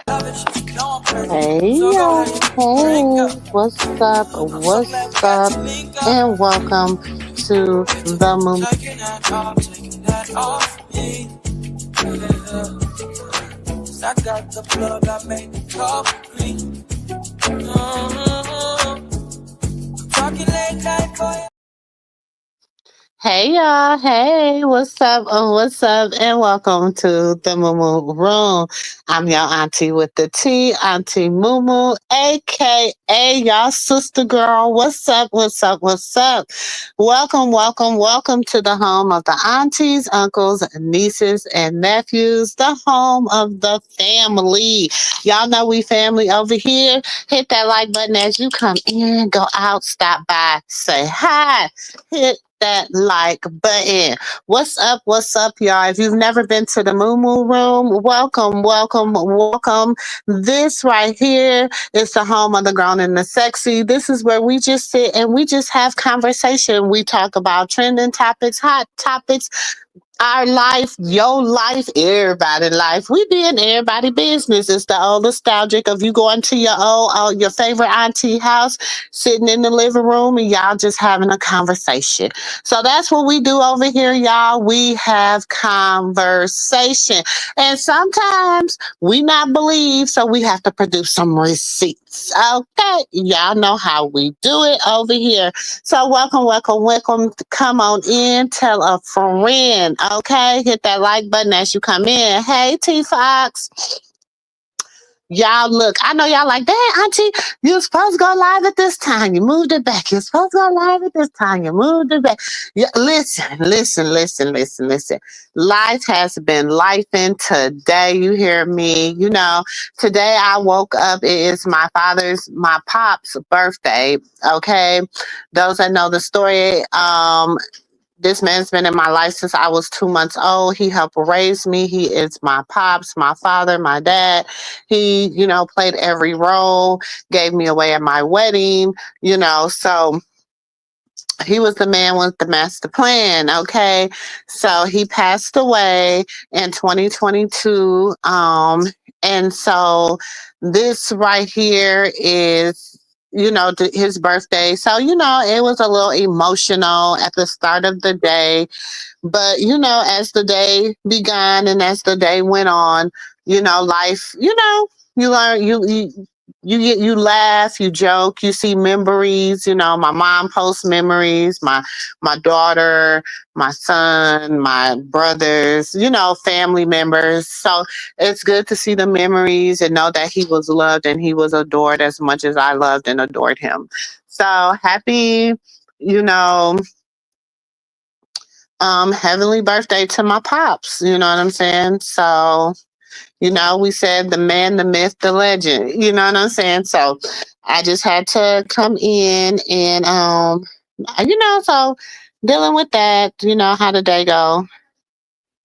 Hey y'all, hey, what's up, and welcome to the Hey y'all, hey, what's up, and welcome to the Moo Room. I'm your auntie with the T, Auntie Moo, aka y'all sister girl. What's up? Welcome to the home of the aunties, uncles, nieces, and nephews, the home of the family. Y'all know we family over here. Hit that like button as you come in, go out, stop by, say hi, hit that like button. What's up, y'all? If you've never been to the Moo Room, welcome. This right here is the home of the grown and the sexy. This is where we just sit and we just have conversation. We talk about trending topics, hot topics, our life, your life, everybody life. We be in everybody business. It's the old nostalgic of you going to your favorite auntie house, sitting in the living room, and y'all just having a conversation. So that's what we do over here, y'all. We have conversation, and sometimes we not believe, so we have to produce some receipts. Okay, y'all know how we do it over here. So welcome. Come on in. Tell a friend. Okay, hit that like button as you come in. Hey, T Fox. Y'all look, I know y'all like that, Auntie. You're supposed to go live at this time. You moved it back. You're supposed to go live at this time. You moved it back. Yeah, listen. Life has been lifing today. You hear me? Today I woke up. It is my pop's birthday. Okay. Those that know the story, this man's been in my life since I was 2 months old. He helped raise me. He is my pops, my father, my dad. He, played every role, gave me away at my wedding, so he was the man with the master plan. Okay. So he passed away in 2022. And so this right here is, his birthday. So, it was a little emotional at the start of the day. But, as the day began and as the day went on, life, you learn, you laugh, you joke, you see memories. My mom posts memories, my daughter, my son, my brothers, family members. So it's good to see the memories and know that he was loved and he was adored as much as I loved and adored him. So happy, you know, heavenly birthday to my pops. You know what I'm saying? So, we said the man, the myth, the legend. You know what I'm saying? So I just had to come in and so dealing with that, how the day go.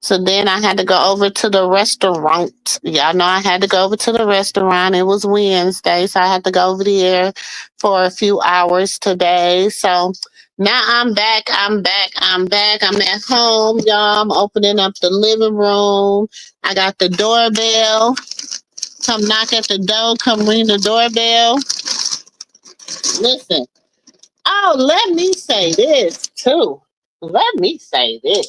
So then I had to go over to the restaurant. Y'all know I had to go over to the restaurant. It was Wednesday, so I had to go over there for a few hours today. So now I'm back. I'm at home, y'all. I'm opening up the living room. I got the doorbell. Come knock at the door. Come ring the doorbell. Listen. Oh, let me say this too. Let me say this.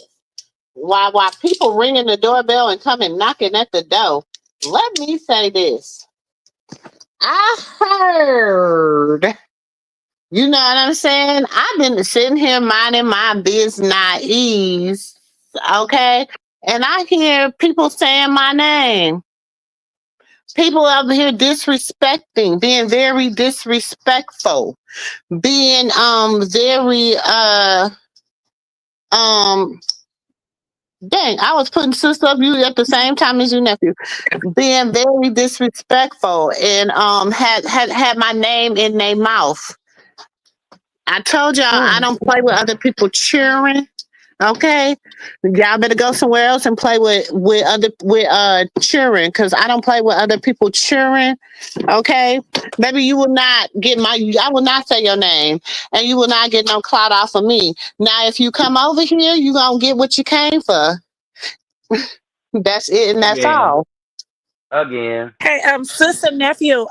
While people ringing the doorbell and coming knocking at the door, let me say this. I heard, you know what I'm saying? I've been sitting here minding my business, okay? And I hear people saying my name. People over here disrespecting, being very disrespectful, being very um dang, I was putting sister up you at the same time as your nephew, being very disrespectful and had my name in their mouth. I told y'all I Mm. don't play with other people cheering. Okay, y'all better go somewhere else and play with cheering because I don't play with other people cheering. Okay, maybe you will not get I will not say your name, and you will not get no clout off of me. Now, if you come over here, you gonna get what you came for. That's it, and that's Yeah. all. again. Hey, sister nephew,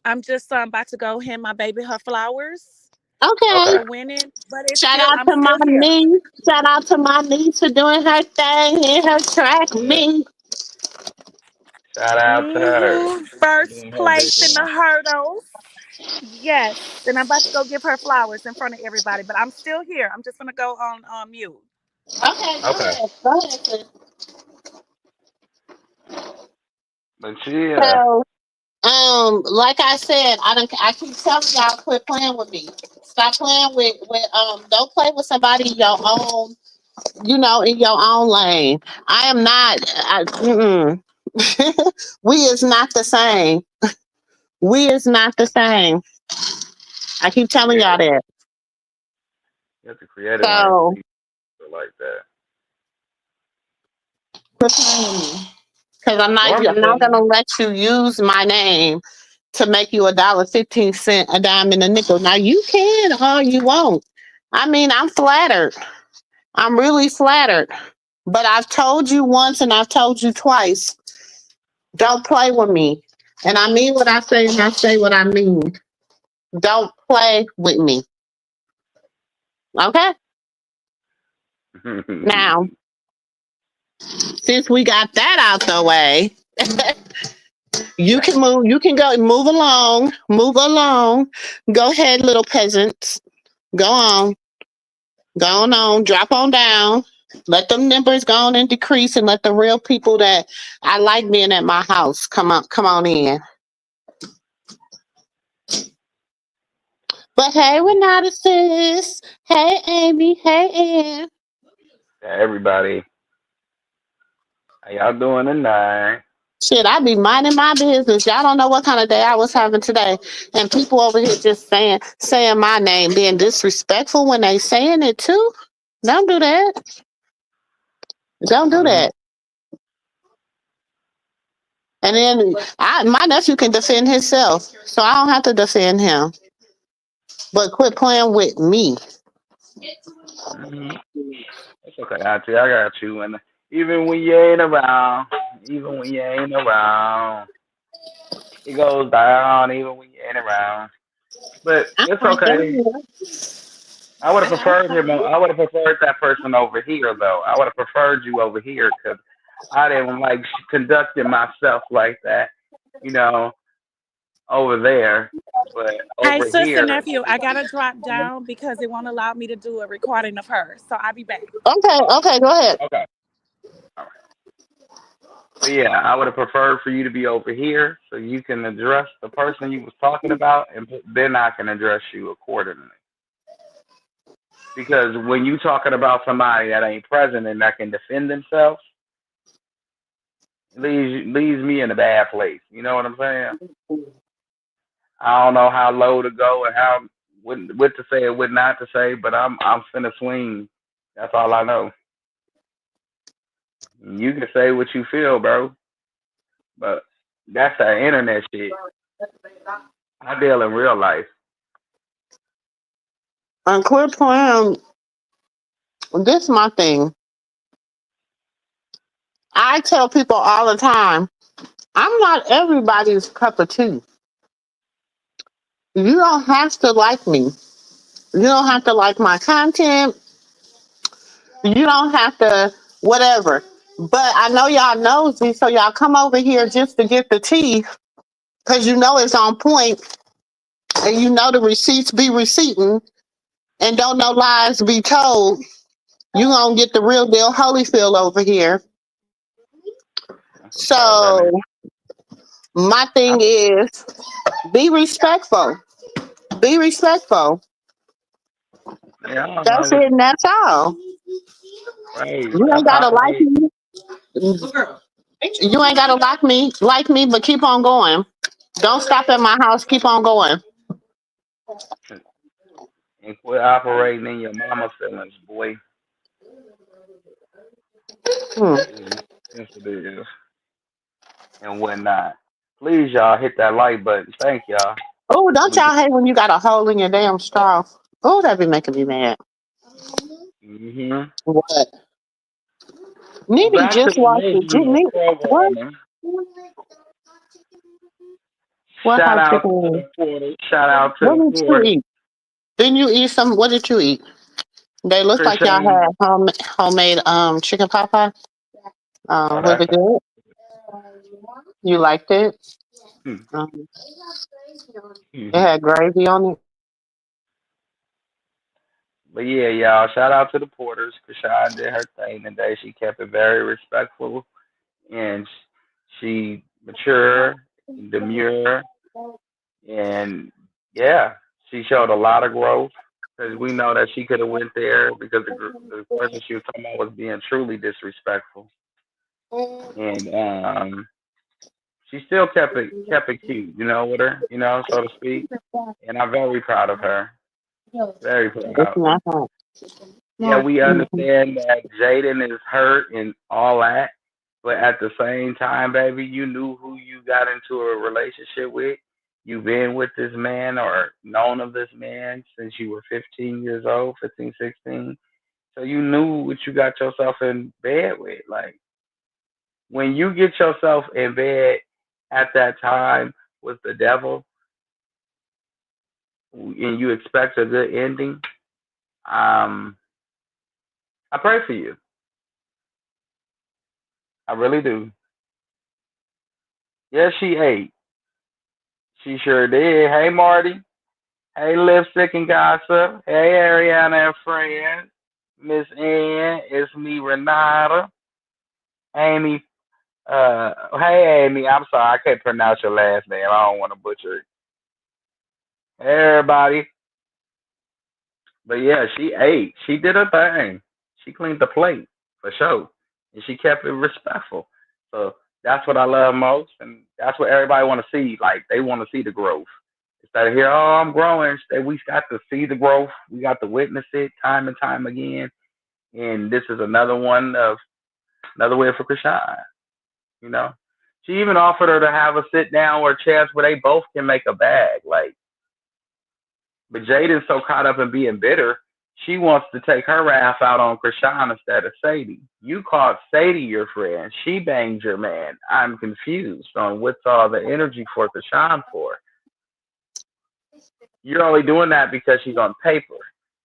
I'm just about to go hand my baby her flowers Okay. Okay. for winning, but it's Shout still out I'm to my still here. niece. Shout out to my niece for doing her thing in her track Yeah. meet. Shout out to her for First doing her big place in the one. hurdles. Yes, and I'm about to go give her flowers in front of everybody, but I'm still here. I'm just gonna go on mute. Okay, go Okay. ahead. Go ahead, sis. But yeah. So, like I said, I keep telling y'all quit playing with me. Stop playing with don't play with somebody your own, in your own lane. I am not we is not the same. We is not the same. I keep telling Yeah. y'all that. You have to create a lane for So people like that. quit playing with me. Because I'm not Normally, gonna let you use my name to make you $1.15, a dime and a nickel. Now you can all you want. I mean, I'm flattered. I'm really flattered. But I've told you once and I've told you twice. Don't play with me. And I mean what I say and I say what I mean. Don't play with me. Okay? Now, since we got that out the way, you can go move along. Move along. Go ahead, little peasants. Go on. Go on. Drop on down. Let them numbers go on and decrease and let the real people that I like being at my house come on in. But hey, Renata sis. Hey Amy. Hey Ann. everybody, how y'all doing tonight? Shit, I be minding my business. Y'all don't know what kind of day I was having today. And people over here just saying my name, being disrespectful when they saying it too. Don't do that. Don't do Hmm. that. And then my nephew can defend himself, so I don't have to defend him. But quit playing with me. Hmm. It's okay, Auntie. I got you. And even when you ain't around, even when you ain't around, it goes down. Even when you ain't around, but I'm it's right okay. there. I would have preferred him. I would have preferred that person over here, though. I would have preferred you over here because I didn't like conducting myself like that, you know, over there. But Hey, over sister here, nephew, I gotta drop down because it won't allow me to do a recording of her. So I'll be back. Okay, go ahead. okay, all right. But yeah, I would have preferred for you to be over here so you can address the person you was talking about, and then I can address you accordingly. Because when you talking about somebody that ain't present and that can defend themselves, leaves me in a bad place. You know what I'm saying? I don't know how low to go and how what to say and what not to say, but I'm finna swing. That's all I know. You can say what you feel, bro, but that's that internet shit. I deal in real life. And quit playing. This is my thing. I tell people all the time, I'm not everybody's cup of tea. You don't have to like me. You don't have to like my content. You don't have to whatever. But I know y'all nosy, so y'all come over here just to get the tea because you know it's on point and you know the receipts be receipting and don't know lies be told. You gonna get the real deal Holyfield over here. That's a fact, So honey. my I, thing is be respectful. Be respectful. yeah, I don't know That's what it and that's all. right. You That's ain't gotta like I me. You ain't gotta like me, but keep on going. Don't stop at my house. Keep on going. and quit operating in your mama feelings, boy. Hmm. Being sensitive and whatnot. Please, y'all, hit that like button. Thank y'all. Oh, So don't we can. y'all hate when you got a hole in your damn straw? Oh, that be making me mad. Hmm. What? Well, Nene back to just the watched it. original What? programming. What Shout hot out to chicken? the porter. Shout out to What the did you porter. eat? Didn't you eat some? What did you eat? They look like y'all Chrisean. had homemade chicken pot pie. Oh, Was that's it good? You liked it? hmm. Um, it Mhm. had gravy on it. But yeah, y'all. Shout out to the porters. Krishan did her thing today. She kept it very respectful and she mature, demure, and yeah, she showed a lot of growth because we know that she could have went there because the person she was talking about was being truly disrespectful, and she still kept it cute, with her, so to speak, and I'm very proud of her, very It's proud. not hot. Yeah, we Mhm. understand that Jaidyn is hurt and all that, but at the same time, baby, you knew who you got into a relationship with. You've been with this man or known of this man since you were 15 years old, 15, 16. So you knew what you got yourself in bed with. Like, when you get yourself in bed at that time with the devil and you expect a good ending, um, I pray for you. I really do. Yes, she ate. She sure did. Hey, Marty. Hey, Lipstick and Gossip. Hey, Ariana and friends. Miss Ann. It's me, Renata. Amy. Hey, Amy. I'm sorry. I can't pronounce your last name. I don't want to butcher it. Hey, everybody. But yeah, she ate. She did her thing. She cleaned the plate for sure. And she kept it respectful. So that's what I love most. And that's what everybody want to see. Like, they want to see the growth. Instead of here, oh, I'm growing. We got to see the growth. We got to witness it time and time again. And this is another way for Krishan, you know. She even offered her to have a sit down or chance where they both can make a bag. Like, but Jaidyn's so caught up in being bitter, she wants to take her wrath out on Krishan instead of Sadie. You called Sadie your friend. She banged your man. I'm confused on what's all the energy for Krishan for. You're only doing that because she's on paper.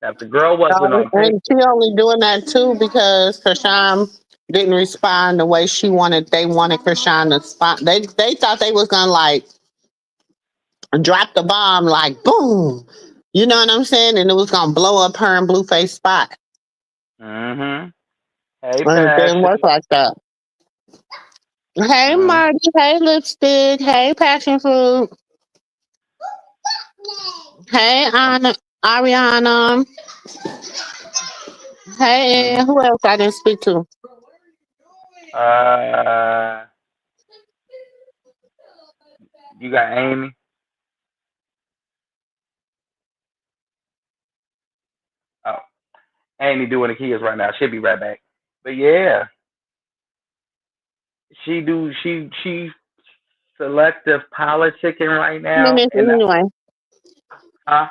Now, if the girl wasn't on And she paper, only doing that too because Krishan didn't respond the way she wanted. They wanted Krishan to respond. They thought they was gonna like drop the bomb like boom. You know what I'm saying? And it was gonna blow up her and Blueface spot. mm-hmm. Hey, And it didn't passion. work like that. Hey Mm-hmm. Marty, hey Lipstick, hey Passion Fruit, hey Anna, Ariana, hey Mm-hmm. who else I didn't speak to? Uh, you got Amy. Oh, Amy doing the kids right now. She'll be right back. But yeah, she selective politicking right now, Minutes and anyway. huh?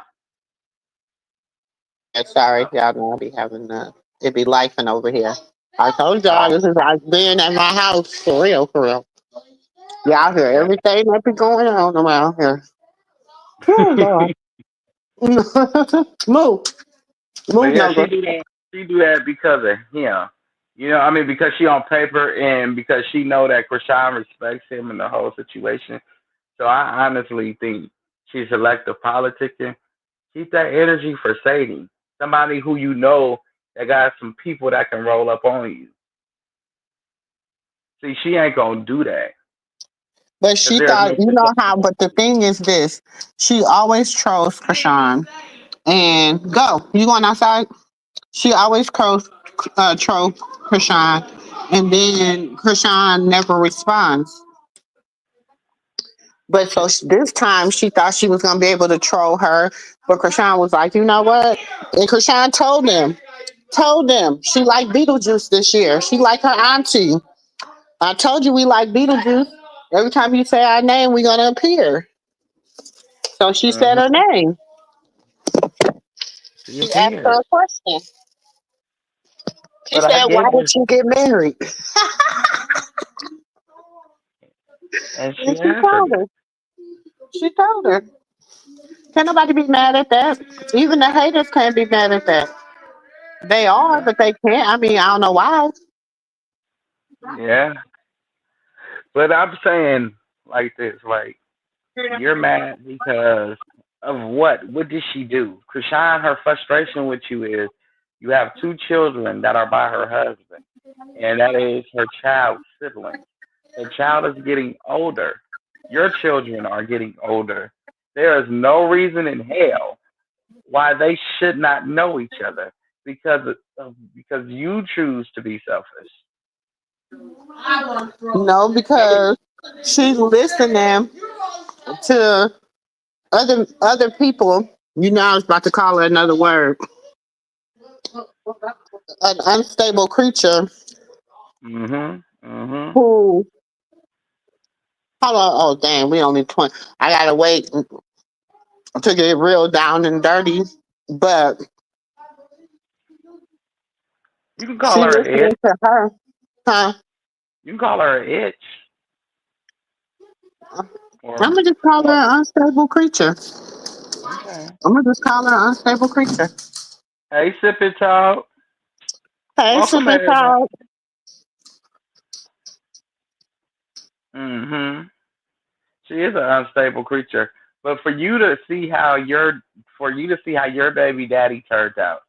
Yeah, sorry, y'all know I be having it be lifing over here. I told y'all Oh, this is like being at my house for real, for real. Y'all hear yeah. everything that be going on around here. Oh God. Move. But Move, yeah, she Nova. do that. She do that because of him. I mean, because she on paper and because she know that Krishan respects him in the whole situation. So I honestly think she's selective politicking. Keep that energy for Sadie, somebody who you know that got some people that can roll up on you. See, she ain't gonna do that But because she there's thought, no you such know thing. how, but the thing is this. She always trolls Krishan. And go. You going outside? She always troll Krishan. And then Krishan never responds. But so this time she thought she was gonna be able to troll her, but Krishan was like, you know what? And Krishan told them she liked Beetlejuice this year. She like her auntie. I told you we like Beetlejuice. Every time you say our name, we're gonna appear. So she said her Mm-hmm. name. She She asked her appeared, a question. She but I said, "Why get did this. you get married?" And And she she answered told it. her. She told her. Can't nobody be mad at that. Even the haters can't be mad at that. They are, but Exactly. they can't. I mean, I don't know why. Yeah. But I'm saying like this, like you're mad because of what? What did she do? Chrisean, her frustration with you is you have two children that are by her husband, and that is her child's siblings. Her child is getting older. Your children are getting older. There is no reason in hell why they should not know each other because you choose to be selfish. No, because she's listening to other people. You know, I was about to call her another word. An unstable creature Mhm. Mhm. who. Hold on. Oh, dang. We only 20. I gotta wait to get real down and dirty. But You can call she her an listening itch. to her. Huh? You can call her an itch, I'm or gonna just call her or an unstable creature. okay. I'm gonna just call her an unstable creature. Hey, sip it, talk. Hey, Welcome super everybody. talk. Mhm. She is an unstable creature. But for you to see how your baby daddy turned out,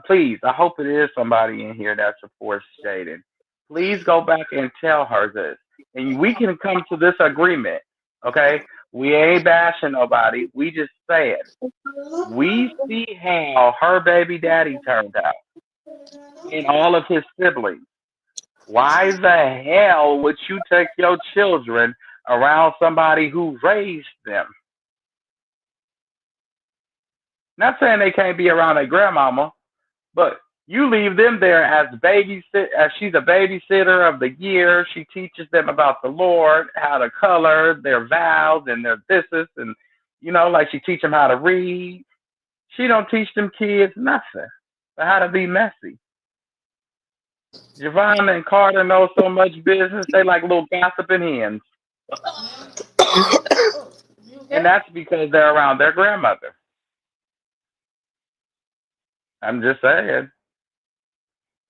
please, I hope it is somebody in here that supports Jaidyn. Please go back and tell her this, and we can come to this agreement. Okay, we ain't bashing nobody. We just saying we see how her baby daddy turned out and all of his siblings. Why the hell would you take your children around somebody who raised them? Not saying they can't be around their grandmama, but you leave them there as she's a babysitter of the year. She teaches them about the Lord, how to color, their vows and their thises, and like she teach them how to read. She don't teach them kids nothing but how to be messy. Javon and Carter know so much business, they like little gossiping hens. And that's because they're around their grandmother. I'm just saying.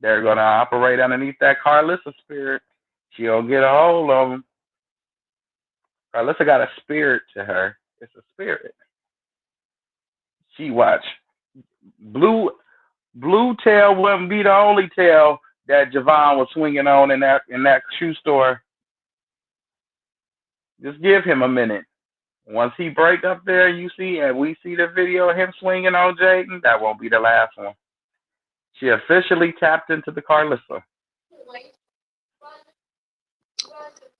They're going to operate underneath that Karlissa spirit. She'll get a hold of them. Karlissa got a spirit to her. It's a spirit. She watch. Blue Blue tail wouldn't be the only tail that Javon was swinging on in that shoe store. Just give him a minute. Once he break up there, and we see the video of him swinging on Jaidyn, that won't be the last one. She officially tapped into the Karlissa.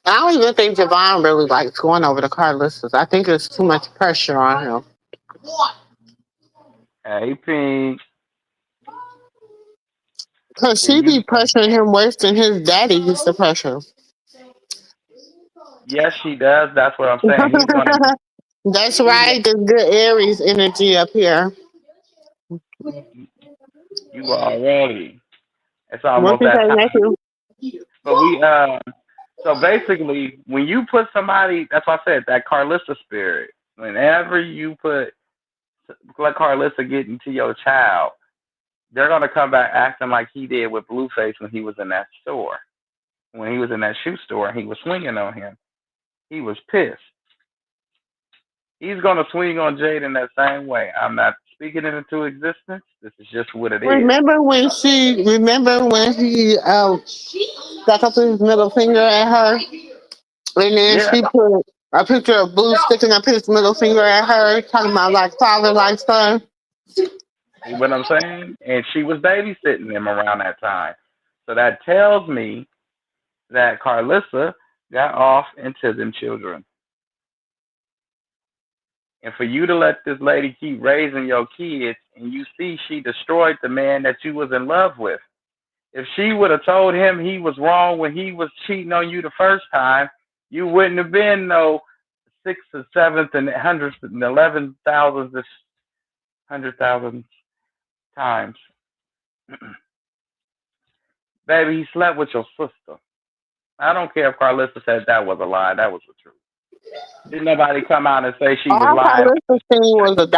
I don't even think Javon really likes going over the car listers. I think it's too much pressure on him. Hey, Pink. Cause Here she you be go. pressuring him worse than his daddy used to pressure. Yes, she does. That's what I'm saying. That's He's right. There's good Aries energy up here. you already. It's What almost you that say, time. nephew? But so basically, when you put somebody, that's why I said that Karlissa spirit. Whenever you let Karlissa get into your child, they're gonna come back acting like he did with Blueface when he was in that store. When he was in that shoe store and he was swinging on him, he was pissed. He's gonna swing on Jaidyn that same way. I'm not speaking it into existence. This is just what it is. Remember when he stuck up his middle finger at her, and then Yeah, she put a picture of Blue sticking up his middle finger at her, talking about like father, like son. see what I'm saying? And she was babysitting him around that time. So that tells me that Karlissa got off into them children. And for you to let this lady keep raising your kids and you see she destroyed the man that you was in love with. If she would have told him he was wrong when he was cheating on you the first time, you wouldn't have been no sixth and seventh and hundredth and 11,000th, 100,000 times. Baby, he slept with your sister. I don't care if Karlissa said that was a lie. That was the truth. Didn't nobody come out and say she was All lying? Karlissa seen was $1.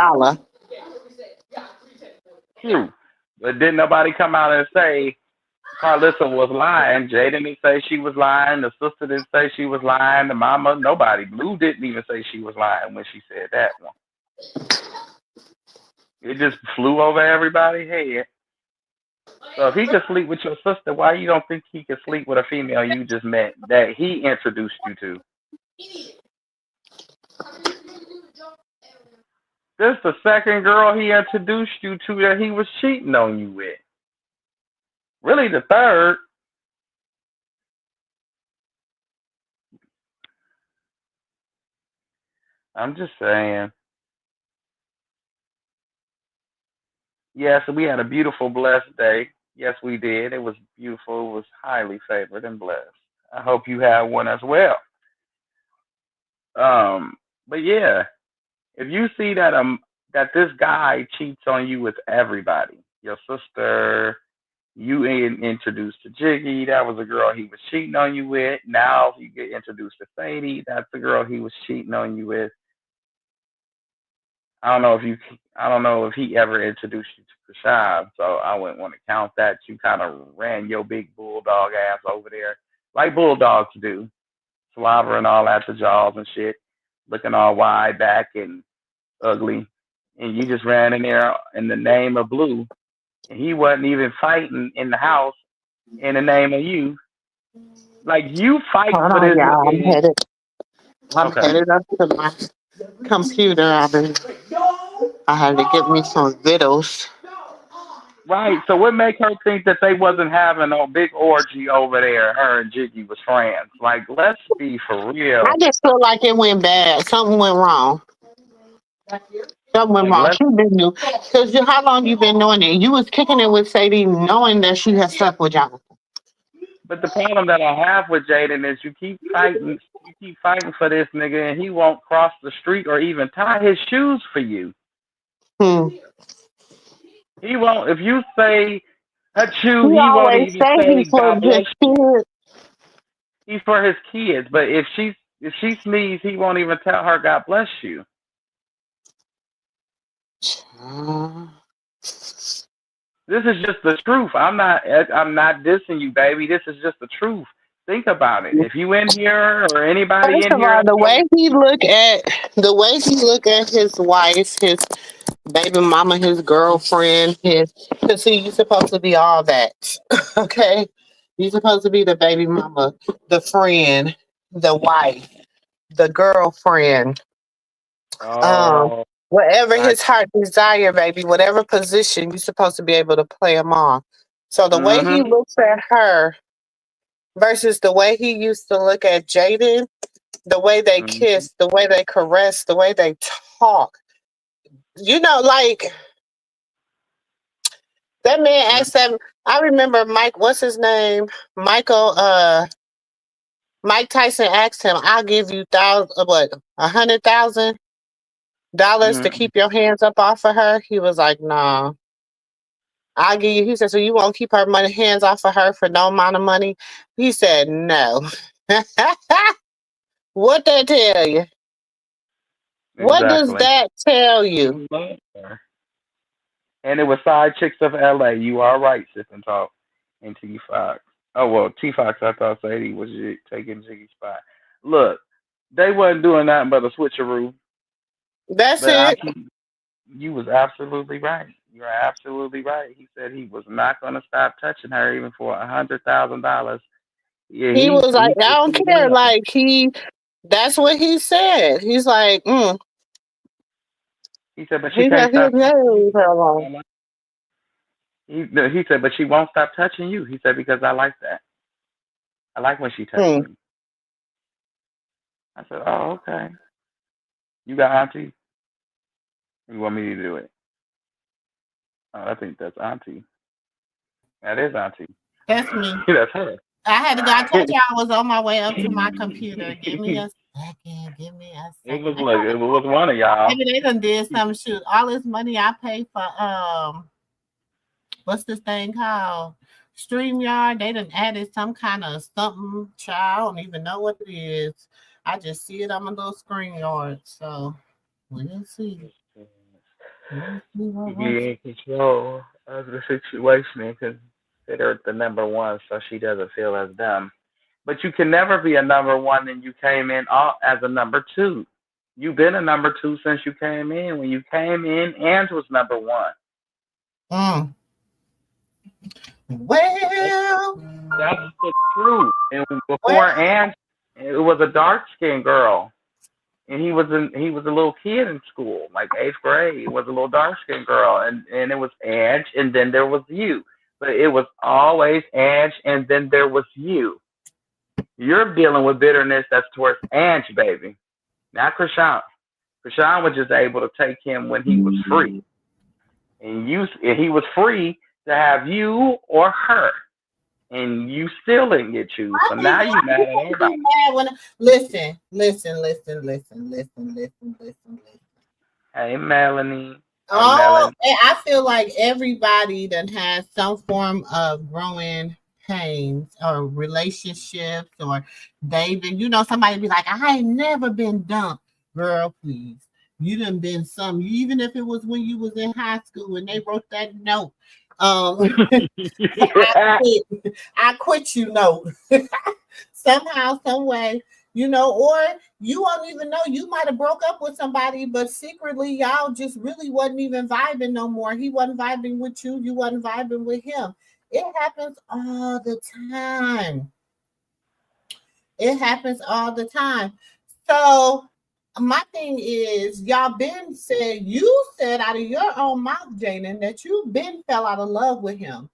True. But didn't nobody come out and say Karlissa was lying? Jaidyn didn't say she was lying. The sister didn't say she was lying. The mama, nobody. Blue didn't even say she was lying when she said that one. It just flew over everybody's head. So if he could sleep with your sister, why you don't think he could sleep with a female you just met that he introduced you to? This the second girl he introduced you to that he was cheating on you with. Really the third. I'm just saying. Yes, we had a beautiful, blessed day. Yes, we did. It was beautiful. It was highly favored and blessed. I hope you had one as well. But yeah, if you see that this guy cheats on you with everybody, your sister, you introduced to Jiggy, that was a girl he was cheating on you with. Now you get introduced to Sadie, that's the girl he was cheating on you with. I don't know if he ever introduced you to Chrisean, so I wouldn't want to count that. You kind of ran your big bulldog ass over there, like bulldogs do, slobbering all at the jaws and shit, looking all wide back and ugly, and you just ran in there in the name of Blue, and he wasn't even fighting in the house in the name of you. Like you fighting Hold for on, this y'all. nigga. I'm Okay. headed up to my computer. I had to get me some vittles. Right. So what make her think that they wasn't having a big orgy over there? Her and Jiggy was friends. Like, let's be for I real. just feel like it went bad. Something went wrong. Something went Like, wrong. let's. She been new. Because how long you been doing it? You was kicking it with Sadie knowing that she had slept with Jonathan. But the problem that I have with Jaidyn is you keep fighting. You keep fighting for this nigga, and he won't cross the street or even tie his shoes for you. Hmm. He won't. If you say He achoo, he won't always even say say he for God his bless you. kids. He's for his kids. But if she sneezes, he won't even tell her God bless you. Uh, This is just the truth. I'm not dissing you, baby. This is just the truth. Think about it. If you in here or anybody First in of here all, is going, the way he look at his wife, his baby mama, his girlfriend, his because see, you supposed to be all that. Okay? You supposed to be the baby mama, the friend, the wife, the girlfriend, um, oh, whatever I, his heart desire, baby, whatever position, you supposed to be able to play him off. So the way he mm-hmm, looks at her versus the way he used to look at Jaidyn, the way they mm-hmm, kiss, the way they caress, the way they talk. Like that man asked him. I remember Mike. What's his name? Michael. Mike Tyson asked him, "I'll give you $100,000 to mm-hmm, keep your hands up off of her." He was like, "No, I'll give you." He said, "So you won't keep her money hands off of her for no amount of money?" He said, "No." What that tell you? What does exactly. that tell you? He loved her, and it was side chicks of L.A. You are right, Sip and Talk, and T Fox. Oh well, T Fox. I thought Sadie was taking Jiggy's spot. Look, they wasn't doing nothing but a switcheroo. That's But it. you was absolutely right. You're absolutely right. He said he was not going to stop touching her even for $100,000. Yeah, He was he like, I said don't he care. will. That's what he said. He's like, He said, but she he can't said stop he'll touching never you leave her because alone. I like. No, he said, but she won't stop touching you. He said because I like that. I like when she touches Hmm. me. I said, oh okay. You got auntie. You want me to do it? Oh, I think that's auntie. That is auntie. That's me. That's her. I had to go. I told you I was on my way up to my computer. Give me a second. Give me a It second. was like it was one of y'all. Maybe they done did some shoot. All this money I paid for what's this thing called? StreamYard, they done added some kind of something. Child, I don't even know what it is. I just see it on my little screen yard. So we'll see. We'll see what works. Be in control of the situation and consider it the number one so she doesn't feel as dumb. But you can never be a number one and you came in all, as a number two. You've been a number two since you came in. When you came in, Ange was number one. Mm. That's, Well, that's the truth. And well, before Ange, it was a dark skinned girl. And he was a little kid in school, like eighth grade. It was a little dark skinned girl, and it was Ange, and then there was you. But it was always Ange, and then there was you. You're dealing with bitterness that's towards Ange, baby, not Chrisean. Chrisean was just able to take him when he was free, and he was free to have you or her, and you still didn't get you. I So think now you why mad at people be everybody. mad when listen. Hey, Melanie. Hey, Oh, Melanie. and I feel like everybody that has some form of growing pains or relationships or they've been, somebody be like, I ain't never been dumped. Girl, please. You done been some, even if it was when you was in high school and they wrote that note. I I quit you note. Somehow, some way, or you won't even know you might have broke up with somebody, but secretly y'all just really wasn't even vibing no more. He wasn't vibing with you, you wasn't vibing with him. It happens all the time. It happens all the time. So my thing is, y'all been said, you said out of your own mouth, Jaidyn, that you been fell out of love with him.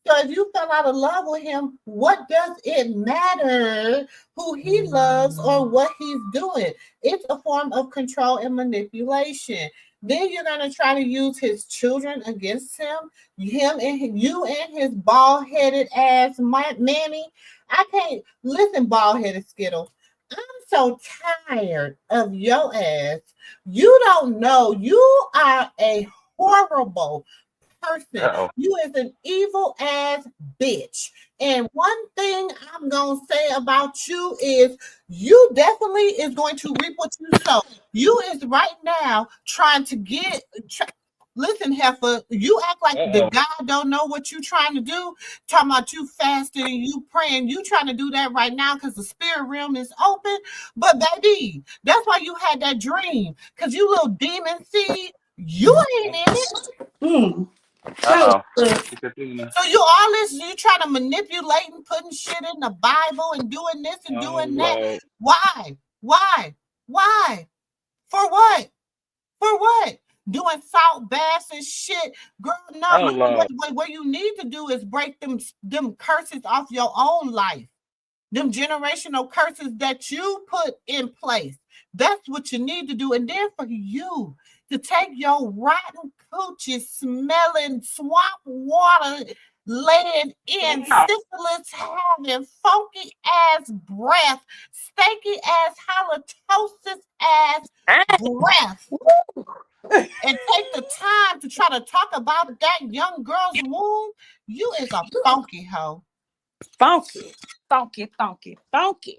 So if you fell out of love with him, what does it matter who he loves or what he's doing? It's a form of control and manipulation. Then you're gonna try to use his children against you and his bald headed ass Manny. I can't listen, bald headed Skittle. I'm so tired of your ass. You don't know. You are a horrible person. Uh You is an evil ass bitch. And one thing I'm gonna say about you is you definitely is going to reap what you sow. You is right now trying to listen, heifer, you act like the oh. God don't know what you trying to do. Talking about you fasting and you praying. You trying to do that right now because the spirit realm is open. But baby, that's why you had that dream. Because you little demon seed, you ain't in it. Mm. Uh Tell oh. us. Christina. So you trying to manipulate and putting shit in the Bible and doing this and Oh doing that. Lord. Why? Why? Why? For what? For what? Doing salt baths and shit. Girl, no, Oh Lord. what you need to do is break them curses off your own life. Them generational curses that you put in place. That's what you need to do. And then for you to take your rotten coochie smelling swamp water laying in syphilis having funky ass breath, stanky ass halitosis ass breath and take the time to try to talk about that young girl's womb, you is a funky hoe. Funky, funky, funky, funky.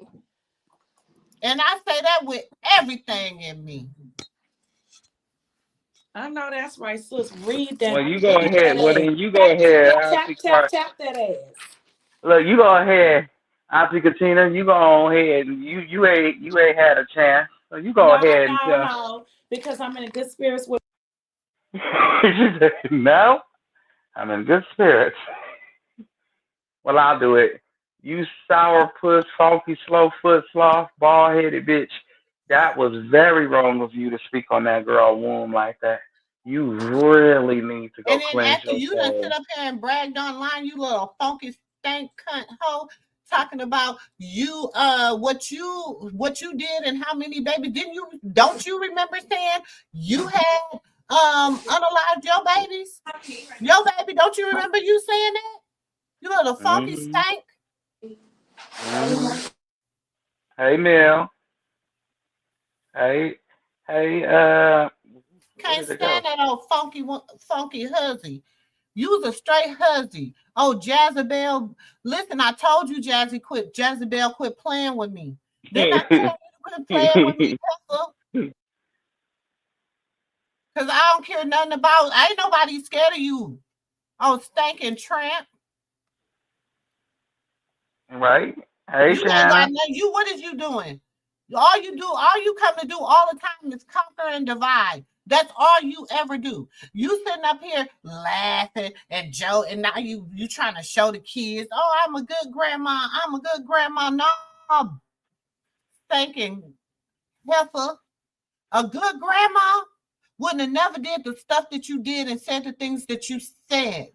And I say that with everything in me. I know that's right, sis. Read that. Well, you go Read that ahead. Well, ass. then you go Tap, ahead, tap, tap, Auntie tap, Clark. tap that ass. Look, you go ahead, Auntie Katina. You go on ahead. You ain't had a chance, so you go No, ahead and no, tell. no. Because I'm in good spirits with. She said, no, I'm in good spirits. Well, I'll do it. You sour puss, funky, slow foot, sloth, bald headed bitch. That was very wrong of you to speak on that girl womb like that. You really need to go And then cleanse after your you done sit soul. up here and bragged online, you little funky stank cunt hoe, talking about what you did and how many babies don't you remember saying you had unalived your babies? Your baby, don't you remember you saying that? You little funky Mm-hmm. stank. Mm-hmm. Hey, Mel. Hey, hey, where Can't did it go? stand that old funky huzzy. You was a straight husband. Oh, Jezebel. Listen, I told you, Jezebel quit playing with me. Didn't I tell you to quit playing with me, Pepper? Because I don't care nothing about, ain't nobody scared of you. Oh, stinking tramp. Right? Hey, You ain't got Shannon. nothing. What is you doing? All you come to do all the time is conquer and divide. That's all you ever do. You sitting up here laughing and joke, and now you trying to show the kids, oh, I'm a good grandma. I'm a good grandma. No, thinking heifer. A good grandma wouldn't have never did the stuff that you did and said the things that you said.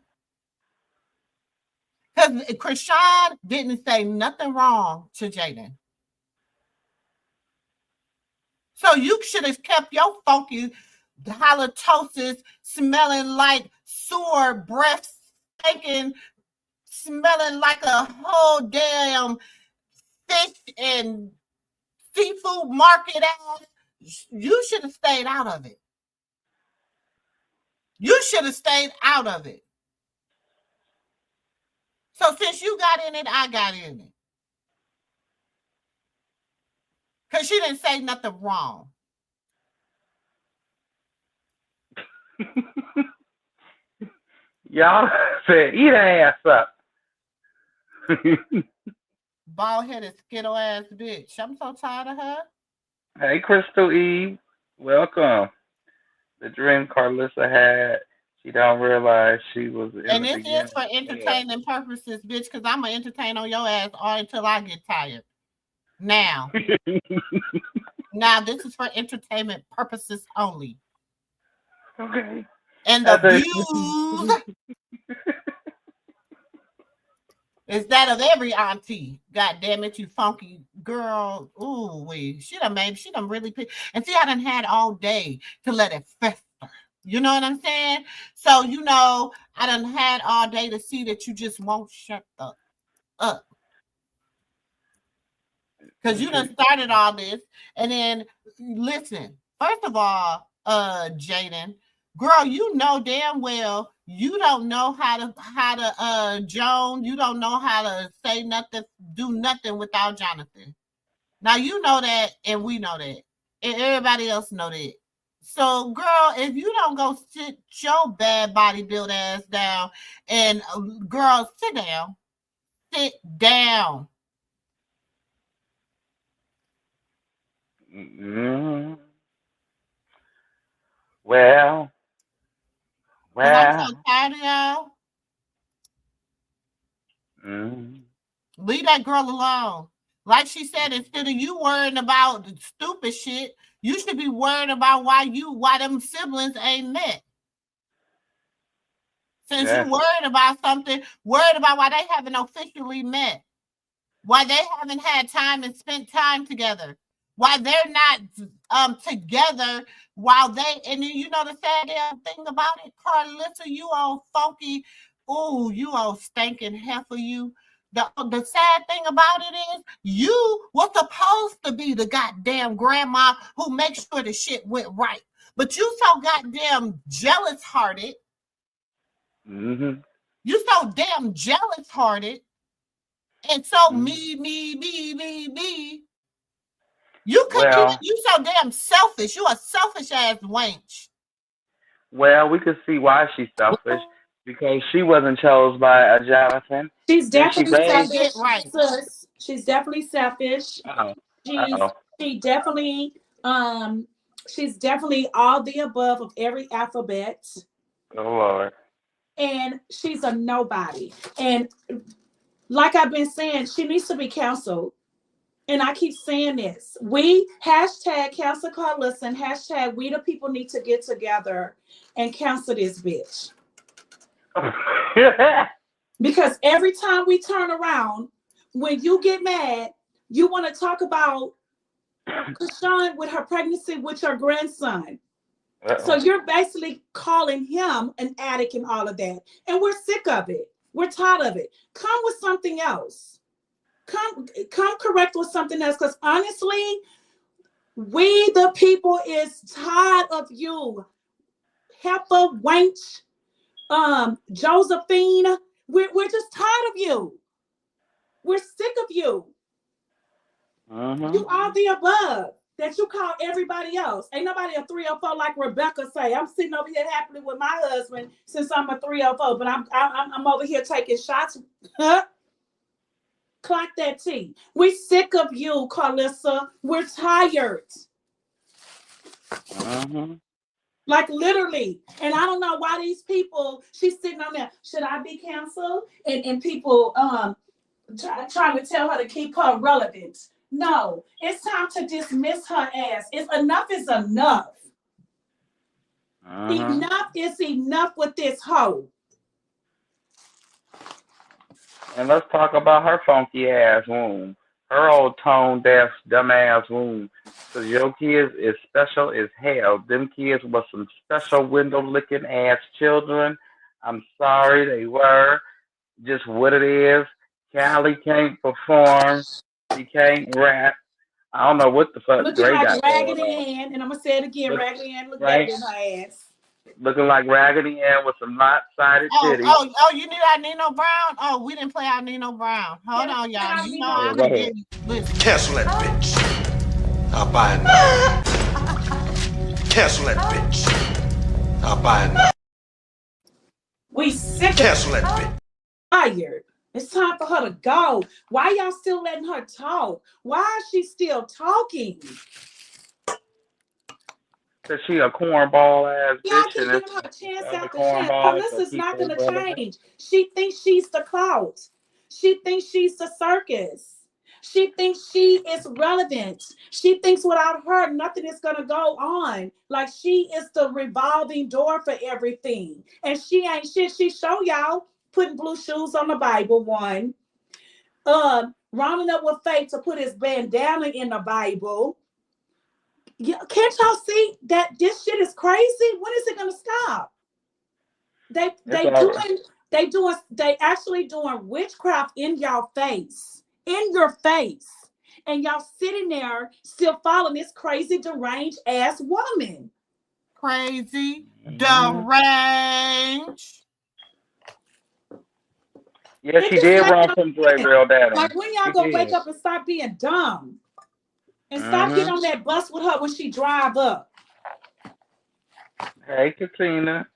Because Chrisean didn't say nothing wrong to Jaidyn. So you should have kept your funky halitosis smelling like sewer breath, stinking, smelling like a whole damn fish and seafood market ass. You should have stayed out of it. You should have stayed out of it. So since you got in it, I got in it. Because she didn't say nothing wrong. Y'all said, eat her ass up. Bald-headed, skittle ass bitch. I'm so tired of her. Hey, Crystal Eve. Welcome. The dream Karlissa had, she don't realize she was in And the this is beginning. for entertaining purposes, bitch, because I'm going to entertain on your ass all until I get tired. Now, this is for entertainment purposes only. Okay. And the views is that of every auntie. God damn it, you funky girl. Ooh, she done really picked. And see, I done had all day to let it fester. You know what I'm saying? So, I done had all day to see that you just won't shut up. Because you done started all this. And then, listen, first of all, Jaidyn, girl, you know damn well you don't know how to Joan, you don't know how to say nothing, do nothing without Jonathan. Now you know that, and we know that, and everybody else know that. So, girl, if you don't go sit your bad body build ass down, and girl, sit down. Sit down. Mm-hmm. Well. Because I'm so tired of y'all. Leave that girl alone. Like she said, instead of you worrying about the stupid shit, you should be worried about why them siblings ain't met. Since you worried about something, worried about why they haven't officially met, why they haven't had time and spent time together, why they're not together while and then you know the sad damn thing about it, Karlissa, you all funky, ooh, you all stinking heifer, you. The sad thing about it is you were supposed to be the goddamn grandma who makes sure the shit went right. But you so goddamn jealous hearted. Mm-hmm. You so damn jealous hearted. And so me. You so damn selfish. You a selfish ass wench. Well, we could see why she's selfish. Because she wasn't chosen by a Jonathan. She's definitely selfish. Right. She's definitely selfish. She's definitely all the above of every alphabet. Oh Lord. And she's a nobody. And like I've been saying, she needs to be counseled. And I keep saying this. We #counsel Karlissa and # we the people need to get together and counsel this bitch. Because every time we turn around, when you get mad, you want to talk about Chrisean with her pregnancy with your grandson. So you're basically calling him an addict and all of that. And we're sick of it. We're tired of it. Come with something else. Come correct with something else. Because honestly, we the people is tired of you. Heifer, wench, Josephine, we're just tired of you. We're sick of you. You are the above that you call everybody else. Ain't nobody a 304 like Rebecca say. I'm sitting over here happily with my husband since I'm a 304, but I'm over here taking shots. Clock that T. We sick of you, Karlissa. We're tired. Like literally. And I don't know why these people, she's sitting on there. Should I be canceled? And people trying to tell her to keep her relevant. No, it's time to dismiss her ass. Enough is enough. Enough is enough with this hoe. And let's talk about her funky ass womb. Her old tone deaf, dumb ass womb. Because your kids is special as hell. Them kids were some special window licking ass children. I'm sorry they were. Just what it is. Callie can't perform. She can't rap. I don't know what the fuck looking Dre like got Raggedy going on. Ann, and I'm gonna say it again, Raggedy Ann look Right? better than her ass. Looking like Raggedy Ann with some lopsided titties. Oh, you knew our Nino Brown? Oh, we didn't play our Nino Brown. Hold on, y'all. You know I'm gonna give you. Listen. Cancel that bitch. I'll buy it now. Cancel that bitch. I'll buy it now. We sick of Cancel that bitch. tired. It's time for her to go. Why y'all still letting her talk? Why is she still talking? Because she a cornball ass Y'all bitch. keep And giving her chance other after chance. cornballs will Karlissa's keep not her gonna relevant. change. She thinks she's the clout. She thinks she's the circus. She thinks she is relevant. She thinks without her, nothing is going to go on. Like she is the revolving door for everything. And she ain't shit. She show y'all putting blue shoes on the Bible, one. Rounding up with faith to put his bandana in the Bible. Yeah, can't y'all see that this shit is crazy? When is it going to stop? They actually doing witchcraft in y'all face. In your face. And y'all sitting there still following this crazy deranged ass woman. Crazy, deranged. Yeah, she did run from Dre real bad. Like when y'all gonna wake up and stop being dumb? And stop getting on that bus with her when she drive up. Hey, Katina.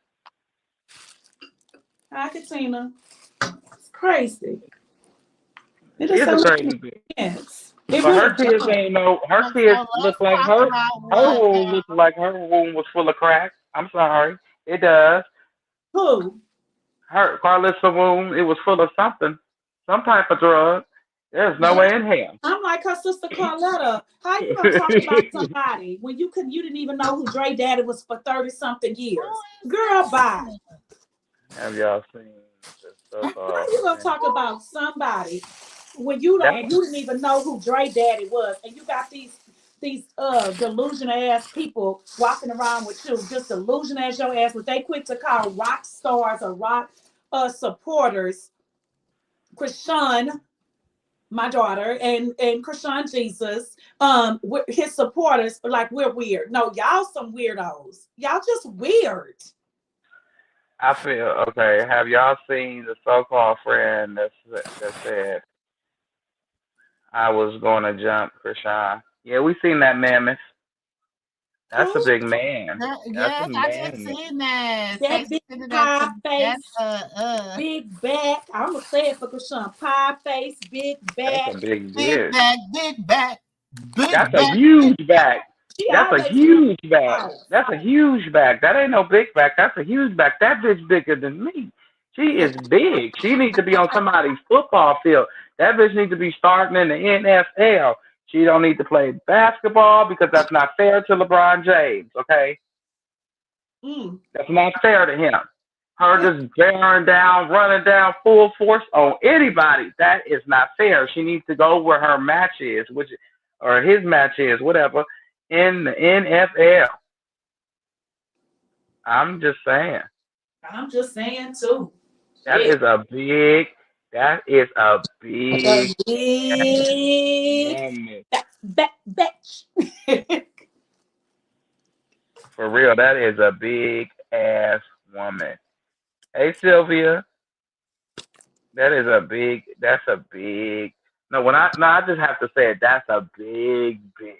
Hi, Katina. It's crazy. It is a crazy bitch. Yes. But her kids ain't no. Her kids look like her. Her womb looks like her womb was full of crack. I'm sorry, it does. Who? Her Karlissa womb. It was full of something, some type of drug. There's no way in hell. I'm like her sister Carletta. How you gonna talk about somebody when you didn't even know who Dre Daddy was for 30-something years? Girl, bye. Have y'all seen this so far? How you gonna talk about somebody when you didn't even know who Dre Daddy was, and you got these delusional ass people walking around with you, just delusional as your ass, what they quit to call rock stars or rock supporters. Chrisean, my daughter, and Chrisean Jesus, his supporters, like we're weird. No, y'all some weirdos. Y'all just weird. I feel okay. Have y'all seen the so-called friend that said I was going to jump Chrisean? Yeah, we seen that mammoth. That's a big man. Yes, I just seen that. That big pie face, big back. I'm gonna say it for Chrisean. Pie face, big back. That's a big big back, big back, big That's back. a huge back. That's a huge back. That's a huge back. That ain't no big back. That's a huge back. That bitch bigger than me. She is big. She needs to be on somebody's football field. That bitch needs to be starting in the NFL. She don't need to play basketball because that's not fair to LeBron James, okay? That's not fair to him. Her just bearing down, running down full force on anybody. That is not fair. She needs to go where her match is, or his match is, whatever, in the NFL. I'm just saying. I'm just saying too. That is a big bitch. For real, that is a big ass woman. Hey Sylvia, that's a big. No, I just have to say it. That's a big bitch.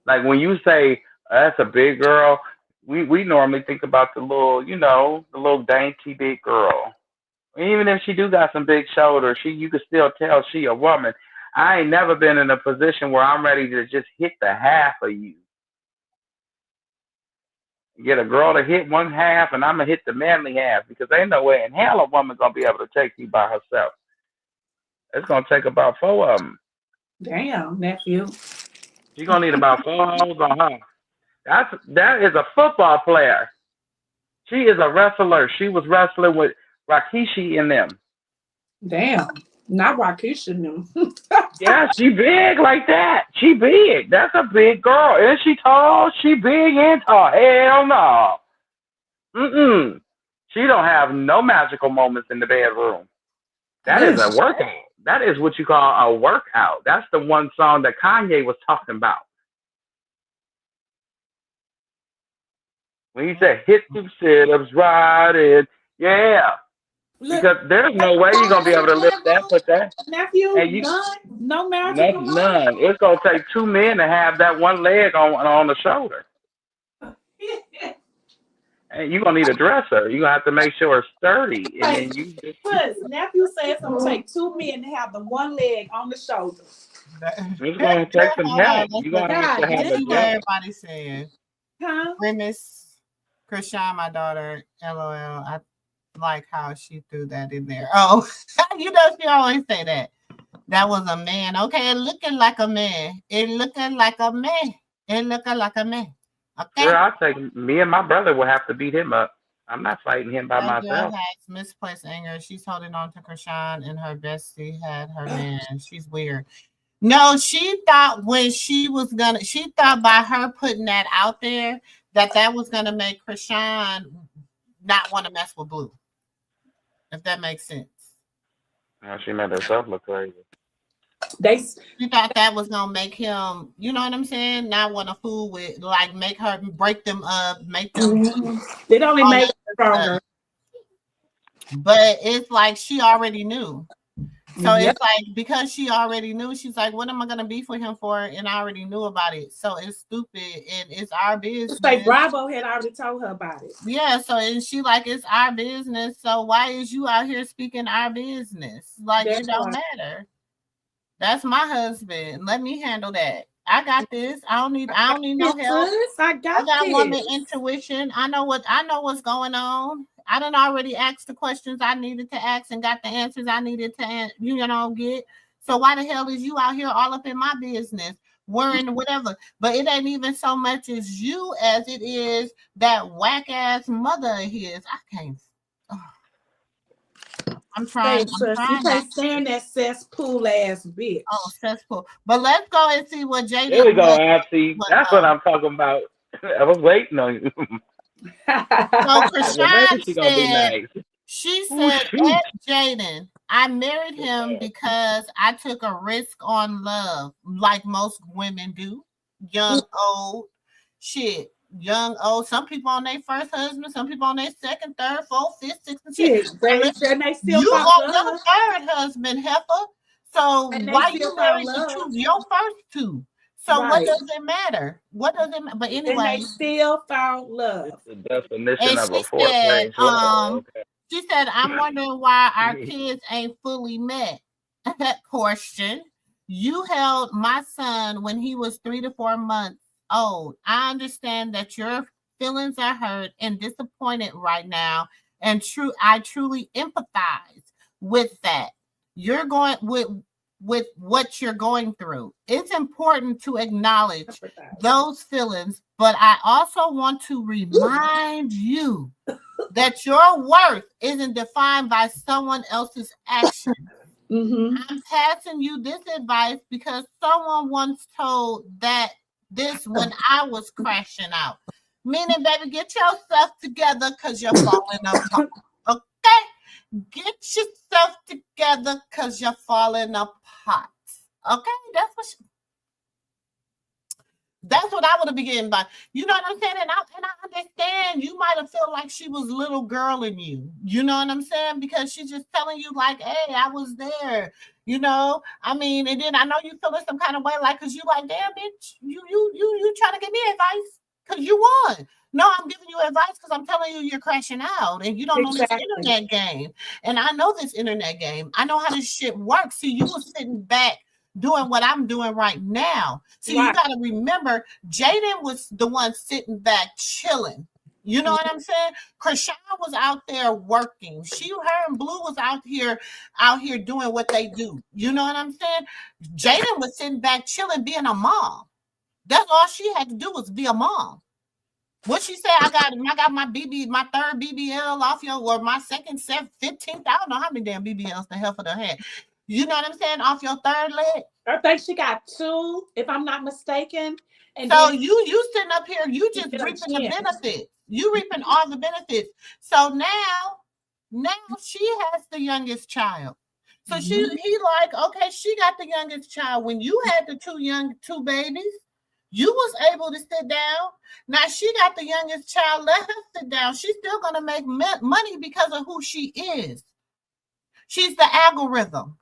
Like when you say that's a big girl, we normally think about the little, the little dainty big girl. Even if she do got some big shoulders, you can still tell she a woman. I ain't never been in a position where I'm ready to just hit the half of you. Get a girl to hit one half, and I'm gonna hit the manly half because ain't no way in hell a woman gonna be able to take me by herself. It's gonna take about four of them. Damn, nephew. She gonna need about four hoes on her. That is a football player. She is a wrestler. She was wrestling with Rikishi in them. Damn. Not Rakisha them. Yeah, she big like that. She big. That's a big girl. Is she tall? She big and tall. Hell no. Mm-mm. She don't have no magical moments in the bedroom. That is a workout. That is what you call a workout. That's the one song that Kanye was talking about. When he said hit them sit-ups, ride it. Yeah. Look, Because there's no way you're gonna be able to lift that, put that. nephew, And you none, no magical none. It's gonna take two men to have that one leg on the shoulder. And you're gonna need a dresser. You're gonna have to make sure it's sturdy. And then you just nephew says it's gonna take two men to have the one leg on the shoulder. it's gonna take some help. You're gonna have to have This a is what jump. everybody's saying. Huh? Miss Chrisean, my daughter, LOL. I like how she threw that in there. Oh, you know she always say that. That was a man. Okay, it looking like a man. It looking like a man. It looking like a man. Okay. Sure, I'll take me and my brother will have to beat him up. I'm not fighting him by That girl myself. has misplaced anger. She's holding on to Chrisean, and her bestie had her man. She's weird. No, she thought she thought by her putting that out there that was gonna make Chrisean not want to mess with Blue. If that makes sense. She made herself look crazy. She thought that was gonna make him, you know what I'm saying, not want to fool with, like make her break them up, make them. It only makes it stronger. But it's like she already knew. So it's like because she already knew, she's like, what am I gonna be for him for? And I already knew about it. So it's stupid and it's our business. It's like Bravo had already told her about it. Yeah, so and she like it's our business. So why is you out here speaking our business? Like it don't matter. That's my husband. Let me handle that. I got this. I don't need no help. I got woman intuition. I know what's going on. I done already asked the questions I needed to ask and got the answers I needed to get. So why the hell is you out here all up in my business, worrying whatever? But it ain't even so much as you as it is that whack ass mother of his. I can't. I'm trying. You can't stand that cesspool ass bitch. Oh, cesspool. But let's go and see what Jaidyn. There we go, Auntie. That's what I'm talking about. I was waiting on you. So Chrisean said, she said, Jaidyn, I married him because I took a risk on love, like most women do. Young, old, shit. Young, old. Some people on their first husband, some people on their second, third, fourth, fifth, sixth, and shit. You on your third husband, heifer. So why you married your first two? So what does it matter? What does it matter? But anyway, and they still found love. The definition of a foreplay. She said, I'm wondering why our kids ain't fully met. Question. You held my son when he was 3 to 4 months old. I understand that your feelings are hurt and disappointed right now, and I truly empathize with that. You're going with what you're going through. It's important to acknowledge those feelings, but I also want to remind you that your worth isn't defined by someone else's actions. I'm passing you this advice because someone once told that this when I was crashing out. Meaning, baby, get yourself together because you're falling apart. Okay? Get yourself together because you're falling apart. Okay? That's what That's what I would have begun by. You know what I'm saying? And I understand you might have felt like she was little girl in you. You know what I'm saying? Because she's just telling you like, hey, I was there. You know, I mean, and then I know you feeling some kind of way, like, cause you like, damn bitch, you trying to give me advice because you won. No, I'm giving you advice because I'm telling you you're crashing out and you don't know this internet game. And I know this internet game. I know how this shit works. See, you was sitting back doing what I'm doing right now. So you got to remember, Jaidyn was the one sitting back chilling. You know what I'm saying? Chrisean was out there working. Her and Blue was out here doing what they do. You know what I'm saying? Jaidyn was sitting back chilling, being a mom. That's all she had to do was be a mom. What she said, I got my third BBL off or my second 15th. I don't know how many damn BBLs the hell for the head. You know what I'm saying? Off your third leg. I think she got 2, if I'm not mistaken. And so you sitting up here, you just reaping the benefits. You reaping all the benefits. So now she has the youngest child. So he like, okay, she got the youngest child. When you had the two babies, you was able to sit down. Now she got the youngest child. Let her sit down. She's still gonna make money because of who she is. She's the algorithm.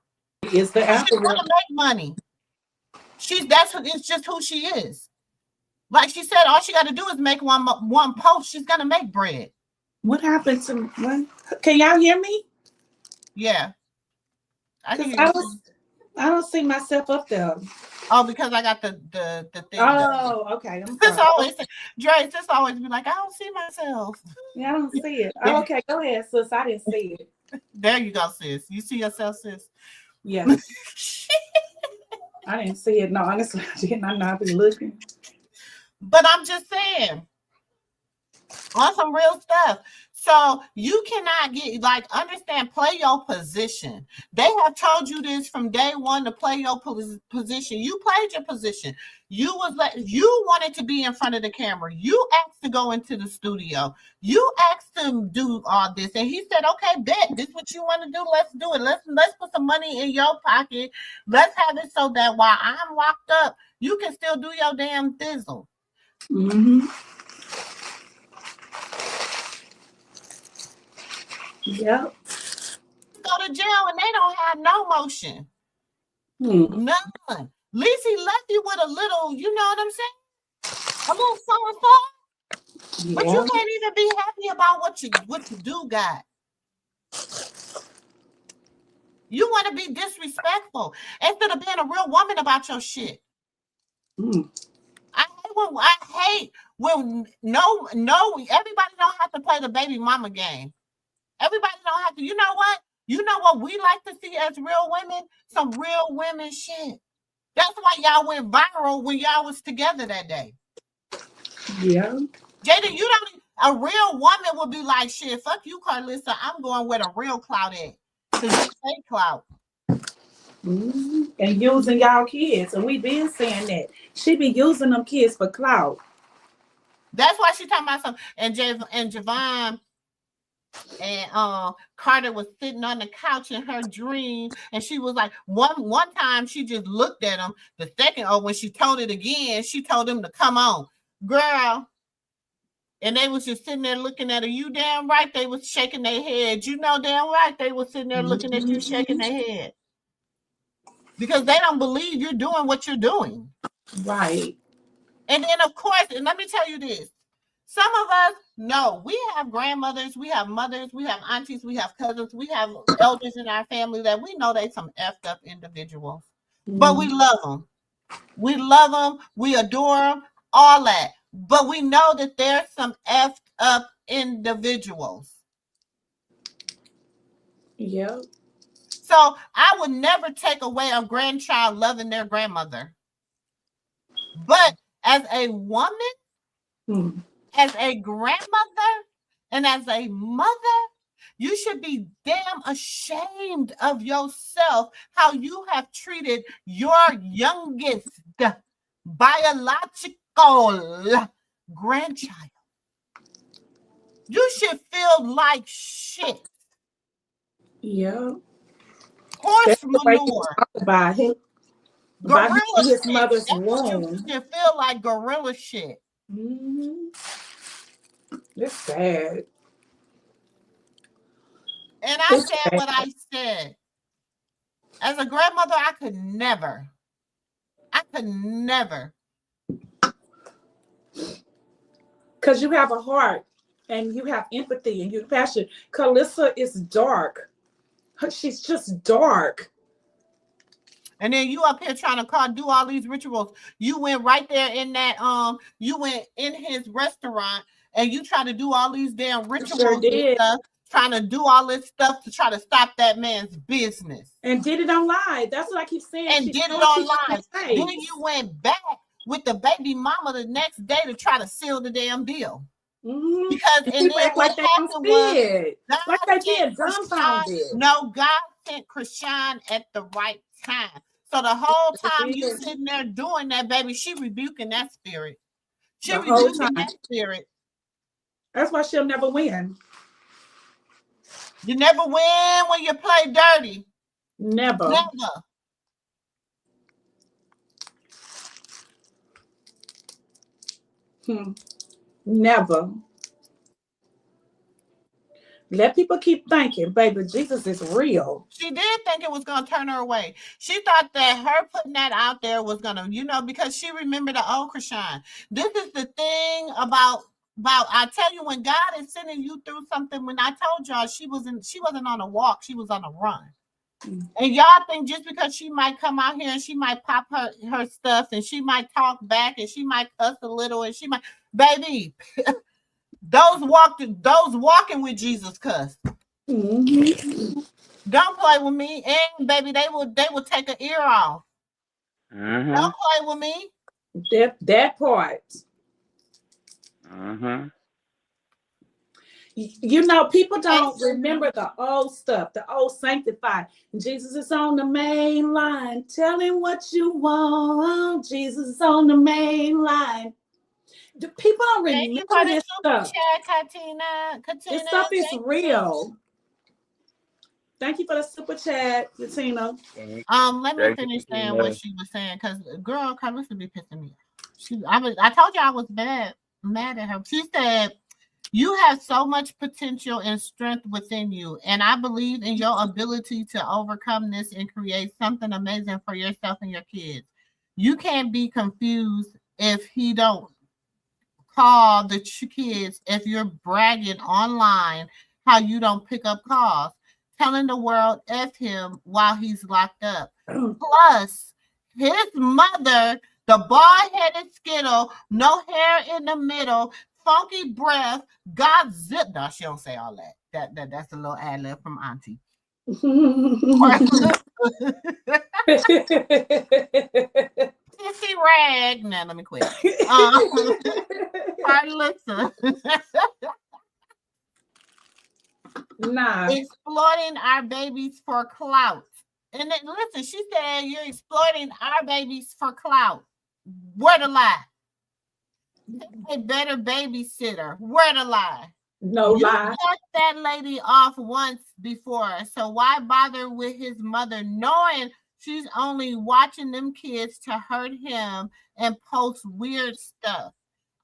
She's gonna make money. It's just who she is. Like she said, all she got to do is make one post. She's gonna make bread. What happened to what? Can y'all hear me? Yeah. I don't see myself up there. Oh, because I got the thing. Oh, okay. This always Dre, this always be like, I don't see myself. Yeah, I don't see it. Oh, okay, go ahead, sis. I didn't see it. There you go, sis. You see yourself, sis? Yeah. I didn't see it. No, honestly, I didn't. I know I've been looking. But I'm just saying, on some real stuff. So you cannot understand, play your position. They have told you this from day one to play your position. You played your position. You wanted to be in front of the camera. You asked to go into the studio. You asked to do all this. And he said, okay, bet this is what you want to do. Let's do it. Let's put some money in your pocket. Let's have it so that while I'm locked up, you can still do your damn thizzle. Mm-hmm. Yep. Go to jail and they don't have no motion. None. At least he left you with a little, you know what I'm saying? A little so. Yeah. But you can't even be happy about what you do got. You want to be disrespectful instead of being a real woman about your shit. I hate when no everybody don't have to play the baby mama game. Everybody don't have to. You know what? You know what we like to see as real women? Some real women shit. That's why y'all went viral when y'all was together that day. Yeah. Jaidyn, a real woman would be like, shit, fuck you, Karlissa. I'm going where the real clout is. Because you fake clout. Mm-hmm. And using y'all kids. And we been saying that. She be using them kids for clout. That's why she talking about something. And Javon and Carter was sitting on the couch in her dream, and she was like, one time she just looked at him. The second, when she told it again, she told him to come on, girl. And they was just sitting there looking at her. You damn right they was shaking their head. You know damn right they was sitting there looking at you shaking their head. Because they don't believe you're doing what you're doing. Right. And then of course, and let me tell you this. Some of us, no, we have grandmothers, we have mothers, we have aunties, we have cousins, we have elders in our family that we know they some effed up individuals. But we love them. We love them. We adore them. All that. But we know that there's some effed up individuals. Yeah. So I would never take away a grandchild loving their grandmother. But as a woman, as a grandmother, and as a mother, you should be damn ashamed of yourself how you have treated your youngest biological grandchild. You should feel like shit. Yeah. Horse manure. About him. Gorilla his shit. mother's That's what you womb. should feel like, gorilla shit. Mm-hmm. It's sad. And I said what I said. As a grandmother, I could never. Because you have a heart and you have empathy and you're passionate. Karlissa is dark. She's just dark. And then you up here trying to do all these rituals. You went right there in that you went in his restaurant and you try to do all these damn rituals and stuff, trying to do all this stuff to try to stop that man's business. And did it on live. That's what I keep saying. And did it on live. Then you went back with the baby mama the next day to try to seal the damn deal. Mm-hmm. Because and then what happened was like they did dumbfounded. No, God sent Chrisean at the right time. So the whole time you sitting there doing that, baby, she rebuking that spirit. She rebuking that spirit. That's why she'll never win. You never win when you play dirty. Never. Never. Let people keep thinking, baby, Jesus is real. She did think it was going to turn her away. She thought that her putting that out there was going to, because she remembered the old Chrisean. This is the thing about I tell you, when God is sending you through something, when I told y'all she wasn't on a walk, she was on a run. And y'all think just because she might come out here and she might pop her stuff and she might talk back and she might cuss a little and she might, baby, those walking with Jesus cuss. Mm-hmm. Don't play with me, and baby, they will take an ear off. Mm-hmm. Don't play with me. That part. Mm-hmm. People don't remember the old stuff, the old sanctified. Jesus is on the main line. Tell him what you want. Jesus is on the main line. People don't remember this stuff. Katina. This stuff is real. Thank you for the super chat, Katina. Let me finish saying what she was saying, because girl, Karlissa be pissing me off. I told you I was mad at her. She said, "You have so much potential and strength within you, and I believe in your ability to overcome this and create something amazing for yourself and your kids. You can't be confused if he don't call the kids if you're bragging online how you don't pick up calls, telling the world F him while he's locked up. Plus, his mother, the bald-headed Skittle, no hair in the middle, funky breath, got zip." No, she don't say all that. That's a little ad-lib from Auntie. Pissy rag. Now let me quit. Karlissa. Nah. Exploiting our babies for clout. And then listen, she said you're exploiting our babies for clout. Where to lie? A better babysitter. Where to lie? No you lie. Cut that lady off once before, so why bother with his mother knowing she's only watching them kids to hurt him and post weird stuff?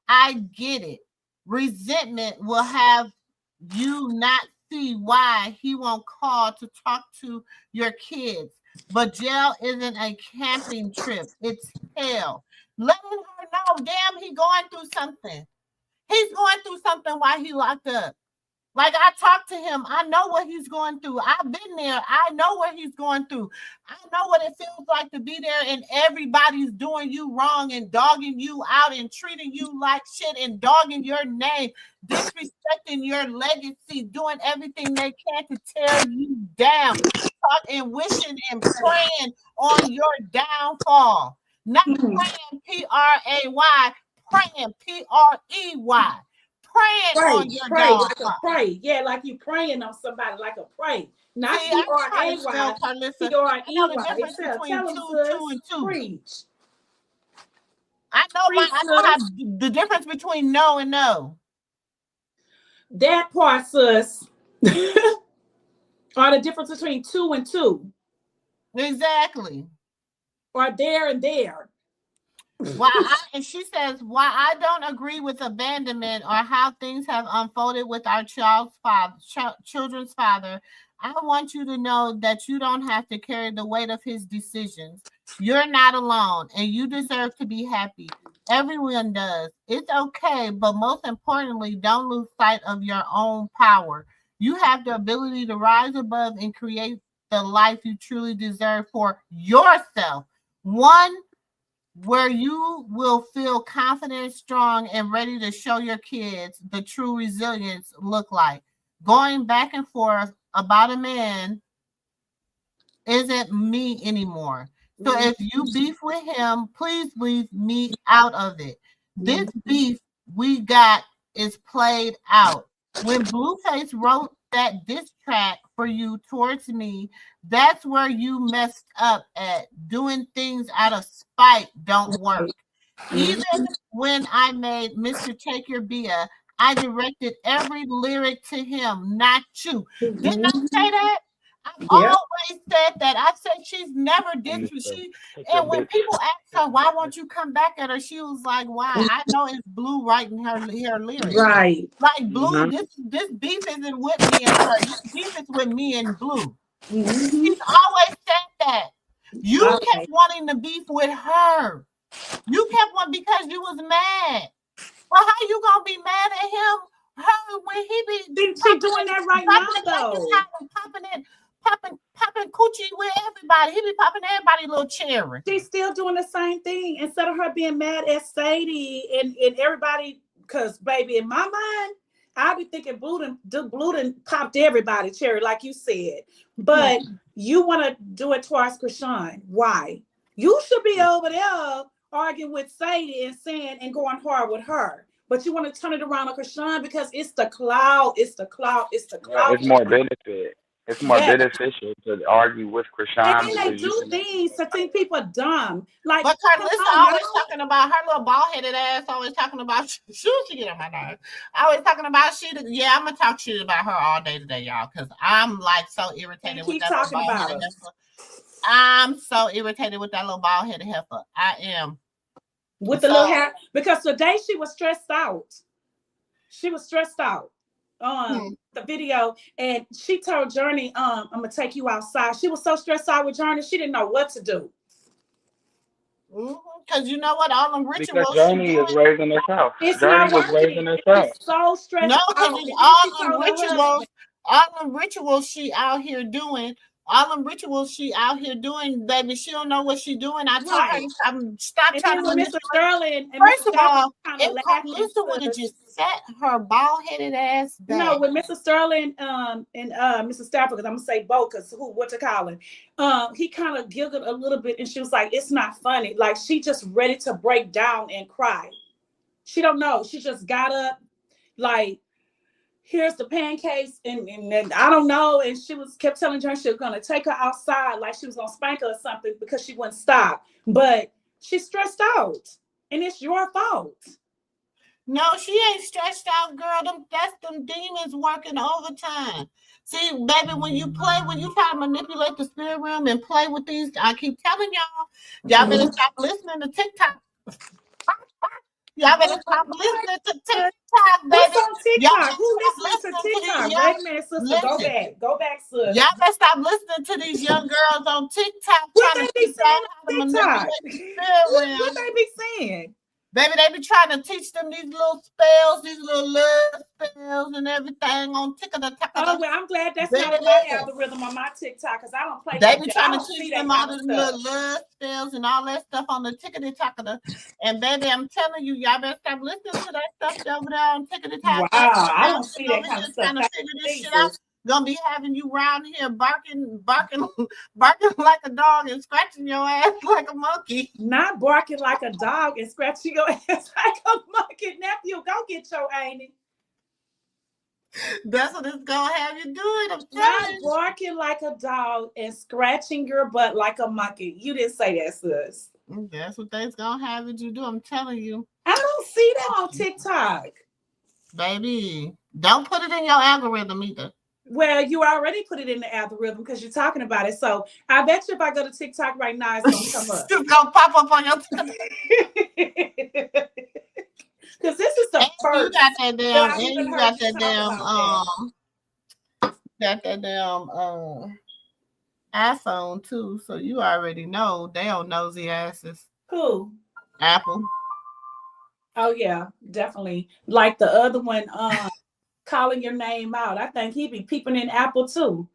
I get it. Resentment will have you not see why he won't call to talk to your kids. But jail isn't a camping trip. It's hell. Letting her know, damn, he going through something. He's going through something while he locked up. Like, I talked to him. I know what he's going through. I've been there. I know what he's going through. I know what it feels like to be there and everybody's doing you wrong and dogging you out and treating you like shit and dogging your name, disrespecting your legacy, doing everything they can to tear you down, and wishing and praying on your downfall. Not praying P-R-A-Y, praying P-R-E-Y. Praying on your dog. Like a pray. Yeah, like you praying on somebody, like a pray. Not P-R-A-Y, P-R-E-Y. The difference between two and two. Preach. I know the difference between no and no. That part, sis. Or the difference between two and two. Exactly. or there and there. And she says, why I don't agree with abandonment or how things have unfolded with our children's father. I want you to know that you don't have to carry the weight of his decisions. You're not alone, and you deserve to be happy. Everyone does. It's okay, but most importantly, don't lose sight of your own power. You have the ability to rise above and create the life you truly deserve for yourself. One where you will feel confident, strong, and ready to show your kids the true resilience look like. Going back and forth about a man isn't me anymore. So if you beef with him, please leave me out of it. This beef we got is played out. When Blueface wrote that diss track for you towards me, that's where you messed up at. Doing things out of spite don't work. Even when I made Mr. Take Your Bia, I directed every lyric to him, not you. Didn't I say that? I've always said that. I said she's never disrespected. And when people ask her, why won't you come back at her? She was like, why? I know it's Blue writing her lyrics. Right. Like Blue, this beef isn't with me and her. This beef is with me and Blue. She's always said that. You kept wanting to beef with her. You kept wanting because you was mad. Well, how you gonna be mad at him? Her when he be she doing that right now though. Popping coochie with everybody. He be popping everybody little cherry. She's still doing the same thing. Instead of her being mad at Sadie and everybody, because baby, in my mind, I be thinking Blue done popped everybody cherry, like you said. But you want to do it towards Chrisean. Why? You should be over there arguing with Sadie and saying and going hard with her. But you want to turn it around on Chrisean because it's the clout. It's the clout. It's the clout. It's more benefit. It's more beneficial to argue with Chrisean. And they do things to think people are dumb. Like, but Karlissa always talking about her little ball-headed ass, always talking about she get on my nerves. Always talking about I'm gonna talk shit about her all day today, y'all, because I'm like so irritated with that little ball-headed heifer. I'm so irritated with that little ball-headed heifer. I am. With the little hair, because today she was stressed out. She was stressed out. The video, and she told Journey, I'm gonna take you outside. She was so stressed out with Journey, she didn't know what to do. Because you know what, all them rituals. Because Journey is raising herself. Journey was raising herself. It's so stressed. No, because all them rituals she out here doing. All them rituals she out here doing, baby, she don't know what she doing. I told her, stop trying to Mr. Sterling. First of all, if Karlissa would have just set her bald-headed ass back. No, with Mr. Sterling and Mr. Stafford, because I'm going to say both, because what to call him, he kind of giggled a little bit, and she was like, it's not funny. Like, she just ready to break down and cry. She don't know. She just got up, like, here's the pancakes, and I don't know. And she kept telling her she was going to take her outside, like she was going to spank her or something, because she wouldn't stop. But she's stressed out, and it's your fault. No, she ain't stressed out, girl. That's them demons working overtime. See, baby, when you try to manipulate the spirit realm and play with these, I keep telling y'all better stop listening to TikTok. Y'all better stop listening to TikTok, baby. What's on TikTok? Who listens to TikTok? Wait a minute, sister. Go back, sis. Y'all better stop listening to these young girls on TikTok. What they be saying on TikTok? What they be saying? Baby, they be trying to teach them these little spells, these little love spells and everything on TikTok. Oh, well, I'm glad that's not my algorithm on my TikTok, because I don't play that. They be trying to teach them all these little love spells and all that stuff on the TikTok. And baby, I'm telling you, y'all better stop listening to that stuff over there on TikTok. Wow, I don't see that kind of stuff. Trying to figure this shit out. Gonna be having you around here barking like a dog and scratching your ass like a monkey. Not barking like a dog and scratching your ass like a monkey. Nephew, go get your Amy. That's what it's gonna have you doing. Not barking like a dog and scratching your butt like a monkey. You didn't say that, sis. That's what they's gonna have you do. I'm telling you. I don't see that on TikTok. Baby, don't put it in your algorithm either. Well, you already put it in the algorithm because you're talking about it. So I bet you if I go to TikTok right now, it's gonna come up. It's gonna pop up on your Because this is the and you first got that that damn I've and even you heard got you that talk damn about that. iPhone too, so you already know they on nosy asses. Who? Apple. Oh yeah, definitely. Like the other one, calling your name out. I think he be peeping in Apple too.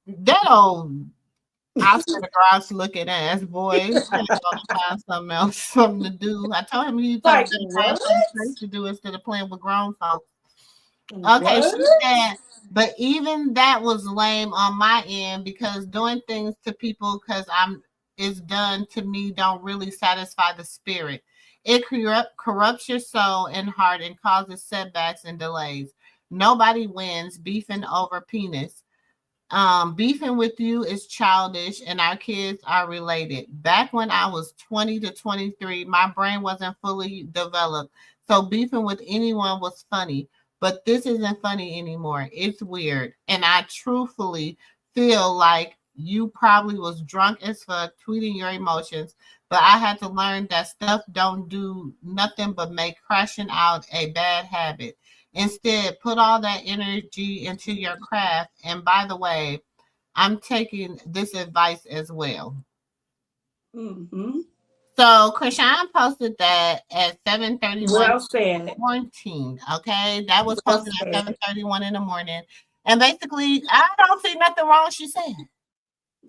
That old Oscar the Grouch looking ass boy. He's gonna find something else, something to do. I told him he Like probably better find what? something straight to do instead of playing with grown folks. Okay, What? she said, but even that was lame on my end because doing things to people because I'm is done to me don't really satisfy the spirit. It corrupts your soul and heart and causes setbacks and delays. Nobody wins beefing over penis. Beefing with you is childish and our kids are related. Back when I was 20 to 23, my brain wasn't fully developed. So beefing with anyone was funny. But this isn't funny anymore. It's weird. And I truthfully feel like you probably was drunk as fuck tweeting your emotions. But I had to learn that stuff don't do nothing but make crashing out a bad habit. Instead, put all that energy into your craft. And by the way, I'm taking this advice as well. Mm-hmm. So Chrisean posted that at 7:31 Well said. quarantine. Okay, that was Well posted at said. 7:31 in the morning. And basically, I don't see nothing wrong. She said,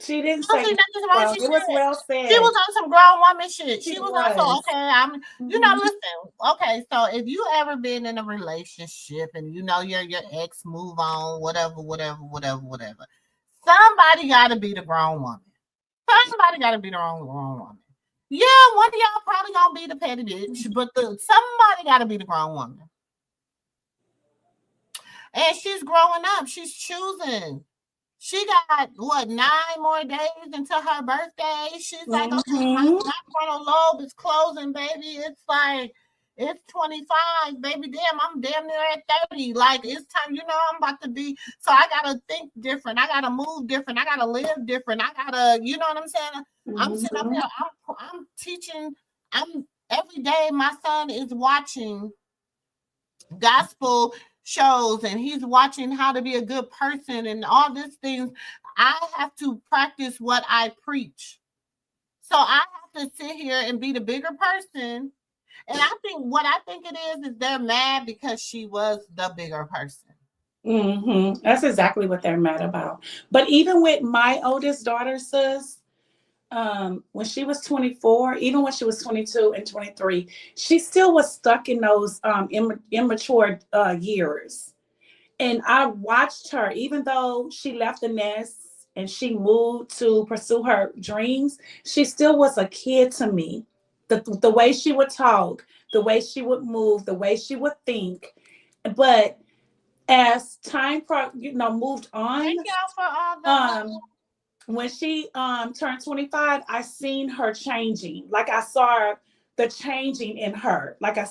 She didn't I don't say see nothing nothing wrong. wrong. She It was said well she was said. on some grown woman shit. She She was also was. okay. Mm-hmm. Listen. Okay, so if you ever been in a relationship and you know your ex move on, whatever, somebody got to be the grown woman. Somebody got to be the grown woman. Yeah, one of y'all probably gonna be the petty bitch, but somebody got to be the grown woman. And she's growing up. She's choosing. She got what 9 more days until her birthday. She's like, okay, Mm-hmm. my frontal lobe is closing, baby. It's like it's 25, baby. Damn, I'm damn near at 30. Like it's time, I'm about to be. So I gotta think different. I gotta move different. I gotta live different. I gotta, you know what I'm saying? I'm sitting up Mm-hmm. here. I'm teaching. I'm every day. My son is watching gospel shows and he's watching how to be a good person and all these things. I have to practice what I preach. So I have to sit here and be the bigger person. And I think it is they're mad because she was the bigger person. Mm-hmm. That's exactly what they're mad about. But even with my oldest daughter, sis, when she was 24, even when she was 22 and 23, she still was stuck in those immature years. And I watched her, even though she left the nest and she moved to pursue her dreams, she still was a kid to me. The way she would talk, the way she would move, the way she would think. But as time moved on, Thank y'all for all the um, when she turned 25, I seen her changing. Like I saw the changing in her. Like I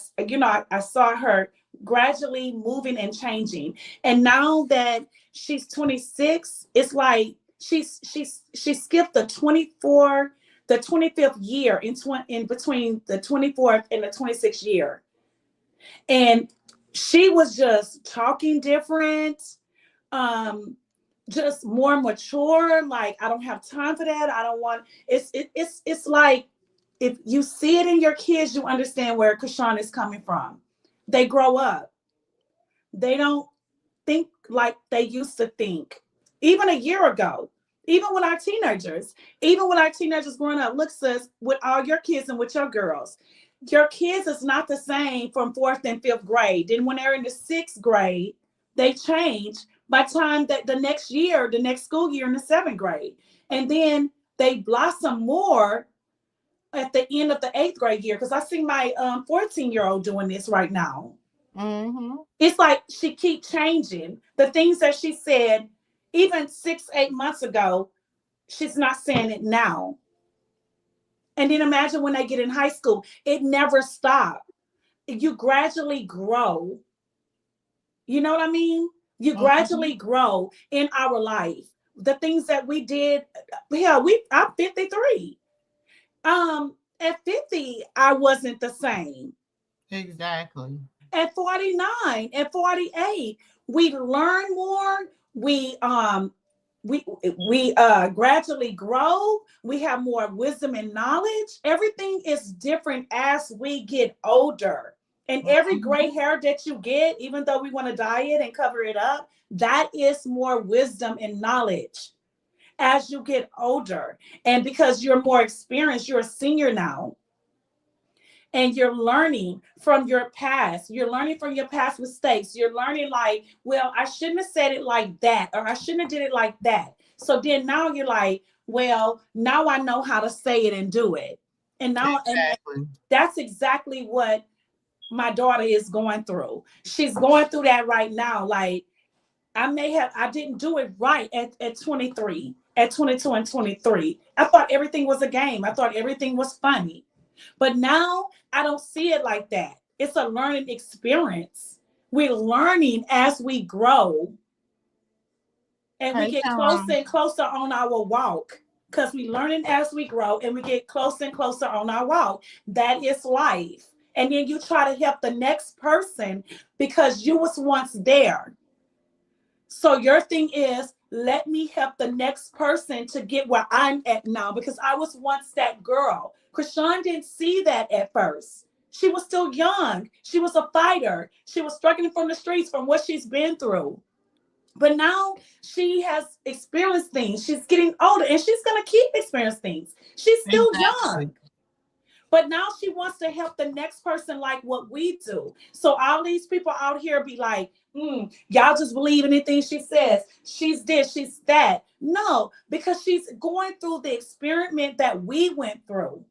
saw her gradually moving and changing. And now that she's 26, it's like she skipped the 25th year in between the 24th and the 26th year. And she was just talking different. Um, just more mature. Like I don't have time for that. I don't want. It's like if you see it in your kids, you understand where Chrisean is coming from. They grow up. They don't think like they used to think. Even a year ago, even when our teenagers growing up, look, sis, with all your kids and with your kids is not the same from fourth and fifth grade. Then when they're in the sixth grade, they change by time that the next year, the next school year in the seventh grade. And then they blossom more at the end of the eighth grade year. Because I see my 14-year-old doing this right now. mm-hmm. It's like she keep changing. The things that she said even 6-8 months ago, she's not saying it now. And then imagine when they get in high school, it never stopped. You gradually grow. You know what I mean? You gradually grow in our life. The things that we did, hell, I'm 53. At 50, I wasn't the same. Exactly. At 49, at 48, we learn more. We gradually grow. We have more wisdom and knowledge. Everything is different as we get older. And every gray hair that you get, even though we want to dye it and cover it up, that is more wisdom and knowledge as you get older. And because you're more experienced, you're a senior now, and you're learning from your past. You're learning from your past mistakes. You're learning like, well, I shouldn't have said it like that, or I shouldn't have did it like that. So then now you're like, well, now I know how to say it and do it. And now, Exactly. and that's exactly what my daughter is going through. She's going through that right now. Like, I didn't do it right at 23, at 22 and 23. I thought everything was a game. I thought everything was funny. But now I don't see it like that. It's a learning experience. We're learning as we grow, and we Okay, get closer and closer on our walk, because we learning as we grow, and we get closer and closer on our walk. That is life. And then you try to help the next person because you was once there. So your thing is, let me help the next person to get where I'm at now, because I was once that girl. Chrisean didn't see that at first. She was still young. She was a fighter. She was struggling from the streets from what she's been through. But now she has experienced things. She's getting older, and she's going to keep experiencing things. She's still young. But now she wants to help the next person like what we do. So all these people out here be like, y'all just believe anything she says. She's this, she's that. No, because she's going through the experiment that we went through.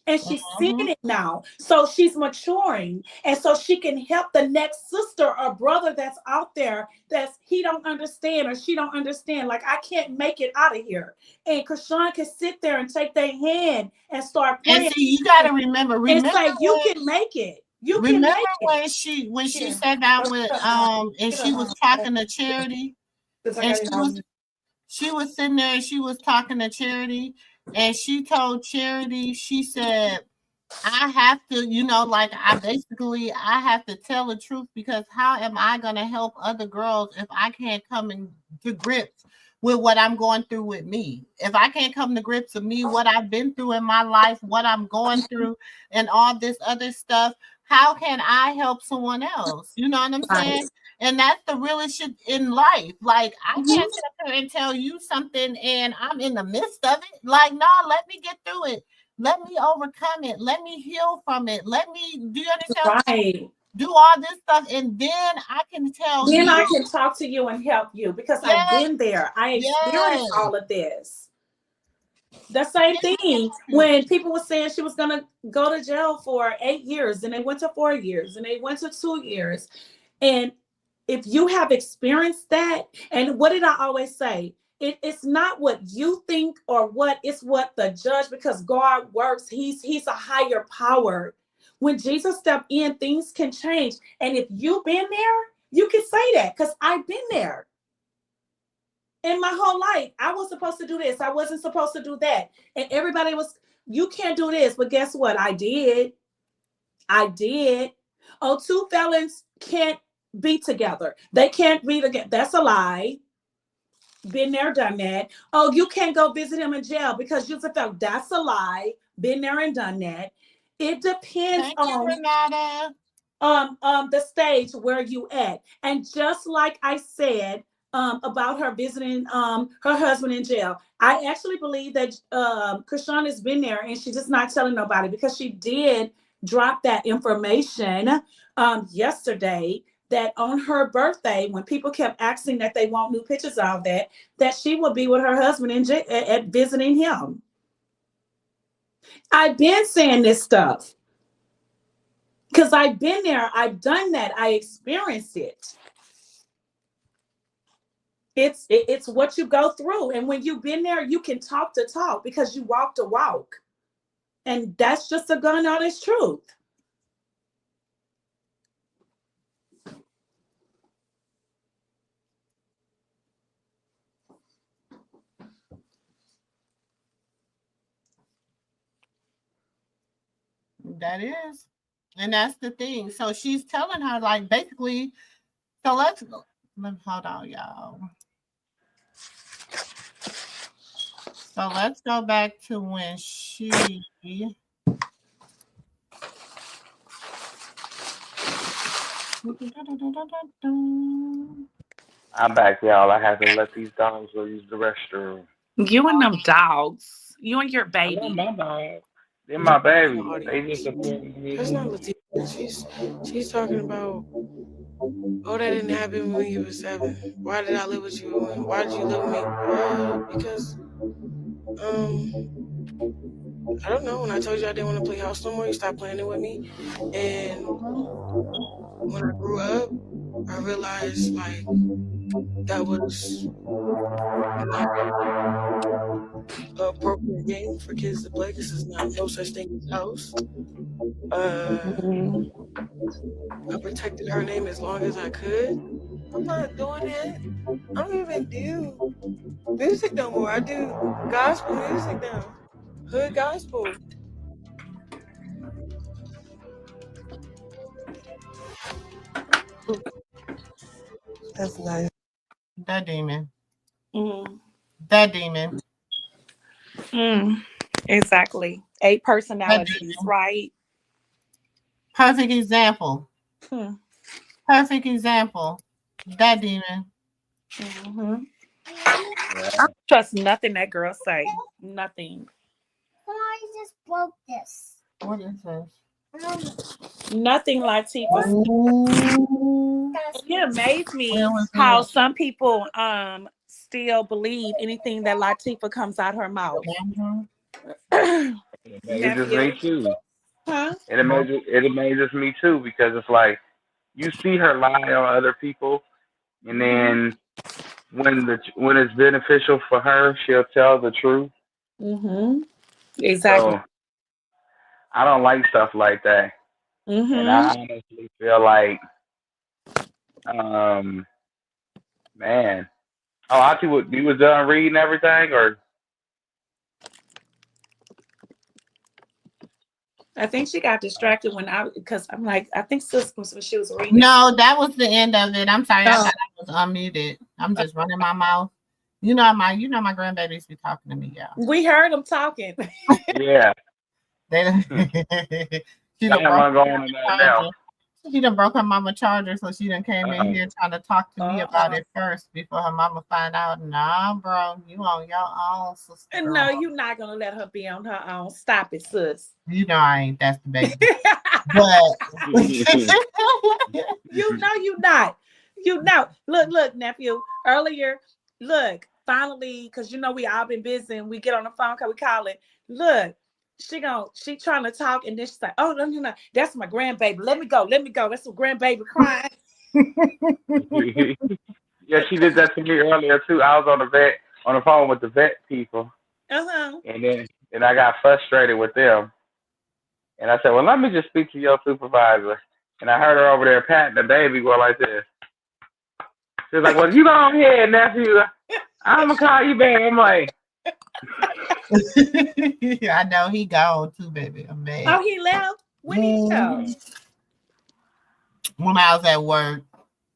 And she's seeing it now. So she's maturing. And so she can help the next sister or brother that's out there that's he don't understand or she don't understand. Like, I can't make it out of here. And Chrisean can sit there and take their hand and start praying. And see, you gotta remember and say, you can make it. You can make it. when she sat down with and she was talking to Charity, and she was sitting there and she was talking to Charity, and she told Charity, she said, I have to, like I have to tell the truth, because how am I going to help other girls if I can't come to grips with what I'm going through with me? If I can't come to grips with me, what I've been through in my life, what I'm going through, and all this other stuff, how can I help someone else? You know what I'm saying? And that's the realest shit in life. Like, I can't sit there and tell you something and I'm in the midst of it. Like, no, let me get through it. Let me overcome it. Let me heal from it. Let me, do you understand? Right. Do all this stuff, and then I can tell you. Then I can talk to you and help you, because I've been there. I experienced all of this. The same thing when people were saying she was going to go to jail for 8 years, and they went to 4 years, and they went to 2 years. And if you have experienced that, and what did I always say? It's not what you think or it's what the judge, because God works. He's a higher power. When Jesus stepped in, things can change. And if you've been there, you can say that, because I've been there. In my whole life, I was supposed to do this. I wasn't supposed to do that. And everybody was, you can't do this. But guess what? I did. Oh, two felons can't be together. They can't be together. That's a lie. Been there, done that. Oh, you can't go visit him in jail because you're a felon. That's a lie. Been there and done that. It depends on the stage where you at. And just like I said about her visiting her husband in jail, I actually believe that Chrisean has been there and she's just not telling nobody, because she did drop that information yesterday, that on her birthday, when people kept asking that they want new pictures of that she would be with her husband in jail at visiting him. I've been saying this stuff because I've been there. I've done that. I experienced it. It's what you go through. And when you've been there, you can talk the talk because you walk the walk. And that's just a gun honest truth. That is. And that's the thing. So she's telling her, like, basically, so let's go. Hold on, y'all. So let's go back to when she. I'm back, y'all. I had to let these dogs go use the restroom. You and them dogs. You and your I love baby. my dogs. They're my baby, but they Audience. just appearing to That's not me. Latifah. She's talking about, oh, that didn't happen when you were 7. Why did I live with you? Why did you live with me? Because I don't know. When I told you I didn't want to play house no more, you stopped playing it with me. And when I grew up, I realized like that was not an appropriate game for kids to play because there's not no such thing as house. Mhm. I protected her name as long as I could. I'm not doing it. I don't even do music no more. I do gospel music now. Hood gospel. That's nice. That demon. Mm. That demon. Mm. Exactly. 8 That personalities, demon. right? Perfect example. Hmm. Perfect example. That demon. Mm-hmm. Yeah. I don't trust nothing that girl say. Nothing. I just broke this. What is this? Nothing Latifah. Ooh. It amazed Where me was how it? some people still believe anything that Latifah comes out her mouth. Mhm. It amazes Nephew. me too. Huh? It amazes me too because it's like you see her lie on other people, and Mm-hmm. then when it's beneficial for her, she'll tell the truth. Mm-hmm. Exactly. So I don't like stuff like that, and Mm-hmm. I honestly feel like, um, man. Oh, I see what you was done reading everything, or I think she got distracted because I'm like, I think sis was when she was reading it. No, that was the end of it. I'm sorry, I Oh. thought I was unmuted. I'm just running my mouth. My grandbabies be talking to me, yeah. We heard them talking. yeah, They she y'all done have broke one her going on there now. charger. She done broke her mama charger, so she done came in Uh-oh. here trying to talk to me about Uh-uh. it first before her mama find out. Nah, bro, you on your own, sister And no, girl. you're not gonna let her be on her own. Stop it, sis. You know I ain't. That's the baby. But You know you not. You know. Look, nephew. Earlier, look, finally, because you know we all been busy and we get on the phone because we call it. Look, she trying to talk and then she's like, oh no, that's my grandbaby. Let me go. That's my grandbaby crying. yeah, she did that to me earlier too. I was on the phone with the vet people, Uh-huh. and I got frustrated with them, and I said, well, let me just speak to your supervisor. And I heard her over there patting the baby go like this. She was like, well, you go ahead, nephew. I'm gonna call you back. I'm like, I know he gone too, baby. I'm mad. Oh, he left? When he left? When I was at work.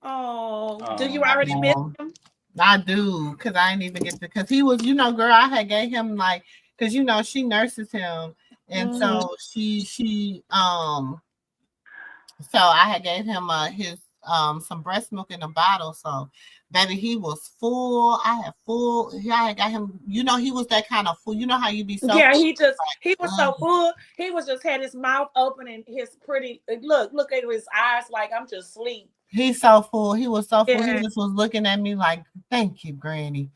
Oh, do you oh, already miss him? I do, because I didn't even get to, because he was, girl, I had gave him like, because she nurses him. And Mm-hmm. so so I had gave him his some breast milk in a bottle. So baby, he was full. I had got him, he was that kind of full. You know how you be so Yeah, full, he was so full. He was just had his mouth open and his pretty look at his eyes like I'm just asleep. he's so full. He was so full. He Yeah, just was looking at me like, thank you, Granny.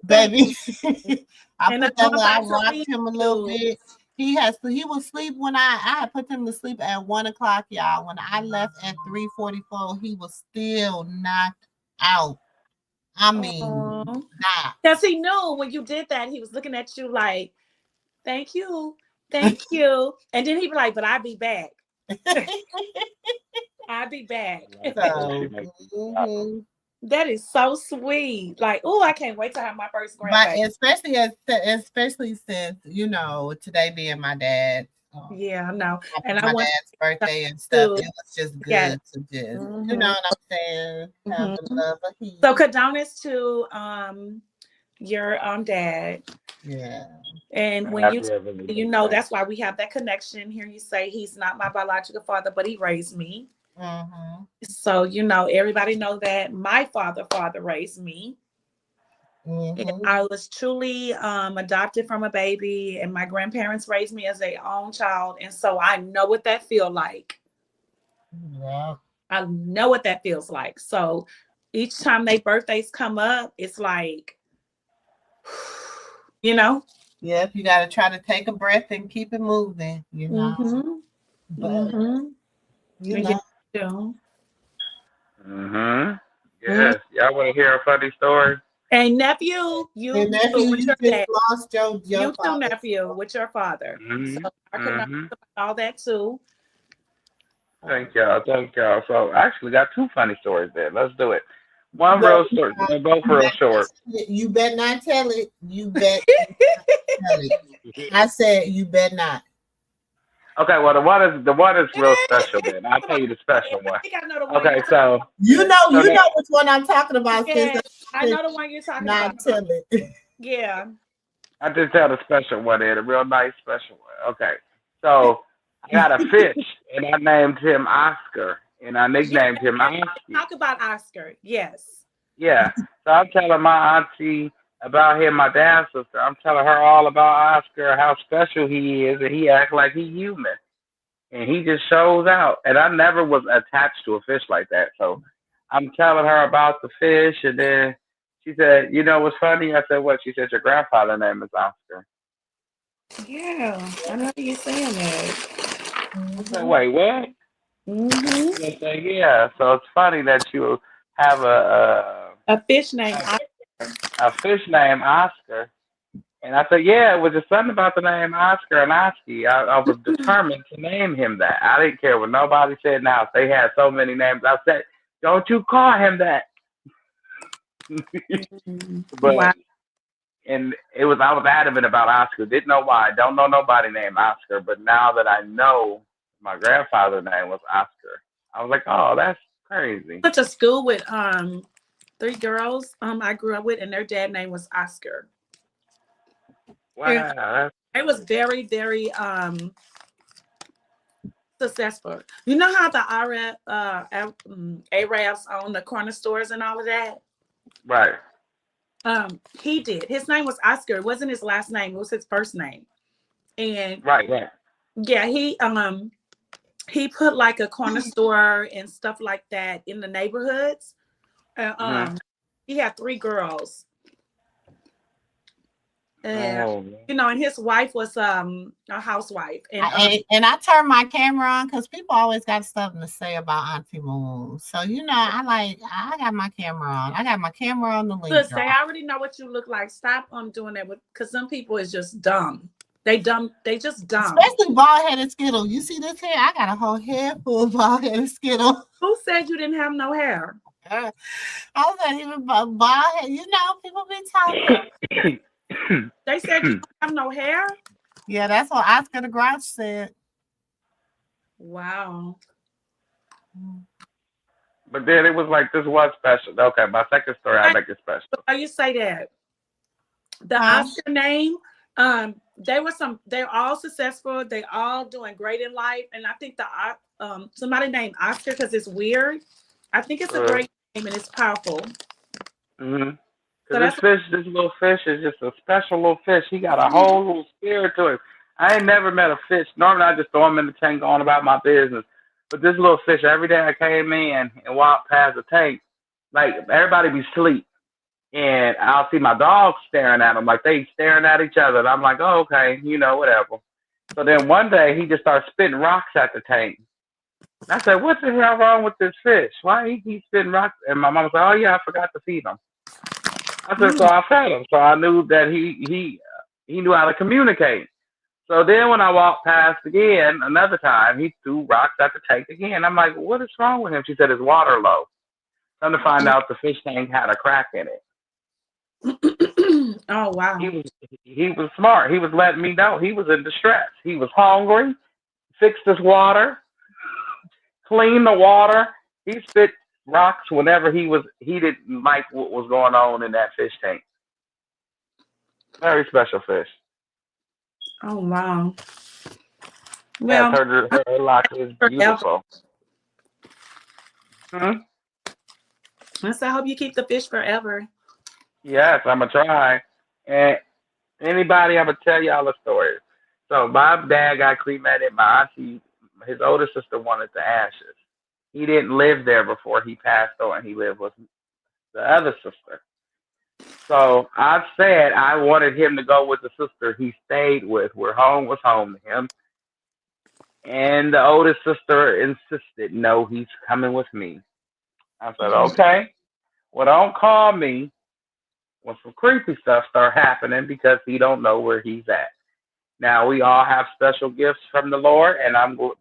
thank Baby. and I'm I about to rocked leave him a little you. bit. He was asleep when I had put him to sleep at 1 o'clock, y'all. When I left at 3:44, he was still knocked out. I mean, knocked. Because he knew when you did that, he was looking at you like, thank you, thank you. And then he'd be like, but I'll be back. I'll be back. she So, makes mhm. That is so sweet. Like, oh, I can't wait to have my first But grandbaby. especially since today being my dad. Yeah, I know. And I my want dad's birthday and stuff. to It was just yeah. good to just, you know hmm what I'm saying? Have the hmm love of he. So condolences to your dad. Yeah. And when Happy Heavenly Birthday. that's why we have that connection. Here you say he's not my biological father, but he raised me. Mm-hmm. So everybody know that my father raised me. And Mm-hmm. I was truly adopted from a baby, and my grandparents raised me as their own child, and so I know what that feel like. Yeah. I know what that feels like. So each time their birthdays come up, it's like, you know. Yep, you got to try to take a breath and keep it moving, you know. Mm-hmm. But, Mm-hmm. you Yeah. know. Mm-hmm. Yes. Y'all want to hear a funny story? Hey nephew, And you nephew, with you your just dad. lost your You too, father. nephew, with your father. So Mm-hmm. I could know Mm-hmm. all that too. Thank y'all. Thank y'all. So I actually got two funny stories there. Let's do it. One Well, real short. They're both real short. you bet not tell it. You bet tell it. I said you bet not. Okay, well the one is real special then. I'll tell you the special I one. think I know the one you're Okay, talking so You know, so that which one I'm talking about. about. Since Yeah, I I know the one you're talking about. not tell it. Yeah. I just tell the special one there, the real nice special one. Okay. So I got a fish and I named him Oscar and I Yeah, nicknamed him let's Oski. talk about Oscar. Yes. Yeah. So I'm telling my auntie about him, my dad's sister. I'm telling her all about Oscar, how special he is, and he act like he human. And he just shows out. And I never was attached to a fish like that. So I'm telling her about the fish, and then she said, "You know what's funny?" I said, "What?" She said, "Your grandfather's name is Oscar." Yeah, I know you're saying that. I said, Mhm. "Wait, what?" Mm-hmm. She said, "Yeah." So it's funny that you have A fish named a, a fish named Oscar. And I said, "Yeah, it was just something about the name Oscar and Oski. I was determined to name him that. I didn't care what nobody said now. They had so many names. I said, don't you call him that." Wow. But and it was I was adamant about Oscar. Didn't know why. Don't know nobody named Oscar. But now that I know my grandfather's name was Oscar, I was like, oh, that's crazy. Went to school with three girls I grew up with, and their dad name was Oscar. And Wow. it was very, very successful. You know how the Arabs own the corner stores and all of that? Right. He did. His name was Oscar. It wasn't his last name, it was his first name. And Right. Right. yeah, he put like a corner store and stuff like that in the neighborhoods. And Mm-hmm. he had three girls. And Oh. and his wife was a housewife. And And I turn my camera on because people always got something to say about Auntie Moon. So I got my camera on. I got my camera on the link say I already know what you look like. Stop doing that because some people is just dumb. They just dumb. Especially bald headed Skittle. You see this hair? I got a whole head full of bald headed Skittle. Who said you didn't have no hair? I was not even bald head. People be talking. They said you don't have no hair? Yeah, that's what Oscar the Grouch said. Wow. But then it was like this was special. Okay, my second story I make it special. So you say that the Huh? Oscar name, they're all successful, they all doing great in life. And I think somebody named Oscar because it's weird. I think it's a great name and it's powerful. Mm-hmm. So Cause this little fish is just a special little fish. He got a whole little spirit to him. I ain't never met a fish. Normally I just throw him in the tank going about my business. But this little fish, every day I came in and walked past the tank, like everybody be asleep. And I'll see my dogs staring at him, like they staring at each other. And I'm like, oh, okay, whatever. So then one day he just starts spitting rocks at the tank. And I said, what the hell wrong with this fish? Why he keeps spitting rocks? And my mom said, oh yeah, I forgot to feed him. I said, so I fed him. So I knew that he knew how to communicate. So then when I walked past again another time, he threw rocks at the tank again. I'm like, what is wrong with him? She said, it's water low. Come to find out the fish tank had a crack in it. Oh wow. He was smart. He was letting me know he was in distress. He was hungry. Fixed his water, cleaned the water. He spit rocks whenever he didn't like what was going on in that fish tank. Very special fish. Oh wow. Yes, Well, her lock is forever. beautiful. Hmm? So I hope you keep the fish forever. Yes, I'm gonna try. And anybody, I'm gonna tell y'all a story. So my dad got cremated. My auntie, his older sister, wanted the ashes. He didn't live there before he passed on. He lived with the other sister. So I said I wanted him to go with the sister he stayed with, where home was home to him. And the oldest sister insisted, no, he's coming with me. I said, okay. Well, don't call me when some creepy stuff start happening because he don't know where he's at. Now we all have special gifts from the Lord, and I'm going.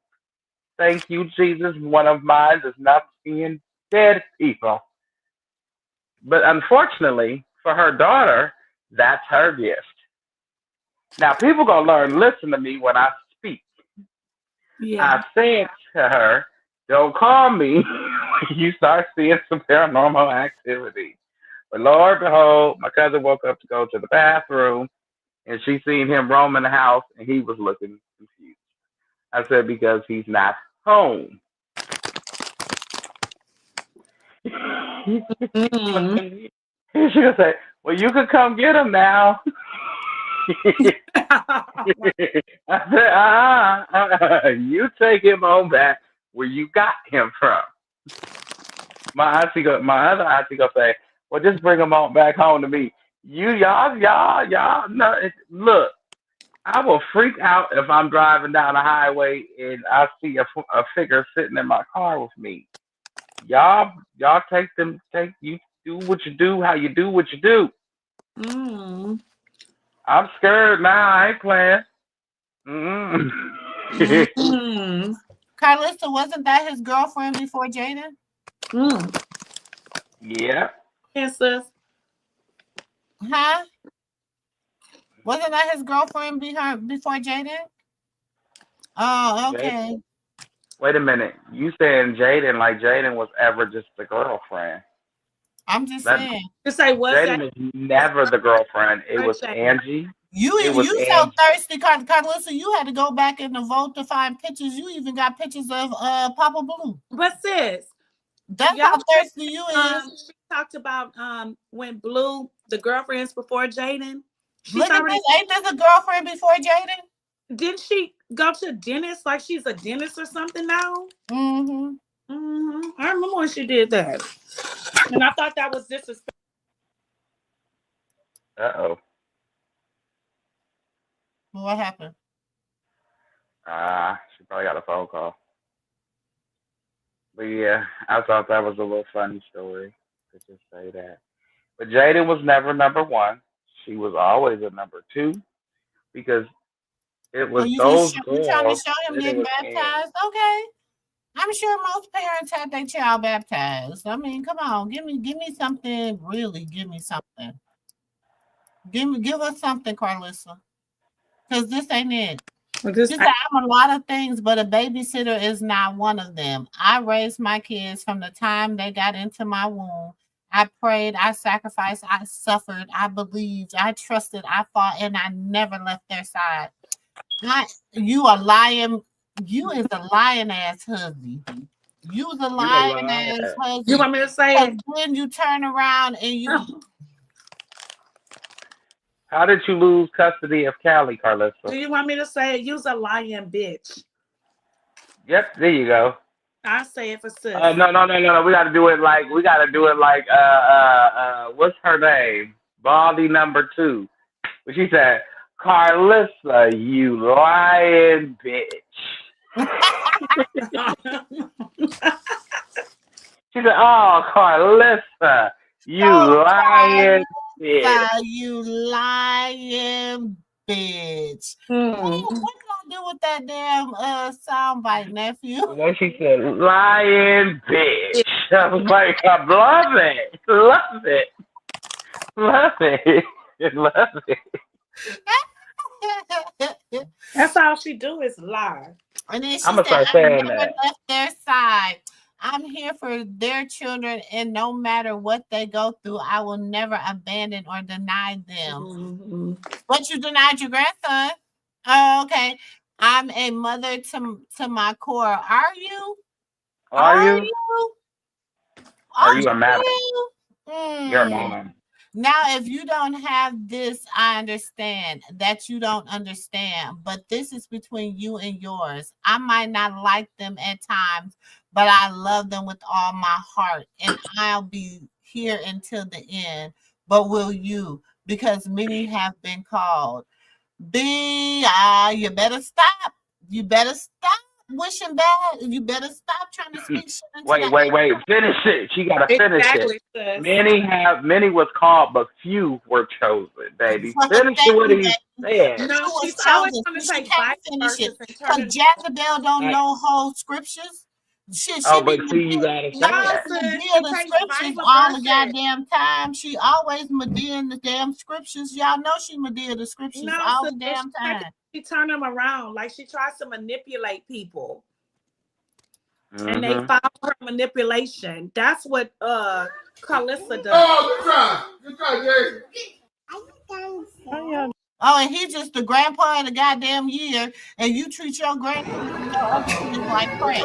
Thank you, Jesus. One of mine is not seeing dead people, but unfortunately for her daughter, that's her gift. Now people gonna learn. Listen to me when I speak. Yeah. I said to her, "Don't call me when you start seeing some paranormal activity." But Lord behold, my cousin woke up to go to the bathroom, and she seen him roaming the house, and he was looking confused. I said, because he's not home. She's Mm. gonna say, well, you could come get him now. I said, you take him home back where you got him from. My other auntie gonna say, well, just bring him on back home to me. Y'all, no, look, I will freak out if I'm driving down the highway and I see a figure sitting in my car with me. Y'all take you do what you do, how you do what you do. Mm. I'm scared now. I ain't playing. Mm. Mm. Karlissa, wasn't that his girlfriend before Jaidyn? Mm. Yeah. Yes, sis. Huh? Wasn't that his girlfriend before Jaidyn? Oh, Jaidyn. okay. Wait a minute. You saying Jaidyn like Jaidyn was ever just the girlfriend? I'm just That saying. To say what's that? Jaidyn was never the girlfriend. It was Jaidyn. Angie. You It was so Angie. thirsty, Karlissa. You had to go back in the vote to find pictures. You even got pictures of Papa Blue. But sis, That's y'all how thirsty you is. she talked about when Blue, the girlfriends before Jaidyn. Look at this. Ain't this a girlfriend before Jaidyn? Didn't she go to a dentist like she's a dentist or something now? Mm-hmm. Mm-hmm. I remember when she did that. And I thought that was disrespectful. Uh-oh. What happened? She probably got a phone call. But yeah, I thought that was a little funny story to just say that. But Jaden was never number one. She was always a number two because it So was you those trying to girls show him that it getting was in. baptized? Okay. I'm sure most parents had their child baptized. I mean, come on, give me something. Really, give me something. Give us something, Karlissa. Because this ain't it. She said, I'm a lot of things, but a babysitter is not one of them. I raised my kids from the time they got into my womb. I prayed, I sacrificed, I suffered, I believed, I trusted, I fought, and I never left their side. You are lying. You is a lying ass husband. You the lying ass husband. You want me to say it? Then you turn around and you. How did you lose custody of Callie, Karlissa? Do you want me to say it? You's a lying bitch. Yep, there you go. I say it for sis. No. We gotta do it like what's her name? Baldy number 2. But she said, Karlissa, you lying bitch. She said, oh, Karlissa, you lying bitch. You lying bitch. What did I do with that damn soundbite, nephew? Well, she said, lying bitch. I was like, I love it. Love it. Love it. love it. That's all she do is lie. And then she I'm gonna said, start I saying never that. left their side. I'm here for their children, and no matter what they go through, I will never abandon or deny them. Mm-hmm. But you denied your grandson. Oh, okay. I'm a mother to my core. Are you? Are Are you? you? Are Are you a mad? you? Your Mm. mom. Now, if you don't have this, I understand that you don't understand, but this is between you and yours. I might not like them at times, but I love them with all my heart, and I'll be here until the end. But will you? Because many have been called. You better stop. You better stop wishing bad. You better stop trying to speak shit into Wait, that. wait, wait. Finish it. She gotta finish it. Exactly, sis. Many was called, but few were chosen, baby. For her Finish what family, he baby. said. No, She was she's always chosen. going to She take can't Bible finish it verses and turn because it. Jezebel don't I, know whole scriptures. She oh, be but see, you gotta No, say it. sis, Medea she the takes scriptures Bible all the verses. goddamn time. She always Medea the damn scriptures. Y'all know she Medea the scriptures No, all sis, the damn time. she turn them around. Like she tries to manipulate people. And they Mm-hmm. follow her manipulation. That's what Karlissa does. Oh, good try, Jason. Oh, and he's just the grandpa of the goddamn year, and you treat your grandkids and your other kids like crap.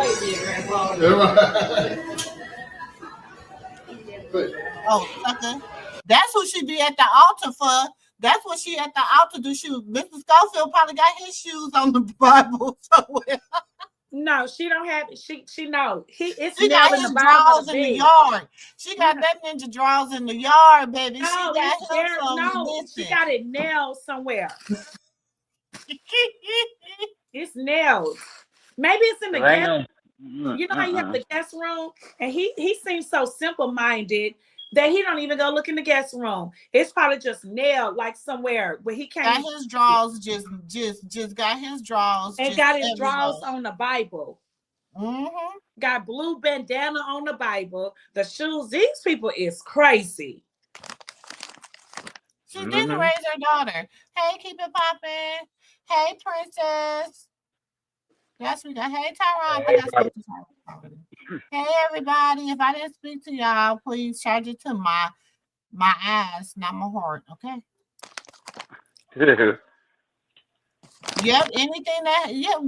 Oh, sucker. That's who she be at the altar for. That's what she at the altar do. Mr. Schofield probably got his shoes on the Bible somewhere. No, she don't have it. She know. It's She nailed got in the his bottom of drawers the in the bed. yard. She got that ninja drawers in the yard, baby. She No, got it's him there. some. No, she Listen. got it nailed somewhere. It's nailed. Maybe it's in the guest. You know how you have the guest room, and he seems so simple minded that he don't even go look in the guest room. It's probably just nailed like somewhere where he can't. Got his drawers just got his drawers And just got his everywhere. drawers on the Bible. Mm-hmm. Got blue bandana on the Bible. The shoes. These people is crazy. She didn't raise her daughter. Hey, keep it popping. Hey, princess. Yes, we got. Hey, Tyrone. I got to speak to Tyrone. Hey, everybody. If I didn't speak to y'all, please charge it to my eyes, not my heart. Okay. Yep. Anything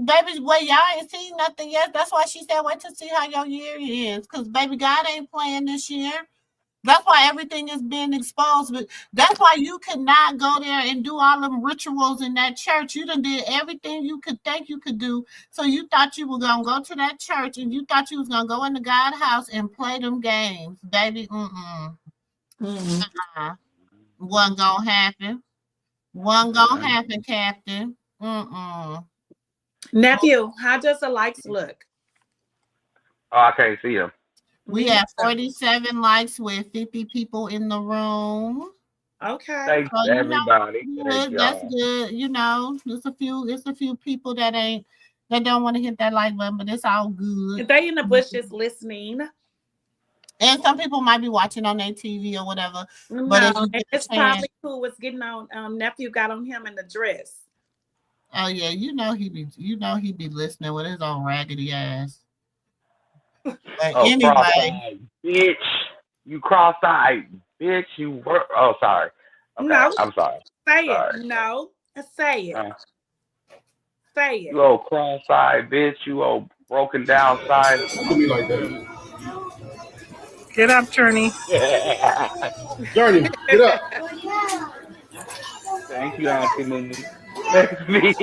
baby. Well, y'all ain't seen nothing yet. That's why she said wait to see how your year is, because baby, God ain't playing this year. That's why everything is being exposed. But that's why you could not go there and do all them rituals in that church. You done did everything you could think you could do. So you thought you were gonna go to that church and you thought you was gonna go in the God house and play them games, baby. Wasn't gonna happen. Wasn't gonna happen, Captain. Nephew, how does the likes look? Oh, I can't see him. We have 47 likes with 50 people in the room. Okay. Thanks, So, everybody. That's good. There's a few people that don't want to hit that like button, but it's all good. They in the bushes listening. And some people might be watching on their TV or whatever. No, but it's probably who was getting on. Nephew got on him in the dress. Oh yeah, he be listening with his own raggedy ass. But anyway, cross-eyed bitch, you cross-eyed bitch, you were. Oh, sorry. Okay, no, I'm sorry. Say sorry. it. No, say it. Say it. You old cross-eyed bitch. You old broken down side. Don't be like that. Get up, Journey. Journey, get up. Thank you, Auntie Minnie. That's me.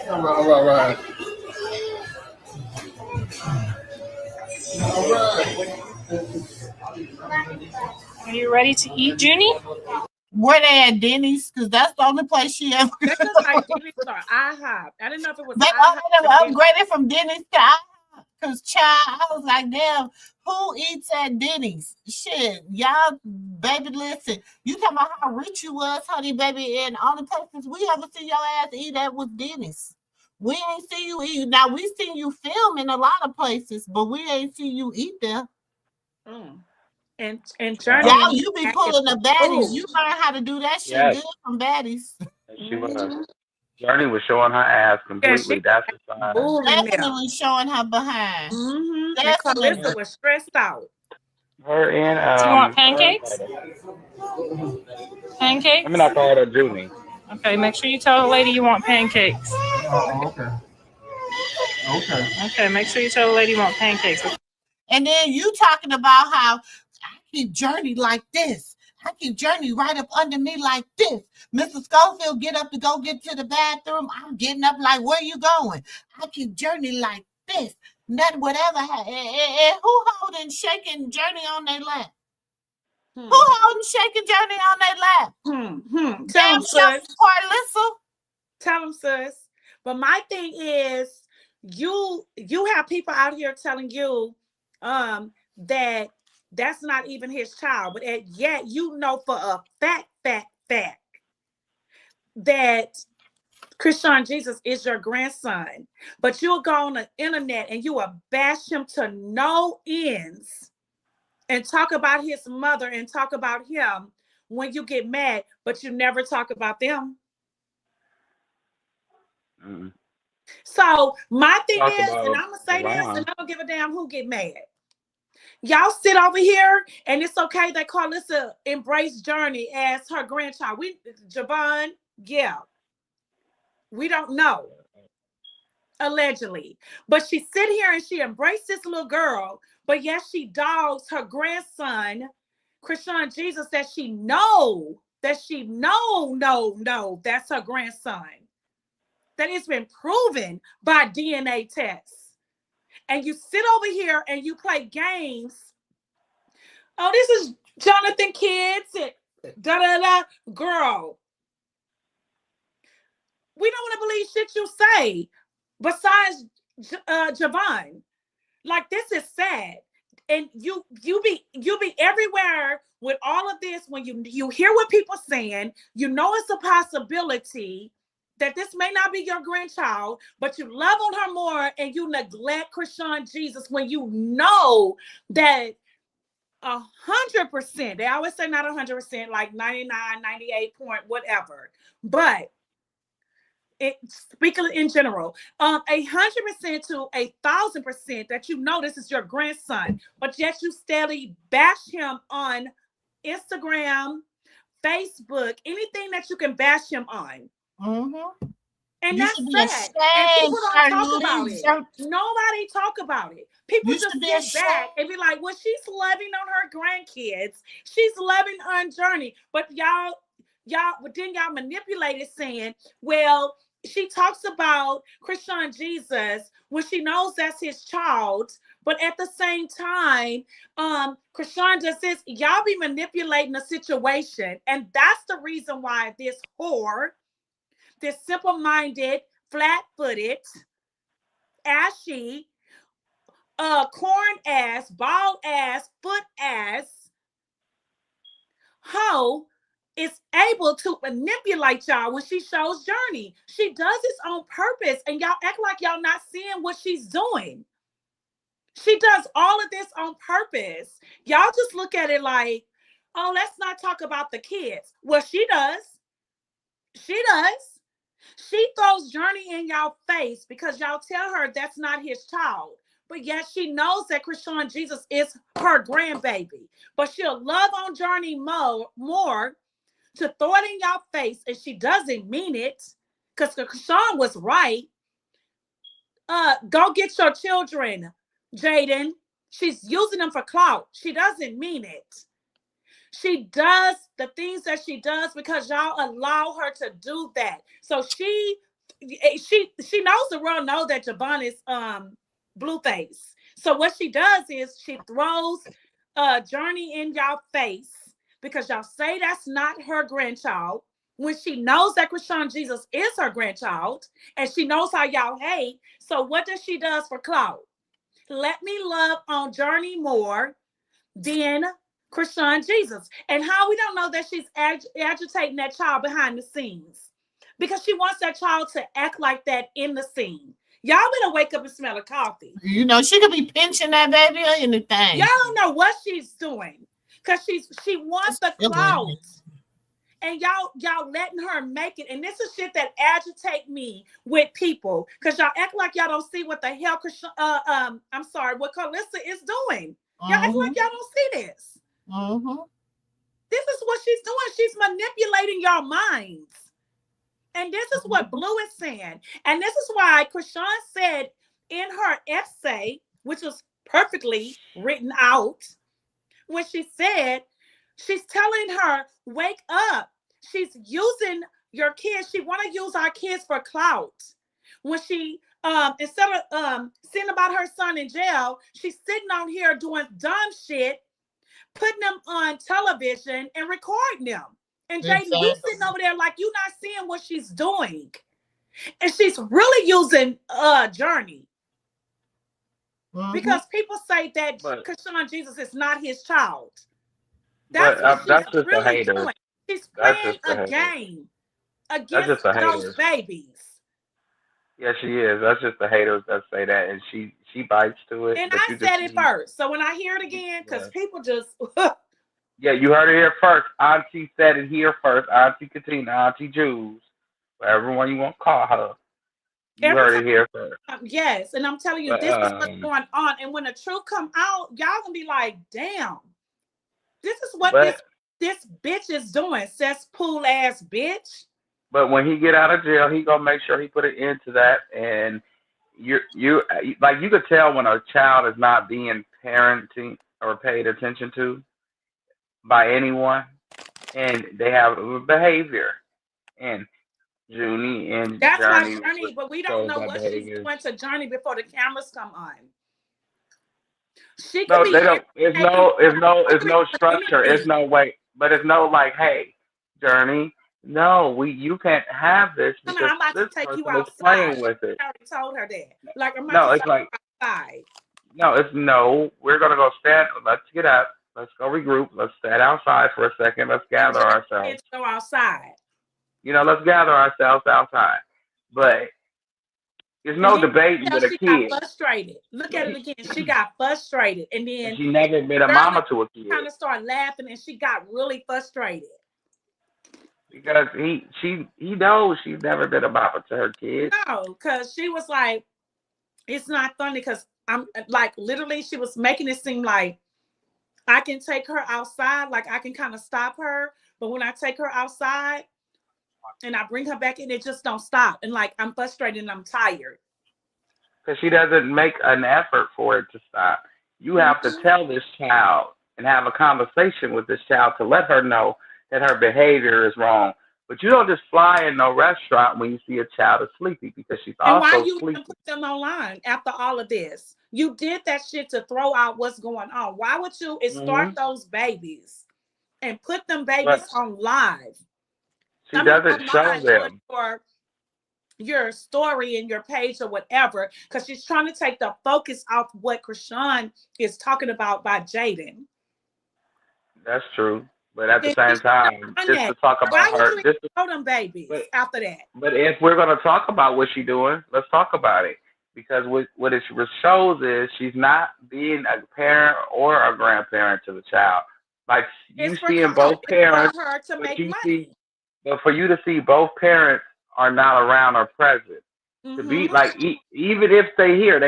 All right. All right. Are you ready to eat, Junie? Where they at Denny's? Because that's the only place she ever. This is like Denny's or IHOP. I didn't know if it was. They upgraded from Denny's to IHOP. Because child, I was like, damn, who eats at Denny's? Shit, y'all, baby, listen. You talking about how rich you was, honey, baby, and all the places we ever see your ass eat at was Denny's. We ain't see you eat. Now we seen you film in a lot of places, but we ain't see you eat there. And Journey. Y'all, you be pulling the baddies. You learn how to do that shit good from baddies. She was. Journey was showing her ass completely. That's the sign. Definitely showing her behind. And Karlissa was stressed out. Her and you want pancakes? Pancakes? I mean, I called her Junie. Okay, make sure you tell the lady you want pancakes. Okay. Okay, make sure you tell the lady you want pancakes. And then you talking about how I keep Journey like this. I keep Journey right up under me like this. Mrs. Schofield get up to go get to the bathroom. I'm getting up like, where you going? I keep Journey like this. Not whatever. Who holding, shaking Journey on their lap? Who holding, shaking Journey on their lap? Tell them, sis. Karlissa. Tell them, sis. But my thing is, you have people out here telling you that that's not even his child, but yet you know for a fact that Chrisean Jesus is your grandson, but you'll go on the internet and you will bash him to no ends and talk about his mother and talk about him when you get mad, but you never talk about them. So my thing is, and I'm gonna say this, and I don't give a damn who get mad. Y'all sit over here, and it's okay that Karlissa embraced Journey as her grandchild. Javon, yeah. We don't know. Allegedly. But she sit here and she embraced this little girl, but yes, she dogs her grandson, Chrisean Jesus, that she know, that's her grandson. That it's been proven by DNA tests. And you sit over here and you play games. Oh, this is Jonathan Kids and da-da-da. Girl, we don't want to believe shit you say besides Javon. Like, this is sad. And you be everywhere with all of this when you hear what people saying, you know it's a possibility that this may not be your grandchild, but you love on her more and you neglect Chrisean Jesus when you know that 100%, they always say not 100%, like 99, 98 point, whatever. But speaking in general, 100% to 1,000% that you know this is your grandson, but yet you steadily bash him on Instagram, Facebook, anything that you can bash him on. And that's sad. And people don't talk about it. Nobody talk about it. People just get back and be like, well, she's loving on her grandkids. She's loving on Journey. But y'all manipulate it saying, well, she talks about Chrisean Jesus when she knows that's his child. But at the same time, Chrisean just says, y'all be manipulating the situation. And that's the reason why this whore, this simple-minded, flat-footed, ashy, corn ass, bald ass, foot ass hoe is able to manipulate y'all when she shows Journey. She does this on purpose, and y'all act like y'all not seeing what she's doing. She does all of this on purpose. Y'all just look at it like, oh, let's not talk about the kids. Well, she does. She does. She throws Journey in y'all face because y'all tell her that's not his child. But yet she knows that Chrisean Jesus is her grandbaby. But she'll love on Journey more to throw it in y'all face, and she doesn't mean it because Chrisean was right. Go get your children, Jaidyn. She's using them for clout. She doesn't mean it. She does the things that she does because y'all allow her to do that. So she knows the world know that Javon is Blueface. So what she does is she throws Journey in y'all face because y'all say that's not her grandchild when she knows that Chrisean Jesus is her grandchild and she knows how y'all hate. So what does she does for clout? Let me love on Journey more than Chrisean Jesus. And how we don't know that she's agitating that child behind the scenes? Because she wants that child to act like that in the scene. Y'all better wake up and smell the coffee. You know, she could be pinching that baby or anything. Y'all don't know what she's doing. Because she wants the clout. And y'all letting her make it. And this is shit that agitate me with people. Because y'all act like y'all don't see what the hell what Karlissa is doing. Y'all act like y'all don't see this. This is what she's doing. She's manipulating your minds. And this is what Blue is saying. And this is why Chrisean said in her essay, which was perfectly written out, when she said, she's telling her, wake up. She's using your kids. She want to use our kids for clout. When she, instead of sitting about her son in jail, she's sitting on here doing dumb shit, putting them on television and recording them. And Jaidyn, you sitting over there like you're not seeing what she's doing. And she's really using Journey. Because people say that Chrisean Jesus is not his child. That's what she's really doing. She's playing a game against those babies. Yeah, she is. That's just the haters that say that, and she bites to it. And I said it first, so when I hear it again, because people just yeah, you heard it here first. Auntie said it here first. Auntie Katina, Auntie Jules, whatever one you want to call her. You heard it here first. Yes, and I'm telling you, this is what's going on. And when the truth come out, y'all gonna be like, damn, this is what this bitch is doing, cesspool ass bitch. But when he get out of jail, he gonna make sure he put an end to that. And you like you could tell when a child is not being parenting or paid attention to by anyone, and they have behavior. And Junie and that's Journey, my Journey, but we don't know what she's doing to Journey before the cameras come on. She could they don't. It's no structure. It's no way. But it's no like, hey, Journey, no, you can't have this because I'm about this to take you person is outside. playing with it. I already told her that. Like I'm about to take you outside. No, it's no. We're gonna go stand. Let's get up. Let's go regroup. Let's stand outside for a second. Let's gather ourselves. Let's go outside. Let's gather ourselves outside. But there's no debating with a kid. She got frustrated. Look at it again. She got frustrated, and then she never been a mama to a kid. Kind of started laughing, and she got really frustrated because he knows she's never been a mama to her kids. No, because she was like, it's not funny because I'm like literally she was making it seem like I can take her outside, like I can kind of stop her, but when I take her outside and I bring her back in, it just don't stop. And like I'm frustrated and I'm tired. Because she doesn't make an effort for it to stop. You have to tell this child and have a conversation with this child to let her know that her behavior is wrong. But you don't just fly in no restaurant when you see a child is sleepy because she's also sleepy. And why you even put them online after all of this? You did that shit to throw out what's going on. Why would you start those babies and put them babies on live? She doesn't show them. For your story and your page or whatever, because she's trying to take the focus off what Chrisean is talking about by Jaidyn. That's true. But at the same time, just to talk about her, just to show them babies after that. But if we're going to talk about what she's doing, let's talk about it. Because what it shows is she's not being a parent or a grandparent to the child. Like you see in both parents, but for you to see both parents are not around or present. To be like, even if they here,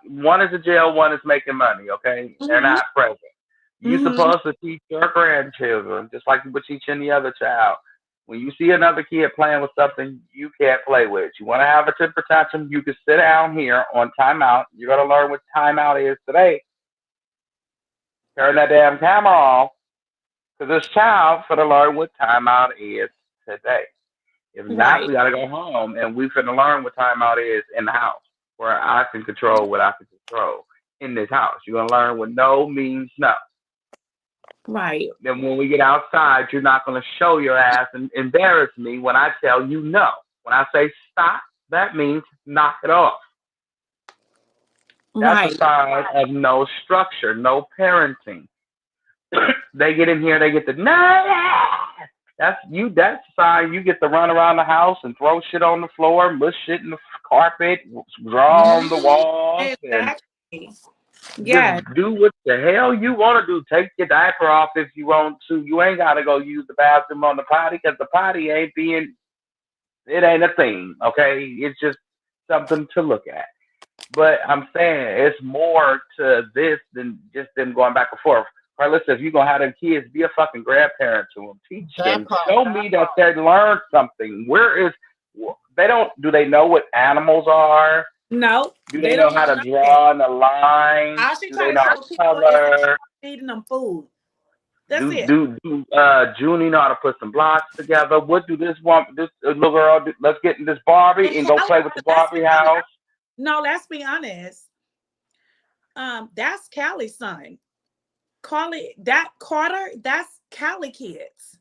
one is in jail, one is making money. Okay, they're not present. You're supposed to teach your grandchildren, just like you would teach any other child. When you see another kid playing with something you can't play with, you want to have a temper tantrum, you can sit down here on timeout. You're going to learn what timeout is today. Turn that damn camera off, because this child's going to learn what timeout is today. If not, we got to go home, and we're going to learn what timeout is in the house, where I can control what I can control in this house. You're going to learn what no means no. Right. Then when we get outside, you're not going to show your ass and embarrass me when I tell you no. When I say stop, that means knock it off. That's a sign of no structure, no parenting. They get in here, they get the no. That's a sign you get to run around the house and throw shit on the floor, mush shit in the carpet, draw on the walls. Exactly. Yeah. Just do what the hell you want to do. Take your diaper off if you want to. You ain't got to go use the bathroom on the potty because the potty it ain't a thing, okay? It's just something to look at. But I'm saying it's more to this than just them going back and forth. Karlissa, if you're going to have them kids, be a fucking grandparent to them. Teach That them. part. Show me that they learned something. Do they know what animals are? No, Do they they know don't how know to none of that. draw in a line? All she Do they trying to know show people is how color? feeding them food. That's Do it. do do Junie know how to put some blocks together? What do this little girl do? Let's get in this Barbie And and go Callie, play with the let's be Barbie honest. house. No, let's be honest. That's Callie's son. That Carter, that's Callie kids.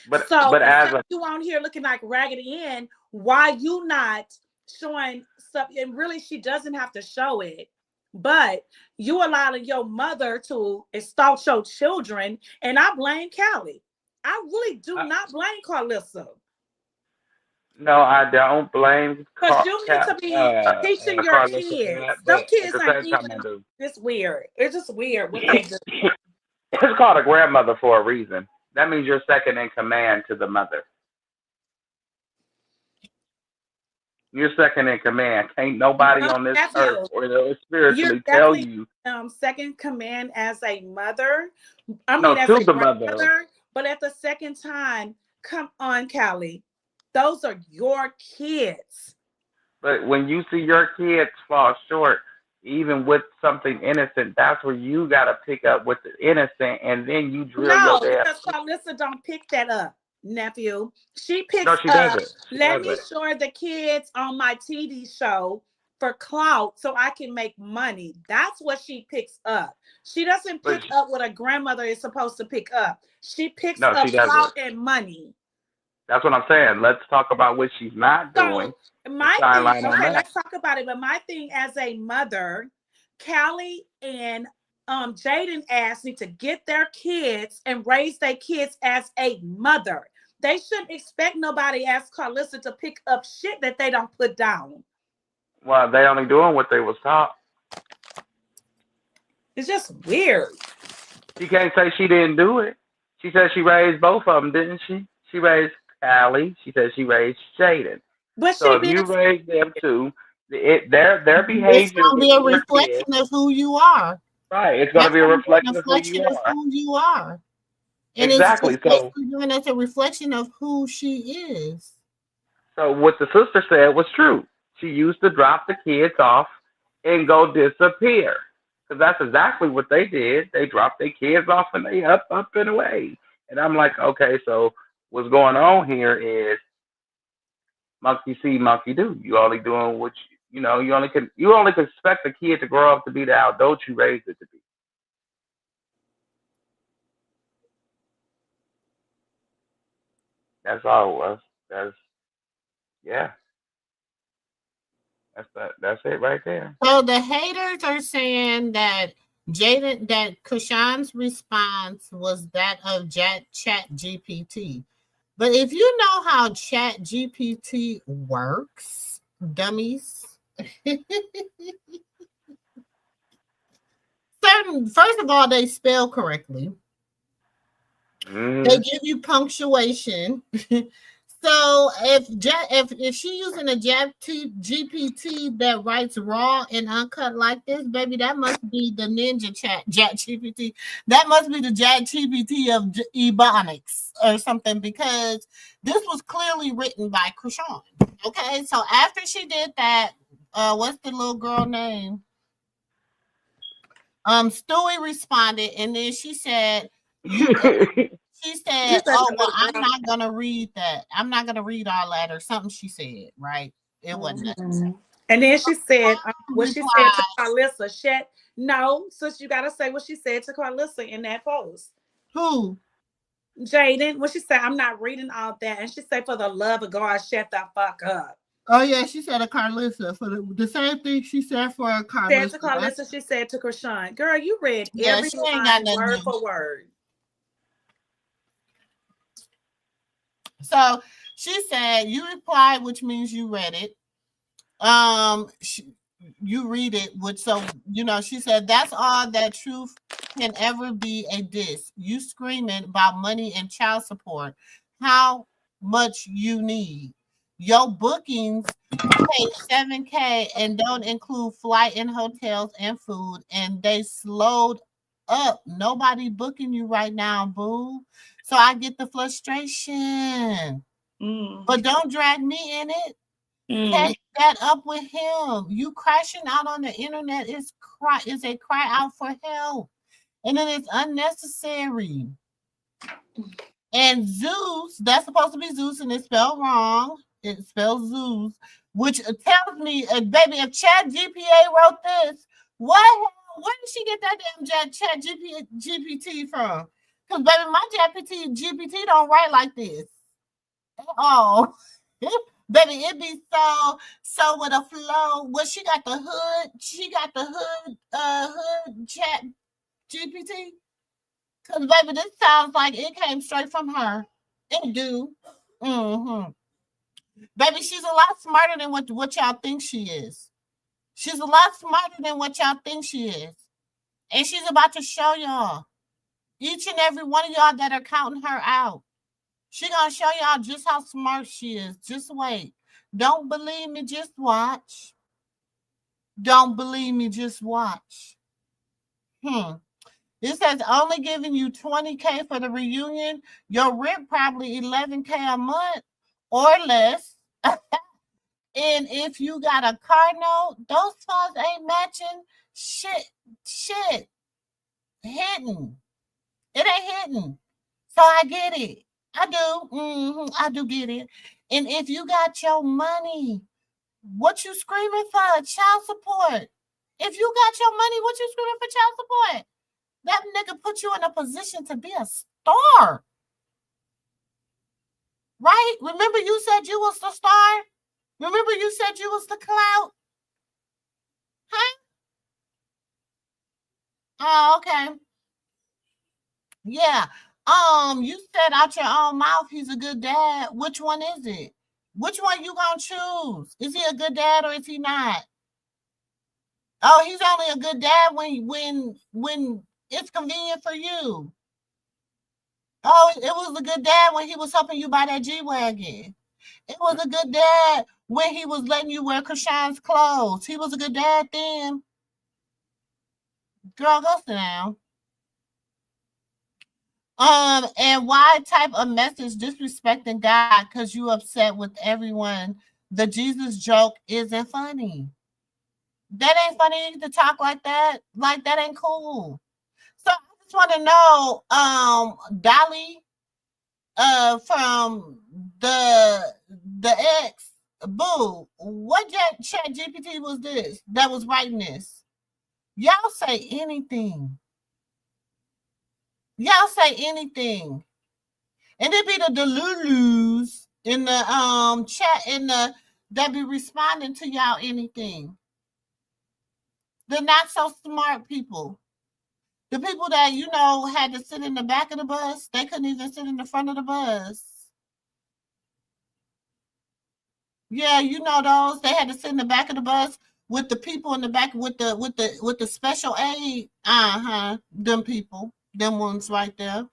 But So but as instead of you on here looking like Raggedy Ann, why you not showing stuff? And really, she doesn't have to show it, but you allowing your mother to extort your children, and I blame Callie. I really do not blame Karlissa. no, I don't blame Because you need to be teaching your Karlissa for kids. that, Them but at kids the ain't same time, even. I do. It's weird. It's just weird what they do. It's called a grandmother for a reason. That means you're second in command to the mother. You're second in command. Ain't nobody on this earth Nephew, or you're spiritually tell definitely you second command as a mother. I no mean, as to a the mother. grandmother. But at the second time, come on, Callie. Those are your kids. But when you see your kids fall short, even with something innocent, that's where you gotta pick up with the innocent, and then you drill your No, damn. because Karlissa don't pick that up, nephew. She No, picks she up, doesn't. She let me doesn't. show the kids on my TV show for clout so I can make money. That's what she picks up. She doesn't But pick up what a grandmother is supposed to pick up. She picks no, up she doesn't. clout and money. That's what I'm saying. Let's talk about what she's not doing So and my shine thing, light on okay, that. let's talk about it. But my thing as a mother, Callie and Jaidyn asked me to get their kids and raise their kids as a mother. They shouldn't expect nobody as Karlissa to pick up shit that they don't put down. Well, they only doing what they was taught. It's just weird. She can't say she didn't do it. She said she raised both of them, didn't she? She raised Allie. She said she raised Jaidyn. But So she if being you raise them two, their It's behavior gonna with be a your kids, reflection of who you are. right? It's going to That's be a gonna be a reflection of who you reflection of are. who you are. And it's Exactly. basically doing as a reflection of who she is. So what the sister said was true. She used to drop the kids off and go disappear. Because that's exactly what they did. They dropped their kids off and they up and away. And I'm like, okay, so what's going on here is monkey see, monkey do. You only doing what you only can expect a kid to grow up to be the adult you raised it to be. That's all it was. Yeah, that's it right there. So the haters are saying that Krishan's response was that of Chat GPT. But if you know how Chat GPT works, dummies, first of all, they spell correctly. They give you punctuation. So if she using a GPT that writes raw and uncut like this, baby, that must be the ninja chat GPT. That must be the chat GPT of Ebonics or something, because this was clearly written by Chrisean. Okay, so after she did that, what's the little girl name? Stewie responded, and then she said, she said, "Oh, well, I'm not gonna read that. I'm not gonna read all that," or something she said, right? It wasn't that. And then she said, what she said to Replied, Karlissa. No, sis, you gotta say what she said to Karlissa in that post. who? Jaidyn, what she said, I'm not reading all that. And she said, for the love of God, shut the fuck up. Oh yeah, she said to Karlissa for the same thing she said for Karlissa. Said to Karlissa, she said to Chrisean, girl, you read every she ain't line got nothing word new. for word. So she said, you replied, which means you read it. you read it, which so she said that's all that truth can ever be a diss. You screaming about money and child support. How much you need. Your bookings pay 7K and don't include flight and hotels and food, and they slowed up. Nobody booking you right now, boo. So I get the frustration. But don't drag me in it. Take that up with him. You crashing out on the internet is a cry out for help. And it is unnecessary. And Zeus, that's supposed to be Zeus, and it's spelled wrong. It spells Zeus, which tells me, baby, if Chat GPA wrote this, where did she get that damn Chat GPT from? Because, baby, my GPT don't write like this at all. Baby, it be so with a flow. Well, she got the hood. She got the hood Chat GPT. Cause baby, this sounds like it came straight from her. It do. Baby, she's a lot smarter than what y'all think she is. She's a lot smarter than what y'all think she is. And she's about to show y'all. Each and every one of y'all that are counting her out. She gonna show y'all just how smart she is. Just wait. Don't believe me, just watch. Don't believe me, just watch. It says only giving you 20K for the reunion. Your rent probably 11K a month or less. And if you got a car note, those funds ain't matching. Shit. Hidden. It ain't hidden. So I get it. I do. I do get it. And if you got your money, what you screaming for? Child support. If you got your money, what you screaming for child support? That nigga put you in a position to be a star. Right? Remember you said you was the star? Remember you said you was the clout? Huh? Oh, okay. Yeah. You said out your own mouth he's a good dad. Which one is it? Which one you gonna choose? Is he a good dad or is he not? Oh, he's only a good dad when it's convenient for you. Oh, it was a good dad when he was helping you buy that G-Wagon. It was a good dad when he was letting you wear Chrisean's clothes. He was a good dad then. Girl, go sit down. And why type a message disrespecting God because you upset with everyone? The Jesus joke isn't funny. That ain't funny to talk like that. Like that ain't cool. So I just want to know, Dolly, from the ex, boo, what Chat GPT was this that was writing this? Y'all say anything. Y'all say anything. And it be the Delulus in the chat that be responding to y'all anything. The not so smart people. The people that, had to sit in the back of the bus, they couldn't even sit in the front of the bus. Yeah, those. They had to sit in the back of the bus with the people in the back with the special aid. Them people. Them ones right there.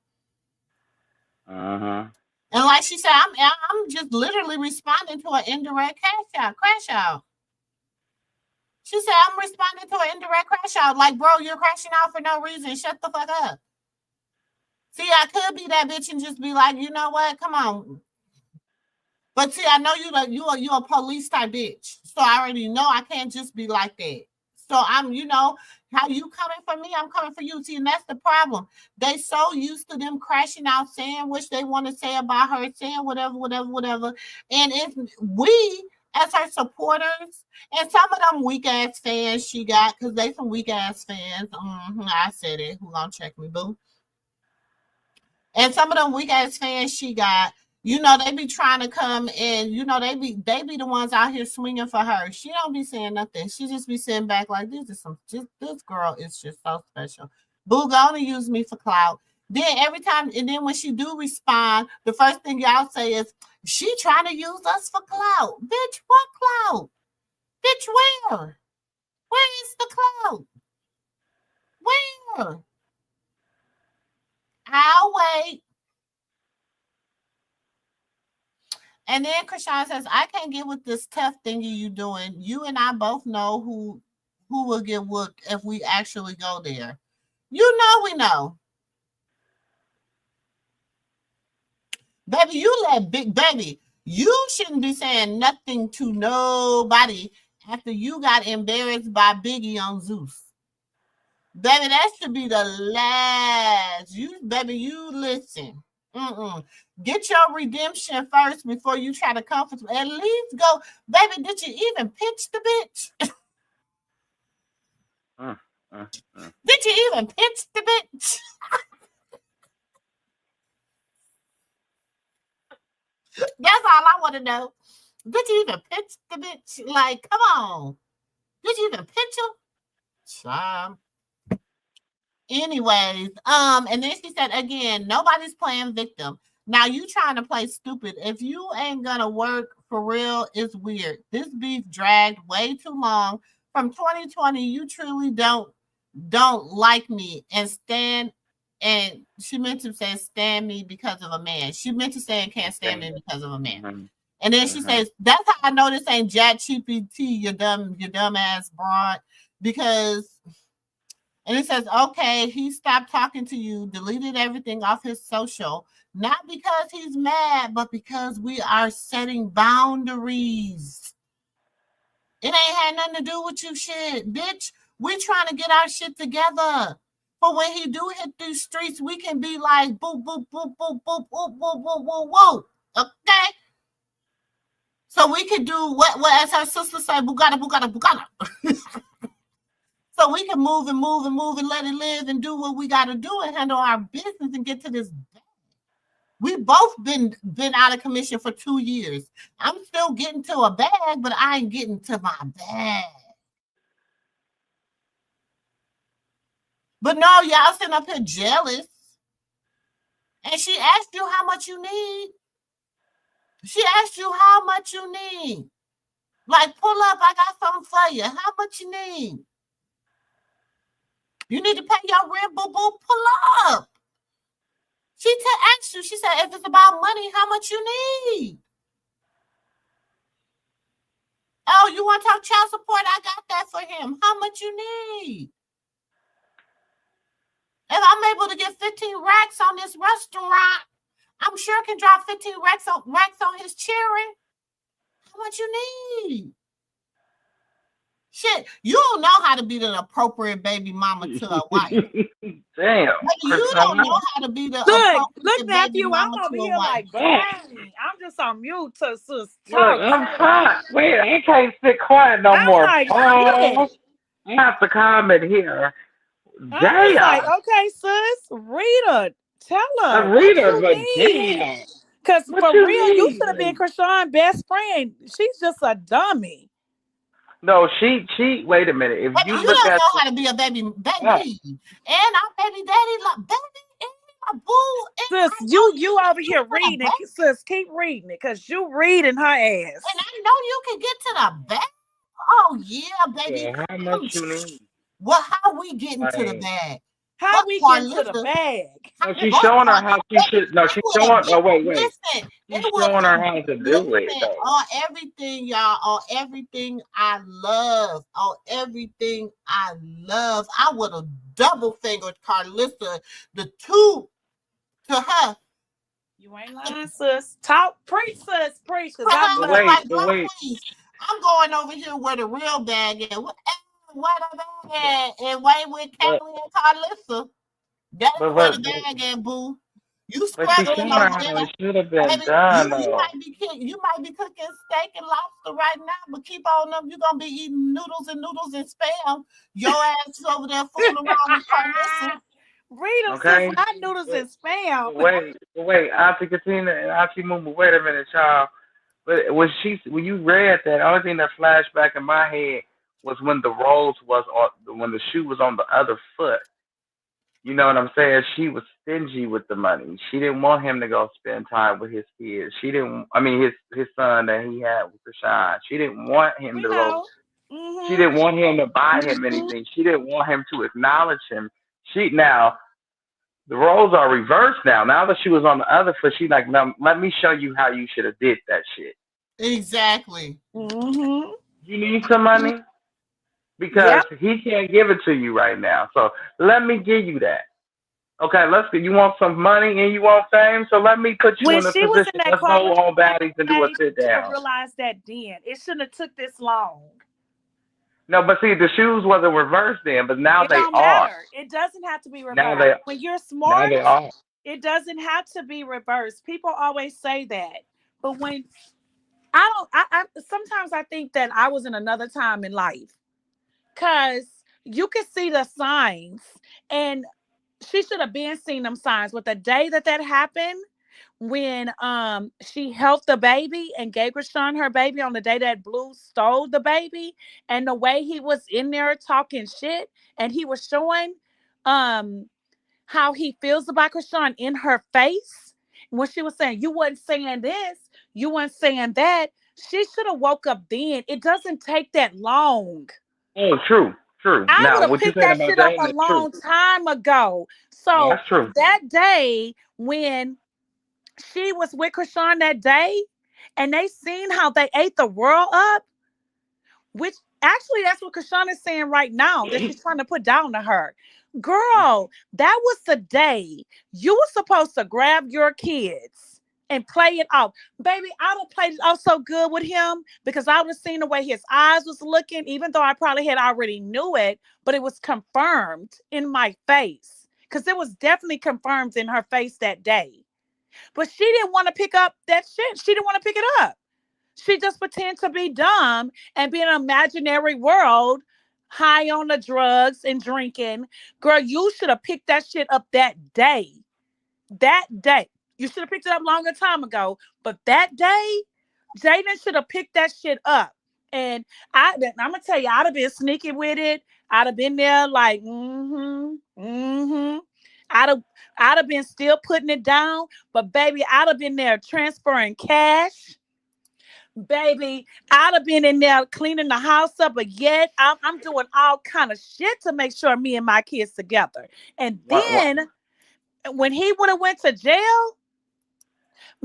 And like she said, I'm just literally responding to an indirect crash out. She said, I'm responding to an indirect crash out. Like, bro, you're crashing out for no reason. Shut the fuck up. See, I could be that bitch and just be like, you know what? Come on. But see, I know you a police type bitch. So I already know I can't just be like that. So I'm, how you coming for me, I'm coming for you. See, and that's the problem. They so used to them crashing out, saying what they want to say about her, saying whatever. And if we, as her supporters, and some of them weak ass fans she got, because they some weak ass fans. I said it. Who gonna check me, boo? And some of them weak ass fans she got, they be trying to come and, they be the ones out here swinging for her. She don't be saying nothing. She just be sitting back like, this girl is just so special. Boo gonna use me for clout. Then every time, and then when she do respond, the first thing y'all say is, she trying to use us for clout. Bitch, what clout? Bitch, where? Sure. I'll wait. And then Chrisean says, I can't get with this tough thingy you doing. You and I both know who will get whooped if we actually go there. You know we know. Baby, you let big baby. You shouldn't be saying nothing to nobody after you got embarrassed by Biggie on Zeus. Baby, that should be the last. You listen. Get your redemption first before you try to comfort. At least go, baby. Did you even pitch the bitch? Did you even pitch the bitch? That's all I want to know. Did you even pitch the bitch? Like, come on. Did you even pitch her? Child. Anyways, and then she said again, nobody's playing victim. Now you trying to play stupid. If you ain't gonna work for real, it's weird. This beef dragged way too long. From 2020, you truly don't like me and stand. And she meant to say stand me because of a man. She meant to say can't stand me because of a man. And then she says, that's how I know this ain't Chat GPT, you dumb ass broad. Because and it says, okay, he stopped talking to you, deleted everything off his social, not because he's mad, but because we are setting boundaries. It ain't had nothing to do with you shit, bitch. We trying to get our shit together. But when he do hit these streets, we can be like, boop, boop, boop, boop, boop, boop, boop, boop, boop, boop. Okay? So we can do what as her sister say, bugata, bugata, bugata. So we can move and let it live and do what we got to do and handle our business and get to this bag. We both been out of commission for 2 years. I'm still getting to a bag, but I ain't getting to my bag. But no, y'all sitting up here jealous. And she asked you how much you need. She asked you how much you need. Like, pull up, I got something for you. How much you need? You need to pay your rent, boo-boo, pull up. She asked you, she said, if it's about money, how much you need? Oh, you want to talk child support? I got that for him. How much you need? If I'm able to get 15 racks on this restaurant, I'm sure I can drop 15 racks on his cherry. How much you need? Shit, you don't know how to be the appropriate baby mama to a wife. Damn. You don't know how to be the appropriate baby mama to a wife. Like, I'm just on mute to sis. Look, I'm hot. Wait, I can't sit quiet no more. Like, I have to comment here. I'm like, okay, sis, Rita, tell her. Rita, but damn. Because for real, you should have been Chrisean's best friend. She's just a dummy. No, she. Wait a minute. If you don't know how to be a baby, and our baby daddy, like baby, and my boo. Sis, you over here reading it. Sis, keep reading it, because you reading her ass. And I know you can get to the back. Oh yeah, baby. Yeah, how much you need? Well, how we getting to the bag? How we get to the bag? No, she's showing her how she should. No, she's showing. Oh, wait. Listen, she's showing her how to do it. Though. On everything, y'all. On everything I love. On everything I love. I would have double fingered Karlissa the two to her. You ain't lying, sis. Talk, preach, sis, preach. Wait. I'm going over here where the real bag is. What a bag and Wayne with Kelly and Karlissa. That's where the bag and boo. You struggling over there. It should have been done. You might be cooking steak and lobster right now, but keep on them. You're gonna be eating noodles and spam. Your ass over there fooling around with Karlissa. Rita says hot noodles and spam. Wait, Auntie Katina and Auntie Mumu, wait a minute, child. But when you read that, the only thing that flashed back in my head was when the when the shoe was on the other foot. You know what I'm saying? She was stingy with the money. She didn't want him to go spend time with his kids. His son that he had with Chrisean. She didn't want him to go. Mm-hmm. She didn't want him to buy him anything. She didn't want him to acknowledge him. Now the roles are reversed now. Now that she was on the other foot, she like, now let me show you how you should have did that shit. Exactly. Mm-hmm. You need some money because Yep. he can't give it to you right now. So let me give you that. Okay, let's go. You want some money and you want fame, so let me put you When in a she was in position. that Let's car go with on Chrisean baddies and do a today, sit she should have down. realized that then. It shouldn't have took this long. No, but see, the shoes wasn't reversed then, but now It they don't are. matter. It doesn't have to be Now reversed. they When you're now smart, they are. it doesn't have to be reversed. People always say that. But when I don't I sometimes I think that I was in another time in life. Cause you can see the signs. And she should have been seeing them signs. But the day that happened, when she helped the baby and gave Chrisean her baby on the day that Blue stole the baby, and the way he was in there talking shit, and he was showing um how he feels about Chrisean in her face, when she was saying, you wasn't saying this, you weren't saying that, she should have woke up then. It doesn't take that long. Oh, true, true. I would Now, have what you picked saying that about shit up Jaidyn a is true. long time ago. No, So that's true. that day when she was with Chrisean that day, and they seen how they ate the world up, which actually that's what Chrisean is saying right now that she's trying to put down to her. Girl, that was the day you were supposed to grab your kids and play it off. Baby, I don't play it off so good with him because I would have seen the way his eyes was looking, even though I probably had already knew it, but it was confirmed in my face. Because it was definitely confirmed in her face that day. But she didn't want to pick up that shit. She didn't want to pick it up. She just pretended to be dumb and be in an imaginary world, high on the drugs and drinking. Girl, you should have picked that shit up that day. That day. You should have picked it up longer time ago. But that day, Jaidyn should have picked that shit up. And I'm gonna tell you, I'd have been sneaky with it. I'd have been there like, I'd have I'd have been still putting it down, but baby, I'd have been there transferring cash. Baby, I'd have been in there cleaning the house up, but yet I'm doing all kind of shit to make sure me and my kids together. And What, then when he would have went to jail,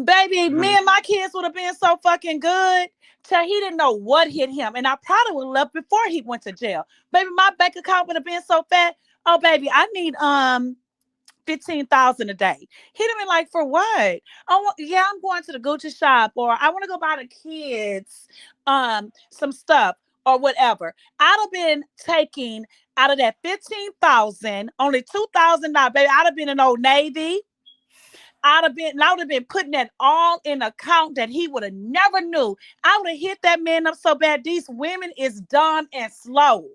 baby, me mhm. and my kids would have been so fucking good till he didn't know what hit him. And I probably would have left before he went to jail. Baby, my bank account would have been so fat. Oh, baby, I need 15,000 a day. He'd have been like, for what? Oh, yeah, I'm going to the Gucci shop, or I want to go buy the kids some stuff or whatever. I'd have been taking out of that 15,000, only $2,000, baby. I'd have been in Old Navy. I would have been putting that all in an account that he would have never knew. I would have hit that man up so bad. These women is dumb and slow.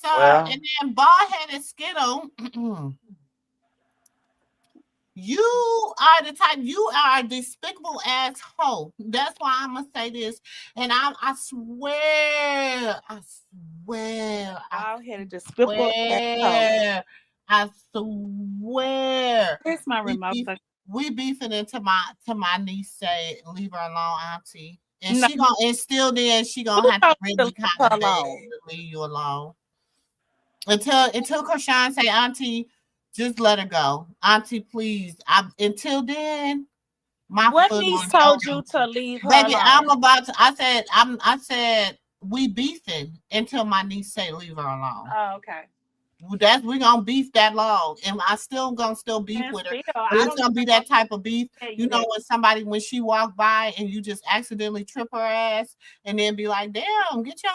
So, Well, and then bald headed Skittle, you are the type, you are a despicable ass hoe. That's why I'm gonna say this. And I swear, I'll hit a despicable asshole. I swear, Here's my we remote. beef, we beefing into my niece say, leave her alone, auntie. And No, she gonna, and still then she gonna who have to told you to really leave kind her of beg alone? to leave you alone. Until Chrisean say, auntie, just let her go. Auntie, please. Until then, my What foot niece on told your you to leave her baby. I'm alone? about to. I said we beefing until my niece say leave her alone. Oh, okay. We gonna beef that long, and I still gonna beef And with her. still, But I it's don't gonna be even want that type of beef. to tell You you know, that. when she walk by and you just accidentally trip her ass, and then be like, "Damn, get your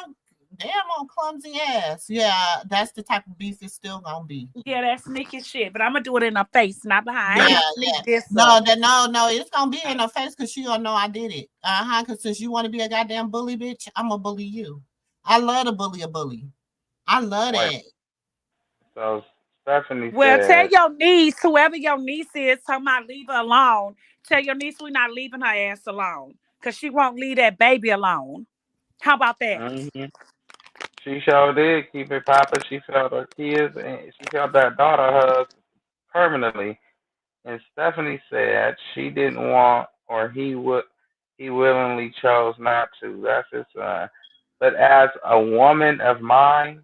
damn on clumsy ass." Yeah, that's the type of beef it's still gonna be. Yeah, that's sneaky shit. But I'm gonna do it in her face, not behind. I ain't Yeah, gonna sneak yeah. this No, up. no, it's gonna be in her face because she gonna know I did it. Because since you want to be a goddamn bully, bitch, I'm gonna bully you. I love to bully a bully. I love wait. that. So Stephanie Well, tell said, your niece, whoever your niece is, talking about leave her alone. Tell your niece we're not leaving her ass alone. Cause she won't leave that baby alone. How about that? hmm she sure did keep it popping. She felt her kids and she felt that daughter hug permanently. And Stephanie said she didn't want, or he willingly chose not to. That's his son. But as a woman of mine,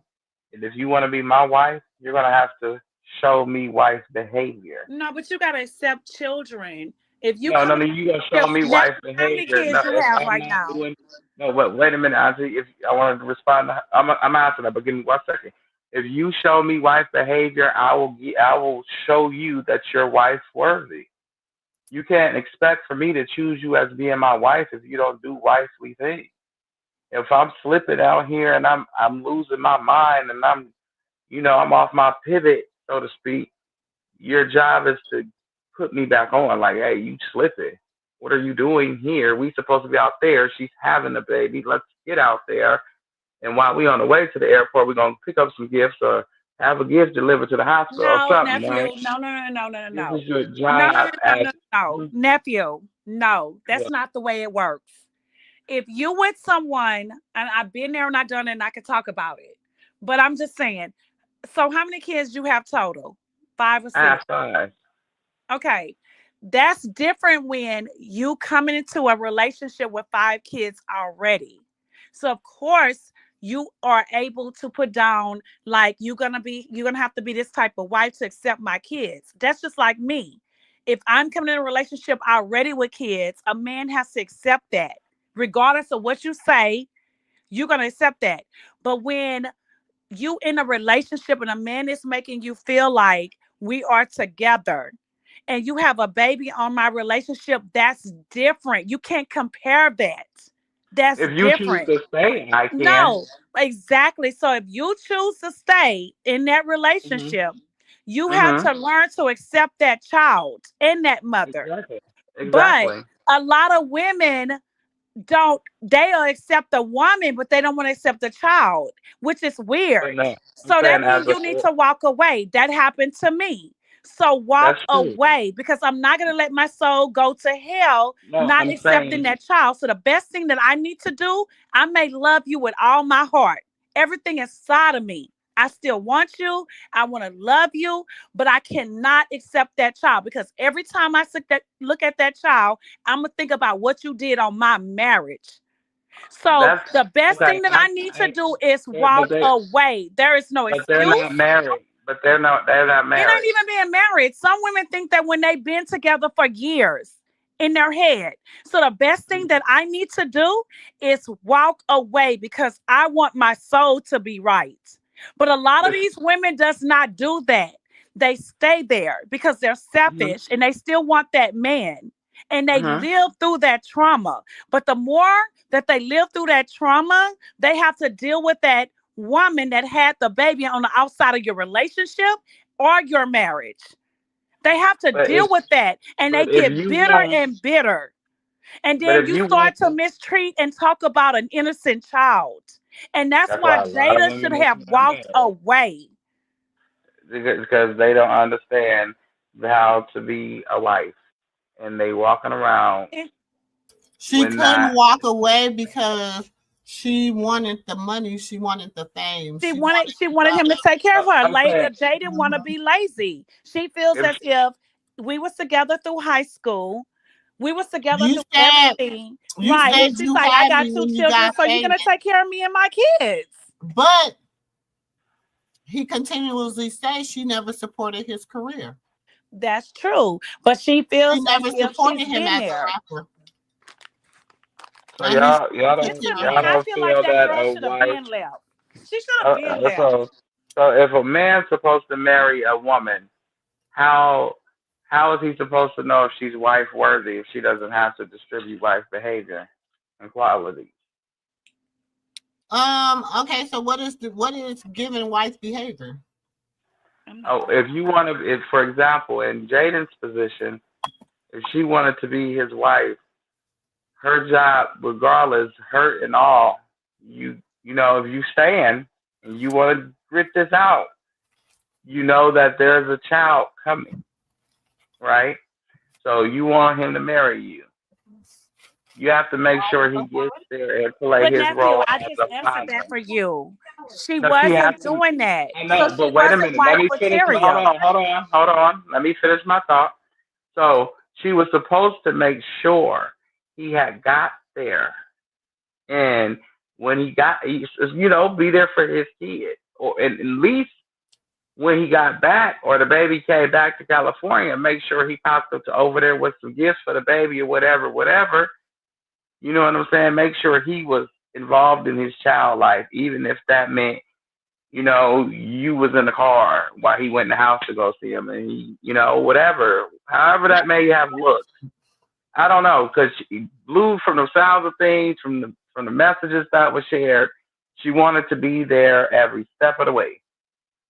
and if you want to be my wife, you're gonna have to show me wife behavior. No, but you gotta accept children. If you No, come no, in no, you gonna a show me relationship, now, wife how many behavior. No, kids you if have I'm right not now? doing no, but wait a minute, Auntie. If I want to respond, I'm answering that, but give me 1 second. If you show me wife behavior, I will show you that you're wife worthy. You can't expect for me to choose you as being my wife if you don't do wifely things. If I'm slipping out here and I'm losing my mind and I'm off my pivot, so to speak, your job is to put me back on. Like, hey, you slipping. What are you doing here? We supposed to be out there. She's having a baby. Let's get out there. And while we on the way to the airport, we're gonna pick up some gifts or have a gift delivered to the hospital or No, something, nephew. right? No, no, no, no, no, This no. is your No, no, no, job no, as no, no. Nephew. No, that's not the way it works. If you with someone, and I've been there and I've done it and I can talk about it. But I'm just saying, so how many kids you have total? 5 or 6? five. Okay. That's different when you coming into a relationship with 5 kids already. So of course you are able to put down like you're gonna have to be this type of wife to accept my kids. That's just like me. If I'm coming in a relationship already with kids, a man has to accept that. Regardless of what you say, you're gonna accept that. But when you in a relationship and a man is making you feel like we are together and you have a baby on my relationship, that's different. You can't compare that. That's If you choose different. to stay, I can. No, exactly. So if you choose to stay in that Mhm. relationship, you have Mhm. to learn to accept that child and that mother. Exactly. But Exactly. a lot of women don't, they'll accept the woman, but they don't want to accept the child, which is But weird. no, I'm So that saying means you need to walk away. That happened to me. So that's walk true. away because I'm not going to let my soul go to hell No, not I'm accepting saying that child. So the best thing that I need to do, I may love you with all my heart, everything inside of me. I still want you. I want to love you, but I cannot accept that child because every time I look at that child, I'm going to think about what you did on my marriage. So that's the best okay. thing that I need to do is But walk away. There is no they're excuse. not married. But they're not It ain't married. even being married. Some women think that when they've been together for years in their head. So the best thing that I need to do is walk away because I want my soul to be right. But a lot of Listen. these women does not do that. They stay there because they're Mhm. selfish and they still want that man. And they Mhm. live through that trauma. But the more that they live through that trauma, they have to deal with that woman that had the baby on the outside of your relationship or your marriage. They have to But deal if with that and they but if get you bitter want and bitter. And but then if you you start want to mistreat and talk about an innocent child. And that's that's why why a lot of Jada should women are have not walked married away. because they don't understand how to be a wife and they walking around And She when couldn't not. walk away because she wanted the money. She wanted the fame. she She wanted wanted she the wanted him to take care of her. I'm saying Jada didn't want to be lazy. She feels if as if we was together through high school. We was together you through said everything. you Right. said And she's you like, I had got me two when you children, got so you're gonna famous, take care of me and my kids. but he continuously says she never supported his career. That's true. But she She feels as never if she's supported him been as a there. rapper, so and he And to y'all me, I don't feel like feel that that girl a should have wife been left. She should have been left. so if a man's supposed to marry a woman, how how is he supposed to know if she's wife worthy if she doesn't have to distribute wife behavior and quality? Okay, so what is giving wife behavior? I'm not Oh, gonna if you want to, if for example, in Jaden's position, if she wanted to be his wife, her job, regardless, hurt and all, if you stand and you want to grit this out, you know that there's a child coming, right? So you want him to marry you. You have to make sure he gets there and play But his nephew, role I as just a answered father. that for you. She No, she has wasn't to. doing that. I So know, she but wait a wasn't minute. Let wife me finish. Hold material. on, hold on. Let me finish my thought. So she was supposed to make sure he had got there, and when he got, be there for his kid, or at least when he got back or the baby came back to California, make sure he popped up to over there with some gifts for the baby or whatever, whatever. You know what I'm saying? Make sure he was involved in his child life, even if that meant, you was in the car while he went in the house to go see him, and whatever, however that may have looked. I don't know, because Blue, from the sounds of things, from the messages that was shared, she wanted to be there every step of the way.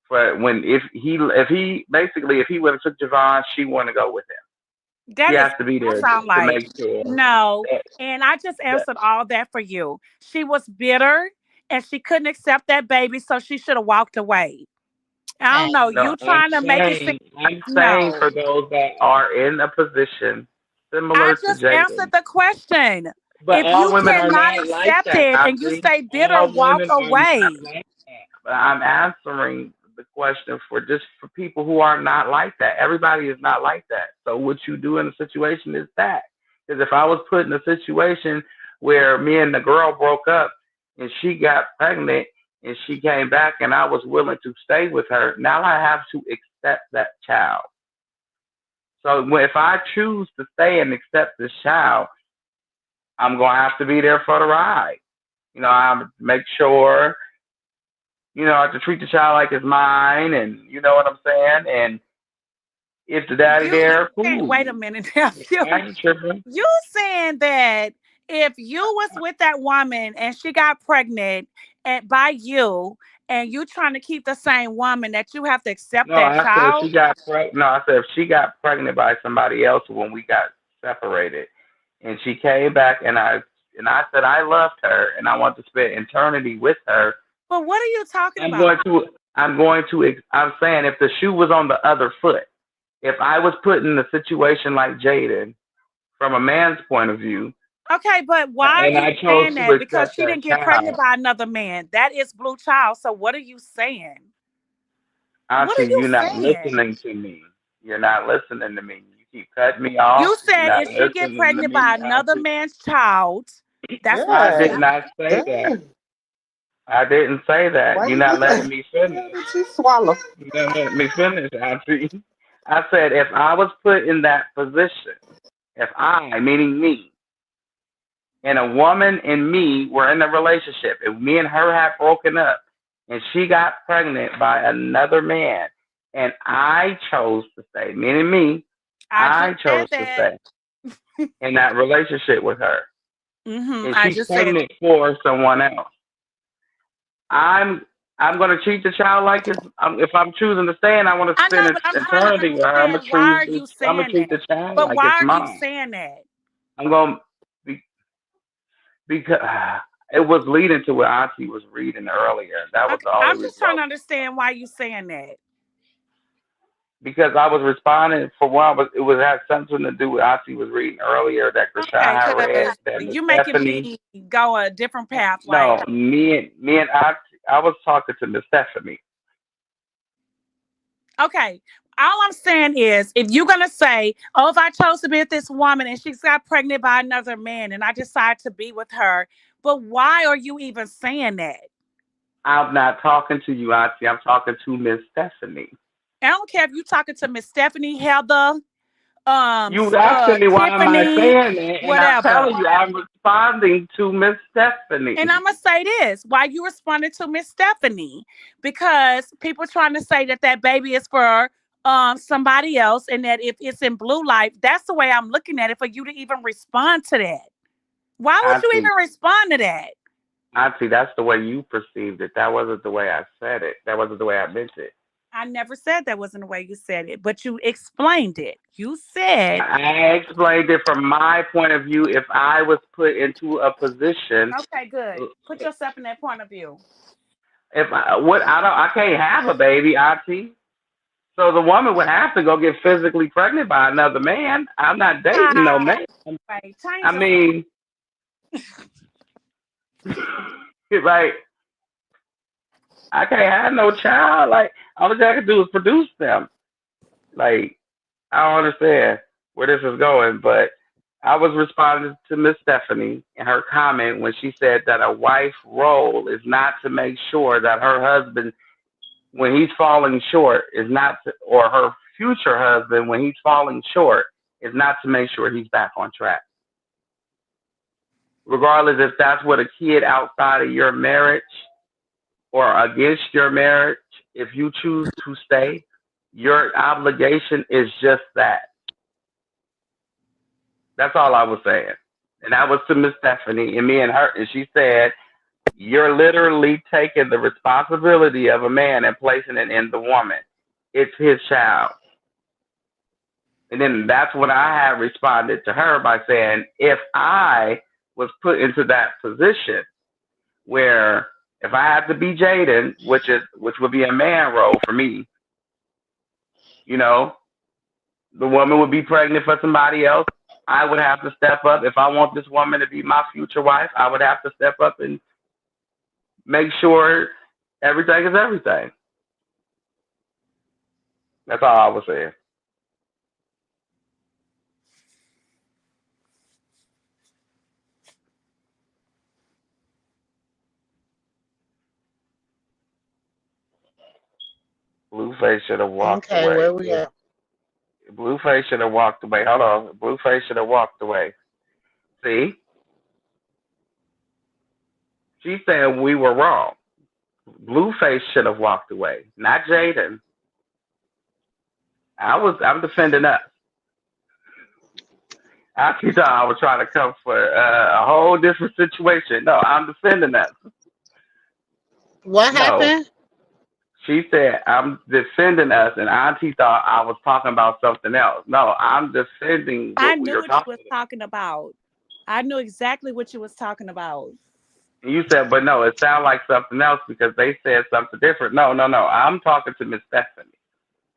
But if he would have took Javon, she wanted to go with him. She That has is to be there sound to like make sure no. that, And I just that answered all that for you. She was bitter and she couldn't accept that baby, so she should have walked away. I don't know. no, You trying to make it seem I'm saying no. for those that are in a position I similar to just answered Jaidyn. the question. But If all you women are cannot not like accept that, it and you Ashley. stay bitter, All walk women are not away. like that. But I'm answering the question for people who are not like that. Everybody is not like that. So what you do in a situation is that. Because if I was put in a situation where me and the girl broke up and she got pregnant and she came back and I was willing to stay with her, now I have to accept that child. So if I choose to stay and accept this child, I'm gonna have to be there for the ride. I have to make sure, I have to treat the child like it's mine, and you know what I'm saying. And if the daddy You there, saying, cool. wait a minute now. I ain't tripping. You saying that if you was with that woman and she got pregnant by you and you trying to keep the same woman that you have to accept No, that I said if child? she got pregnant. No, I said if she got pregnant by somebody else when we got separated, and she came back, and I said I loved her and I want to spend eternity with her. But what are you talking I'm about? going to. I'm saying if the shoe was on the other foot, if I was put in a situation like Jaidyn, from a man's point of view, Okay, but why are and you I chose saying to that? Because accept she that didn't get pregnant child, by another man. That is Blue Child. So what are you saying? What are Auntie, you you're not saying? listening to me. You're not listening to me. You keep cutting me off. You You're said not if she get listening to pregnant by me, another Auntie. man's child, that's what I you Yeah. did said. not say that. Dang. I didn't say that. Why You're you not look letting like me how finish. did you swallow? You're not letting me finish, Auntie. I said if I was put in that position, if I, meaning me, and a woman and me were in a relationship, if me and her had broken up, and she got pregnant by another man, and I chose to stay, meaning me, I just I said chose to that. stay in that relationship with her, and I she's just said that. pregnant for someone else. I'm I'm gonna treat the child like if I'm choosing to stay and I want to I spend know, but I'm trying to eternity with her, understand why are you I'm gonna saying treat that? the child But like why it's are you mine. saying that? I'm gonna be, because it was leading to what Auntie was reading earlier. That was Okay, the only I'm reason just why I trying to was understand why you saying that. because I was responding for one. It was had something to do with Auntie was reading earlier that Chrisean Okay, had read. because That Miss you making Stephanie. me go a different path. Like, No, me and Auntie. I was talking to Miss Stephanie. okay, all I'm saying is, if you're gonna say, "Oh, if I chose to be with this woman and she's got pregnant by another man, and I decide to be with her," but why are you even saying that? I'm not talking to you, Auntie. I'm talking to Miss Stephanie. I don't care if you're talking to Miss Stephanie, Heather, You asking me why am I Tiffany, saying that, and I'm whatever. telling you I'm responding to Miss Stephanie. And I'm gonna say this: why you responded to Miss Stephanie? Because people trying to say that that baby is for somebody else, and that if it's in Blue Life, that's the way I'm looking at it. For you to even respond to that, why would you Auntie, even respond to that? Auntie, that's the way you perceived it. That wasn't the way I said it. That wasn't the way I meant it. I never said that wasn't the way you said it, but you explained it. You said, I explained it from my point of view. If I was put into a position, "Okay, good. Put yourself in that point of view." if I what I can't have a baby, Auntie. So the woman would have to go get physically pregnant by another man. I'm not dating no Ah, man. right. Change I the mean, like I can't have no child. Like all I can do is produce them. Like I don't understand where this is going, but I was responding to Miss Stephanie and her comment when she said that a wife role is not to make sure that her husband, when he's falling short is not to, or her future husband when he's falling short is not to make sure he's back on track. Regardless if that's with a kid outside of your marriage or against your marriage, if you choose to stay, your obligation is just that. That's all I was saying. And that was to Miss Stephanie and me and her. And she said, you're literally taking the responsibility of a man and placing it in the woman. It's his child. And then that's when I had responded to her by saying, if I was put into that position where if I had to be Jaidyn, which would be a man role for me, you know, the woman would be pregnant for somebody else. I would have to step up. If I want this woman to be my future wife, I would have to step up and make sure everything is everything. That's all I was saying. Blueface should have walked Okay, away. where we at? Blueface should have walked away. Hold on. Blueface should have walked away. See? She's saying we were wrong. Blueface should have walked away, not Jaidyn. I'm defending us. I thought I was trying to come for a whole different situation. No, I'm defending us. What No. happened? She said, I'm defending us, and Auntie thought I was talking about something else. No, I'm defending I what we knew were what you talking was about. talking about. I knew exactly what you was talking about. And you said, but no, it sounded like something else because they said something different. No. I'm talking to Miss Stephanie.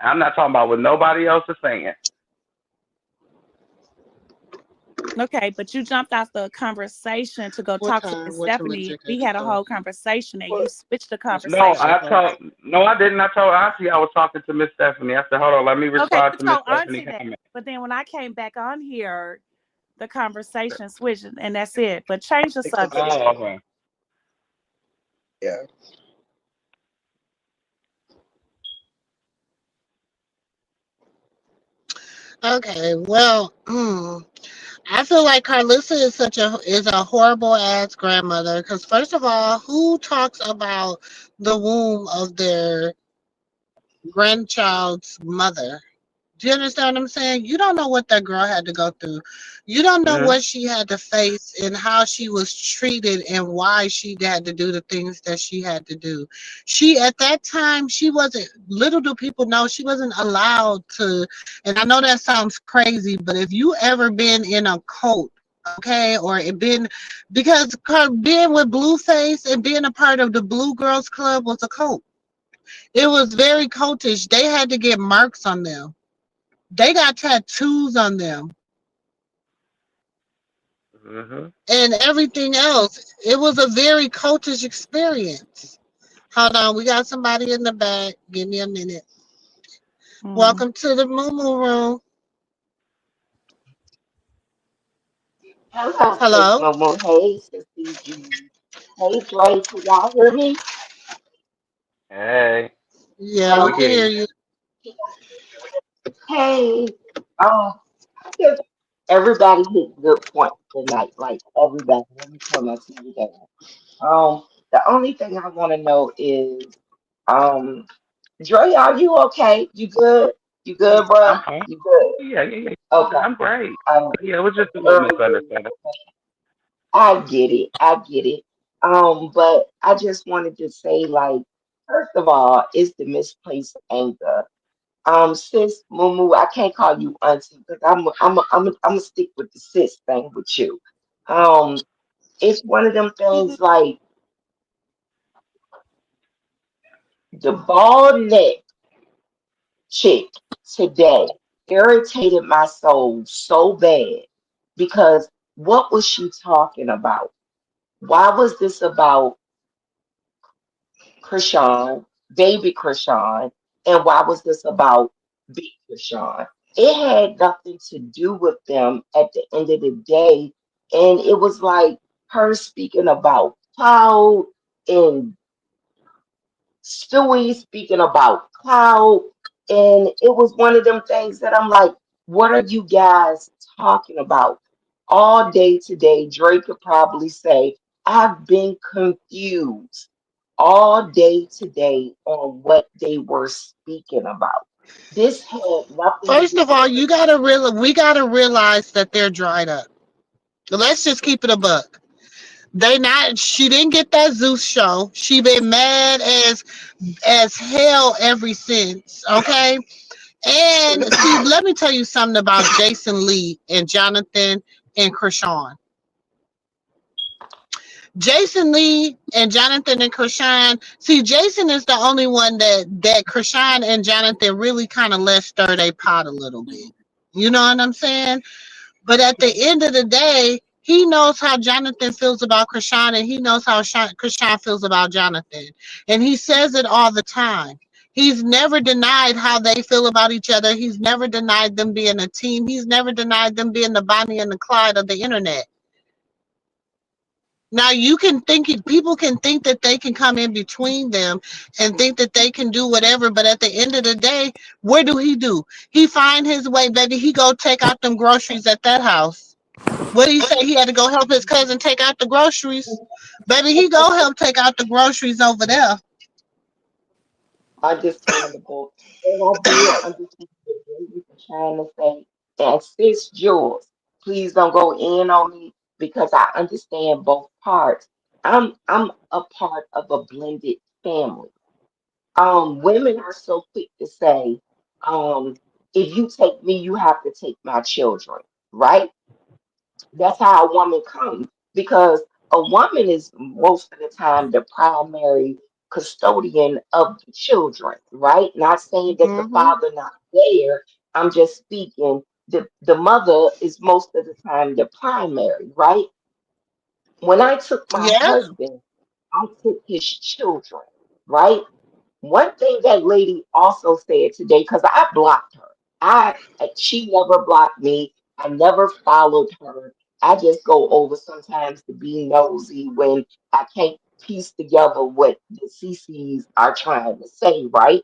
I'm not talking about what nobody else is saying. Okay, but you jumped off the conversation to go What talk to time? Miss What time Stephanie. is We it? had a whole conversation and you switched the No, conversation. I didn't. I told Auntie I was talking to Miss Stephanie. I said, hold on, let me Okay, respond you to Miss told Stephanie Auntie that. comment. But then when I came back on here, the conversation switched and that's it. But change the subject. Oh, okay. Yeah. Okay, well, I feel like Karlissa is a horrible ass grandmother. Because first of all, who talks about the womb of their grandchild's mother? Do you understand what I'm saying? You don't know what that girl had to go through. You don't know Mhm. what she had to face and how she was treated and why she had to do the things that she had to do. She, at that time, she wasn't, little do people know, she wasn't allowed to. And I know that sounds crazy, but if you ever been in a cult, okay, or it been, because being with Blueface and being a part of the Blue Girls Club was a cult. It was very cultish. They had to get marks on them. They got tattoos on them Mhm. and everything else. It was a very cultish experience. Hold on, we got somebody in the back. Give me a minute. Mm. Welcome to the Moo Moo Room. Hello, Miss Hello? Momo. Hey, Sissy G. Hey, Dre. Can y'all hear me? Hey, Yeah, we we can hear Okay. hear you. you. Hey. I guess everybody hit good points tonight. Like everybody. Let me turn my TV down. The only thing I want to know is, um, Dre, are you okay? You good? You good, bruh? I'm fine. You good? Yeah. Okay. I'm great. Um, Yeah, it was just a little early. misunderstanding. I get it. I get it. But I just wanted to say, like, first of all, it's the misplaced anger. Sis Mumu, I can't call you auntie because I'm gonna stick with the sis thing with you. Um, it's one of them things like the bald neck chick today irritated my soul so bad because what was she talking about? Why was this about Chrisean, baby Chrisean, and why was this about big Chrisean? It had nothing to do with them at the end of the day. And it was like her speaking about cloud and Stewie speaking about cloud. And it was one of them things that I'm like, what are you guys talking about? All day today, Drake could probably say, I've been confused all day today on what they were speaking about. This had nothing to First do of all, we gotta realize that they're dried up. Let's just keep it a buck. They not. She didn't get that Zeus show. She been mad as hell ever since. Okay. And see, let me tell you something about Jason Lee and Jonathan and Chrisean. Jason Lee and Jonathan and Chrisean. See, Jason is the only one that Chrisean and Jonathan really kind of let stir their pot a little bit. You know what I'm saying? But at the end of the day, he knows how Jonathan feels about Chrisean, and he knows how Chrisean feels about Jonathan, and he says it all the time. He's never denied how they feel about each other. He's never denied them being a team. He's never denied them being the Bonnie and the Clyde of the internet. Now you can think people can think that they can come in between them and think that they can do whatever, but at the end of the day, what do? He find his way, baby. He go take out them groceries at that house. What did he say? He had to go help his cousin take out the groceries. Baby, he go help take out the groceries over there. understandable. And I did understand what David was trying to say. And sis Jules, please don't go in on me because I understand both parts. I'm a part of a blended family. Women are so quick to say, if you take me, you have to take my children, right? That's how a woman comes because a woman is most of the time the primary custodian of the children, right? Not saying that the Mm-hmm. father not there. I'm just speaking the mother is most of the time the primary, right? When I took my Yeah. husband, I took his children, right? One thing that lady also said today, because I blocked her. She never blocked me. I never followed her. I just go over sometimes to be nosy when I can't piece together what the CCs are trying to say, right?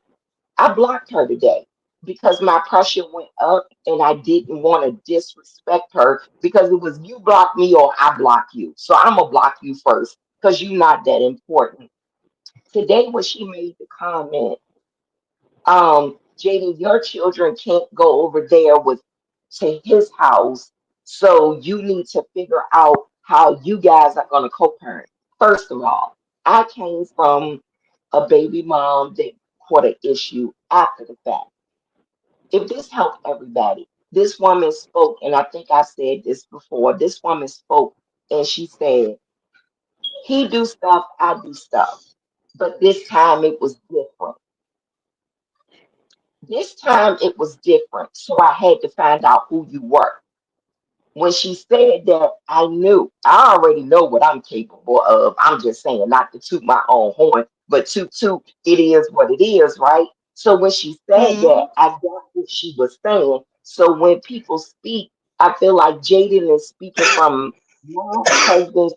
I blocked her today because my pressure went up and I didn't want to disrespect her because it was you block me or I block you. So I'm gonna block you first because you're not that important. Today when she made the comment, Jaidyn, your children can't go over there with to his house, so you need to figure out how you guys are gonna co-parent. First of all, I came from a baby mom that caught an issue after the fact. If this helped everybody, this woman spoke, and I think I said this before. This woman spoke and she said, he do stuff, I do stuff. But this time it was different. This time it was different. So I had to find out who you were. When she said that, I knew. I already know what I'm capable of. I'm just saying, not to toot my own horn, but toot, it is what it is, right? So when she said that, Mm-hmm. I got what she was saying. So when people speak, I feel like Jaidyn is speaking from my husband's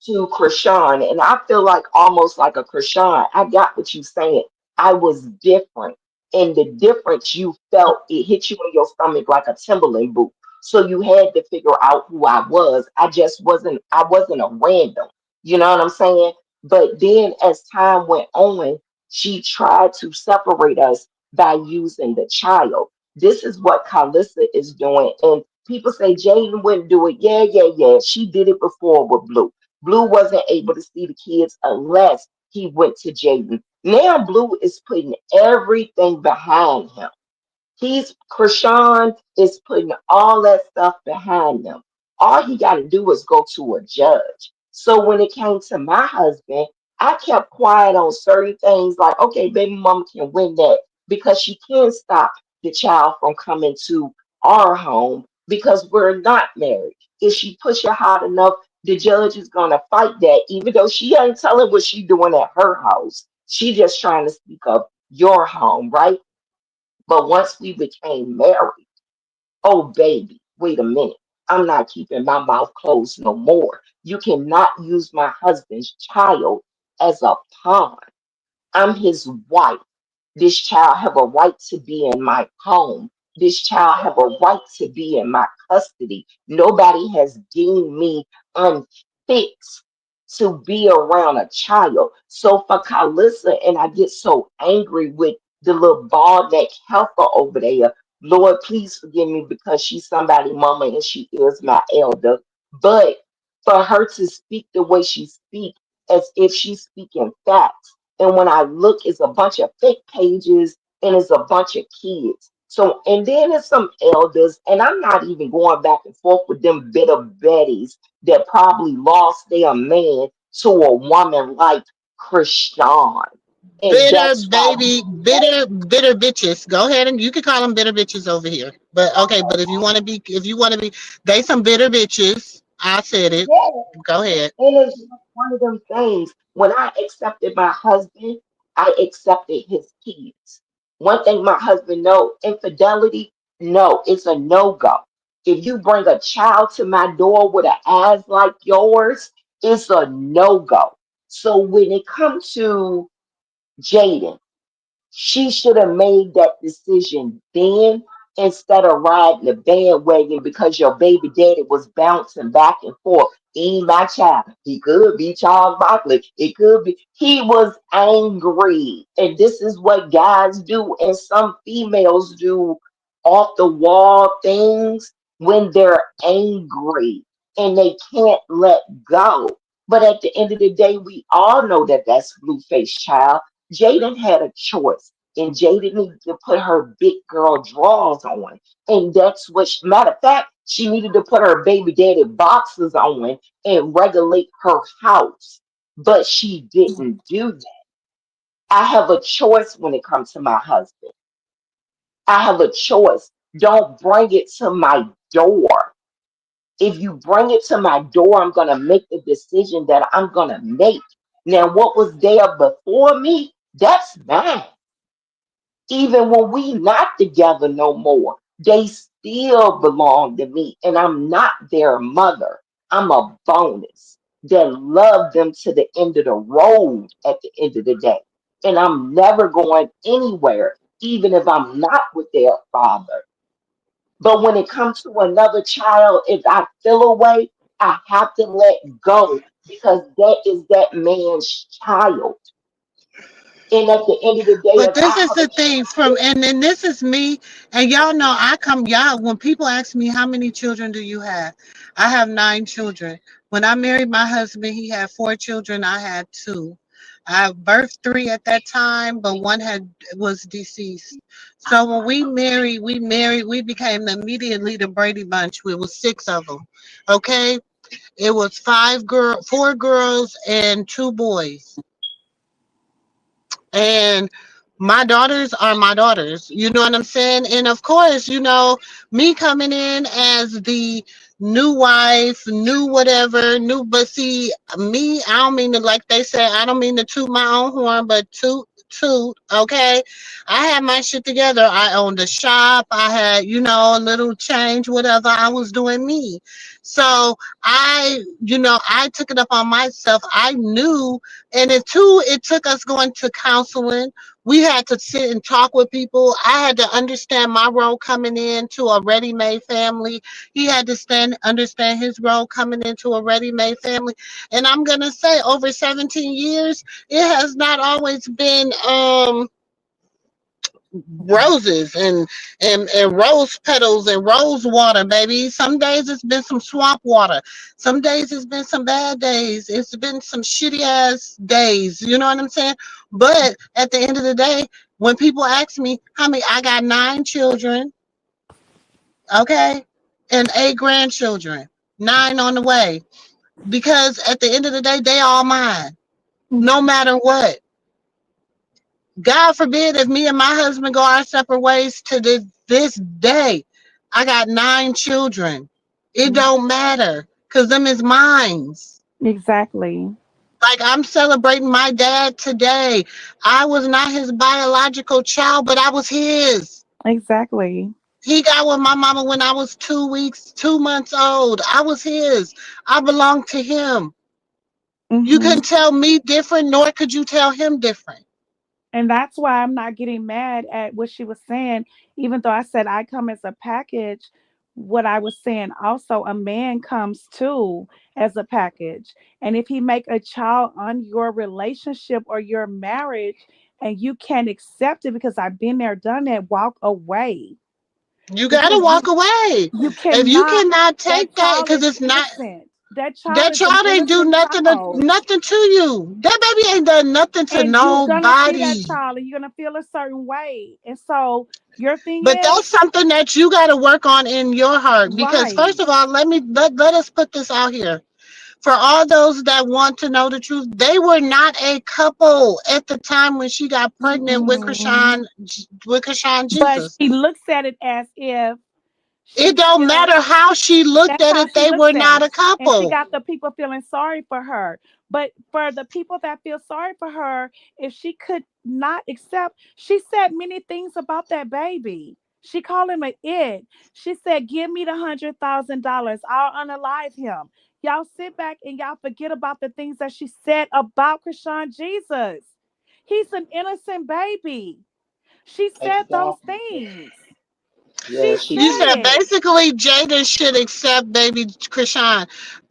to Krishan, and I feel like almost like a Krishan. I got what you saying. I was different, and the difference you felt it hit you in your stomach like a Timberland boot. So you had to figure out who I was. I just wasn't. I wasn't a random. You know what I'm saying? But then as time went on, she tried to separate us by using the child. This is what Karlissa is doing, and people say Jaden wouldn't do it. Yeah, yeah, yeah. She did it before with Blue. Blue wasn't able to see the kids unless he went to Jaden. Now Blue is putting everything behind him. Krishan is putting all that stuff behind them. All he got to do is go to a judge. So when it came to my husband, I kept quiet on certain things like, okay, baby mama can win that because she can stop the child from coming to our home because we're not married. If she push it hard enough, the judge is gonna fight that, even though she ain't telling what she doing at her house. She just trying to speak of your home, right? But once we became married, oh baby, wait a minute. I'm not keeping my mouth closed no more. You cannot use my husband's child as a pawn. I'm his wife. This child have a right to be in my home. This child have a right to be in my custody. Nobody has deemed me unfit to be around a child. So for Karlissa, and I get so angry with the little bald neck helper over there. Lord, please forgive me because she's somebody's mama and she is my elder. But for her to speak the way she speaks, as if she's speaking facts. And when I look, it's a bunch of fake pages and it's a bunch of kids. So, and then there's some elders, and I'm not even going back and forth with them bitter betties that probably lost their man to a woman like Chrisean. And Bitter that's why we baby, bitter bitches. Go ahead and you can call them bitter bitches over here. But okay, but if you want to be, they some bitter bitches. I said it. yeah, Go ahead. and it's just one of them things. When I accepted my husband, I accepted his kids. One thing my husband know, infidelity, no, it's a no-go. If you bring a child to my door with an ass like yours, it's a no-go. So when it comes to Jaidyn, she should have made that decision then instead of riding the bandwagon because your baby daddy was bouncing back and forth. He ain't my child. He could be Charles Barkley. It could be. He was angry. And this is what guys do, and some females do off the wall things when they're angry and they can't let go. But at the end of the day, we all know that that's Blueface Child. Jaidyn had a choice, and Jaidyn needed to put her big girl drawers on. And that's what, matter of fact, she needed to put her baby daddy boxes on and regulate her house. But she didn't do that. I have a choice when it comes to my husband. I have a choice. Don't bring it to my door. If you bring it to my door, I'm going to make the decision that I'm going to make. Now, what was there before me, that's mine. Even when we not together no more, they still belong to me. And I'm not their mother. I'm a bonus that love them to the end of the road at the end of the day. And I'm never going anywhere, even if I'm not with their father. But when it comes to another child, if I feel away, I have to let go because that is that man's child. And at the end of the day, But if this I is have a the thing from, and then this is me, and y'all know I come, y'all, when people ask me, how many children do you have? I have 9 children. When I married my husband, he had 4 children. I had 2. I birthed 3 at that time, but one was deceased. So when we became immediately the Brady Bunch. We was 6 of them. Okay, it was 4 girls and 2 boys. And my daughters are my daughters. You know what I'm saying? And of course, me coming in as the new wife, new whatever, new, but see, me, I don't mean to, like they say, I don't mean to toot my own horn, but toot, okay? I had my shit together. I owned a shop. I had, a little change, whatever. I was doing me. So I took it up on myself. I knew, and it took us going to counseling. We had to sit and talk with people. I had to understand my role coming into a ready-made family. He had to understand his role coming into a ready-made family. And I'm gonna say, over 17 years, it has not always been roses and rose petals and rose water, baby. Some days it's been some swamp water. Some days it's been some bad days. It's been some shitty ass days. You know what I'm saying? But at the end of the day, when people ask me how many, I got 9 children, okay, and 8 grandchildren, 9 on the way. Because at the end of the day, they all mine, no matter what. God forbid if me and my husband go our separate ways to this day. I got 9 children. It don't matter because them is mines. Exactly. Like, I'm celebrating my dad today. I was not his biological child, but I was his. Exactly. He got with my mama when I was 2 weeks, 2 months old. I was his. I belonged to him. You Mhm. couldn't tell me different, nor could you tell him different. And that's why I'm not getting mad at what she was saying, even though I said I come as a package. What I was saying also, a man comes too as a package. And if he make a child on your relationship or your marriage and you can't accept it because I've been there, done that, walk away. You gotta Because walk away. you If you cannot, cannot that take that, child because is it's not innocent. That child that is an child ain't do innocent nothing to child. nothing to you. That baby ain't done nothing to And you're gonna see that nobody. child and you're gonna feel a certain way. And so your thing But is that's something that you got to work on in your heart. Because right. first of all, let us put this out here. For all those that want to know the truth, they were not a couple at the time when she got pregnant Mm-mm. With Chrisean But Jesus. she looks at it as if It she don't feels matter how she looked that's at how it, she they were looks at not it. a And she couple. got the people feeling sorry for her. But for the people that feel sorry for her, if she could not accept, she said many things about that baby. She called him an it. She said, "Give me the $100,000. I'll unalive him." Y'all sit back and y'all forget about the things that she said about Chrisean Jesus. He's an innocent baby. She said those Exactly. things. She Yeah, she You said said did. it. basically Jaidyn should accept baby Chrisean.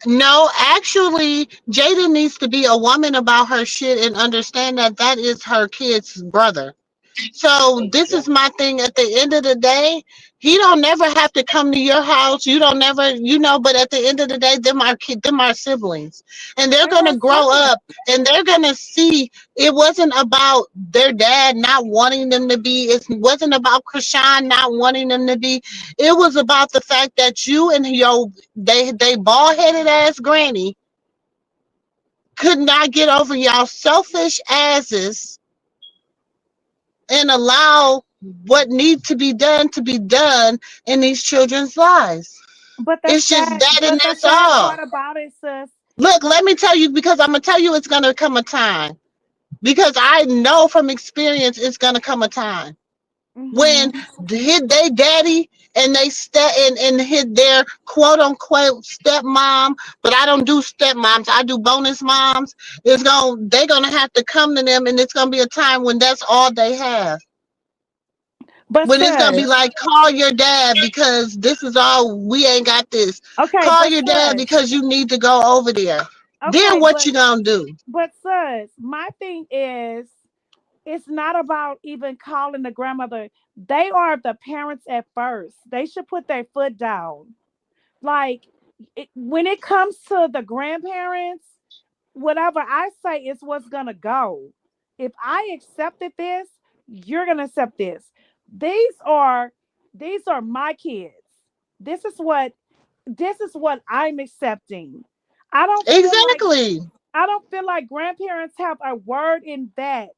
No, actually, Jaidyn needs to be a woman about her shit and understand that that is her kid's brother. So this is my Exactly. thing. At the end of the day, he don't never have to come to your house. You don't never, But at the end of the day, them are siblings, and they're They gonna are grow siblings. up, and they're gonna see. It wasn't about their dad not wanting them to be. It wasn't about Chrisean not wanting them to be. It was about the fact that you and your they bald headed ass granny could not get over y'all selfish asses and allow what needs to be done in these children's lives. But It's just that and the that's sad all. part about it, sis. Look, let me tell you, because I'm gonna tell you it's gonna come a time. Because I know from experience it's gonna come a time when Hmm. hit they daddy and they and hit their quote unquote stepmom, but I don't do stepmoms, I do bonus moms. They're gonna have to come to them, and it's gonna be a time when that's all they have. But When it's gonna be sis, like, call your dad because this is all we ain't got this. okay, Call your dad because you need to go over there. Then okay, what you gonna do? but sis, my thing is, it's not about even calling the grandmother. They are the parents at first. They should put their foot down. Like when it comes to the grandparents, whatever I say is what's gonna go. If I accepted this, you're gonna accept this. These are these are my kids. This is what this is what I'm accepting. I don't feel like Exactly. I don't feel like grandparents have a word in that.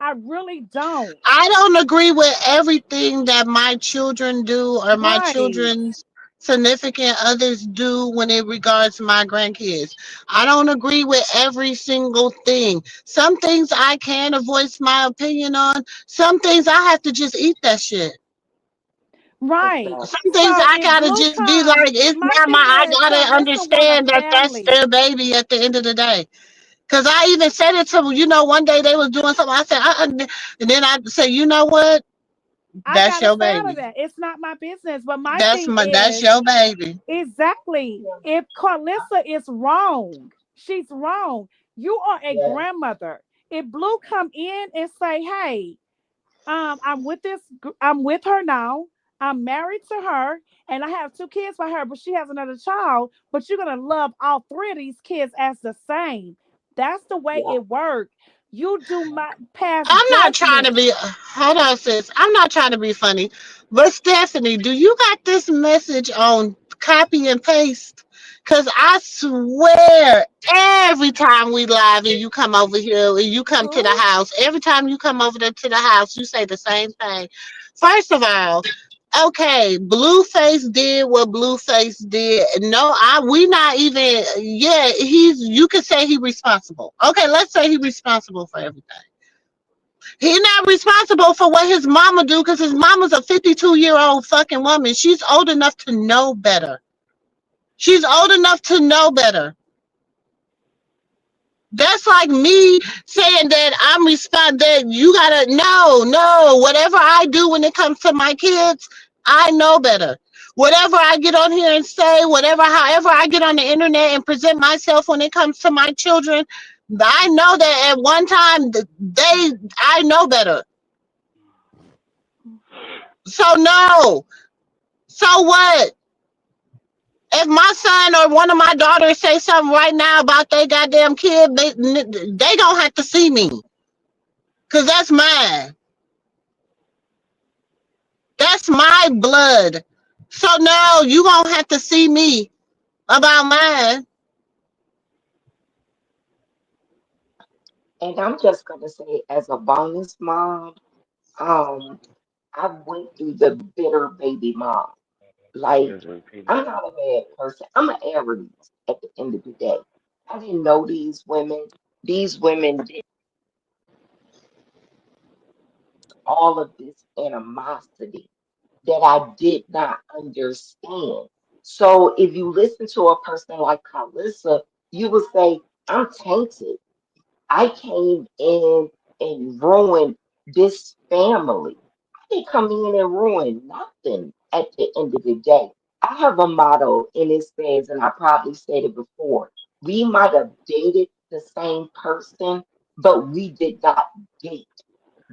I really don't. I don't agree with everything that my children do or my Right. children's significant others do when it regards my grandkids. I don't agree with every single thing. Some things I can voice my opinion on. Some things I have to just eat that shit. Right. Some Exactly. things So I if gotta Blue just be like, comes, it's my not my. thing I is gotta Karlissa want a understand that that's family. their baby at the end of the day. Cause I even said it to one day they was doing something. I said, and then I said, you know what? I That's gotta your say out of baby. that. It's not my business. But my thing That's is your baby. exactly if Karlissa is wrong, she's wrong. You are a Yeah. grandmother. If Blue come in and say, "Hey, I'm with her now. I'm married to her, and I have two kids by her, but she has another child. But you're gonna love all three of these kids as the same. That's the way Yeah. it works. You do my past I'm not trying to judgment. be. Hold on, sis. I'm not trying to be funny, but Stephanie, do you got this message on copy and paste? Cause I swear, every time we live and you come over here and you come to the Who? house, every time you come over there to the house, you say the same thing. First of all, okay, Blueface did what Blueface did. No, we not even. Yeah, you could say he responsible. Okay, let's say he responsible for everything. He not responsible for what his mama do because his mama's a 52-year-old fucking woman. She's old enough to know better. She's old enough to know better. That's like me saying that I'm that you gotta no. Whatever I do when it comes to my kids, I know better. Whatever I get on here and say, however I get on the internet and present myself when it comes to my children, I know that at one time I know better. So no. So what? If my son or one of my daughters say something right now about their goddamn kid, they don't have to see me. Cause that's mine. That's my blood. So no, you won't have to see me about mine. And I'm just gonna say, as a bonus mom, um, I went through the bitter baby mom. Like, Just repeat it. I'm not a bad person. I'm an Aries at the end of the day. I didn't know these women. These women did all of this animosity that I did not understand. So if you listen to a person like Karlissa, you will say, I'm tainted. I came in and ruined this family. I didn't come in and ruin nothing at the end of the day. I have a motto and it says, and I probably said it before, we might have dated the same person, but we did not date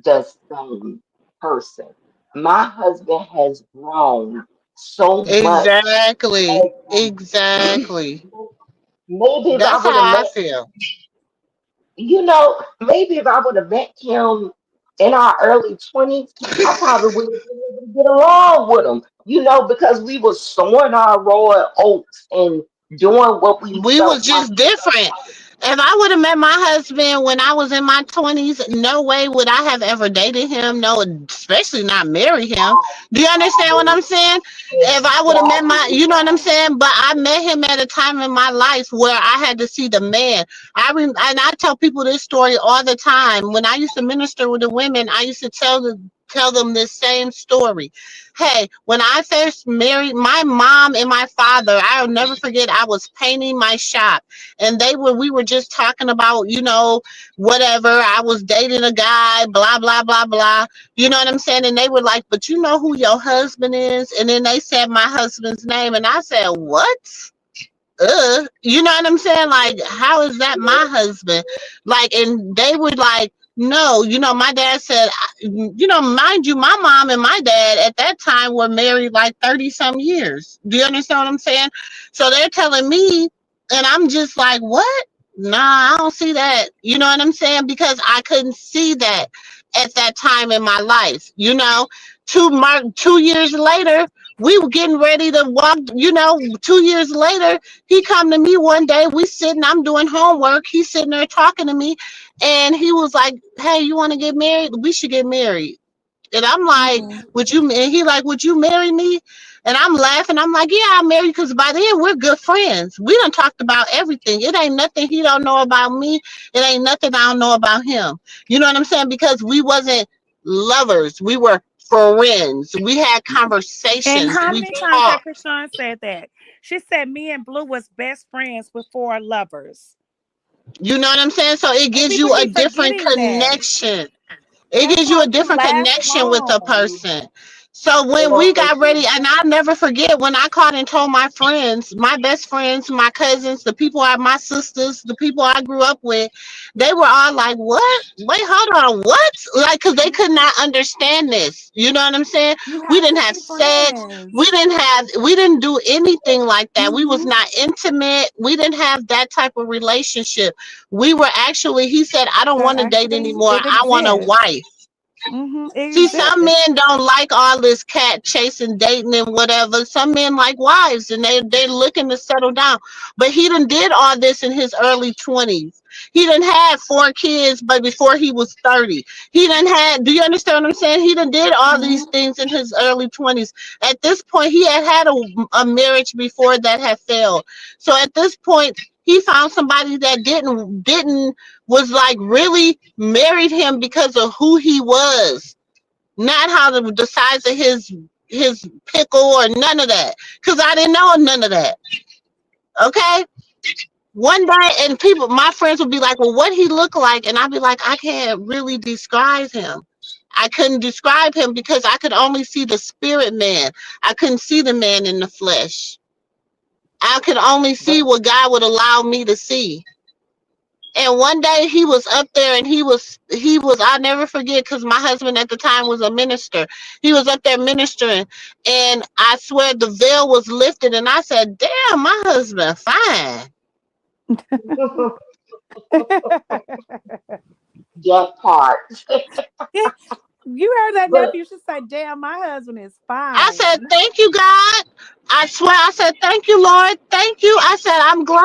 the same person. My husband has grown so much Exactly. as Exactly. maybe if I That's would have how I met feel. maybe if I would have met him in our early 20s, I probably would have been able to get along with him, because we were sowing our royal oats and doing what we We felt was like just different. If I would have met my husband when I was in my 20s, no way would I have ever dated him. No, especially not marry him. Do you understand what I'm saying? If I would have met you know what I'm saying? But I met him at a time in my life where I had to see the man. And I tell people this story all the time. When I used to minister with the women, I used to tell them this same story. Hey, when I first married my mom and my father, I'll never forget. I was painting my shop, and we were just talking about, whatever. I was dating a guy, blah blah blah blah. You know what I'm saying? And they were like, "But you know who your husband is?" And then they said my husband's name, and I said, "What?" You know what I'm saying? Like, how is that my husband? Like, and they were like, no, my dad said, mind you, my mom and my dad at that time were married like 30 some years. Do you understand what I'm saying? So they're telling me, and I'm just like, what? Nah, I don't see that. You know what I'm saying? Because I couldn't see that at that time in my life. 2 years later, we were getting ready to walk. 2 years later, he come to me one day. We sitting. I'm doing homework. He's sitting there talking to me, and he was like, "Hey, you want to get married? We should get married." And I'm like, Mm-hmm. "Would you?" And he like, "Would you marry me?" And I'm laughing. I'm like, "Yeah, I'll marry you." Because by then we're good friends. We done talked about everything. It ain't nothing he don't know about me. It ain't nothing I don't know about him. You know what I'm saying? Because we wasn't lovers. We were friends. We had And conversations. how We many times that talked. Chrisean said that? She said me and Blue was best friends before lovers. You know what I'm saying? So it And gives people you a be different forgetting that. connection. It That's gives you why a we different last connection with a long. person. So and when we also got ready, and I'll never forget when I called and told my friends, my best friends, my cousins, the people my sisters, the people I grew up with, they were all like, "What? Wait, hold on, what?" Like, because they could not understand this. You know what I'm saying? You We have didn't to have be sex. friends. We didn't do anything like that. We was Mm-hmm. not intimate. We didn't have that type of relationship. We were actually, he said, "I don't That want to date actually anymore. it I want a exists. wife." Mm-hmm. It See, some exists. men don't like all this cat chasing, dating, and whatever. Some men like wives, and they looking to settle down. But he done did all this in his early 20s. He done had 4 kids, but before he was 30, he done had. Do you understand what I'm saying? He done did all these Mm-hmm. things in his early 20s. At this point, he had a marriage before that had failed. So at this point, he found somebody that didn't was like really married him because of who he was, not how the size of his pickle or none of that. Cause I didn't know none of that. Okay, One day, and my friends would be like, well, what he look like? And I'd be like, I can't really describe him. I couldn't describe him because I could only see the spirit man. I couldn't see the man in the flesh. I could only see what God would allow me to see. And one day he was up there and I'll never forget because my husband at the time was a minister. He was up there ministering, and I swear the veil was lifted, and I said, damn, my husband fine. That part. You heard that, But nephew? You should say, damn, my husband is I fine. said, thank you, God. I swear, I said, thank you, Lord. Thank you. I said, I'm glad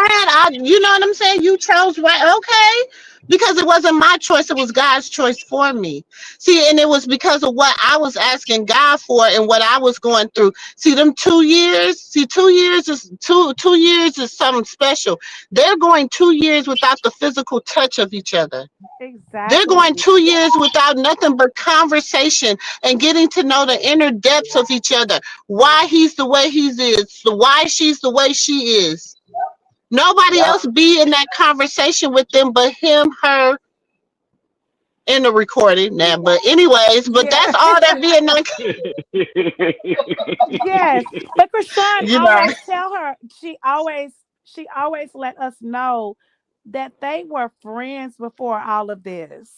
you know what I'm saying? You chose right. Okay. Because it wasn't my choice. It was God's choice for me. See, and it was because of what I was asking God for and what I was going through. See, them 2 years, 2 years is 2 years is something special. They're going 2 years without the physical touch of each other. They're going Exactly. 2 years without nothing but conversation and getting to know the inner depths of each other. Why he's the way he is, why she's the way she is. Nobody yep. else be in that conversation with them but him, her, in the recording now. But anyways, but Yeah. that's all that be in that. Yes. But Chrisean You know. always tell her, she always let us know that they were friends before all of this.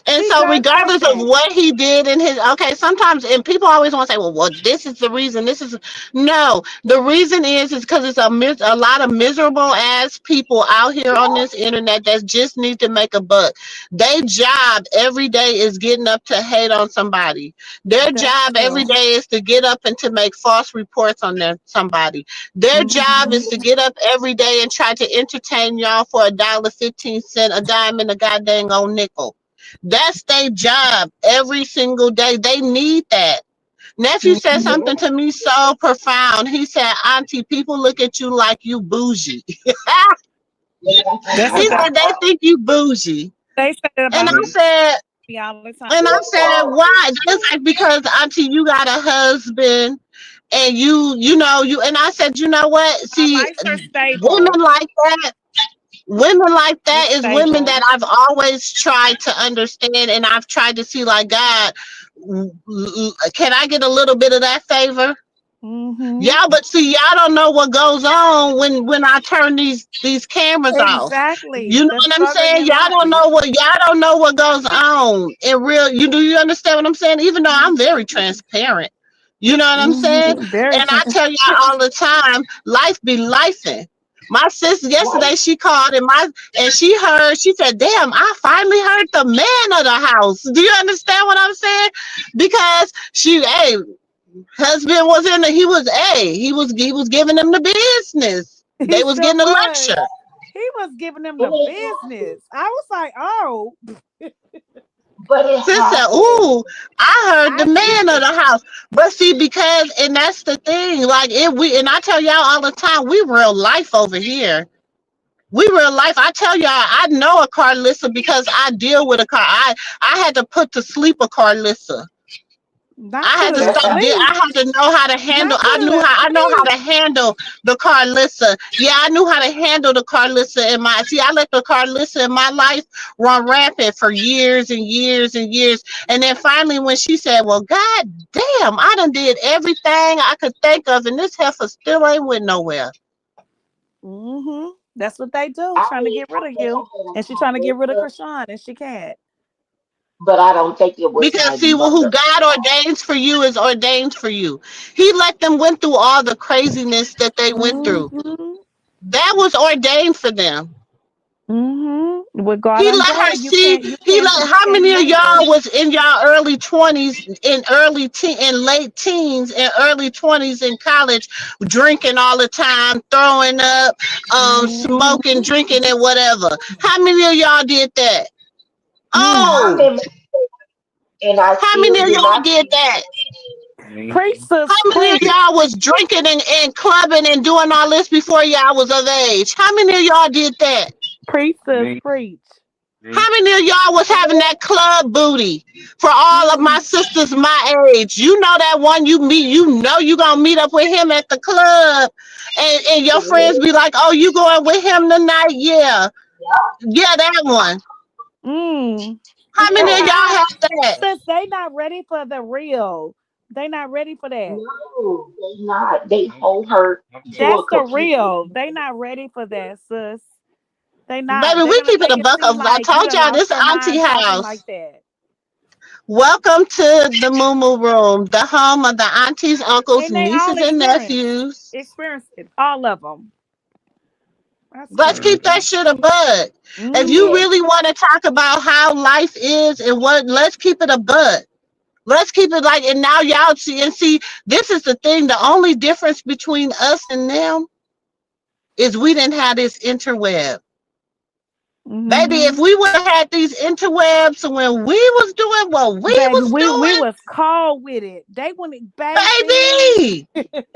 And She so, does say regardless of that. what he did in his, okay, sometimes, and people always want to say, well, this is the reason. This is no. The reason is because it's a lot of miserable ass people out here on this internet that just need to make a buck. Their job every day is getting up to hate on somebody. Their That's job every true. day is to get up and to make false reports on somebody. Their job Hmm. is to get up every day and try to entertain y'all for $1.15, a dime, and a goddamn old nickel. That's their job every single day. They need that. Nephew said something to me so profound. He said, Auntie, people look at you like you bougie. He That's a good. said they think you bougie. They say it And about I said, me all the time. why? Just like because Auntie, you got a husband and you and I said, you know what? My See, lights are women stable. like that. Women like that It's is women stable. that I've always tried to understand, and I've tried to see like God, can I get a little bit of that favor? Hmm. Y'all, but see, y'all don't know what goes on when I turn these cameras off. Exactly. You know The what I'm struggle saying? in life. Y'all don't know what goes on in real. You understand what I'm saying? Even though I'm very transparent. You know what I'm saying? Hmm. Very And I trans. tell y'all all the time, life be lifing. My sister yesterday she called and she said, "Damn, I finally heard the man of the house." Do you understand what I'm saying? Because husband was in the, he was giving them the business. They He was sure getting a was. lecture. He was giving them the business. I was like, oh, But it Sister, happened. ooh, I heard the I man get of it. the house. But see, because and that's the thing, like and I tell y'all all the time, we real life over here. We real life. I tell y'all, I know a Karlissa because I deal with a car. I had to put to sleep a Karlissa. Not I put had her to to stop. sleep. I had to know how to handle. Not put her to I know how sleep. to handle the Karlissa. Yeah, I knew how to handle the Karlissa in my. See, I let the Karlissa in my life run rampant for years and years and years, and then finally, when she said, "Well, God damn, I done did everything I could think of, and this heifer still ain't went nowhere." Hmm. That's what they do, I trying to mean, get rid I of never you. had a And she's trying to get rid of Carlissa, Chrisean, and she can't. but I don't think it was Because my see, well, who mother. God ordains for you is ordained for you. He let them went through all the craziness that they went through. Hmm. That was ordained for them. Hmm. With God He let her undone, see. you How can't many of make it. y'all was in y'all early 20s, in late teens, and early 20s in college, drinking all the time, throwing up, smoking, Hmm. drinking, and whatever. How many of y'all did that? I'm Oh, in, and I how many still of do y'all not did see. that? Preach, How sis, many of preach. y'all was drinking and clubbing and doing all this before y'all was of age? How many of y'all did that? Preach, sis, Me, preach. See? How many of y'all was having that club booty for all of my sisters my age? You know that one you meet, you know you gonna meet up with him at the club, and your friends be like, "Oh, you going with him tonight?" Yeah, yeah, that one. Mm. How many of y'all have that? Since they not ready for the real. They not ready for that. No, they not. They I'm, hold her I'm to That's a the completely real. They different. not ready for that, sis. They not. Baby, They're we gonna keep it make a it buck seem of. I like you told done y'all lost this your auntie mind talking like house. that. Welcome to the Moo Room, the home of the aunties, uncles, And they all nieces, and nephews. experience it. All of them. That's Let's keep crazy. that shit a bud. If you Mm-hmm. Yes. really want to talk about how life is and what, let's keep it a bud. Let's keep it like, and now y'all see, and see, this is the thing. The only difference between us and them is we didn't have this interweb. Baby, if Mm-hmm. we would have had these interwebs when we was doing what we Baby, was we doing, was called with it. They wouldn't, baby. baby.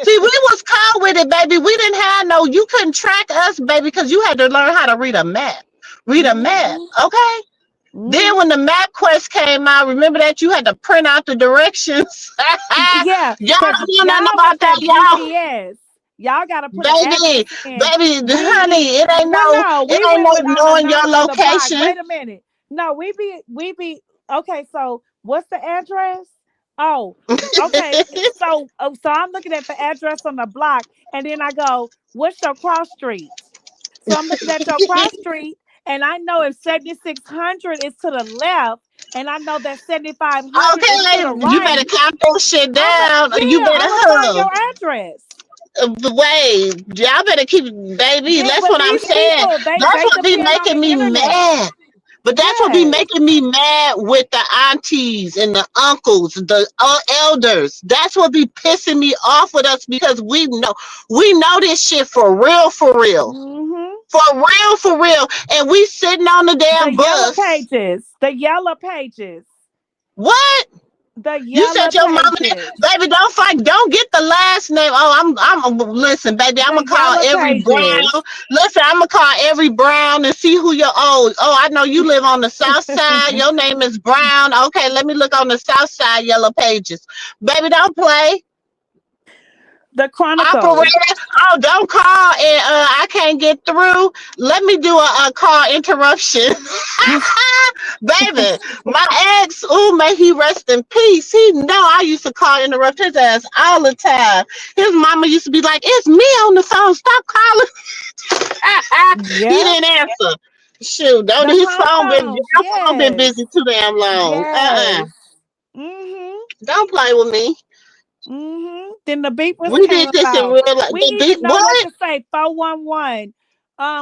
See, we was caught with it, baby. We didn't have no, you couldn't track us, baby, because you had to learn how to read a map. Read a map, Mm-hmm. okay? Then Mm-hmm. when the map quest came out, remember that you had to print out the directions. Yeah, Y'all because don't know nothing y'all about want that, that y'all. GPS. Y'all got to put an address Baby, in. baby, We, honey, well, no, it we ain't went no with on the knowing your number of the block. location. Wait a minute. No, okay. So what's the address? Oh, okay. So I'm looking at the address on the block, and then I go, "What's your cross street?" So I'm looking at your cross street, and I know if 7600 is to the left, and I know that 7500 is to Okay, the you better right. count that shit down. You better I'm gonna find hug. your address. The way y'all better keep, baby. Yeah, That's but what I'm these saying. people, That's they what be depend on the making me internet. mad. But that's what be Yes. making me mad with the aunties and the uncles, the elders. That's what be pissing me off with us because we know this shit for real, Hmm. for real, and we sitting on the The damn yellow bus. pages. The yellow pages. What? The You said yellow your mama, pages. baby, don't fight. Don't get the last name. Oh, listen, baby, I'm The gonna call yellow every pages. Brown. Listen, I'm gonna call every Brown and see who you're. I know you live on the south side. Your name is Brown. Okay, let me look on the south side yellow pages. Baby, don't play. The Chronicle. Operator, oh, don't call and I can't get through. Let me do a call interruption. Baby, my ex, oh, may he rest in peace. He know I used to call interrupt his ass all the time. His mama used to be like, "It's me on the phone. Stop calling." He Yeah. didn't answer. Shoot, don't The his home phone been phones. your phone been Yes. busy too damn long. Yes. Hmm. Don't play with me. Then the beepers We came did this in about. real life. We The even know what what? to say. 411.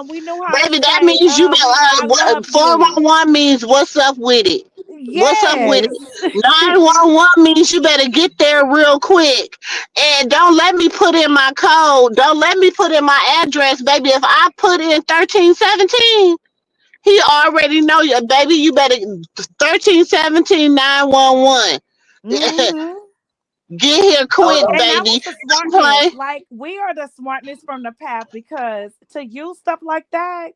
We knew how to Baby, that say means you been I love what you. 411 means what's up with it. What's up with Yes. it? 911 means you better get there real quick. And don't let me put in my code. Don't let me put in my address, baby. If I put in 1317, he already know you, baby. You better 1317 911. Hmm. Get here Oh quick, And no. that was baby. the Don't smartness. play. Like we are the smartness from the past because to use stuff like that,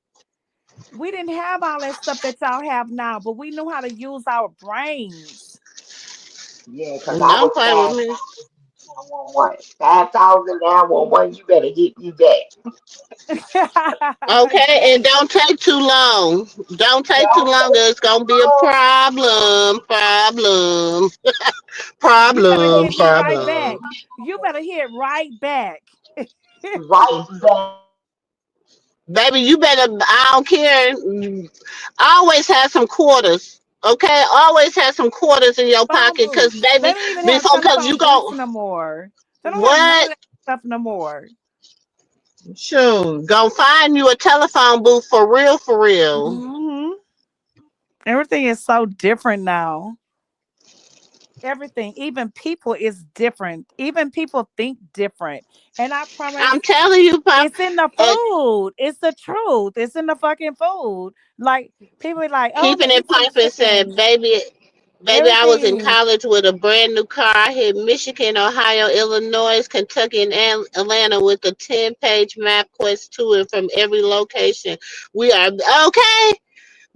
we didn't have all that stuff that y'all have now, but we knew how to use our brains. Yeah, because I Don't was play with me. 5,911. 5,911, you better hit me back. Okay, and Yes. don't take too long. Don't take too Don't long. take It's gonna be a no You better hit me right problem. back. You better hit right back. right back. Baby, you better. I don't care. Always have some quarters. Okay, always have some quarters in your Phone pocket, booth. cause They baby, don't even have before, cause you telephone booths go no more. They don't have none of what? that stuff no more. Sure, gonna find you a telephone booth for real. Hmm. Everything is so different now. Everything, even people is different. Even people think different. And I promise I'm telling you, Pop. it's in the Uh, food. It's the truth. It's in the fucking food. Like people be like, oh, I'm keeping gonna it eat some pumping chicken. said, baby. Baby, I was in Everything. college with a brand new car. I hit Michigan, Ohio, Illinois, Kentucky, and Atlanta with a 10-page map quest to and from every location. We are okay.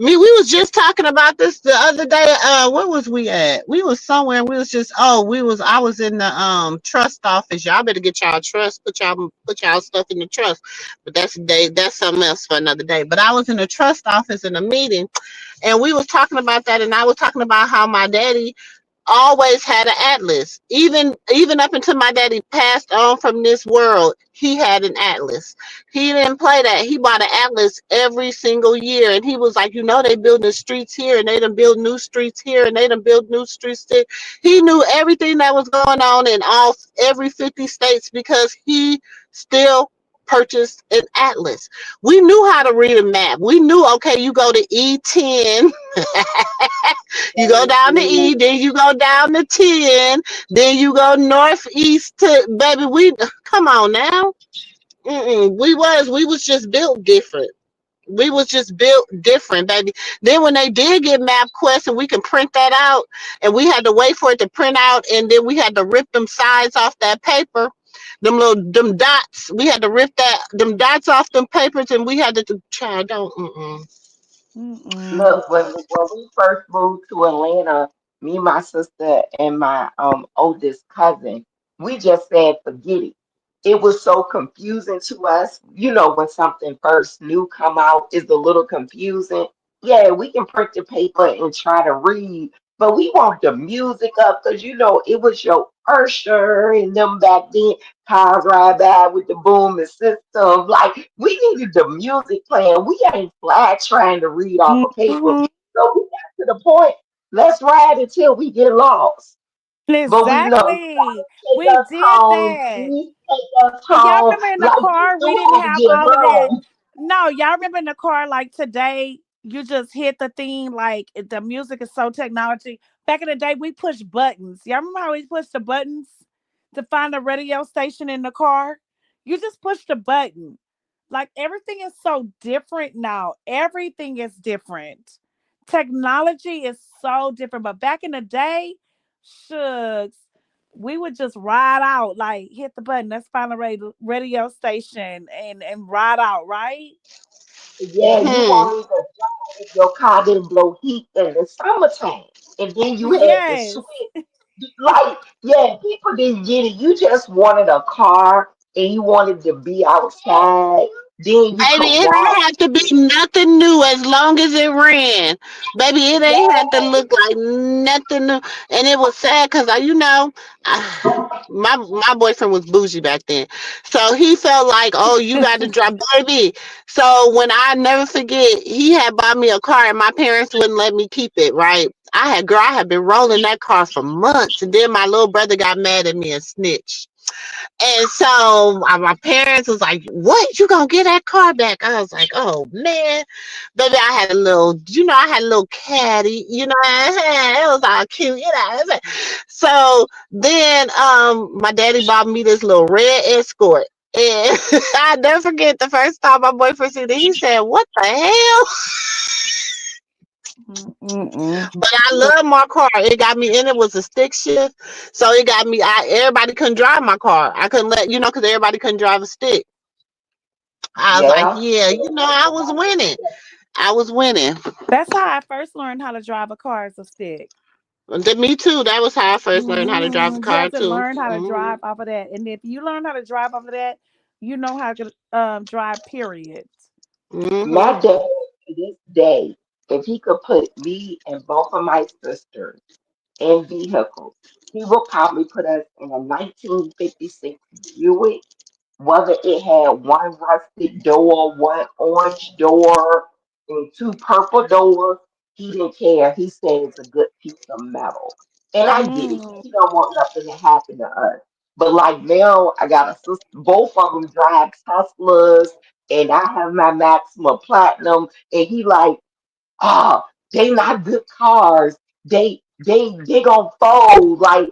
Me, we was just talking about this the other day. Where was we at? We was somewhere and we was just I was in the trust office. Y'all better get y'all trust, put y'all stuff in the trust. But that's something else for another day. But I was in the trust office in a meeting and we was talking about that and I was talking about how my daddy always had an atlas. Even up until my daddy passed on from this world, he had an atlas. He didn't play that. He bought an atlas every single year, and he was like, they building the streets here, and they done build new streets here, and they done build new streets there. He knew everything that was going on in every 50 states because he still purchased an atlas. We knew how to read a map. We knew, okay, you go to E10. You go down to E, then you go down to 10, then you go northeast to baby. We come on now. We was just built different. We was just built different, baby. Then when they did get MapQuest and we can print that out, and we had to wait for it to print out, and then we had to rip them sides off that paper, them dots. We had to rip them dots off them papers, and we had to child don't. Look, when we first moved to Atlanta, me, my sister, and my oldest cousin, we just said forget it. It was so confusing to us. You know, when something first new come out is a little confusing. Yeah, we can print the paper and try to read, but we want the music up because it was your Usher and them back then. Cars ride by with the booming system. Like we needed the music playing. We ain't flat trying to read off a paper. Mhm. So we got to the point. Let's ride until we get lost. But we know you Exactly. gotta take We us did home. that. Please take us And y'all home. remember in the Like we car, we knew didn't how to have get all of that. home. No, y'all remember in the car, like today, you just hit the thing, like the music is so technology. Back in the day, we pushed buttons. Y'all remember how we pushed the buttons to find a radio station in the car? You just push the button. Like everything is so different now. Everything is different. Technology is so different. But back in the day, shucks, we would just ride out, like hit the button, let's find a radio station and ride out, right? Yeah, you Hmm. won't even drive if your car didn't blow heat in the summertime. And then you had to Yes. switch. Like, yeah, people didn't get it. You just wanted a car and you wanted to be outside. Then you Baby, could it walk. ain't have to be nothing new as long as it ran. Baby, it ain't had to Yeah, look like nothing new. And it was sad because my boyfriend was bougie back then, so he felt like, oh, you got to drive, baby. So when I never forget, he had bought me a car, and my parents wouldn't let me keep it. Right, I had been rolling that car for months, and then my little brother got mad at me and snitched. And so my parents was like, "What? You gonna get that car back?" I was like, "Oh man, baby, I had a little caddy, it was all cute, So then, my daddy bought me this little red Escort, and I never forget the first time my boyfriend seen it. He said, "What the hell?" Mm-mm. But I love my car. It got me in. It was a stick shift, so it got me. Everybody couldn't drive my car. I couldn't because everybody couldn't drive a stick. I was like, yeah. yeah, I was winning. I was winning. That's how I first learned how to drive a car as a stick. Me too. That was how I first learned how to drive a You car have to too. learn how to drive off of that. And if you learn how to drive off of that, you know how to drive, period. Hmm. My dad, to this day, if he could put me and both of my sisters in vehicles, he will probably put us in a 1956 Buick, whether it had one rusted door, one orange door, and two purple doors. He didn't care. He said it's a good piece of metal. And I get it. Mm. He don't want nothing to happen to us. But like now, I got a sister, both of them drive Teslas, and I have my Maxima Platinum, and he like, oh, they not good cars. They gonna fold. Like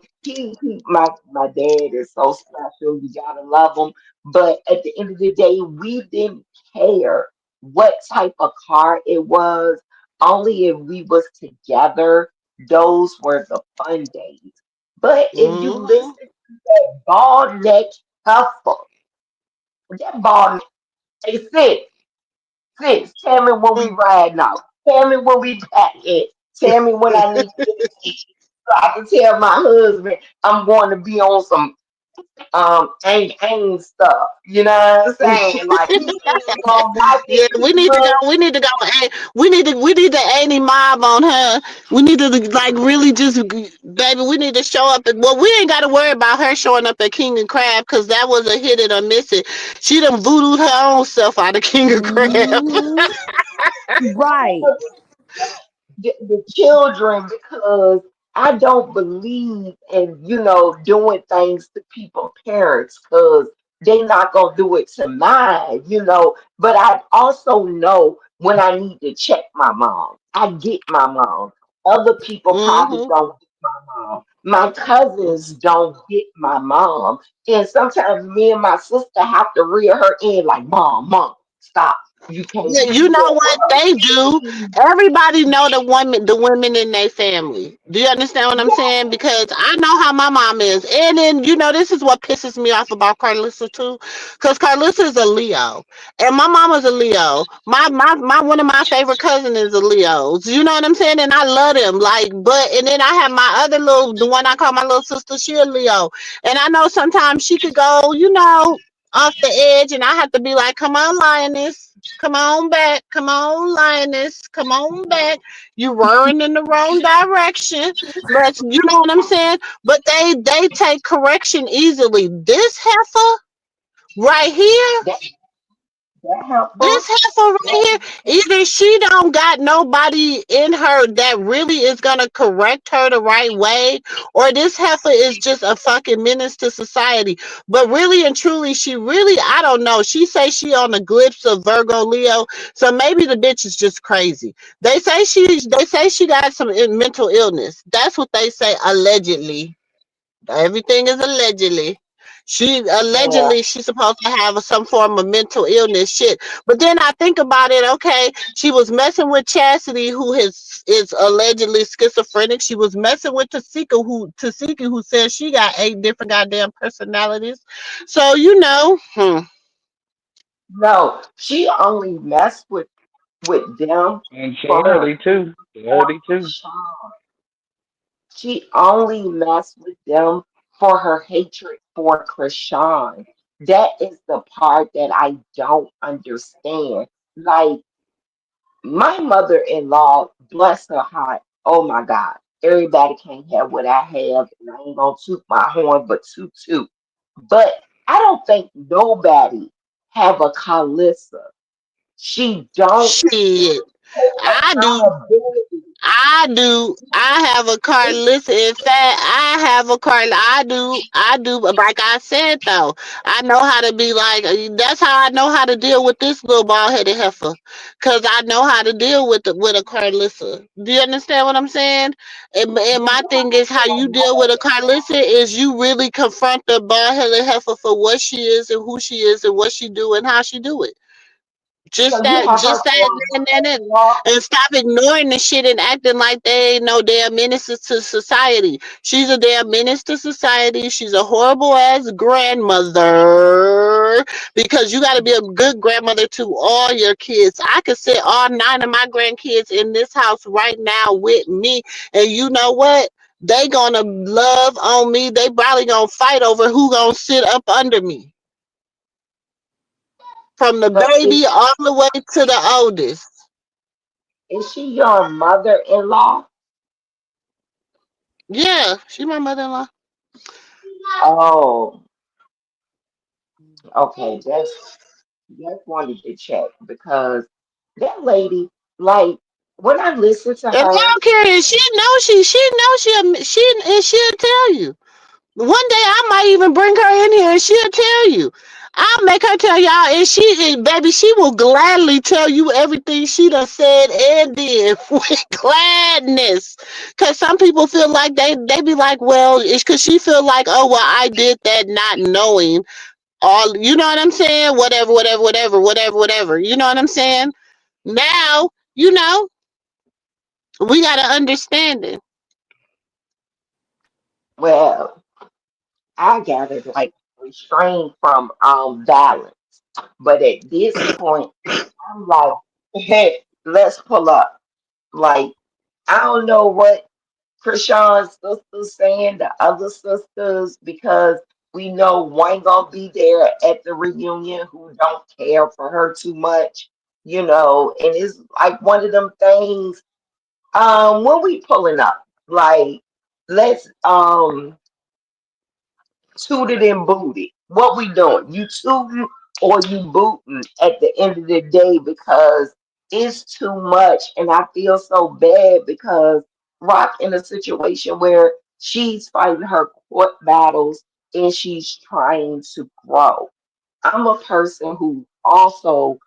my dad is so special. You gotta love him. But at the end of the day, we didn't care what type of car it was. Only if we was together, those were the fun days. But if you listen Hmm. to that bald neck hustle, that bald neck, hey sis, tell me when we ride now. Tell me when we back it. Tell me when I need to get it so I can tell my husband I'm going to be on some ain't stuff. You know what I'm saying? Like he ain't gonna wipe Yeah, it too much. we need to go. We need the 80 mob on her. We need to like really just, baby. We need to show up. Well, we ain't got to worry about her showing up at King and Crab because that was a hit it or miss it. She done voodooed her own self out of King and Crab. Mhm. Right. The children because I don't believe in doing things to people parents because they not gonna do it to mine, but I also know when I need to check my mom. I get my mom. Other people probably Hmm. don't get my mom. My cousins don't get my mom, and sometimes me and my sister have to reel her in like, mom, stop, you can't Yeah, do you know that what they do? Everybody know the women in their family. Do you understand what I'm saying? Because I know how my mom is. And then, this is what pisses me off about Karlissa too. Because Karlissa is a Leo. And my mama's a Leo. My one of my favorite cousins is a Leo. You know what I'm saying? And I love them. And then I have my other the one I call my little sister, she a Leo. And I know sometimes she could go, off the edge, and I have to be like, come on, lioness. Come on back. Come on, lioness. Come on back. You roaring in the wrong direction. You know what I'm saying? But they take correction easily. This heifer right here, that that helpful. this heifer right here, either she don't got nobody in her that really is gonna correct her the right way, or this heifer is just a fucking menace to society. But really and truly, she really, I don't know. She say she on the glyphs of Virgo Leo, so maybe the bitch is just crazy. They say she got some mental illness. That's what they say allegedly. Everything is allegedly. Yeah. She's supposed to have some form of mental illness shit. But then I think about it, okay, she was messing with Chastity, who is allegedly schizophrenic. She was messing with Tasika, who says she got 8 different goddamn personalities. So No, she only messed with them And for her Charity too. for Charity too. Krishan. She only messed with them for her hatred for Krishan. That is the part that I don't understand. Like my mother-in-law, bless her heart. Oh my God. Everybody can't have what I have, and I ain't gonna toot my horn, but toot. But I don't think nobody have a Karlissa. She don't shit. take I do. accountability. I do. I have a car. Listen, in fact, I have a car. I do. I do. But like I said, though, I know how to be like. That's how I know how to deal with this little bald headed heifer, cause I know how to deal with a Carlissa. Do you understand what I'm saying? And Do my you thing is how have you a deal with a mother-in-law? Carlissa is you really confront the bald headed heifer for what she is and who she is and what she do and how she do it. So you have her Just that, for a mother-in-law? and stop ignoring the shit and acting like they ain't no damn menaces to society. She's a damn menace to society. She's a horrible ass grandmother because you got to be a good grandmother to all your kids. I could sit all 9 of my grandkids in this house right now with me, and you know what? They gonna love on me. They probably gonna fight over who gonna sit up under me, from the But baby all the way to the oldest. is she your mother-in-law? Yeah, she my mother-in-law. Oh, okay. Just wanted to check because that lady, like, when I listen to And I her, don't care. And she'll tell you. One day I might even bring her in here and she'll tell you. I'll make her tell y'all, and baby, she will gladly tell you everything she done said and did with gladness. Cause some people feel like they be like, well, it's cause she feel like, oh well, I did that not knowing all. You know what I'm saying? Whatever. You know what I'm saying? Now, we gotta understand it. well, I gathered like restrained from violence. But at this point, I'm like, hey, let's pull up. Like, I don't know what Chrisean's sisters saying, the other sisters, because we know one gonna be there at the reunion who don't care for her too much, and it's like one of them things. When we pulling up, like, let's tooted and booted. What we doing? You tooting or you booting at the end of the day, because it's too much, and I feel so bad because Rock in a situation where she's fighting her court battles and she's trying to grow. I'm a person who also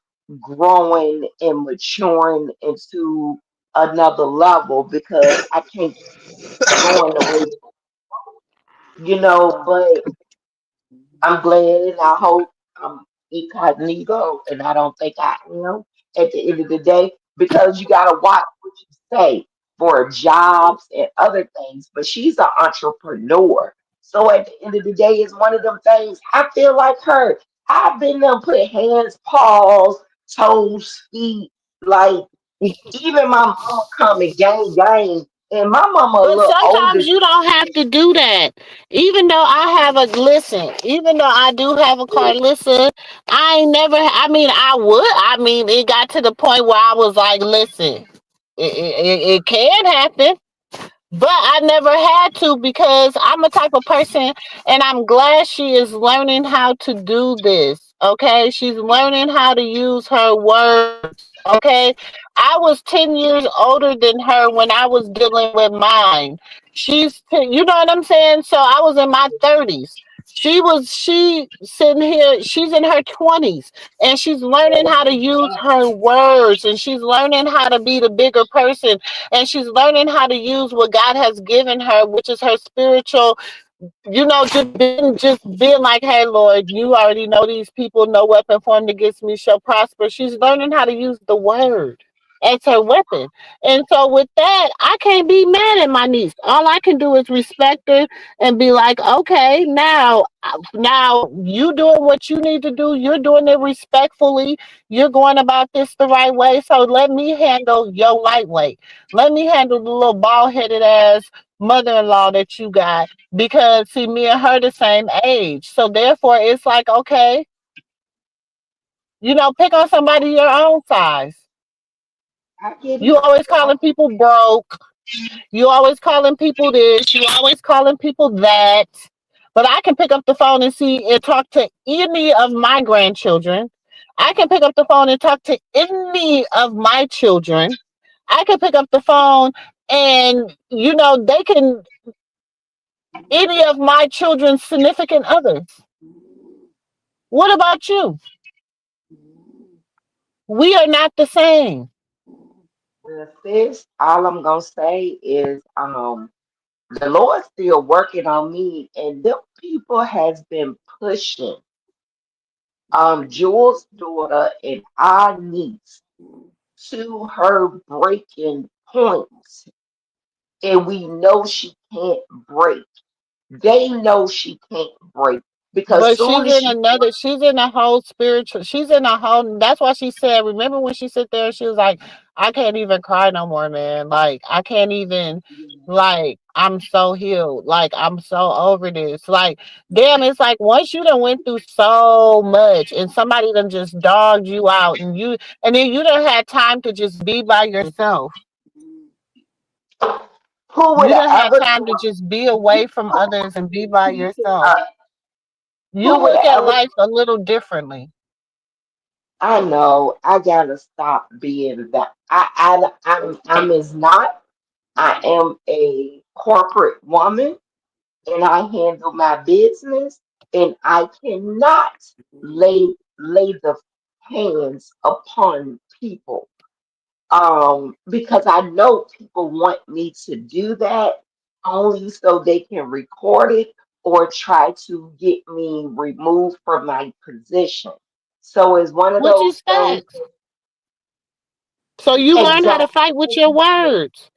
growing and maturing into another level because I can't going the way, but I'm glad and I hope I'm incognito, and I don't think I am at the end of the day, because you got to watch what you say for jobs and other things. But she's an entrepreneur. So at the end of the day, it's one of them things. I feel like her. I've been there put hands, paws, toes, feet. Like, even my mama come and gang, and my mama a But little older. sometimes you don't have to do that. Even though I have a listen, even though I do have a Karlissa, I ain't never. I mean, I would. I mean, it got to the point where I was like, listen, it can happen. But I never had to because I'm a type of person, and I'm glad she is learning how to do this. Okay, she's learning how to use her words. Okay, I was 10 years older than her when I was dealing with mine. You know what I'm saying? So I was in my 30s. She sitting here, she's in her 20s, and she's learning how to use her words, and she's learning how to be the bigger person, and she's learning how to use what God has given her, which is her spiritual, just being like, hey Lord, you already know these people, no weapon formed against me shall prosper. She's learning how to use the word as her weapon. And so with that, I can't be mad at my niece. All I can do is respect her and be like, okay, now you doing what you need to do. You're doing it respectfully. You're going about this the right way. So let me handle your lightweight. Let me handle the little bald headed ass mother-in-law that you got, because see, me and her the same age. So therefore it's like, okay, pick on somebody your own size. I get You it. always calling people broke. You always calling people this. You always calling people that. But I can pick up the phone and see and talk to any of my grandchildren. I can pick up the phone and talk to any of my children. I can pick up the phone and they can, any of my children's significant others. What about you? We are not the same. Well, sis, all I'm gonna say is, the Lord's still working on me, and them people has been pushing Jewel's daughter and our niece to her breaking points, and we know she can't break. They know she can't break because But she's soon as in she another, she's in a whole spiritual, she's in a whole, that's why she said, remember when she sit there, she was like, I can't even cry no more, man. Like, I can't even, like, I'm so healed. Like, I'm so over this. Like, damn, it's like once you done went through so much and somebody done just dogged you out and then you done had time to just be by yourself. who would You have done had ever time to thought, just be away from others and be by yourself. uh, You who would look have at ever life a little differently. I know I gotta stop being that. I'm is not. I am a corporate woman, and I handle my business, and I cannot lay the hands upon people. Because I know people want me to do that only so they can record it or try to get me removed from my position. So it's one of Which is those things. facts. So you learn how to Exactly. fight with your words.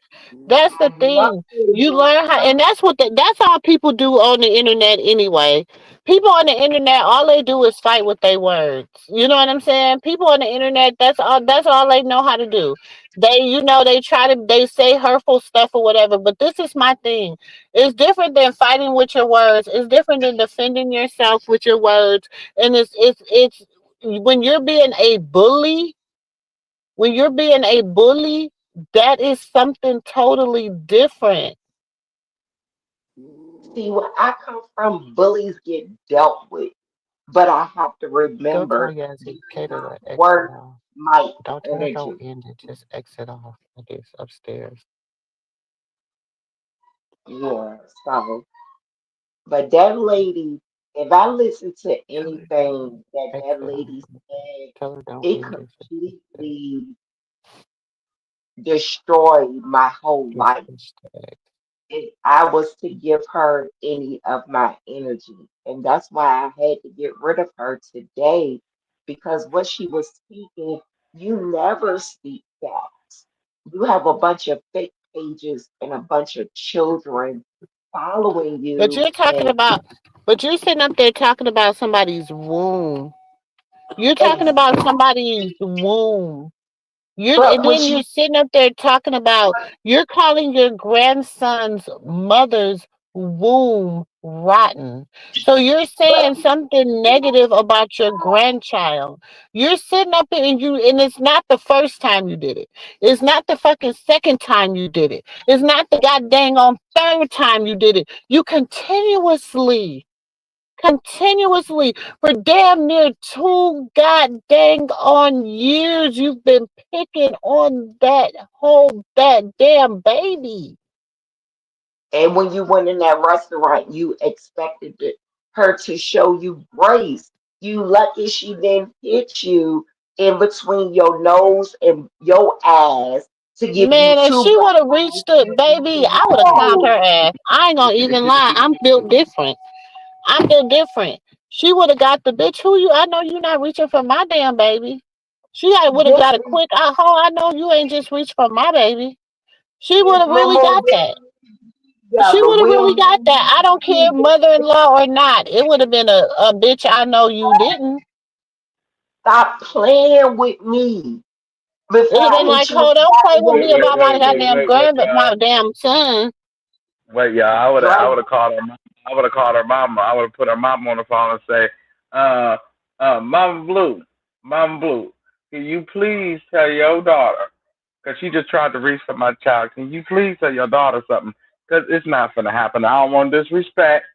That's the I love thing. You it. learn how, and that's what that's all people do on the internet anyway. People on the internet, all they do is fight with their words. You know what I'm saying? People on the internet, that's all. That's all they know how to do. They, they try to, they say hurtful stuff or whatever. But this is my thing. It's different than fighting with your words. It's different than defending yourself with your words. And it's when you're being a bully, when you're being a bully, that is something totally different. See, where I come from, bullies get dealt with, but I have to Go tell remember Yazzie it's Kato not to exit worth off. my Don't tell her don't energy. end it. Just exit off. It is upstairs. Yeah, so, but that lady, if I listen to Tell her anything that that exit off. lady said, Tell her don't it end it. Just upstairs. completely destroyed my whole Just life. push the X. If I was to give her any of my energy. And that's why I had to get rid of her today because what she was speaking, you never speak facts. You have a bunch of fake pages and a bunch of children following But you. you're talking And about, but you're sitting up there talking about somebody's womb. You're talking ex- about somebody's womb. And but when then you're she, sitting up there talking about, you're calling your grandson's mother's womb rotten. So you're but saying something negative about your grandchild. You're sitting up here and it's not the first time you did it. It's not the fucking second time you did it. It's not the goddamn on third time you did it. You continuously for damn near 2 goddamn on years you've been picking on that damn baby. and when you went in that restaurant, you expected her to show you grace. You lucky she didn't hit you in between your nose and your ass to give you Man, if two she would have goddamn reached the baby, I would have clowned her whoa. ass. I ain't gonna even lie. I'm built different. I'm built different. She would have got the bitch. Who you? I know you not reaching for my damn baby. She would have This got a is quick. I know you ain't just reached for my baby. She would this have really mama got that. She together. would have We really don't got that. I don't care, need to mother-in-law or not. It would have been a bitch. I know you didn't. stop playing with me It'd before have I been hit like, you with oh, don't play with Wait, me wait, about my wait, wait, goddamn wait, wait, grand, but y'all. my damn son. Wait, y'all. I would drag. have called her. I would have called her mama. I would have put her mama on the phone and say, uh, Mama Blue, can you please tell your daughter? Because she just tried to reach for my child. Can you please tell your daughter something? Because it's not going to happen. I don't want disrespect.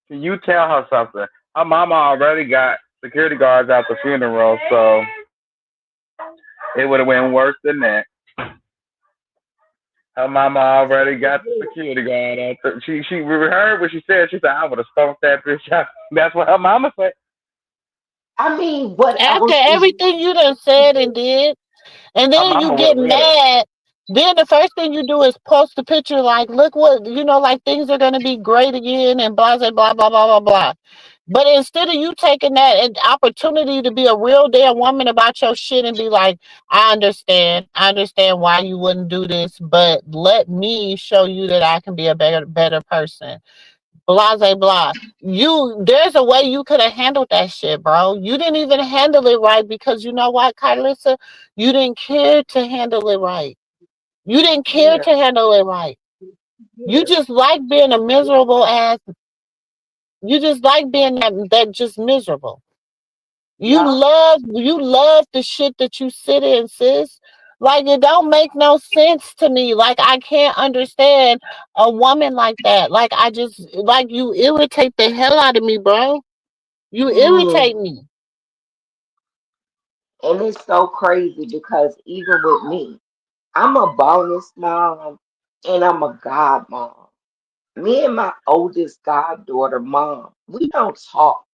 Can you tell her something? Her mama already got security guards at the funeral, so it would have been worse than that. Her mama already got the security guard on. She we heard what she said. She said, "I would have stomped that bitch out." That's what her mama said. I mean, what After else is everything you done said and did, and Her then you mama would get have read her. mad. Then the first thing you do is post a picture like, look what, like things are going to be great again and blah, blah, blah, blah, blah, blah, blah. But instead of you taking that opportunity to be a real damn woman about your shit and be like, I understand why you wouldn't do this, but let me show you that I can be a better person. Blah, blah, blah. There's a way you could have handled that shit, bro. You didn't even handle it right because you know what, Karlissa? You didn't care to handle it right. You didn't care here? to handle it right. You Here. just like being a miserable ass. You just like being that just miserable. Yeah. You love the shit that you sit in, sis. Like it don't make no sense to me. Like I can't understand a woman like that. Like I just like you irritate the hell out of me, bro. You Mm. irritate me. And it's so crazy because even with me, I'm a bonus mom and I'm a god mom. Me and my oldest goddaughter mom, we don't talk.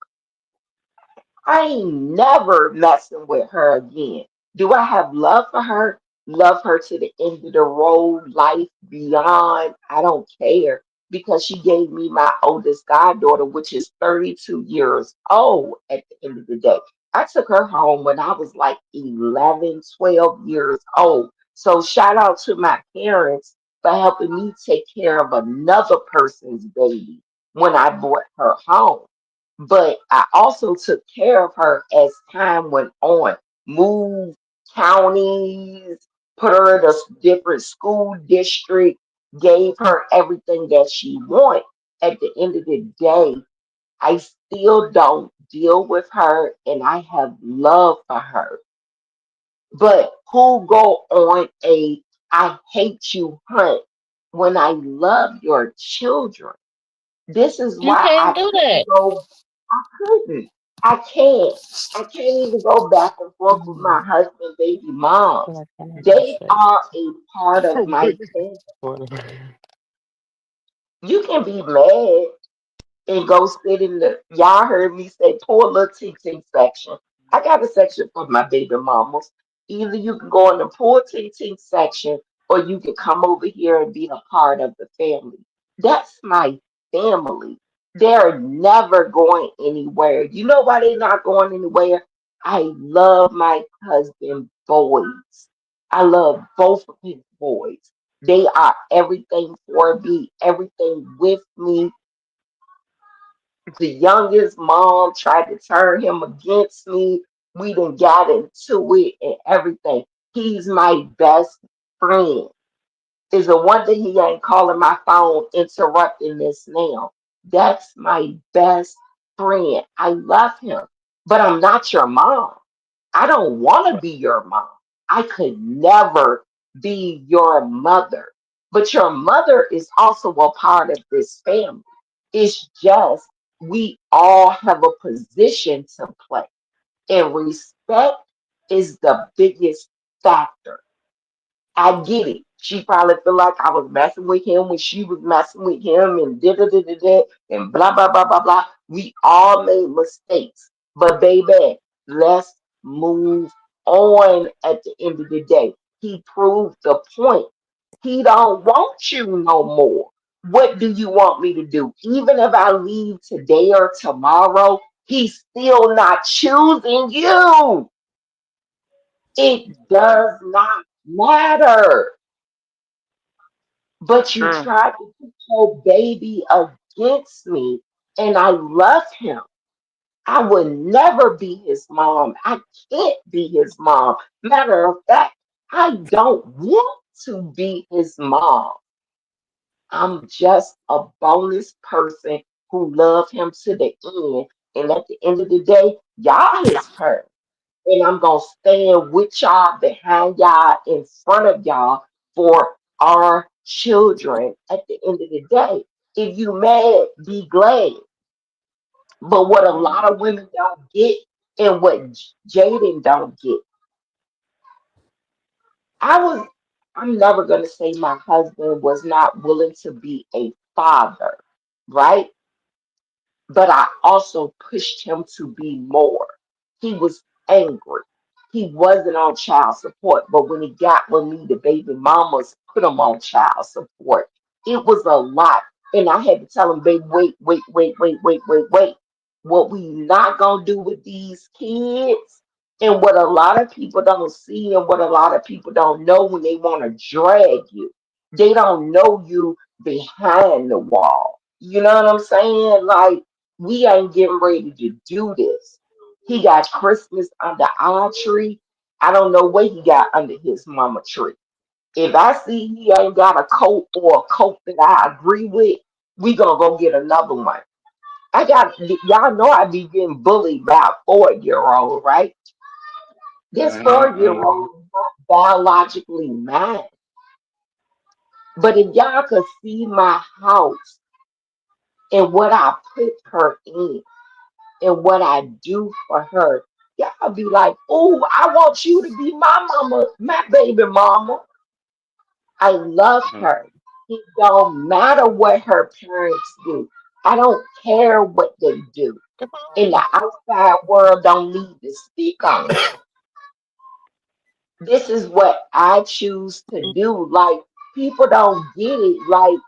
I ain't never messing with her again. Do I have love for her? Love her to the end of the road, life beyond. I don't care because she gave me my oldest goddaughter, which is 32 years old at the end of the day. I took her home when I was like 11, 12 years old. So shout out to my parents for helping me take care of another person's baby when I brought her home. But I also took care of her as time went on. Moved counties, put her in a different school district, gave her everything that she wanted. At the end of the day, I still don't deal with her and I have love for her. But who go on a I hate you hunt when I love your children? This is You why can't I do couldn't that. go. I couldn't. I can't. I can't even go back and forth with my husband, baby moms. They are a part of my family. You can be mad and go sit in the y'all heard me say poor little ting section. I got a section for my baby mamas. Either you can go in the poor ting section or you can come over here and be a part of the family. That's my family. They're never going anywhere. You know why they're not going anywhere? I love my husband boys. I love both of his boys. They are everything for me, everything with me. The youngest mom tried to turn him against me. We done got into it and everything. He's my best friend. Is a wonder he ain't calling my phone interrupting this now. That's my best friend. I love him, but I'm not your mom. I don't want to be your mom. I could never be your mother. But your mother is also a part of this family. It's just we all have a position to play, and respect is the biggest factor. I get it. She probably feel like I was messing with him when she was messing with him and da and blah blah blah blah blah. We all made mistakes. But baby, let's move on at the end of the day. He proved the point. He don't want you no more. What do you want me to do? Even if I leave today or tomorrow, he's still not choosing you. It does not matter. That's But you true. tried to put your baby against me, and I love him. I would never be his mom. I can't be his mom. Matter of fact, I don't want to be his mom. I'm just a bonus person who love him to the end. And at the end of the day, y'all his parents. And I'm gonna stand with y'all, behind y'all, in front of y'all for our children at the end of the day. If you mad, be glad. But what a lot of women don't get and what Jaden don't get, I was I'm never gonna say my husband was not willing to be a father, right? But I also pushed him to be more. He was angry. He wasn't on child support, but when he got with me, the baby mamas put him on child support. It was a lot. And I had to tell him, baby, wait. What we not gonna do with these kids, and what a lot of people don't see, and what a lot of people don't know when they want to drag you. They don't know you behind the wall. You know what I'm saying? Like, we ain't getting ready to do this. He got Christmas under our tree. I don't know what he got under his mama tree. If I see he ain't got a coat or a coat that I agree with, we gonna go get another one. I got y'all know I be getting bullied by a 4-year old, right? This Mhm. 4-year Mhm. old is not biologically mine. But if y'all could see my house and what I put her in, and what I do for her, y'all be like, oh, I want you to be my mama, my baby mama. I love Mhm. her. It don't matter what her parents do. I don't care what they do. And the outside world don't need to speak on it. This is what I choose to do. Like, people don't get it. Like,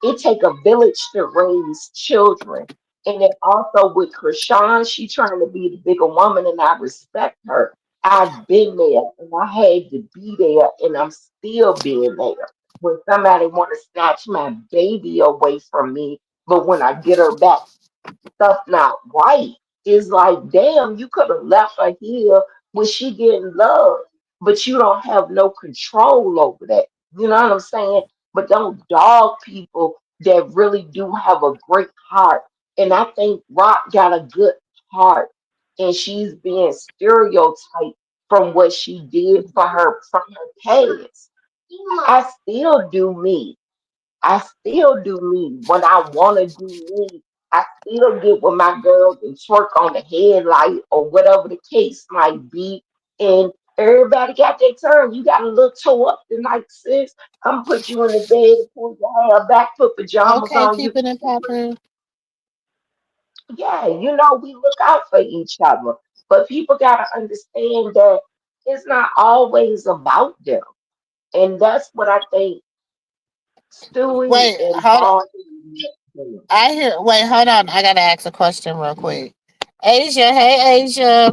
it take a village to raise children. And then also with Chrisean, she trying to be the bigger woman, and I respect her. I've been there and I had to be there and I'm still being there. When somebody want to snatch my baby away from me, but when I get her back, stuff not right. It's like, damn, you could have left her here when she getting love, but you don't have no control over that. You know what I'm saying? But don't dog people that really do have a great heart. And I think Rock got a good heart, and she's being stereotyped from what she did for her from her past. I still do me. I still do me when I want to do me. I still get with my girls and twerk on the headlight or whatever the case might be. And everybody got their turn. You got a little toe up tonight, sis. Come put you in the bed and pull your hair back, put pajamas Okay, on you. keeping it popping. Yeah, we look out for each other. But people got to understand that it's not always about them. And that's what I think Stewie Wait, and hold on. Bond. I hear. Wait, hold on. I gotta ask a question real quick. Asia, hey Asia.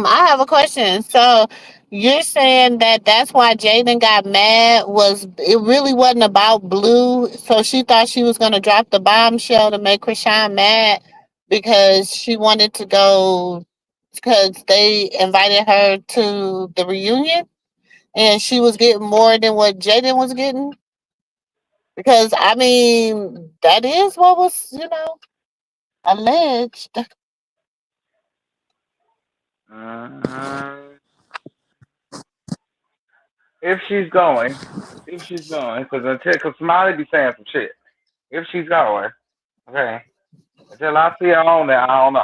I have a question. So you're saying that that's why Jaden got mad was it really wasn't about Blue, so she thought she was gonna drop the bombshell to make Chrisean mad because she wanted to go because they invited her to the reunion and she was getting more than what Jaden was getting. Because I mean that is what was alleged. Uh, if she's going, because until Smiley be saying some shit. If she's going, okay. Until I see her on there, I don't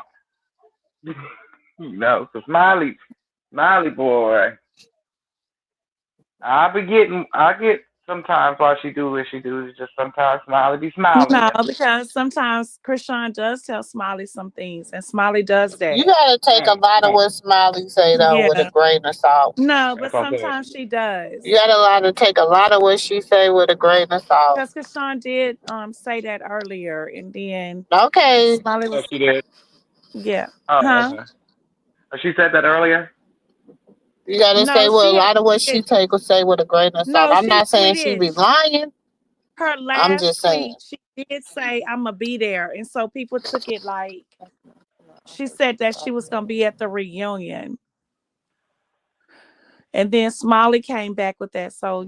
know. Cause Smiley boy, I get sometimes why she do what she do. It's just sometimes Smiley be smiling. No, Yeah. because sometimes Chrisean does tell Smiley some things, and Smiley does You that. gotta take a lot of Mm. what Smiley say though with a Yeah. grain of salt. No, but That's what I'm saying. sometimes she You does. gotta lot to take a lot of what she say with a grain of salt. Because Chrisean did say that earlier, and then Okay, Smiley Oh, was, she did. yeah. Oh, Huh? okay. She said that earlier. you gotta say No, what a she had lot of what she tweeted. take will say with a grain of salt. No, I'm she not saying she tweeted be lying. her I'm last just saying. tweet. She did say, "I'm gonna be there," and so people took it like she said that she was gonna be at the reunion, and then Smiley came back with that. So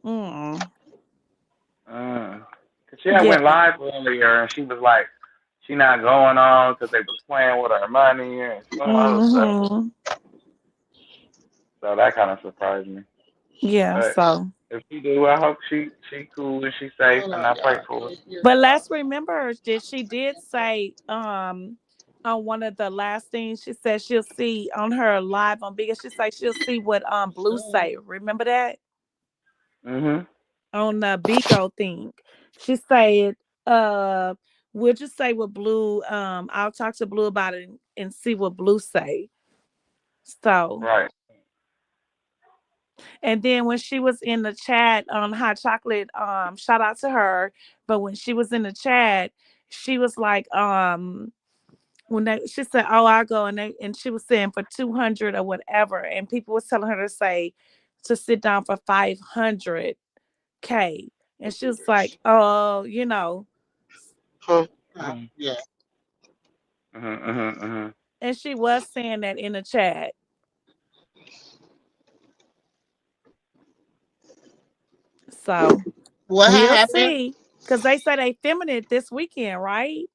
mm, Mm. 'Cause she had yeah. went live earlier and she was like, she not going on because they was playing with her money and some other stuff. Hmm. So that kind of surprised me. Yeah. But So, if she do, I hope she cool and she safe Hold and on, I pray y'all. for her. but let's remember that she did say on one of the last things she said she'll see on her live on Big. She said she'll see what Blue say. Remember that Mhm. on the Bigo thing. She said, uh, we'll just say what Blue. I'll talk to Blue about it and see what Blue say. So, Right. and then when she was in the chat on Hot Chocolate, shout out to her. But when she was in the chat, she was like, when she said, "Oh, I go," and she was saying for 200 or whatever, and people was telling her to say to sit down for 500K, and she was like, "Oh, Huh. Mhm. Yeah. Mhm. Mhm. Mhm. and she was saying that in the chat. So What we'll happened? see, because they say they feminine this weekend, right?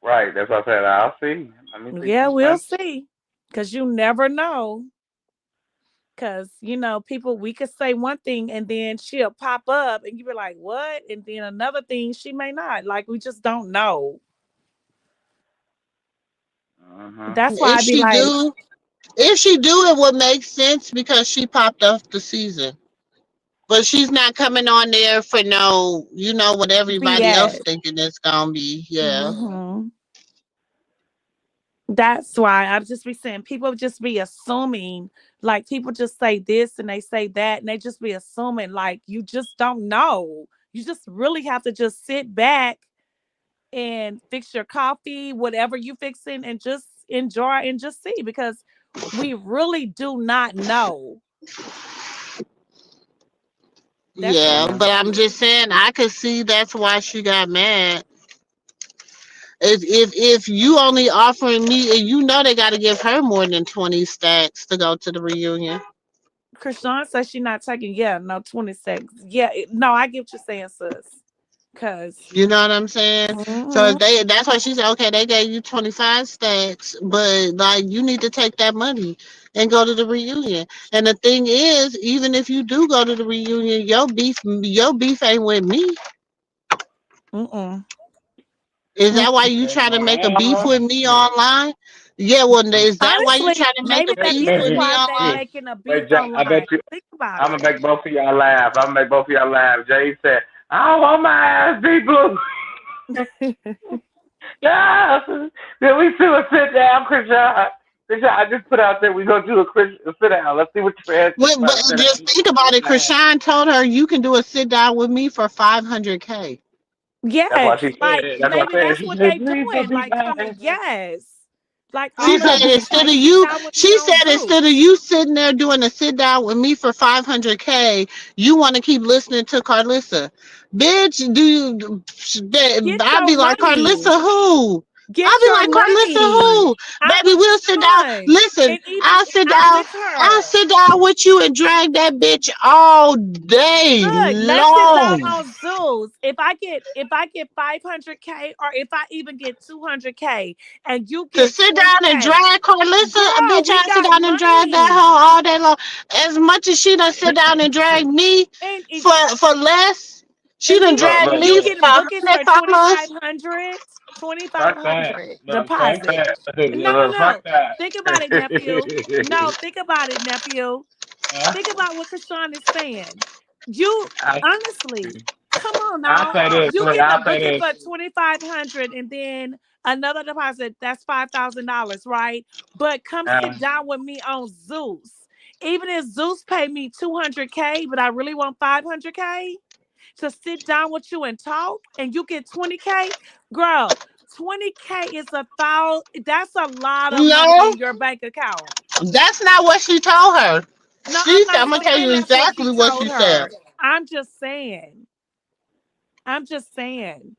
Right. That's what I said. I'll see. Let me see Yeah, some we'll fun. see, because you never know. Cause people we could say one thing and then she'll pop up and you be like, what? And then another thing she may not. Like we just don't know. Mhm. That's why If I'd be she like, do, if she do, it would make sense because she popped off the season. But she's not coming on there for no, what everybody else BS. thinking it's gonna be. Yeah. Hmm. That's why I just be saying people just be assuming, like people just say this and they say that, and they just be assuming like you just don't know. You just really have to just sit back and fix your coffee, whatever you fixing, and just just enjoy and just see, because we really do not know. That's Yeah, all. but I'm just saying I could see that's why she got mad. If you only offering me, and you know they got to give her more than 20 stacks to go to the reunion. Chrisean says she not taking, yeah, no, 26. Yeah, no, I get what you're saying, sis. Cause You know what I'm saying? So if mhm, that's why she said, okay, they gave you 25 stacks, but like you need to take that money and go to the reunion. And the thing is, even if you do go to the reunion, your beef ain't with me. mm-mm, Is that why mm-mm. you try to make a beef Uh-huh. with me online? Yeah, well, is that why you Honestly, try to make maybe a that beef is with me why they online? making a beef Wait, Jay, I online. bet you. Think about I'm gonna it. make both of y'all laugh. I'm gonna make both of y'all laugh. Jay said, "I don't want my ass beat blue." Yeah. Then we do a sit down, Chrisean. Chrisean, I just put out there we gonna do a sit down. Let's see what your ass think But about a sit just down. think about it. Krishan told her you can do a sit down with me for 500K. That's why Yes, she like said. That's what maybe I said. that's She what said, they "Please don't doing. beat Like, my come on, ass." yes. Like She all said of them is instead like of sit you, down with me she on said Zeus. instead of you sitting there doing a sit down with me for 500K, you want to keep listening to Karlissa. Bitch, do you? Get I'd your be like money. Karlissa who? I'll Get be your like Karlissa money. who? I'm Baby, with we'll sit down. Sean. Listen, And even I'll sit I'm down. with I'll her. sit down with you and drag that bitch all day Look, let's sit down long. on Zeus. If I get 500K, or if I even get 200K and you To get sit down and 20K, drag Karlissa, a girl, bitch, we I sit got down and drag that money. hoe all day long. As much as she done sit down and drag me And it, for less, she and done even Look, drag if look, you me look. for getting bookings for 100 commas. 2,500, Fuck that. 2,500 Look, fuck deposit. that. No, no, Look, fuck no. that. Think about it, nephew. No, think about it, nephew. Huh? Think about what Krishan is saying. You I, honestly, come on I'll now. say this. You Look, getting a I'll say booking this. for 2,500 and then another deposit that's $5,000, right? But come sit down with me on Zeus. Even if Zeus pay me 200K, but I really want 500K to sit down with you and talk, and you get 20K, girl. 20K is that's a lot of money No, in your bank account. that's not what she told her. No, I'm She said, not I'm going to tell saying you that's what she exactly what told she said. her. I'm just saying. I'm just saying.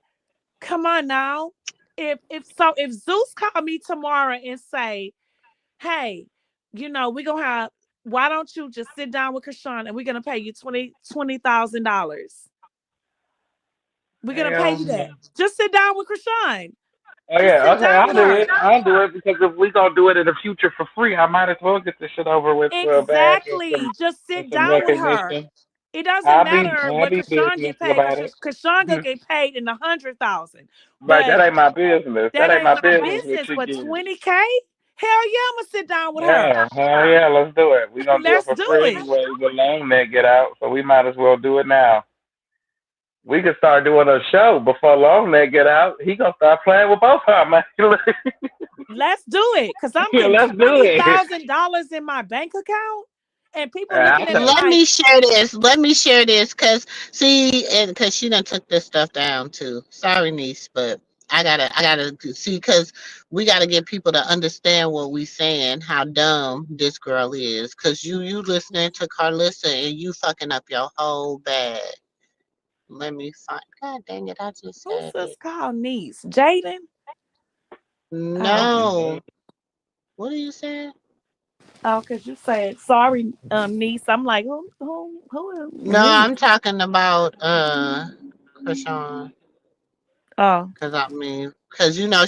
Come on now. If Zeus call me tomorrow and say, "Hey, we're gonna have why don't you just sit down with Krishan and we're gonna pay you $20,000. We're gonna pay Hell you no. that. Just sit down with Krishan. Oh Just yeah, sit okay, down I'll with do her. it. I'll do it because if we gonna do it in the future for free, I might as well get this shit over with for a bag Exactly. Just and sit some down with her. recognition. It doesn't matter I'll what be Krishan business get paid, about because it. Krishan gonna get paid in 100,000. Right, that But ain't my business. That that ain't ain't my my business what business. you But get. 20K? Hell yeah, I'm gonna sit down with her. Yeah, hell yeah, let's do it. We're gonna do it Let's for do free it. anyway. The long net get out, so we might as well do it now. We could start doing a show before long net get out. He gonna start playing with both of them. Let's do it. Cause I'm Yeah, getting let's do it. $20,000 in my bank account, and people I'll looking at me take. Let like, me share this. Let me share this, cause see, and cause she done took this stuff down too. Sorry, niece, but I gotta see, cause we gotta get people to understand what we saying, how dumb this girl is. Cause you listening to Karlissa and you fucking up your whole bag. Let me find. God dang it! I just who's had this it. called niece? Jaidyn? Oh. No. What are you saying? Oh, because you said sorry, niece. I'm like, who No, niece? I'm talking about Krishan. Oh. Cause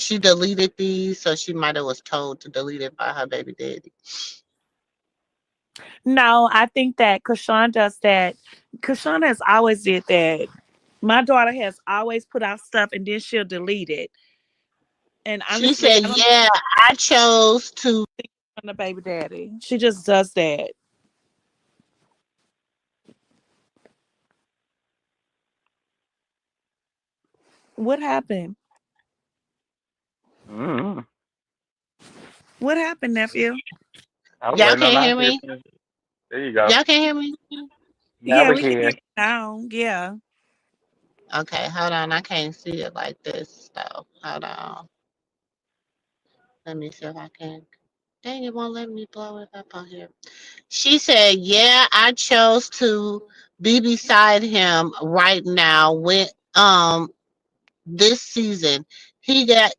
she deleted these, so she might have was told to delete it by her baby daddy. No, I think that Krishan does that. Krishan has always did that. My daughter has always put out stuff and then she'll delete it. And She honestly, said, I don't "Yeah, I chose to." think the baby daddy. She just does that. What happened? Mm-hmm. What happened, nephew? I was Y'all waiting on can't hear Auntie to me. finish. There you go. Yeah. Y'all can't hear me. Now Yeah, we we can hear can. you now. Yeah. Okay, hold on. I can't see it like this. So hold on. Let me see if I can. Dang, it won't let me blow it up on here. She said, "Yeah, I chose to be beside him right now. When this season he got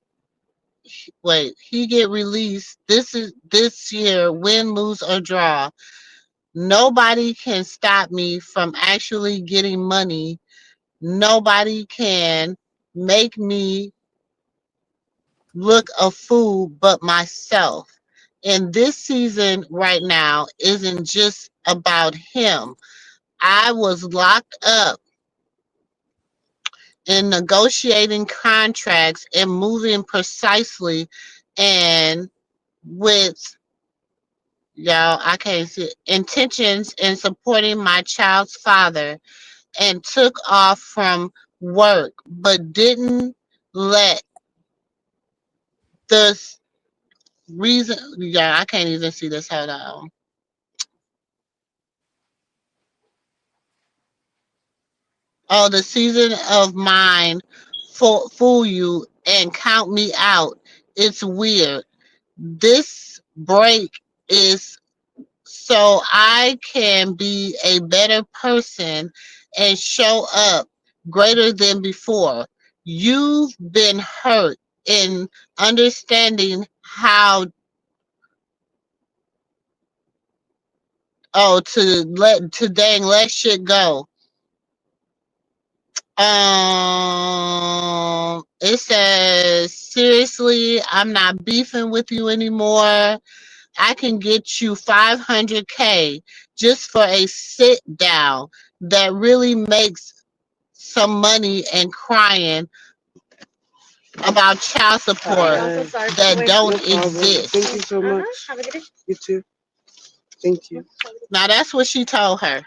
he get released. This year, win, lose or draw. Nobody can stop me from actually getting money. Nobody can make me look a fool but myself. And this season right now isn't just about him. I was locked up in negotiating contracts and moving precisely and with y'all, I can't see intentions in supporting my child's father and took off from work, but didn't let the reason. Yeah, I can't even see this. Hold on. Oh, the season of mine fool you and count me out. It's weird. This break is so I can be a better person and show up greater than before. You've been hurt in understanding how to dang let shit go. It says seriously, I'm not beefing with you anymore. I can get you 500K just for a sit down that really makes some money and crying about child support that don't exist. Thank you so much. You too. Thank you. Now that's what she told her.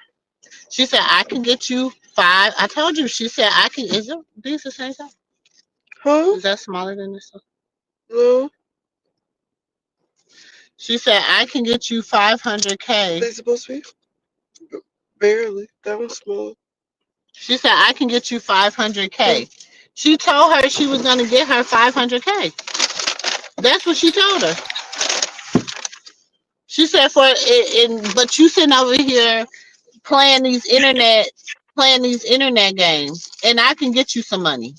She said, I can get you five. I told you, she said, I can. Is it these the same size? Huh? Is that smaller than this one? No. She said, I can get you 500K. They supposed to be? Barely. That one's small. She said, I can get you 500K. She told her she was going to get her 500K. That's what she told her. She said, but you sitting over here playing these internet games, and I can get you some money.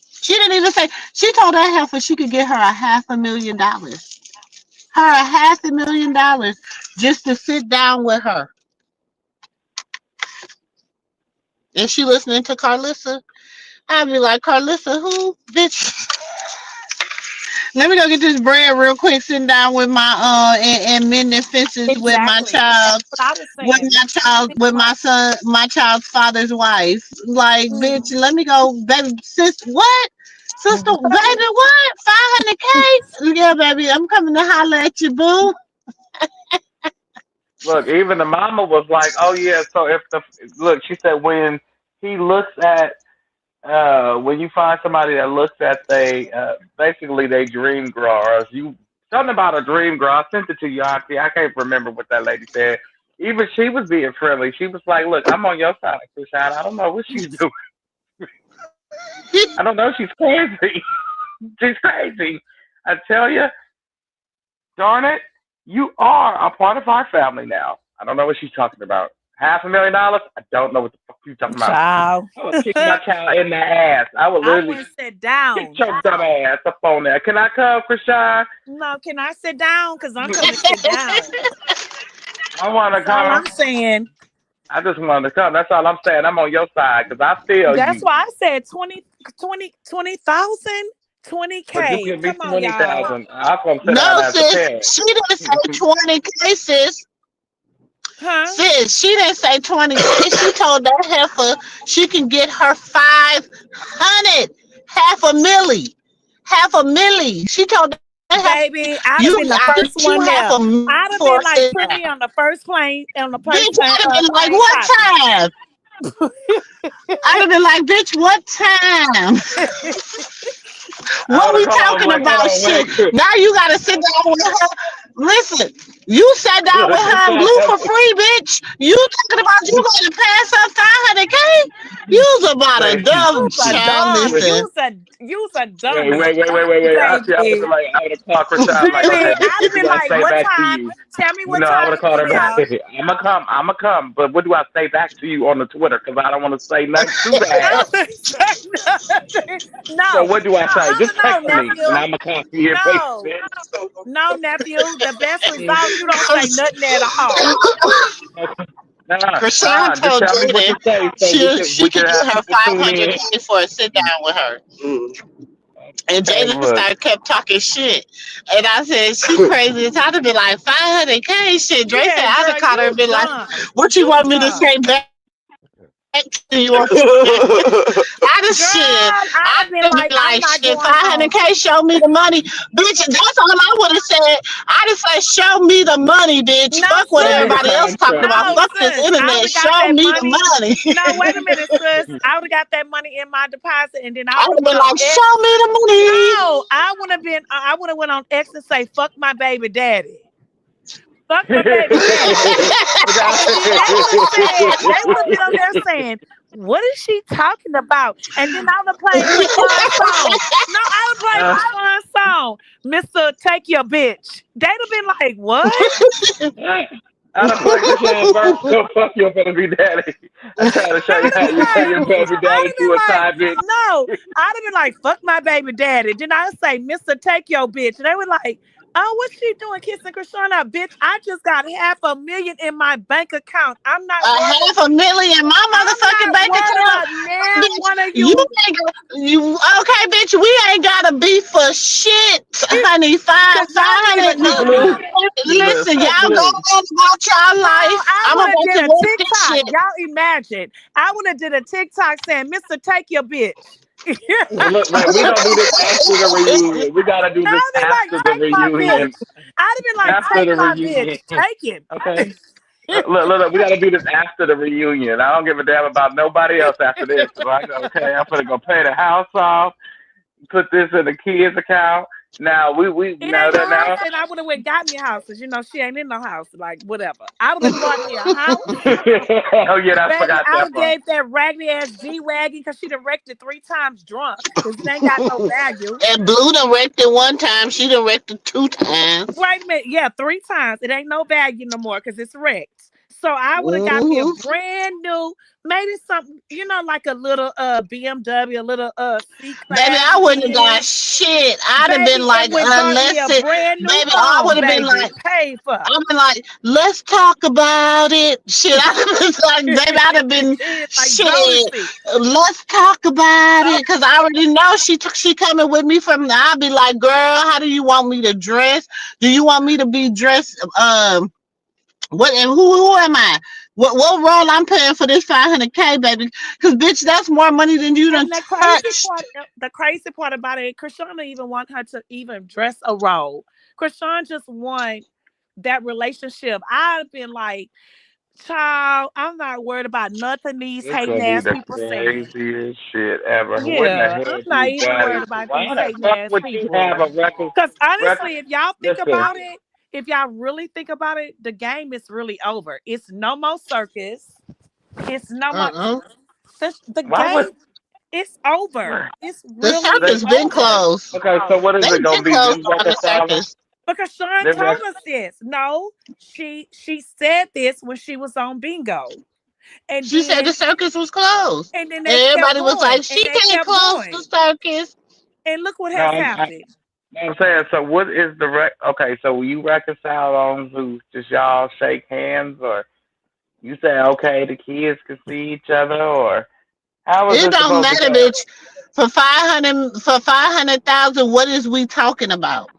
She didn't even say. She told that heifer she could get her $500,000. Her $500,000 just to sit down with her. And she listening to Karlissa. I'd be like, Karlissa, who, bitch? Let me go get this bread real quick. Sitting down with my and mending fences with my child, with my son, my child's father's wife. Like, bitch, let me go, baby, what? Sister, baby, what? 500K? Yeah, baby, I'm coming to holler at you, boo. Look, even the mama was like, "Oh yeah." So if the look, she said when he looks at when you find somebody that looks at they basically they dream growers, you something about a dream grower. I sent it to you, Auntie. I can't remember what that lady said. Even she was being friendly. She was like, "Look, I'm on your side, Chrisean. I don't know what she's doing. I don't know. She's crazy. She's crazy. I tell you, darn it, you are a part of our family now. I don't know what she's talking about. $500,000? I don't know what the fuck you talking about. Child. I would kick my child in the ass. I would literally sit down. kick your dumb ass up on there. Can I come, Chrisean? No, can I sit down? Because I'm going to sit down. I want to That's all come. I'm saying. I just wanted to come. That's all I'm saying. I'm on your side because I feel That's you. why I said 20,000, 20K. But just give me Come on, y'all. 20,000. I'm going to sit No, down as a sis, parent. she didn't say 20K, sis. Huh? Sis, she didn't say 20K. She told that heifer she can get her 500, $500,000. She told that heifer, Baby, I'd have been the first one there. I'd have been like, put me on the first plane, Bitch, I'd have been like, what time? I'd have been like, bitch, what time? What we talking about? Shit. Now you gotta sit down with her. Listen, You sat down with her and Blue for free, bitch. You talking about you going to pass up 500K? You's about a dumb You's a child. dumb. Listen. You's a Wait, dummy, I see. I would baby. have like, I would have called Chrisean like, Baby, okay, bitch, I'd have what been do I like, say what back to time? you? Tell me You what know, I time would to have called be her back. there. I'ma come, but what do I say back to you on the Twitter? Because I don't want to say nothing too bad. I don't say nothing. So No, what do I say? Just no, text me, and nephew. I'ma copy your face, No, bitch. no, nephew. The best result, you don't say nothing at all. Chrisean Just told tell me what Jaidyn to say so she we could can get have her people tune in. 500K for a sit down with her. And Okay, Jaidyn look. kept talking shit. And I said, she crazy. It's had to be like 500K shit. Dre said, Yeah, I'd have girl, caught her and you been like, dumb. what you You want me to dumb. say back to you? I'd have Girl, shit. I'd I'd have been have been like, I'm like, not shit, going home. 500K, show me the money. Bitch, that's all I would have said. I'd have said, show me the money, bitch. No, Fuck what Show me sis. the everybody else talking about. contract. No, Fuck this sis. I would internet. have got Show that me the money. money. No, wait a minute, sis. I would have got that money in my deposit, and then I I would would have have went been on like, X. show me the money. No, I would have went on X and say, "Fuck my baby daddy." Fuck my baby daddy. And then they would have been on there saying, what is she talking about? And then I would have played Krishan's song. No, I would have played Krishan's song, Mr. Take Your Bitch. They'd have been like, what? I done played Chrisean verse, so fuck your baby daddy. I tried to show I'd you have how been you tell like, your baby I'd daddy have to a been like, tie bitch. no. I'd have been like, fuck my baby daddy. Then I'd say, Mr. Take Your Bitch. And they were like, oh, what's she doing kissing Krishan out? Bitch, I just got $500,000 in my bank account. I'm not worried. $500,000 in my I'm motherfucking not bank worried account. about now Bitch, one of you you. ain't you okay, bitch? We ain't gotta be for shit, honey. Because y'all don't even 500. know Blue, me. blue, Listen, y'all go blue. on about y'all No, life. I I'm would about have to did a work this TikTok. shit. Y'all imagine. I would have did a TikTok saying, Mr. Take Your Bitch. Look, wait, we gonna do this after the reunion. We gotta do No, this they like, after the take my reunion. bitch. I'd have been like, After take the my reunion. bitch. Take him. Okay. We gotta do this after the reunion. I don't give a damn about nobody else after this. Like, okay, I'm gonna go pay the house off, put this in the kids' account. Now we It now ain't no that house, now. and I would have went got me a house because you know she ain't in no house. Like whatever, I would have bought me a house, Oh yeah, I baby. forgot I would that have part. gave that raggedy ass G wagon because she done wrecked it 3 times drunk because it ain't got no value. And Blue done wrecked it one time. She done wrecked it 2 times. Wait a minute, yeah, 3 times. It ain't no value no more because it's wrecked. So I would have got me a Hmm. brand new, maybe something, you know, like a little BMW, a little C Baby, class I wouldn't have got Benz. shit. I'd have been Baby, like, and went bought me unless a it, brand new baby, I would phone, have been baby, like, paid for. I've been like, let's talk about it. Shit, I was like, baby, I'd have been Like shit. Jodeci. Let's talk about Oh, it, cause I already know she coming with me from. I'll be like, girl, how do you want me to dress? Do you want me to be dressed? What and who am I? What role I'm playing for this 500K, baby? Cause bitch, that's more money than you done and touched. the crazy part about it, Krishan didn't even want her to even dress a role. Krishan just want that relationship. I've been like, child, I'm not worried about nothing these It's hating gonna be ass the people saying. craziest shit ever. What in the Yeah, I'm hell not you even got? worried about Why these the hating fuck ass would you have people. a record? Because Record? honestly, if y'all think Listen. about it, if y'all really think about it, the game is really over. It's no more circus. It's no more. Uh-uh. The Why would? game, it's over. It's The really They, circus been over. closed. okay, so what is They it gonna been be? closed Them on the reconciling? circus. Because Sean Them told rec- us this. No, she said this when she was on bingo. And She said then the circus was closed. they And kept everybody was going. like, And she they can't kept close the going. circus. And look what no, has happened. I'm saying. So what is the Okay, so will you reconcile on Zeus? Just y'all shake hands, or you say okay, the kids can see each other, or how is It it don't supposed to matter, go? bitch. For 500,000, what is we talking about?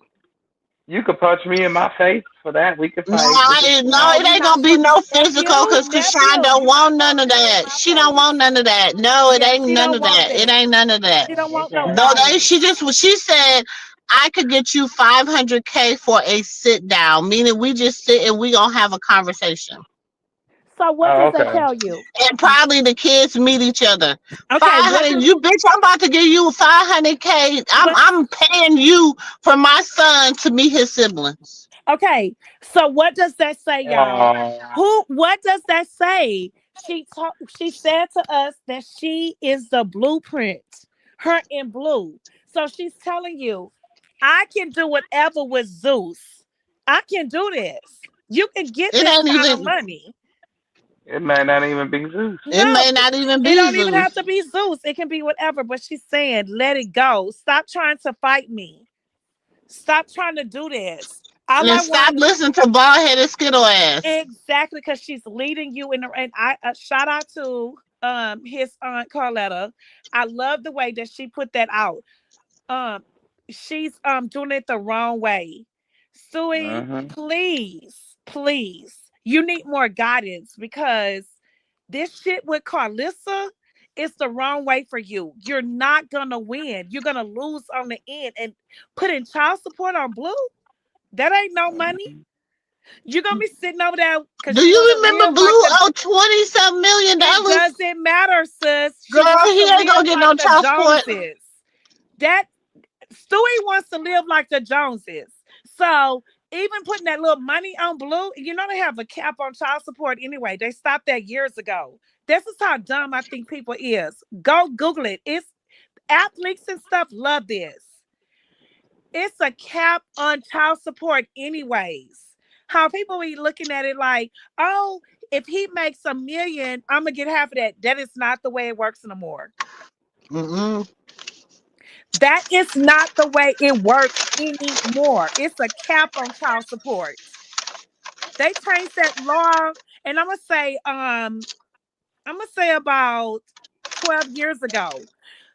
You could punch me in my face for that. We could No, fight. We could. no, No, it we ain't not gonna be put no physical nephew, because Krishan nephew. don't You not want none punching of me in that. my She don't face. want none of that. No, it Yeah, ain't she none don't of want that. It that. ain't none of that. She don't want no Okay. No, violence. she said I could get you 500K for a sit down, meaning we just sit and we gonna have a conversation. So what Oh, does that okay. tell you? And probably the kids meet each other. Okay, what 500, does you bitch, I'm about to give you 500K. but I'm paying you for my son to meet his siblings. Okay, so what does that say, y'all? Uh, What does that say? She said to us that she is the blueprint, her in blue. So she's telling you, I can do whatever with Zeus. I can do this. You can get It this ain't kind of even. money. it may not even be Zeus. It No, may not even it be don't even have Zeus. to be Zeus. It can be whatever. But she's saying, let it go. Stop trying to fight me. Stop trying to do this. And All then I stop want listening to bald headed Skittle ass. exactly because she's leading you in the and I shout out to his aunt Carletta. I love the way that she put that out. Um she's doing it the wrong way. Suey, Mm-hmm. please. You need more guidance because this shit with Karlissa is the wrong way for you. You're not gonna win. You're gonna lose on the end and putting child support on Blue. That ain't no money. You're gonna be sitting over there because Do you want you to remember live like Blue the. owed 20 some million It dollars? doesn't matter, sis. She Girl, wants to he ain't live gonna get like no the child support. Joneses. That Stewie wants to live like the Joneses. So even putting that little money on Blue, you know they have a cap on child support anyway. They stopped that years ago. This is how dumb I think people is. Go Google it. It's athletes and stuff love this. It's a cap on child support anyways. How people be looking at it like, oh, if he makes 1 million, I'm gonna get half of that. That is not the way it works anymore. Mm-mm. That is not the way it works anymore. It's a cap on child support. They changed that law, and I'm gonna say about 12 years ago.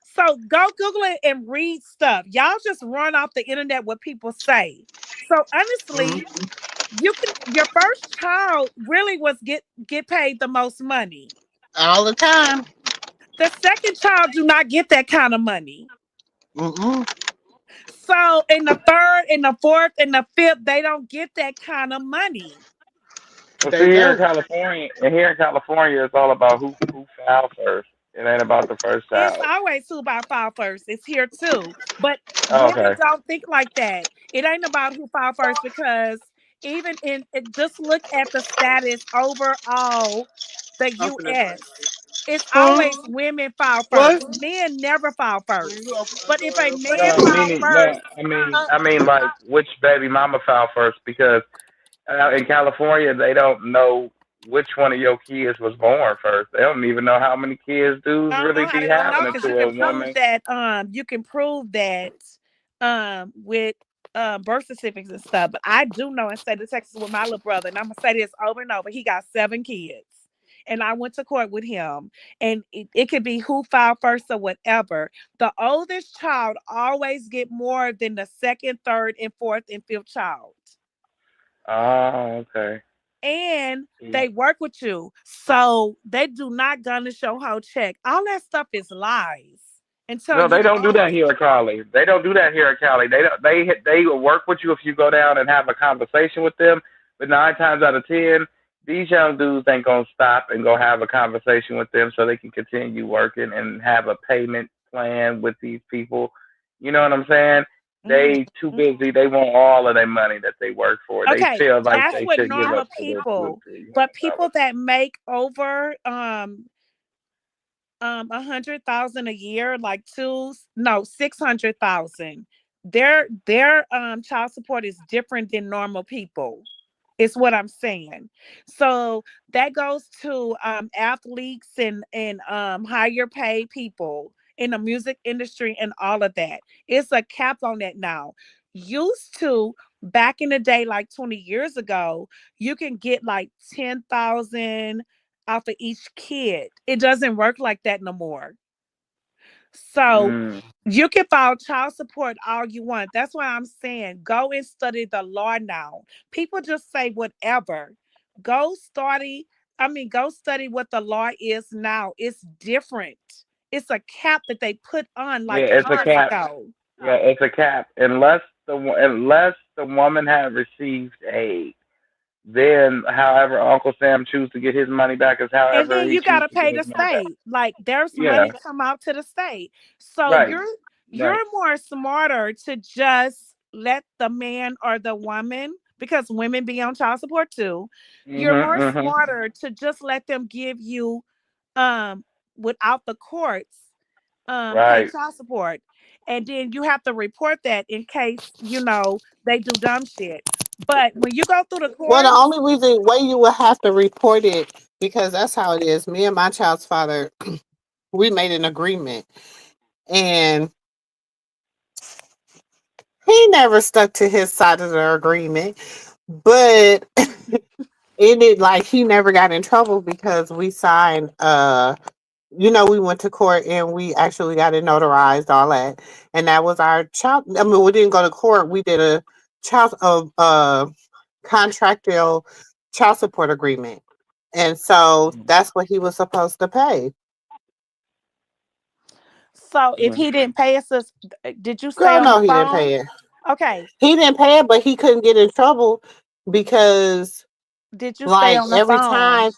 So go Google it and read stuff. Y'all just run off the internet what people say. So honestly, Mm-mm. your first child really was get paid the most money. All the time. The second child do not get that kind of money. Mm-mm. So in the third, in the fourth, and the fifth, they don't get that kind of money. Well, see, They don't. here in California, it's all about who filed first. It ain't about the first It's child. always who about file first. It's here too. But Oh, women okay. don't think like that. It ain't about who filed first because even just look at the status overall, the Open that door. US. It's Huh? always women file What? first. Men never file When you first. open that But if door, a it'll say man No, close. file meaning no. first, uh, I mean, like which baby mama filed first because in California they don't know which one of your kids was born first. They don't even know how many kids dudes really how be they gonna know? having Because into a woman. you can prove that with birth certificates and stuff. But I do know in state of Texas with my little brother, and I'm gonna say this over and over, he got 7 kids. And I went to court with him, and it could be who filed first or whatever. The oldest child always get more than the second, third, and fourth and fifth child. Oh, okay. And See. they work with you. So they do not gonna show how check. All that stuff is lies until No, you they don't do own that it. here at Cali. They don't do that here at Cali. They don't. They will work with you if you go down and have a conversation with them. But 9 times out of 10, these young dudes ain't gonna stop and go have a conversation with them so they can continue working and have a payment plan with these people. You know what I'm saying? Mm, They too mm. busy. They want all of their money that they work for. They Okay, feel like that's they what should give normal up over two or people, three but hundred people dollars. that make over 100,000 a year, like 600,000. Their child support is different than normal people. Is what I'm saying. So that goes to athletes and higher paid people in the music industry and all of that. It's a cap on that now. Used to back in the day, like 20 years ago, you can get like 10,000 off of each kid. It doesn't work like that no more. So Mm. you can file child support all you want. That's why I'm saying go and study the law now. People just say whatever. Go study. Go study what the law is now. It's different. It's a cap that they put on Yeah, like it's a years cap. ago. Yeah, it's a cap. Unless the woman had received aid, then however Uncle Sam chooses to get his money back is And however then he you chooses gotta to get pay his the money back. state. Like there's Yeah, money come out to the state. So right, right. you're more smarter to just let the man or the woman because women be on child support too. You're Mhm. more Mhm. smarter to just let them give you um without the courts pay Right. child support. And then you have to report that in case, they do dumb shit. But when you go through the Well, the courts, only reason why you would have to report it because that's how it is. Me and my child's father, we made an agreement, and he never stuck to his side of the agreement. But like he never got in trouble because we signed. We went to court and we actually got it notarized, all that, and that was our child. I mean, we didn't go to court. We did a child of contractual child support agreement. And so that's what he was supposed to pay. so if Mhm. he didn't pay us, did you stay Girl, on the no, he didn't phone? pay it. Okay. He didn't pay it, but he couldn't get in trouble because, Did you stay like, on the every phone? time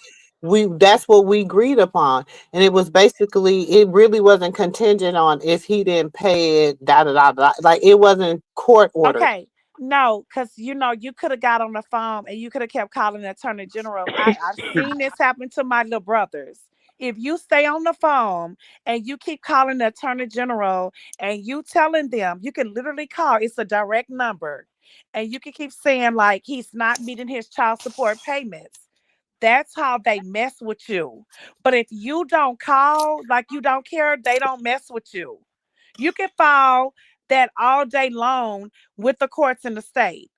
that's what we agreed upon. And it was basically, it really wasn't contingent on if he didn't pay it, da da da da. Like, it wasn't court ordered. Okay. No, because you could have got on the phone and you could have kept calling the attorney general. I've seen this happen to my little brothers. If you stay on the phone and you keep calling the attorney general and you telling them, you can literally call, it's a direct number, and you can keep saying like he's not meeting his child support payments. That's how they mess with you. But if you don't call, like you don't care, they don't mess with you. You can file that all day long with the courts in the state.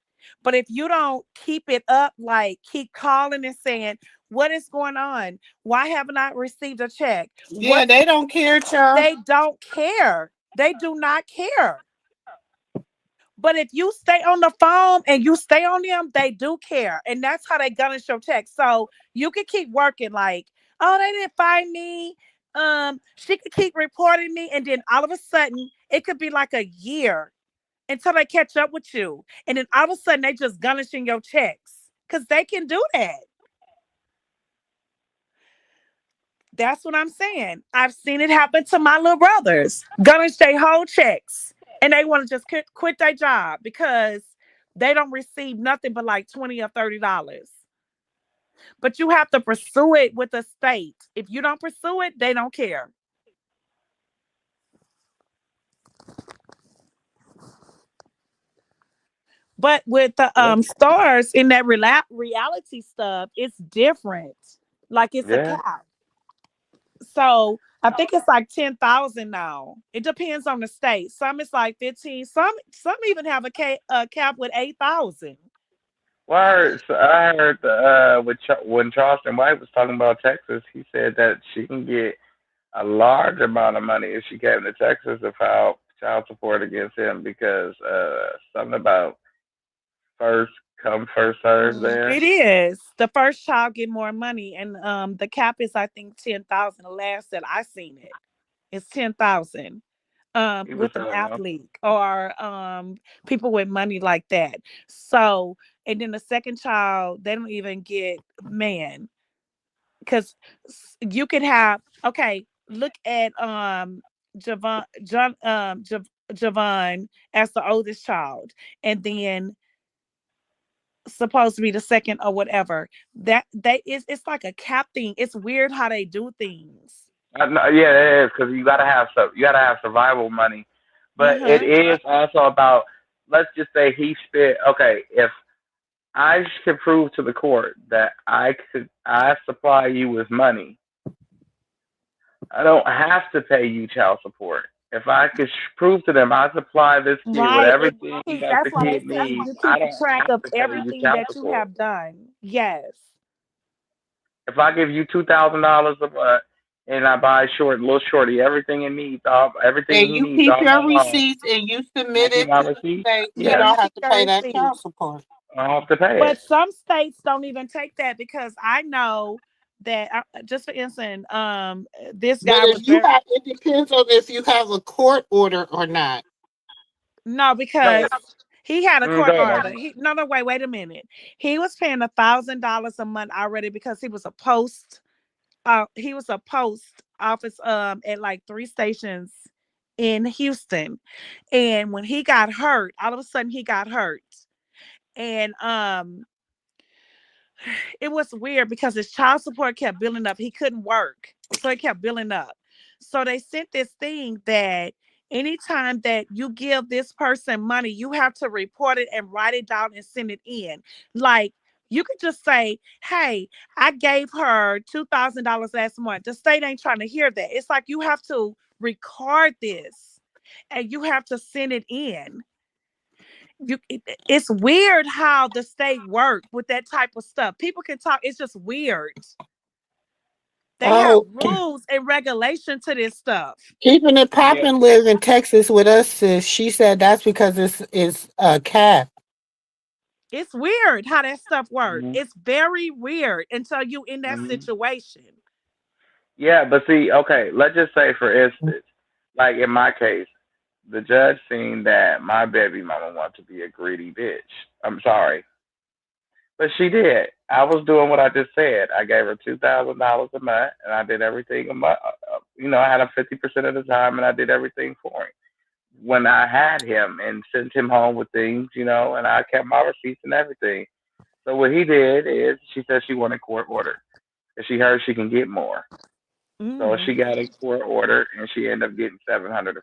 But if you don't keep it up, like keep calling and saying, what is going on? Why haven't I received a check? Yeah, they don't care, child. They don't care. They do not care. But if you stay on the phone and you stay on them, they do care. And that's how they garnish your check. So you can keep working like, oh, they didn't find me. She could keep reporting me. And then all of a sudden, it could be like a year until they catch up with you. And then all of a sudden they just garnishing your checks. Cause they can do that. That's what I'm saying. I've seen it happen to my little brothers. Garnish their whole checks. And they want to just quit their job because they don't receive nothing but like 20 or $30. But you have to pursue it with the state. If you don't pursue it, they don't care. But with the Yeah. stars in that reality stuff, it's different. Like it's a Yeah. cap. So I think it's like 10,000 now. It depends on the state. Some it's like 15. Some even have a cap with 8,000. Well, I heard when Charleston White was talking about Texas, he said that she can get a large amount of money if she came to Texas to file child support against him because something about first come first serve there. It is the first child get more money, and the cap is I think 10,000. The last that I seen it, it's 10,000. He was With an saying, athlete or people with money like that. So, and then the second child, they don't even get man because you can have okay. Look at Javon as the oldest child, and then supposed to be the second or whatever. That they is it's like a cap thing. It's weird how they do things. yeah, it is because you gotta have survival money, but it Uh-huh. is also about let's just say he spent okay if I could prove to the court that I supply you with money. I don't have to pay you child support. If I could prove to them I supply this kid with Right. everything that That's the why they kid say needs, you I keep don't track have of to pay you everything child that you support. have done. Yes. If I give you $2,000 a month and I buy little shorty everything he needs, everything And he you needs keep all your month long, receipts and you and I submit keep it my to the receipt, state, you Yeah, yeah, you don't have keep to your pay that receipt. child support. I don't have to pay But it. some states don't even take that because I know that just for instance, this But guy was if you very have, it depends on if you have a court order or not. no Go, because he had a court go ahead, order. man. No, wait a minute. He was paying $1,000 a month already because he was a post office at like three stations in Houston. And when he got hurt, all of a sudden he got hurt. and it was weird because his child support kept building up. He couldn't work, so it kept building up. So they sent this thing that anytime that you give this person money, you have to report it and write it down and send it in. Like you could just say, "Hey, I gave her $2,000 last month." The state ain't trying to hear that. It's like you have to record this and you have to send it in. It's weird how the state work with that type of stuff. People can talk. It's just weird. They have Oh, rules and regulation to this stuff. keeping it Yeah. popping lives in Texas with us, sis. She said that's because it's a cap. It's weird how that stuff works. Mhm. It's very weird until you in that Mhm. situation. Yeah, but see, okay, let's just say for instance, like in my case, the judge seen that my baby mama wanted to be a greedy bitch. I'm sorry, but she did. I was doing what I just said. I gave her $2,000 a month, and I did everything a month. I had him 50% of the time, and I did everything for him when I had him and sent him home with things, and I kept my receipts and everything. So what he did is she said she wanted court order, and she heard she can get more. So Mm. she got a court order, and she ended up getting $750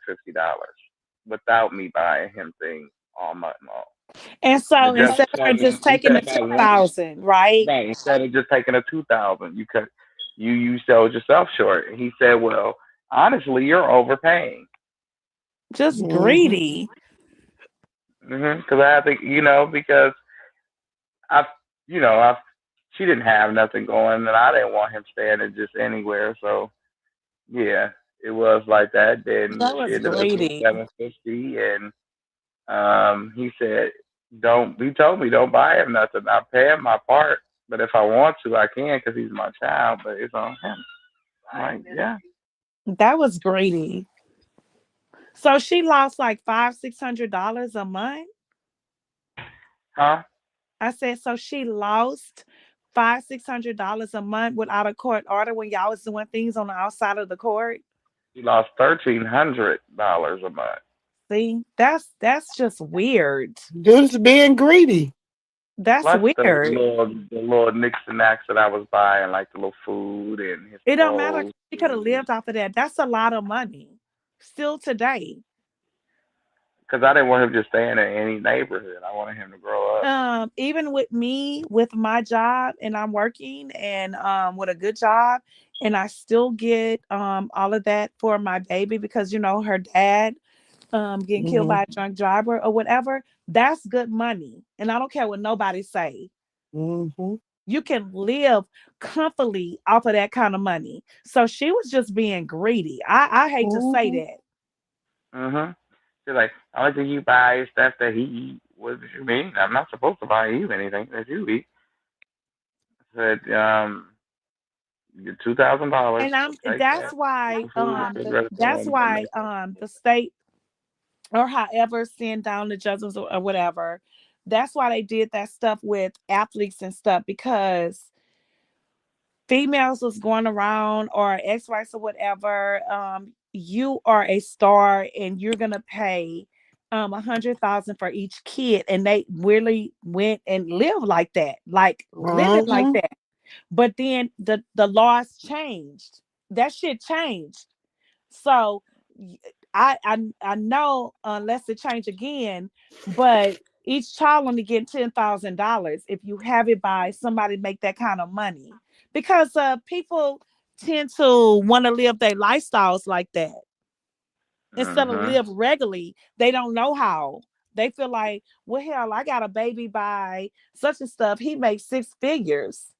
without me buying him things all month long. And And the so judge instead of her told me, just he taking said the about two one, thousand, right? right, instead of just taking a 2,000, you sold yourself short. And he said, well, honestly, you're overpaying. Just Mm-hmm. greedy. Because I think because I, I, she didn't have nothing going, and I didn't want him staying at just anywhere. So yeah, it was like that. Then That she was ended up getting greedy. 750, and he said, "Don't." He told me, "Don't buy him nothing. I pay him my part, but if I want to, I can because he's my child. But it's on him." I'm like, yeah, That was greedy. So she lost like $500-$600 a month. huh? I said, so she lost $500-$600 a month without a court order when y'all was doing things on the outside of the court. He lost $1,300 a month. See, that's just weird. Just being greedy. That's Plus weird. the little nicks and knacks that I was buying, like the little food and his It don't matter. clothes. She could have lived off of that. That's a lot of money. Still today. Because I didn't want him just staying in any neighborhood. I wanted him to grow up. Even with me, with my job, and I'm working and with a good job, and I still get all of that for my baby because her dad getting killed Mm-hmm. by a drunk driver or whatever, that's good money. And I don't care what nobody say. Mm-hmm. You can live comfortably off of that kind of money. So she was just being greedy. I hate to say Mm-hmm. that. Mm-hmm. She's like, only thing you buy is stuff that he eat. What do you mean? I'm not supposed to buy you anything that you eat. I said, you get $2,000. And I'm So take that's that. Get why your food, cigarettes, that's and why make it. the state or however send down the judgments or whatever. That's why they did that stuff with athletes and stuff because females was going around or ex-wives or whatever, you are a star and you're gonna pay 100,000 for each kid, and they really went and lived like that, like living like Mm-hmm. that. But then the laws changed. That shit changed. So I know unless it change again, but each child only getting $10,000 if you have it by somebody make that kind of money because people tend to want to live their lifestyles like that instead of Mm-hmm. live regularly. They don't know how. They feel like, well, hell, I got a baby by such and stuff. He makes six figures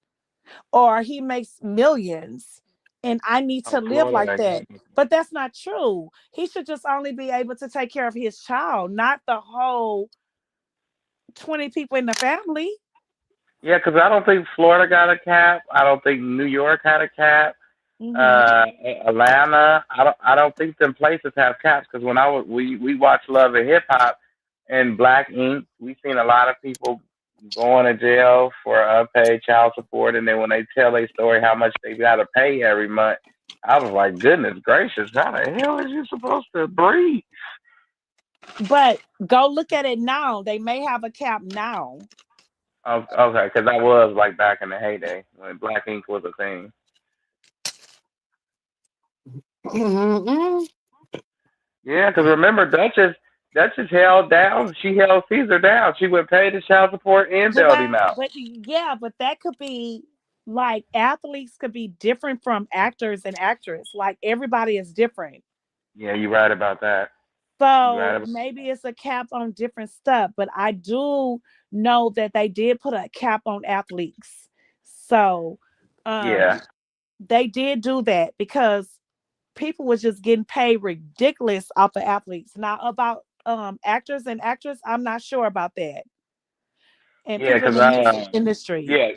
or he makes millions and I need to Oh, live Florida like makes that. that. But that's not true. He should just only be able to take care of his child, not the whole 20 people in the family. Yeah, because I don't think Florida got a cap. I don't think New York had a cap. Hmm. uh Atlanta. I don't think them places have caps because when we watch Love and Hip Hop and Black Ink, we seen a lot of people going to jail for unpaid child support, and then when they tell their story how much they got to pay every month, I was like, goodness gracious, how the hell is you supposed to breathe? But go look at it now. They may have a cap now. Okay, because that was like back in the heyday when black ink was a thing. Mm-mm. Yeah, because remember Duchess held down. She held Caesar down. She would pay the child support and bailed him out. But yeah, but that could be like athletes could be different from actors and actress. Like everybody is different. Yeah, you're right about that. You're right So about. maybe it's a cap on different stuff, but I do know that they did put a cap on athletes. So Yeah, um they did do that because people was just getting paid ridiculous off of athletes. Now about actors and actresses, I'm not sure about that. And yeah, people in because the music industry. yeah,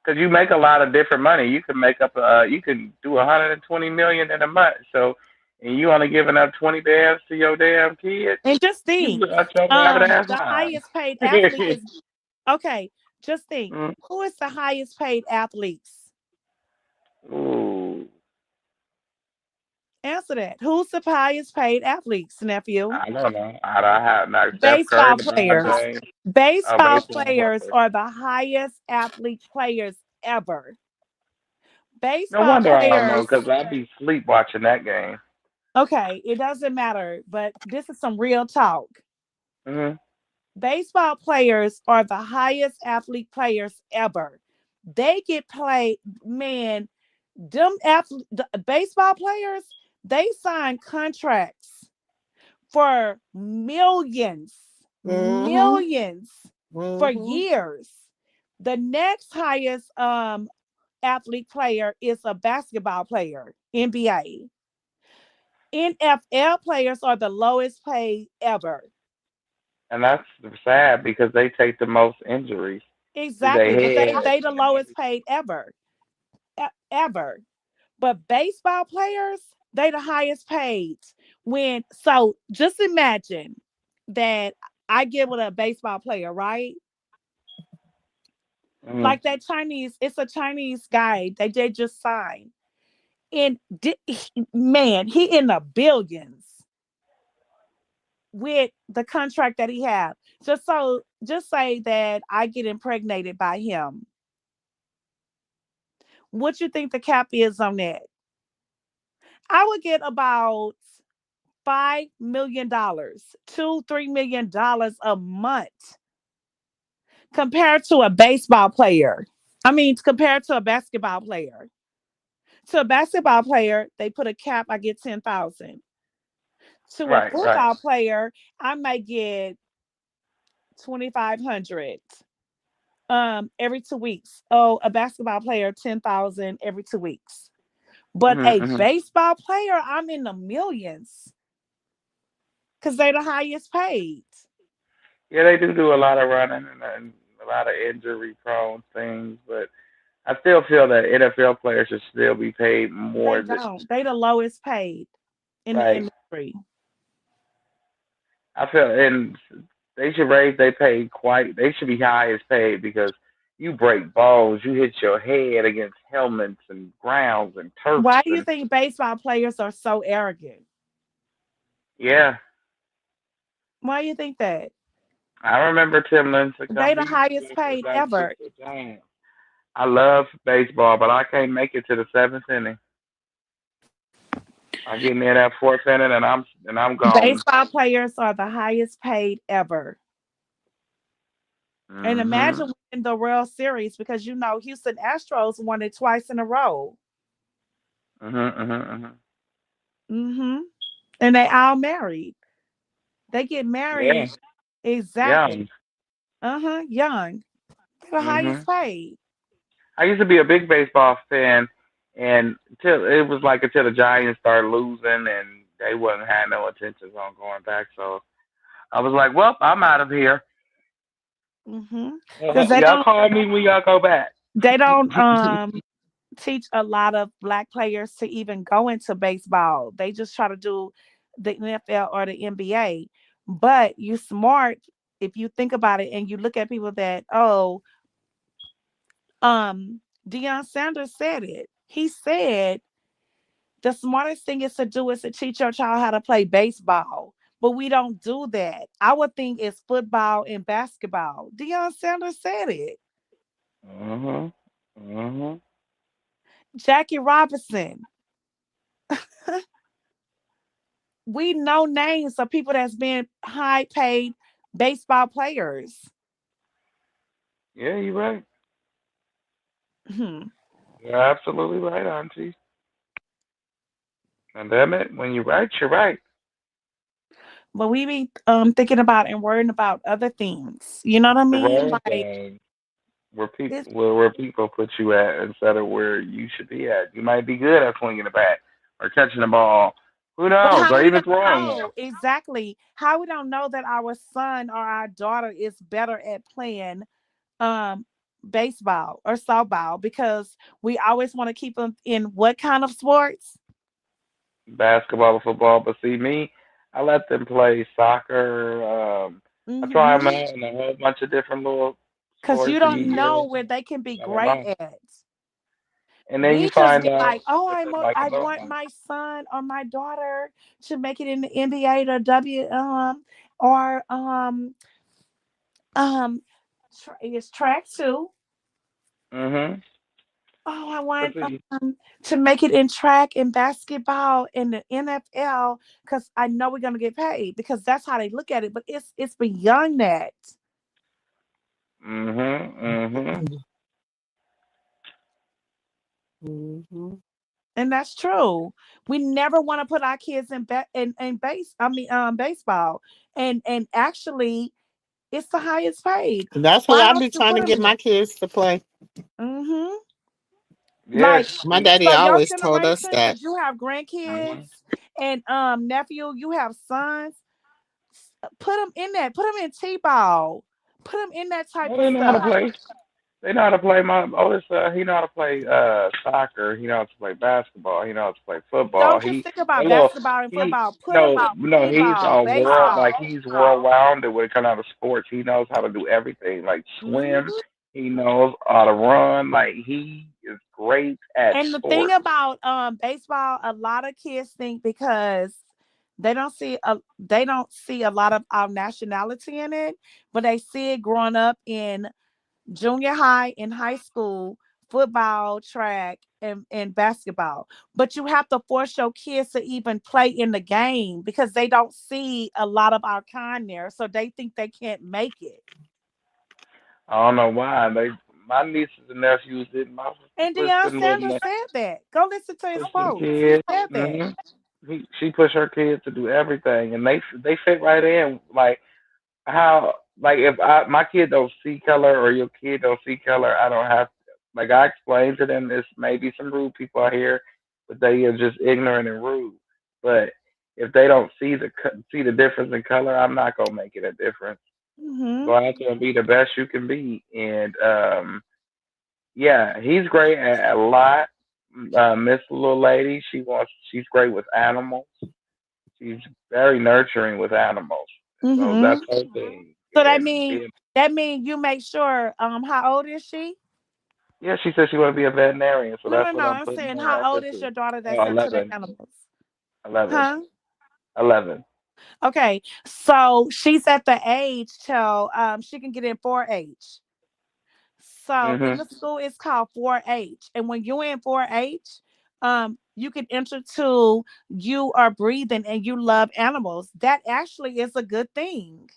because you make a lot of different money. You can make up you can do 120 million in a month. So, and you only giving up 20 bands to your damn kids. And just You think, got your rabbit ass the mind. highest paid athlete is okay. Just think, Mm. who is the highest paid athletes? Ooh, Answer that. Who's the highest paid athletes, nephew? I don't know. I don't have not Steph Curry, Baseball LeBron players. James. Oh, Baseball baseball players players. are the highest athlete players ever. No Baseball wonder I don't know, players, because I'd be sleep watching that game. okay, it doesn't matter, but this is some real talk. Hmm. Baseball players are the highest athlete players ever. They get played, man. The baseball players, they sign contracts for millions, Mm-hmm. millions for Mm-hmm. years. The next highest athlete player is a basketball player, NBA. NFL players are the lowest paid ever. And that's sad because they take the most injuries to their Exactly, but head they the and lowest everything. paid ever, ever. But baseball players, they the highest paid. When so just imagine that I get with a baseball player, right? Hmm. Like that Chinese, it's a Chinese guy that they just signed. And man, he in the billions with the contract that he have. Just say that I get impregnated by him. What you think the cap is on that? I would get about $5 million, $2-3 million a month compared to a baseball player. I mean, compared to a basketball player. To a basketball player, they put a cap. I get 10,000. To a Right, right. football player, I might get 2,500 every 2 weeks. Oh, a basketball player 10,000 every 2 weeks. But Hmm. a Hmm. baseball player, I'm in the millions because they're the highest paid. Yeah, they do a lot of running and a lot of injury prone things, but I still feel that NFL players should still be paid They more. Than, don't. They the lowest paid in the like industry. I feel, and they should raise their pay quite. They should be highest paid because you break balls, you hit your head against helmets and grounds and turfs, Why do you and think baseball players are so arrogant? yeah, Why do you think that? I remember Tim They Lincecum. the He used to highest go to the paid back to ever. the Giants. I love baseball, but I can't make it to the seventh inning. I get near that fourth inning, and I'm gone. Baseball players are the highest paid ever. And Mhm. imagine winning the World Series because you know Houston Astros won it twice in a row. Mhm. Mhm. Mhm. Hmm. And they all married. They get Yeah. married exactly. Young. Uh-huh. Young. They're the highest Mhm. paid. I used to be a big baseball fan, and until it was like until the Giants started losing, and they wasn't had no intentions on going back. So I was like, well, I'm out of here. Hmm. Because Y'all call me when y'all go back. they don't teach a lot of black players to even go into baseball. They just try to do the NFL or the NBA. But you smart if you think about it and you look at people that, oh, Deion Sanders said it. He said the smartest thing is to do is to teach your child how to play baseball. but we don't do that. Our thing is football and basketball. Deion Sanders said it. Mhm. Mhm. Jackie Robinson. We know names of people that's been high paid baseball players. Yeah, you're right. Hmm. You're absolutely right, Auntie. And damn it, when you're right, you're right. But we be thinking about and worrying about other things. You know what I The mean? wrong Like thing where people it's where people put you at instead of where you should be at. You might be good at swinging the bat or catching the ball. Who but knows? how Or we even don't throwing one. know exactly how we don't know that our son or our daughter is better at playing um baseball or softball because we always want to keep them in what kind of sports? Basketball or football. But see me, I let them play soccer. I try them Mm-hmm. out in a whole bunch of different little Because you sports, and don't know where they can you be never great know. at. And then We you just find get out like, oh, what they like I about want them. my son or my daughter to make it in the NBA or W or um it's track too. Mhm. Oh, I But want see, to make it in track and basketball in the NFL because I know we're gonna get paid because that's how they look at it. But it's beyond that, mhm, mhm. Mhm. and that's true. We never want to put our kids in base. I mean, baseball, and actually, it's the highest paid. That's what Why I don't be you trying put to them get my in? kids to play. Mm-hmm. Yes. Like My daddy so, your always told us generation, that. because you have grandkids Mhm. and nephew, you have sons. Put them in that. Put them in t-ball. Put them in that type No, of they know how to stuff. play. They know how to play. My oldest, he know how to play soccer. He knows how to play basketball. He knows how to play football. Don't just He think that about little basketball and he football. Put them no in no he's t-ball, a world like baseball. he's world rounded when it comes out to sports. He knows how to do everything like swim. Hmm. He knows how to run. Like he is great at And the thing sports. about baseball, a lot of kids think because they don't see a lot of our nationality in it, but they see it growing up in junior high and high school, football, track, and basketball. But you have to force your kids to even play in the game because they don't see a lot of our kind there. So they think they can't make it. I don't know why they my nieces and nephews did my sister And pushed Deion them little Sanders said that. Go listen to his push them quotes. He kids. said that. Hmm. She pushed her kids to do everything, and they fit right in. Like how, like if my kid don't see color or your kid don't see color, I don't have. Like I explained to them, there's maybe some rude people out here, but they are just ignorant and rude. But if they don't see the difference in color, I'm not gonna make it a difference. Hmm. Go out there and be the best you can be, and yeah, he's great at a lot. Miss Little Lady, she's great with animals. She's very nurturing with animals. So Hmm. that's her thing. So And being, that mean you make sure how old is she? yeah, she said she want to be a veterinarian, so No, that's no, what no. I'm I'm putting saying her how up old is into. your daughter that's Oh, into the 11, animals? 11, Huh? 11. Okay. So she's at the age till she can get in 4-H. So in Mhm. the school it's called 4-H. And when you're in 4-H, you can enter to you are breathing and you love animals. That actually is a good thing.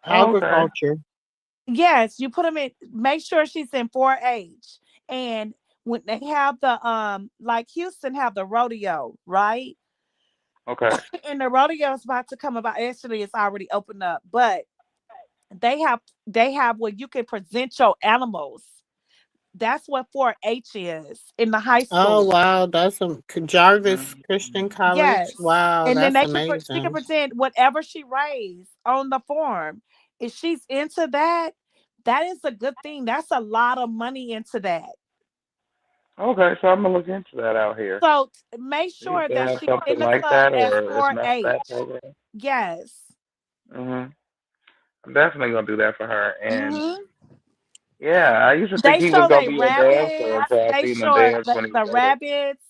Oh, okay. Agriculture. Yes, you put them in. Make sure she's in 4-H, and when they have the like Houston have the rodeo, right? Okay. And the rodeo is about to come about. Actually, it's already opened up, but they have where you can present your animals. That's what 4-H is in the high Oh school. wow, that's a Jarvis Mhm. Christian College. Yes, Wow, and then that's she can amazing. present whatever she raised on the farm. If she's into that, that is a good thing. That's a lot of money into that. Okay, so I'm gonna look into that out here. So make See if sure they that have she's something in the like club that, at or if not that 4-H. program. Yes. Mhm. I'm definitely gonna do that for her. And Hmm. yeah, I used to think They he was show gonna they be a dancer rabbits. until I They seen him show dance when he the was little. rabbits.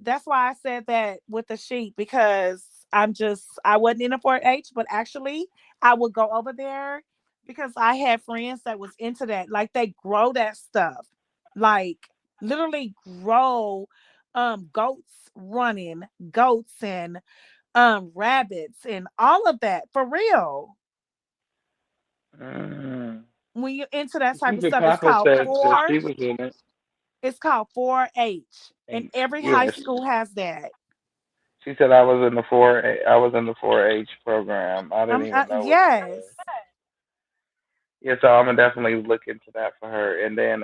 That's why I said that with the sheep because I wasn't in a 4-H, but actually I would go over there because I had friends that was into that. Like they grow that stuff. Like literally grow goats running, goats and rabbits and all of that for real. Mm. When you're into that type of Keisha stuff, Papa said that she was in it, it's called 4-H. And and every high yes, school has that. she said I was in the four. I was in the 4-H program. I didn't even know what it was. Yes. Yeah, so I'm gonna definitely look into that for her. And then,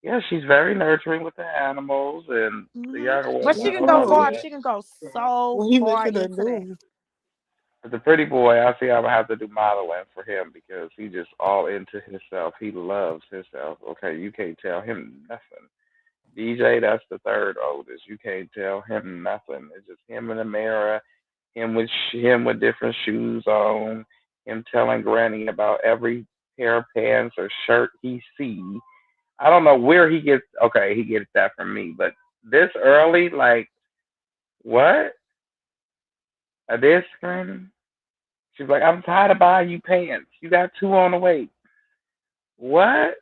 yeah, she's very nurturing with the animals and the Hmm. younger But ones. she I can don't go know far. yet. She can go so When he far making that into that. noise. But the pretty boy, I see I'm gonna have to do modeling for him because he just all into himself. He loves himself. Okay, you can't tell him nothing. DJ, that's the third oldest. You can't tell him nothing. It's just him in the mirror, him with different shoes on, him telling Granny about every pair of pants or shirt he see. I don't know where he gets. Okay, he gets that from me, but this early, like what? A this, Granny? She's like, I'm tired of buying you pants. You got two on the way. What?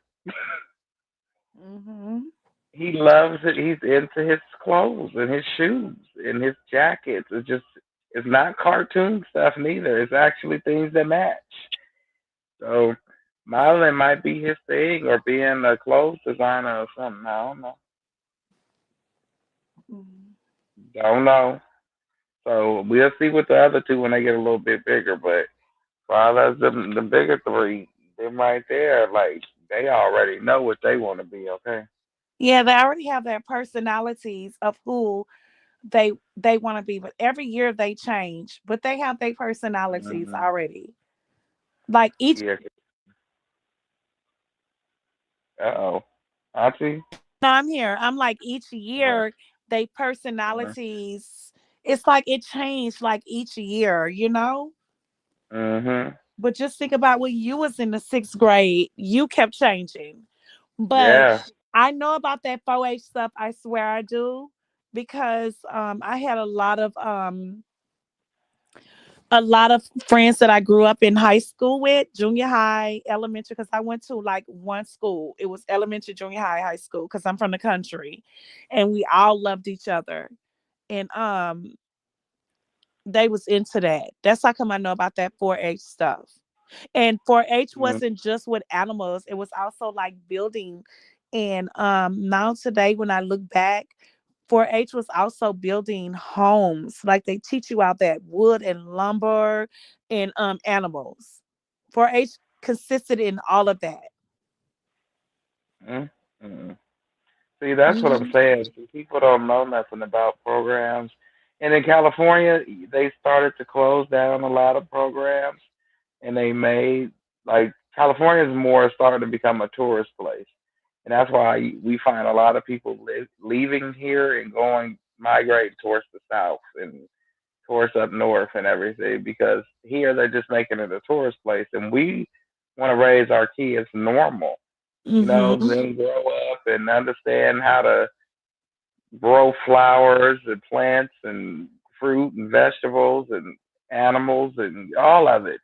Hmm. He loves it. He's into his clothes and his shoes and his jackets. It's not cartoon stuff neither. It's actually things that match. So modeling might be his thing or being a clothes designer or something. I don't know. Don't know. So we'll see with the other two when they get a little bit bigger. But for all us, the bigger three, them right there, like they already know what they want to be. Okay. Yeah, they already have their personalities of who they want to be, but every year they change. But they have their personalities Hmm. already. Like each Yeah. Uh oh. Auntie. no, I'm here. I'm like each Uh, year they personalities. It's like it changed like each year, you know. mhm. But just think about when you was in the sixth grade, you kept changing. But Yeah. I know about that 4-H stuff. I swear I do because I had a lot of friends that I grew up in high school with, junior high, elementary, because I went to like one school. It was elementary, junior high, high school, because I'm from the country. And we all loved each other. And they was into that. That's how come I know about that 4-H stuff. And 4-H Mhm. wasn't just with animals, it was also like building. And now today, when I look back, 4-H was also building homes. Like they teach you out that wood and lumber and animals. 4-H consisted in all of that. Mhm. Mhm. See, that's what I'm Mhm. saying. See, people don't know nothing about programs. And in California, they started to close down a lot of programs, and they made like California is more starting to become a tourist place, and that's why we find a lot of people leaving here and going migrating towards the south and towards up north and everything because here they're just making it a tourist place, and we want to raise our kids normal, Mhm. then grow up and understand how to grow flowers and plants and fruit and vegetables and animals and all of it.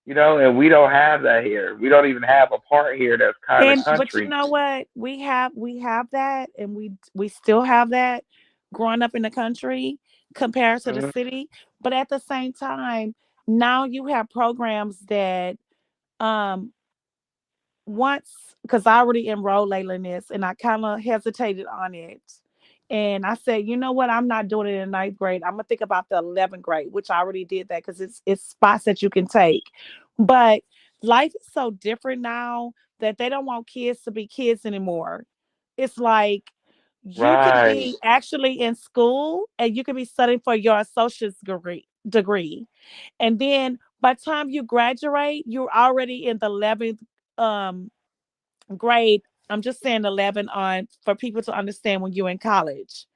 And we don't have that here. We don't even have a part here that's kind of And but you country. know what? We have that, and we still have that growing up in the country compared to the Mm-hmm. city. But at the same time, now you have programs that um once, because I already enrolled Layla in this and I kind of hesitated on it. And I said, you know what, I'm not doing it in ninth grade. I'm gonna think about the 11th grade, which I already did that because it's spots that you can take. But life is so different now that they don't want kids to be kids anymore. It's like you could Right. be actually in school and you could be studying for your associate's degree. And then by the time you graduate, you're already in the 11th um grade. I'm just saying 11 on for people to understand when you're in college.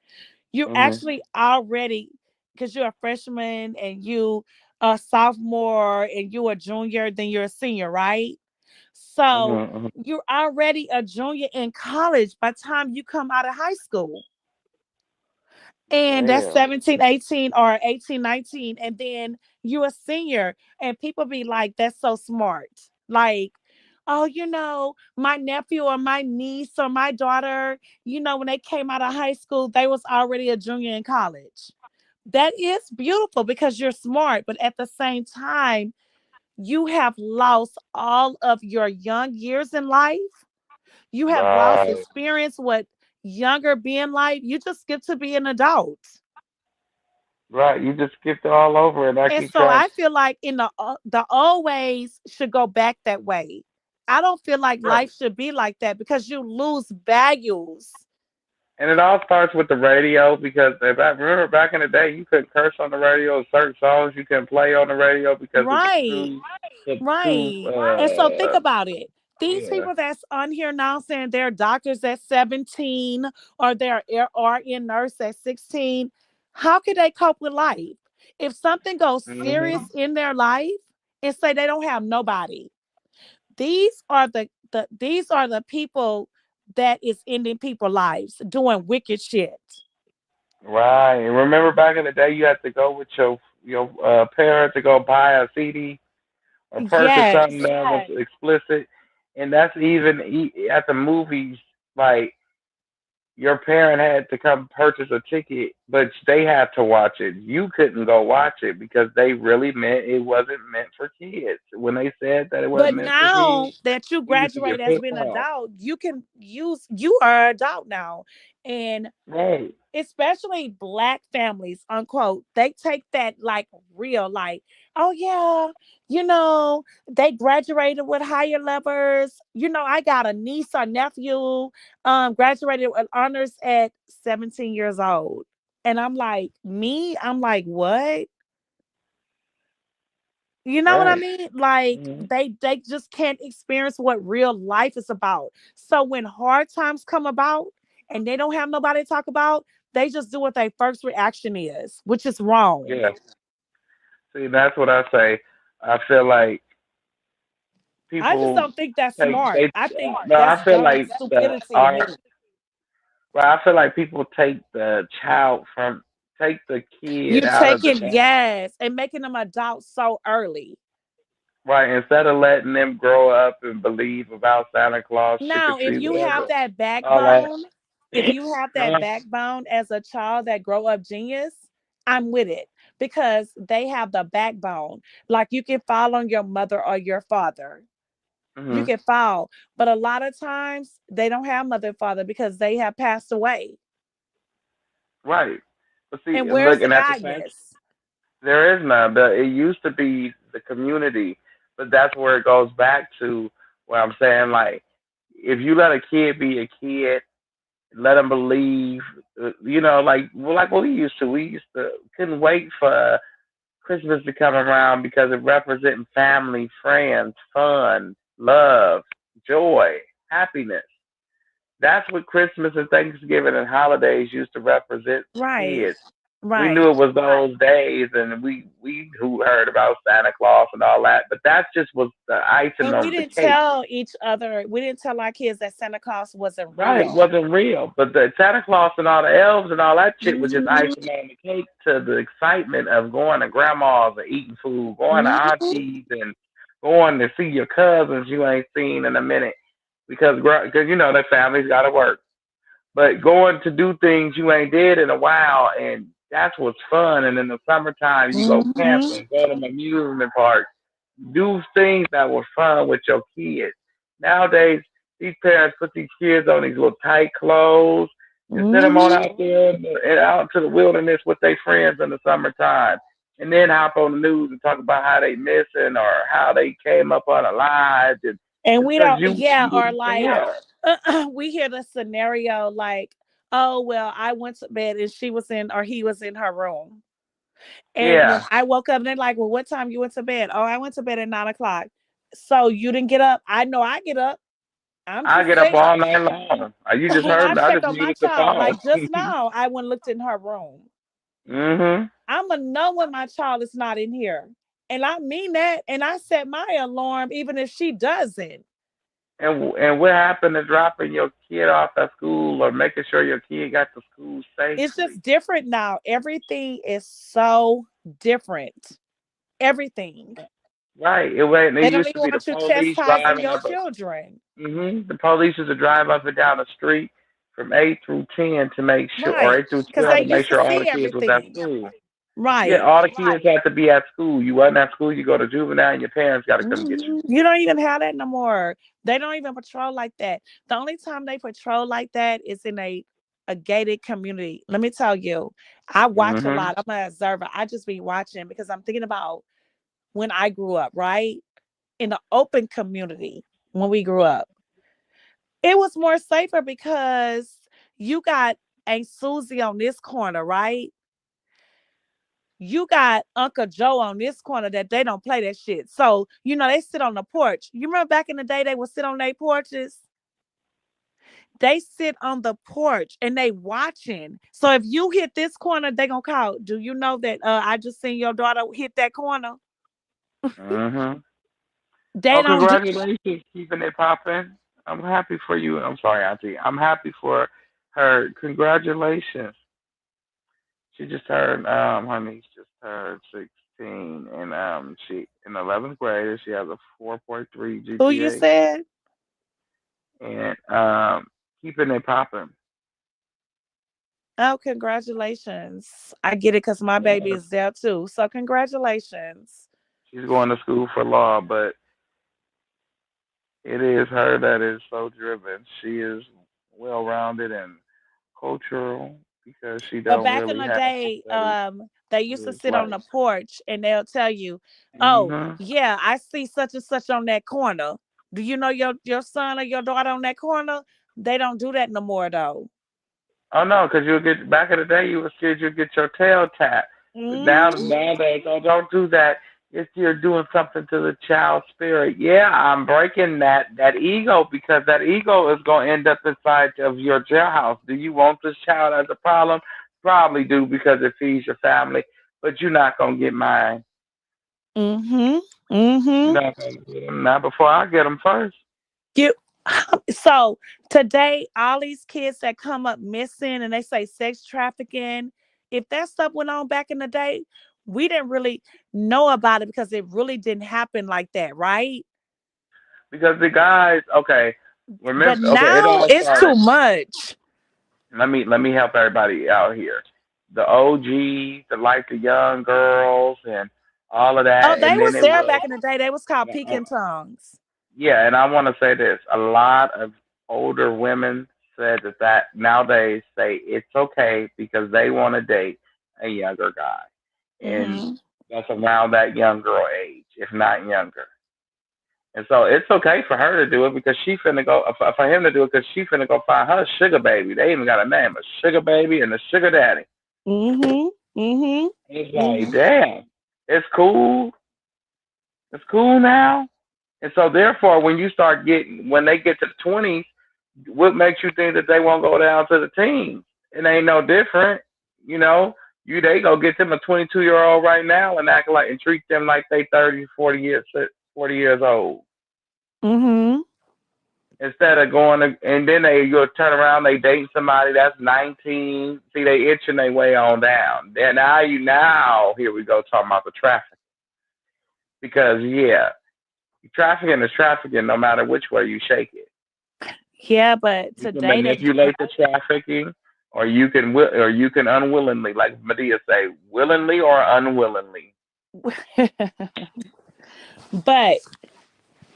You're Mhm. actually already, because you're a freshman and you a sophomore and you a junior, then you're a senior, right? So Mhm. you're already a junior in college by the time you come out of high school. And that's Damn. 17, 18, or 18, 19. And then you're a senior. And people be like, that's so smart. Like, oh, my nephew or my niece or my daughter, when they came out of high school, they was already a junior in college. That is beautiful because you're smart. But at the same time, you have lost all of your young years in life. You have lost Right. experience what younger being like. You just get to be an adult. Right. You just skipped all over it. I And keep so trying. I feel like in the old ways should go back that way. I don't feel like Right. life should be like that because you lose values. And it all starts with the radio because if I remember back in the day, you couldn't curse on the radio. Certain songs you couldn't play on the radio because of Right. the too. Right. And so think about it. These Yeah. people that's on here now saying they're doctors at 17 or they're RN nurse at 16, how could they cope with life? If something goes serious Hmm. in their life and say they don't have nobody, these are the people that is ending people's lives doing wicked shit. Right. And remember back in the day, you had to go with your parent to go buy a CD or purchase something Yes. that was explicit, and that's even at the movies. Like your parent had to come purchase a ticket, but they had to watch it. You couldn't go watch it because they really meant it wasn't meant for kids. When they said that it wasn't But meant for kids, now that you you used to graduate get as pissed being an off. adult, you are an adult now. And Right. especially black families, unquote, they take that like real, like, oh yeah, they graduated with higher levels. I got a niece or nephew, graduated with honors at 17 years old. And I'm like, what? You know what I Right. mean? Like Hmm. they just can't experience what real life is about. So when hard times come about and they don't have nobody to talk about, they just do what their first reaction is, which is wrong. Yeah. See, that's what I say. I feel like I just people don't think that's take smart. they. I think No, that's I feel dumb like the stupidity to me. art. Well, I feel like people take the child from take the kid You're out of the taking, child. yes, and making them adults so early. Right, instead of letting them grow up and believe about Santa Claus, trick or Now, if treat, you whatever, have that all that. backbone, if you have that backbone as a child that grow up genius, I'm with it because they have the backbone. Like you can fall on your mother or your father. You Hmm. can fall, but a lot of times they don't have mother and father because they have passed away. Right, but see, And and where's look, the and at the same, guidance? there is none. But it used to be the community, but that's where it goes back to where I'm saying, like, if you let a kid be a kid, let them believe, like what we used to. We used to couldn't wait for Christmas to come around because it represents family, friends, fun, love, joy, happiness. That's what Christmas and Thanksgiving and holidays used to represent to Right, kids. We right. knew it was those days, and we who heard about Santa Claus and all that, but that just was the icing And we on the didn't cake. tell each other, we didn't tell our kids that Santa Claus wasn't Right, real. wasn't real. But the Santa Claus and all the elves and all that shit was just Mhm, icing on the cake to the excitement of going to grandma's and eating food, going to mhm. aunties and going to see your cousins you ain't seen in a minute because their families got to work. But going to do things you ain't did in a while, and that's what's fun. And in the summertime, you go Mhm. camping, go to an amusement park, do things that were fun with your kids. Nowadays, these parents put these kids on these little tight clothes and send them on Mhm. out there and out to the wilderness with their friends in the summertime. And then hop on the news and talk about how they missing or how they came up unalived. And And it's we because don't, yeah, or like yeah, we hear the scenario like, oh well, I went to bed and she was in or he was in her room. And when yeah. I woke up, they're like, well, what time you went to bed? Oh, I went to bed at 9 o'clock. So you didn't get up. I know I get up. I'm I just get up saying. all night long. You just And heard I me. I check just on my muted the child. phone. Like just now, I went and looked in her room. Mhm. I'm going to know when my child is not in here. And I mean that. And I set my alarm even if she doesn't. And what happened to dropping your kid off at school or making sure your kid got to school It's safely? just different now. Everything is so different. Everything. Right. It They don't used to even be the want you police chastising driving your up. children. The police used to drive up and down the street from 8 through 10 to make sure, or Right. 8 through 12 Because they to make used to sure all the see kids was at everything. school. Yeah, Right. all the kids had to be at school. You wasn't at school, you go to juvenile, and your parents got to come get you. You don't even have that no more. They don't even patrol like that. The only time they patrol like that is in a gated community. Let me tell you, I watch a Mhm. lot. I'm an observer. I just be watching because I'm thinking about when I grew up, right? In the open community when we grew up. It was more safer because you got Aunt Susie on this corner, right? You got Uncle Joe on this corner that they don't play that shit. So, they sit on the porch. You remember back in the day, they would sit on their porches? They sit on the porch and they watching. So if you hit this corner, they gonna call. Do you know that I just seen your daughter hit that corner? Mhm. They Oh, don't do. congratulations, keeping it popping. I'm happy for you. I'm sorry, Auntie. I'm happy for her. Congratulations. She just turned. Her niece just turned 16, and she in 11th grade. She has a 4.3 Who you GPA, said? and keeping it popping. Oh, congratulations. I get it because my baby Yeah. is there too. So congratulations. She's going to school for law, but it is her that is so driven. She is well rounded and cultural because she But don't back in really the have to day, study they to used to live sit on the life. porch and they'll tell you, "Oh, Mhm. yeah, I see such and such on that corner. Do you know your son or your daughter on that corner?" They don't do that no more though. Oh no, because you'll get back in the day you were scared you'd get your tail tapped. But now Hmm. nowadays, don't do that. If you're doing something to the child's spirit, yeah, I'm breaking that ego because that ego is gonna end up inside of your jailhouse. Do you want this child as a problem? Probably do because it feeds your family, but you're not gonna get mine. Hmm. You're Hmm. not gonna get him. Not before I get him first. You so today, all these kids that come up missing and they say sex trafficking, if that stuff went on back in the day, we didn't really know about it because it really didn't happen like that, right? Because the guys, okay, But remember, okay, it now all it's too started. much. Let me help everybody out here. The OGs, the young girls, and all of Oh, that, they and then was it there was back in the day. They was called uh, peking tongues. yeah. And I want to say this: a lot of older women said that nowadays say it's okay because they want to date a younger guy, and Hmm. that's around that young girl age, if not younger. And so it's okay for her to do it because she finna go for him to do it because she finna go find her sugar baby. They even got a name, a sugar baby and a sugar daddy. Hmm. Hmm. It's like, Hmm. damn, it's cool. It's cool now. And so therefore, when they get to the 20s, what makes you think that they won't go down to the teens? It ain't no different, you know. They go get them a 22-year-old right now and act like and treat them like they 30, 40 years old. Hmm. Instead of going to, and then you'll turn around, they date somebody that's 19. See, they itching their way on down. Then now here we go talking about the traffic because yeah, trafficking is trafficking no matter which way you shake it. Yeah, but You can today they manipulate the trafficking, or you can unwillingly, like Medea say, willingly or unwillingly. but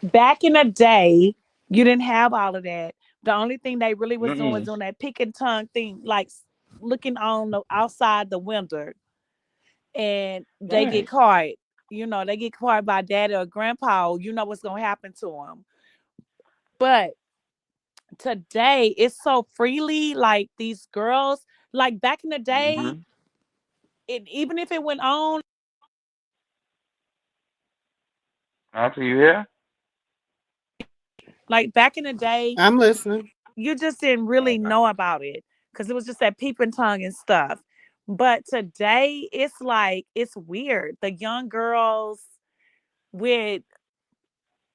back in the day, you didn't have all of that. The only thing they really was doing was Mm-mm. doing that pick and tongue thing, like looking on the outside the window, and they get Right. caught. They get caught by daddy or grandpa. You know what's gonna happen to them. But today, it's so freely. Like these girls, like back in the day, Mm-hmm. even if it went on, After you here? like back in the day, I'm listening. you just didn't really Okay. know about it because it was just that peeping tongue and stuff. But today, it's weird. The young girls with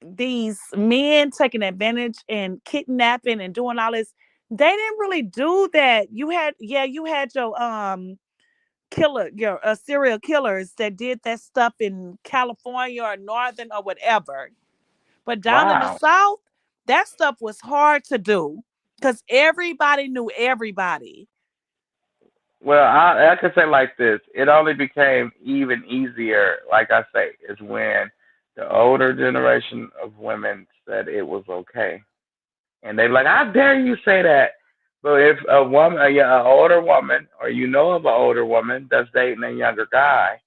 these men taking advantage and kidnapping and doing all this. They didn't really do that. You had your killer, your serial killers that did that stuff in California or Northern or whatever. But down in the Wow. South, that stuff was hard to do because everybody knew everybody. Well, I could say like this. It only became even easier, like I say, is when the older generation of women said it was okay. And they like, how dare you say that? But if a woman, an older woman, or you know of an older woman that's dating a younger guy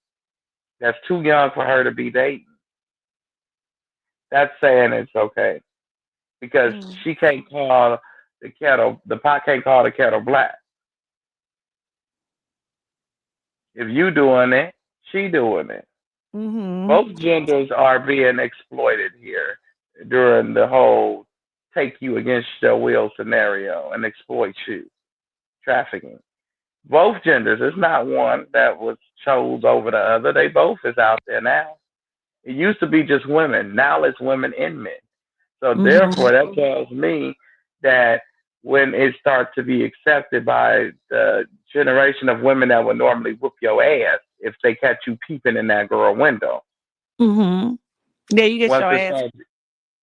that's too young for her to be dating, that's saying it's okay because Mm. she can't call the pot can't call the kettle black. If you doing it, she doing it. Mm-hmm. Both genders are being exploited here during the whole take you against your will scenario and exploit you trafficking. Both genders. It's not one that was chose over the other. They both is out there now. It used to be just women. Now it's women and men. So Mm-hmm. therefore, that tells me that when it starts to be accepted by the generation of women that would normally whoop your ass if they catch you peeping in that girl window, Mm-hmm. Yeah, you get once your it ass. starts,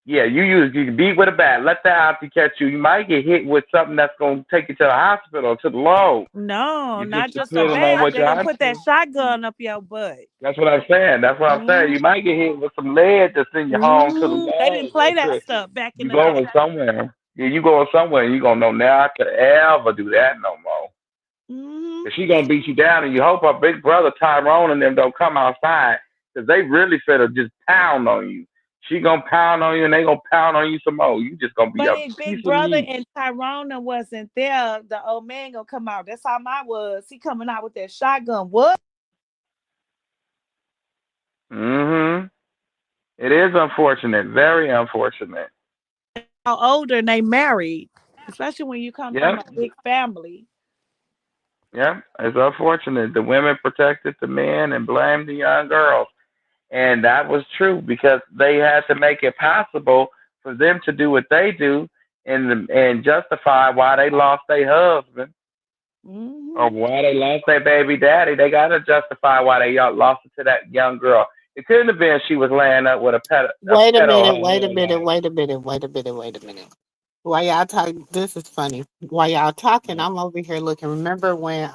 yeah, you can beat with a bat. Let the auntie catch you. You might get hit with something that's gonna take you to the hospital, to the low. No, You just not just a depending on bat. what They're your gonna put that auntie. shotgun up your butt. That's what I'm saying. That's what I'm saying. Mm-hmm. You might get hit with some lead to send you home to the Mm-hmm. They didn't lows play or that to stuff back in you the day. going somewhere. Yeah, you going somewhere and you gonna know now I could ever do that no more. Mm-hmm. Cause she gonna beat you down and you hope her big brother Tyrone and them don't come outside because they really finna just pound on you. She gonna pound on you and they gonna pound on you some more. You just gonna be But a if piece Big of Brother meat. and Tyrone wasn't there, the old man gonna come out. That's how mine was. He coming out with that shotgun. What? Mhm. It is unfortunate, very unfortunate. How older and they married, especially when you come from a Yep. big family. Yep. It's unfortunate. The women protected the men and blamed the young girls. And that was true because they had to make it possible for them to do what they do and justify why they lost their husband or Mm-hmm. why they lost their baby daddy. They got to justify why they lost it to that young girl. It couldn't have been she was laying up with a Wait a pedo her minute, wait a whole minute, life. wait a minute, wait a minute, wait a minute. While y'all talk, this is funny. While y'all talking, I'm over here looking. Remember when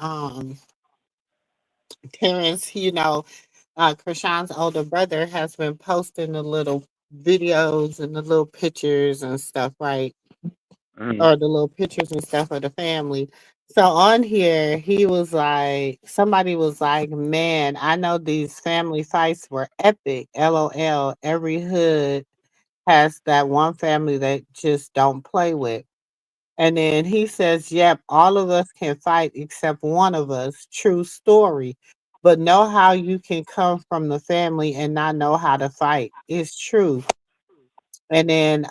Terrence, Krishan's older brother has been posting the little videos and the little pictures and stuff, right? Mm-hmm. Or the little pictures and stuff of the family. So on here, he was like, somebody was like, man, I know these family fights were epic. LOL. Every hood has that one family that just don't play with. And then he says, yep, all of us can fight except one of us. True story. But know how you can come from the family and not know how to fight. It's true. And then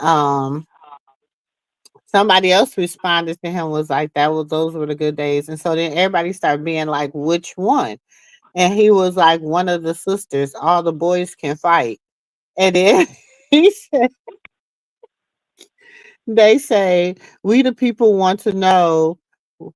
somebody else responded to him was like, that was those were the good days. And so then everybody started being like, which one? And he was like, one of the sisters, all the boys can fight. And then he said, they say, we the people want to know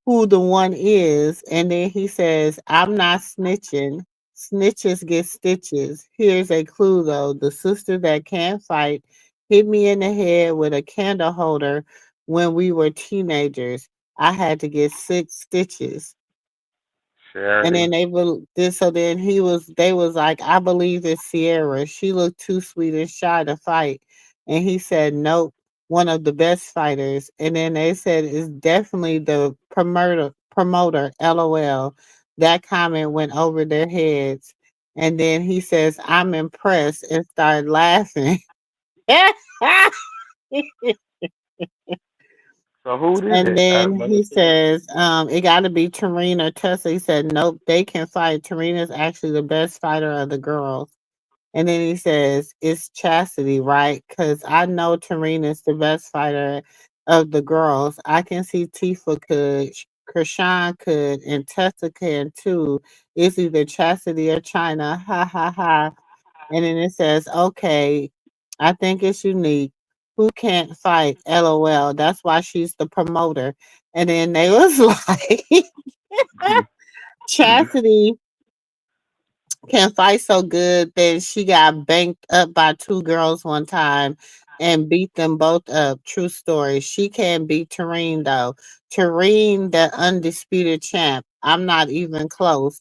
who the one is. And then he says, I'm not snitching. Snitches get stitches. Here's a clue though. The sister that can't fight hit me in the head with a candle holder when we were teenagers. I had to get 6 stitches. And then Charity. they will this so then they was like, I believe it's Sierra. She looked too sweet and shy to fight. And he said, nope, one of the best fighters. And then they said it's definitely the promoter, LOL. That comment went over their heads. And then he says, I'm impressed and started laughing. So who did And it? then Let me he see. says, it got to be Tarina or Tessa. He said, nope, they can fight. Tarina's actually the best fighter of the girls. And then he says, it's Chastity, right? Because I know Tarina's the best fighter of the girls. I can see Tifa could, Krishan could, and Tessa can too. It's either Chastity or China. Ha ha ha. And then it says, okay. I think it's unique. Who can't fight? LOL. That's why she's the promoter. And then they was like, Chastity can fight so good that she got banked up by two girls one time and beat them both up. True story. She can't beat Tareen though. Tareen, the undisputed champ. I'm not even close.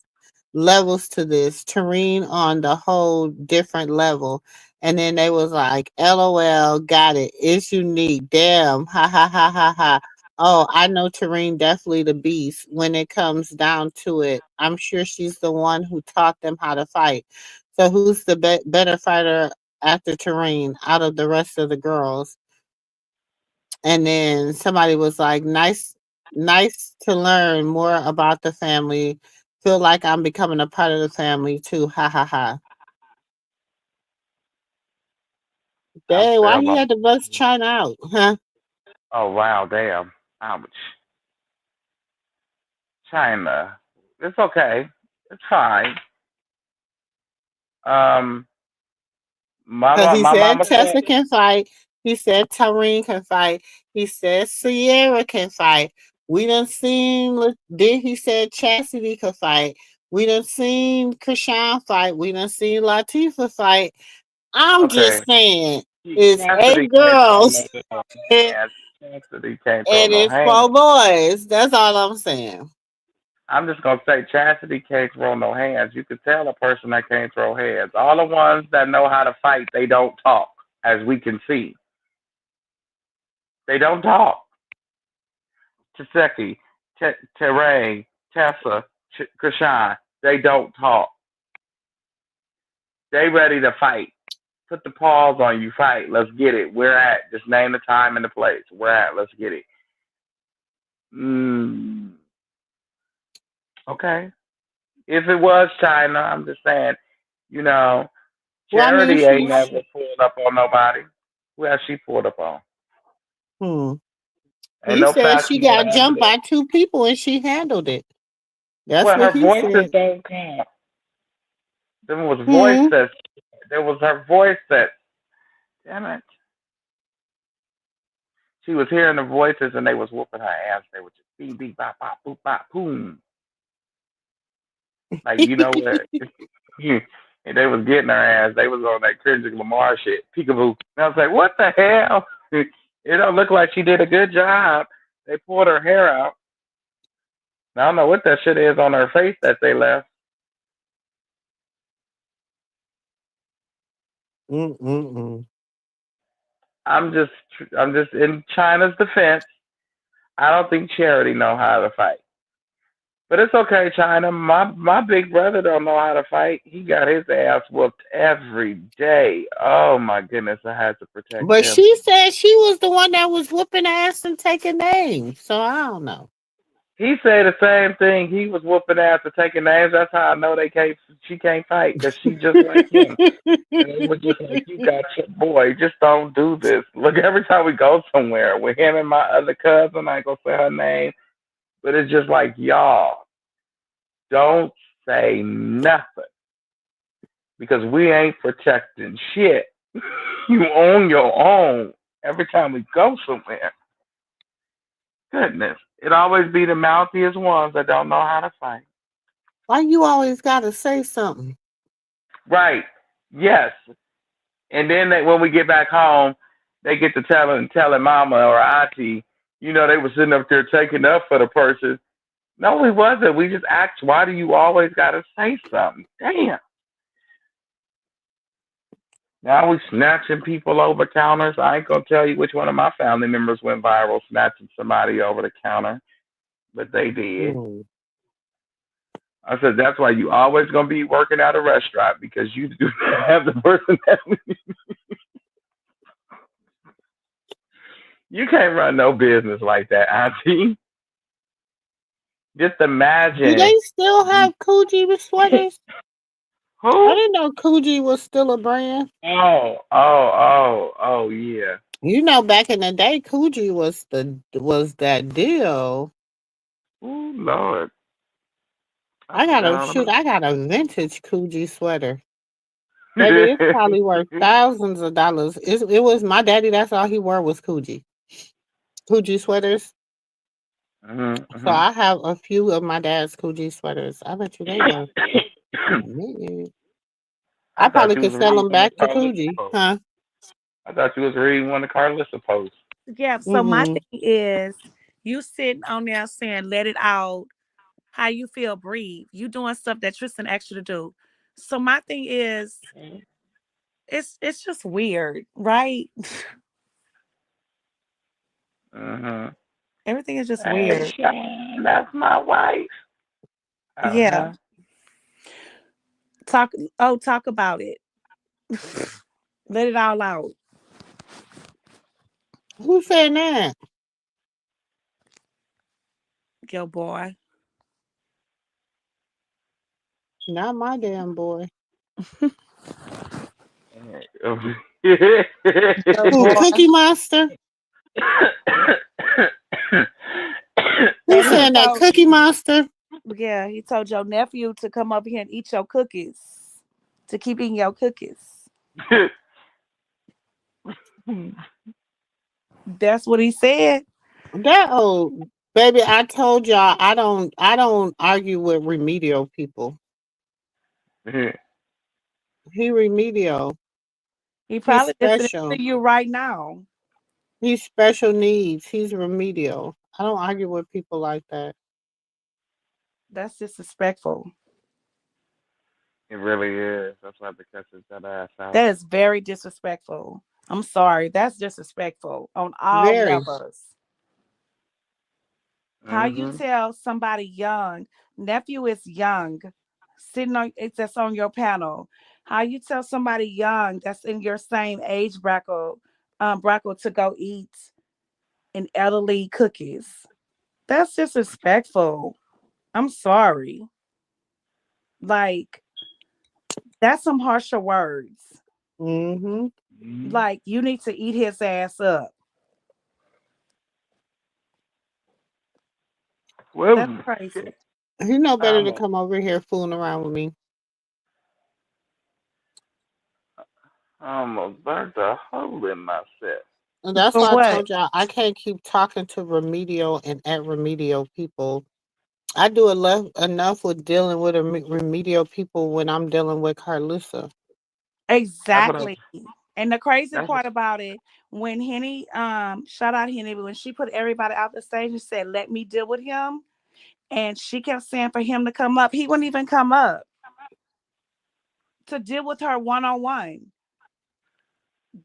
Levels to this. Tareen on the whole different level. And then they was like, LOL, got it. It's unique. Damn. Ha ha ha ha ha. Oh, I know Tareen definitely the beast when it comes down to it. I'm sure she's the one who taught them how to fight. So who's the better fighter after Tareen out of the rest of the girls? And then somebody was like, nice to learn more about the family. Feel like I'm becoming a part of the family too. Ha ha ha. I'm Dang, why still he on. had to bust China out? Huh? Oh wow, damn. Ouch. China. It's okay. It's fine. Um, Because he my said mama said. Tessa can fight. He said Tyreen can fight. He said Sierra can fight. We done seen, then he said Chastity can fight. We done seen Chrisean fight. We done seen Latifah fight. I'm Okay. just saying, See, it's Cassidy eight can't throw girls no damn and hands. Cassidy can't throw no it's hands. four boys. That's all I'm saying. I'm just gonna say Chastity can't throw no hands. You could tell a person that can't throw hands. All the ones that know how to fight, they don't talk, as we can see. They don't talk. Taseki, Teray, Tessa, Krishan, they don't talk. They ready to fight. Put the pause on you. Fight. Let's get it. Where at? Just name the time and the place. Where at? Let's get it. Mm, okay. If it was China, I'm just saying, you know, Well, I mean, Charity ain't never pulled up on nobody. Who has she pulled up on? hmm. Ain't He no said facts, she no got jumped evidence. by two people and she handled it. That's Well, what her he voices said. don't count. There was Hmm. voices. There was her voice that. Damn it. She was hearing the voices and they was whooping her ass. They was just beep beep bop bop boop bop boom. Like you know what? And they was getting her ass. They was on that Kendrick Lamar shit, peekaboo. And I was like, what the hell? It don't look like she did a good job. They pulled her hair out. I don't know what that shit is on her face that they left. Mm-mm-mm. I'm just, I'm just in China's defense. I don't think Charity know how to fight, but it's okay, China. My big brother don't know how to fight. He got his ass whooped every day. Oh my goodness, I had to protect But him. she said she was the one that was whooping ass and taking names. So I don't know. He said the same thing. He was whooping ass and taking names. That's how I know they can't. She can't fight because she just like him. And it was just like, you got your boy. Just don't do this. Look, every time we go somewhere with him and my other cousin, I go say her name, but it's just like, y'all, don't say nothing because we ain't protecting shit. You own your own every time we go somewhere. Goodness. It always be the mouthiest ones that don't know how to fight. Why you always gotta say something? Right. Yes. And then when we get back home, they get to telling mama or auntie, they were sitting up there taking up for the person. No, we wasn't. We just asked, why do you always gotta say something? Damn. Now we snatching people over counters. I ain't gonna tell you which one of my family members went viral snatching somebody over the counter, but they did. Hmm. I said that's why you always gonna be working at a restaurant because you do not have the personality. You can't run no business like that, Auntie. Just Do imagine. they still have Coogee sweaters? I Who? didn't know Coogee was still a brand. Oh, yeah. You know, back in the day, Coogee was that deal. Oh, Lord. I I got forgot a all shoot. about I got a vintage Coogee sweater. Baby, it's probably worth thousands of dollars. It was my daddy. That's all he wore was Coogee sweaters. So Mhm. I have a few of my dad's Coogee sweaters. I bet you they worth a million. I I thought probably you was could sell reading them one of back to Carlissa's Coogee, posts. huh? I thought you was reading one of Karlissa posts. Yeah. So my Mm-mm. thing is, you sitting on there saying, "Let it out." How you feel? Breathe. You doing stuff that Tristan asked you to do. So my thing is, it's just weird, right? Mhm. Everything is just Hey, weird. Shane, that's my wife. Yeah. Uh Talk. Oh, talk about it. Let it all out. Who said that? Yo, boy. Not my damn boy. huh. Yo, Who, boy. Cookie Monster? Who And he said that? told, Cookie Monster? yeah, he told your nephew to come up here and eat your cookies. To keep eating your cookies. That's what he said. That old baby, I told y'all I don't argue with remedial people. He remedial. He He's probably listening special. to you right now. He's special needs. He's remedial. I don't argue with people like that. That's disrespectful. It really is. That's why the cuss his that ass out. That is very disrespectful. I'm sorry. That's disrespectful on all Very. levels. How you Mhm. tell somebody young, nephew is young, sitting on it's that's on your panel. How you tell somebody young that's in your same age bracket to go eat an elderly cookies. That's disrespectful. I'm sorry. Like, that's some harsher words. Mm-hmm. Mhm. Like, you need to eat his ass up. That's Well, shit. crazy. He know better I'm to a, come over here fooling around with me. I'm a burnt a hole in myself. And that's For why I what? told y'all I can't keep talking to remedial and at remedial people. I do enough with dealing with remedial people when I'm dealing with Karlissa. That's what I. Exactly. And the crazy That's part about it, when Henny, shout out Henny, when she put everybody out the stage and said, "Let me deal with him," and she kept saying for him to come up, he wouldn't even come up to deal with her one on one.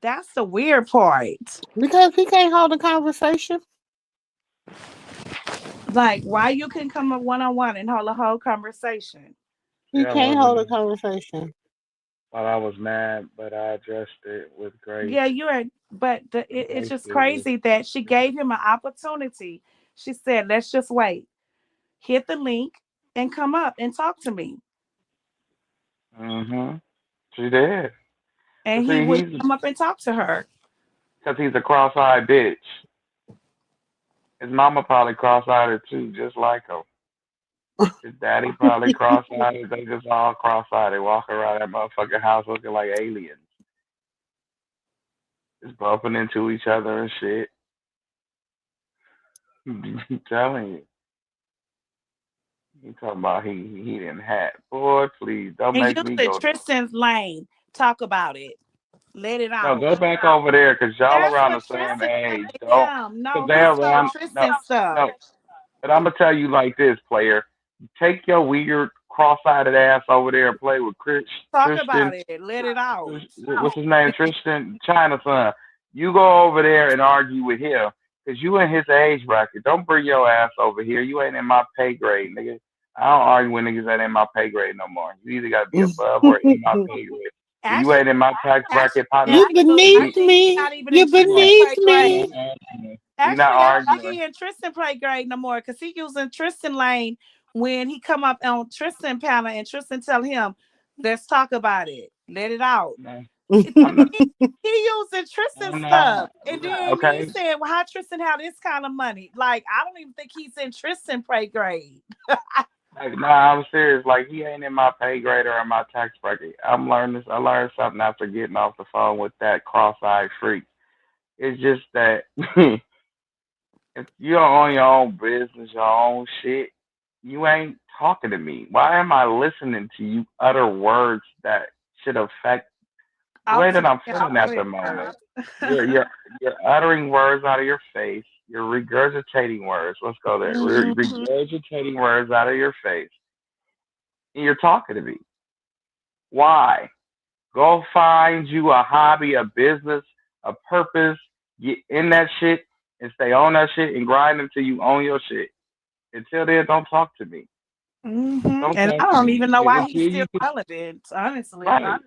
That's the weird part. Because he can't hold a conversation. Like, why you can come up one on one and hold a whole conversation? He yeah. I can't hold a wasn't. conversation. While I was mad, but I addressed it with grace. Yeah, you're, but it's Embraced just it with. crazy that she gave him an opportunity. She said, "Let's just wait. Hit the link and come up and talk to me." Mhm. She did. And But he see, wouldn't come up and talk to her. he's a cross-eyed bitch. His mama probably cross-eyed too, just like him. His daddy probably cross-eyed. They just all cross-eyed. They walk around that motherfucking house looking like aliens, just bumping into each other and shit. I'm telling you. He talking about he didn't have. Boy, please don't And make use me the go there. Tristan's lane. Talk about it. Let it No, out. go back over there because y'all That's around what the same Tristan said age. to Don't, him. because No, they he told around. No, Tristan stuff. no. But I'm gonna tell you like this, player. Take your weird cross-eyed ass over there and play with Talk about Tristan. it. Let it out. What's his name? Tristan, China son. You go over there and argue with him because you in his age bracket. Don't bring your ass over here. You ain't in my pay grade, nigga. I don't argue with niggas that ain't in my pay grade no more. You either gotta be above or in my pay grade. If you Actually, ain't in my tax actually, bracket, partner, You I beneath we think he's me. not even in You're Tristan beneath play we me. grade. not arguing. We not Actually, I don't think arguing. he in Tristan play grade no more because he using Tristan lane when he come up on Tristan panel and Tristan tell him, "Let's talk about it. Let it out." No, He, I'm not. he using Tristan I'm not. stuff, and then he Okay. said, "Well, how Tristan have this kind of money?" Like, I don't even think he's in Tristan play grade. Like, nah, I'm serious. Like, he ain't in my pay grade or in my tax bracket. I'm learning this. I learned something after getting off the phone with that cross-eyed freak. It's just that if you don't own your own business, your own shit, you ain't talking to me. Why am I listening to you utter words that should affect the way that I'm feeling at the moment? You're you're you're uttering words out of your face. You're regurgitating words. Let's go there. Regurgitating words out of your face, and you're talking to me. Why? Go find you a hobby, a business, a purpose. Get in that shit and stay on that shit and grind until you own your shit. Until then, don't talk to me. Don't And talk I to don't me even know why until he's still you can. relevant, honestly. Right,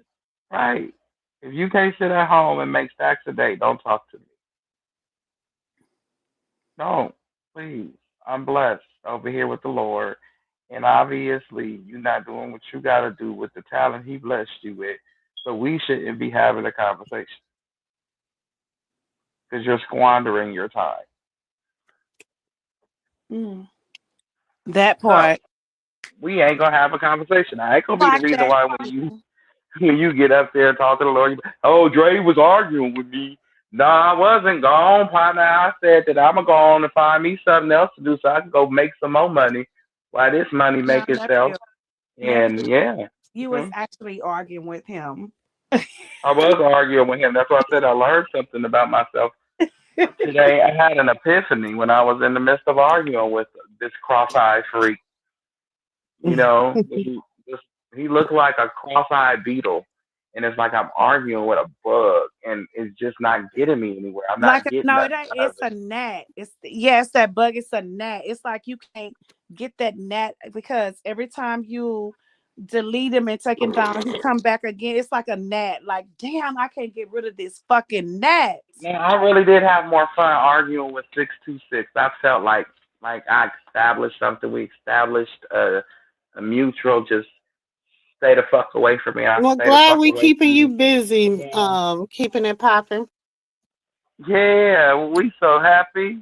right. If you can't sit at home and make stacks a day, don't talk to me. Don't, please. I'm blessed over here with the Lord, and obviously you're not doing what you got to do with the talent He blessed you with. So we shouldn't be having a conversation because you're squandering your time. That So part. we ain't gonna have a conversation. I ain't gonna be the Like reason that. why when you get up there and talk to the Lord, oh, Dre was arguing with me. No, I wasn't. Go on, partner. I said that I'm gonna go on and find me something else to do so I can go make some more money. Why this money Now, make itself? nephew, And yeah, you was mhm. actually arguing with him. I was arguing with him. That's why I said I learned something about myself today. I had an epiphany when I was in the midst of arguing with this cross-eyed freak. You know, he looked like a cross-eyed beetle, and it's like I'm arguing with a bug, and it's just not getting me anywhere. I'm Like not getting no, it nothing ain't. out of It's a gnat. It's that bug. It's a gnat. It's like you can't get that gnat because every time you delete him and take him down, he come back again. It's like a gnat. Like damn, I can't get rid of this fucking gnat. it. Man, I really did have more fun arguing with 626. I felt like I established something. We established a mutual. Just stay the fuck away from me. I Well, stay the glad fuck we away keeping from you you. busy, Yeah. keeping it popping. Yeah, we so happy.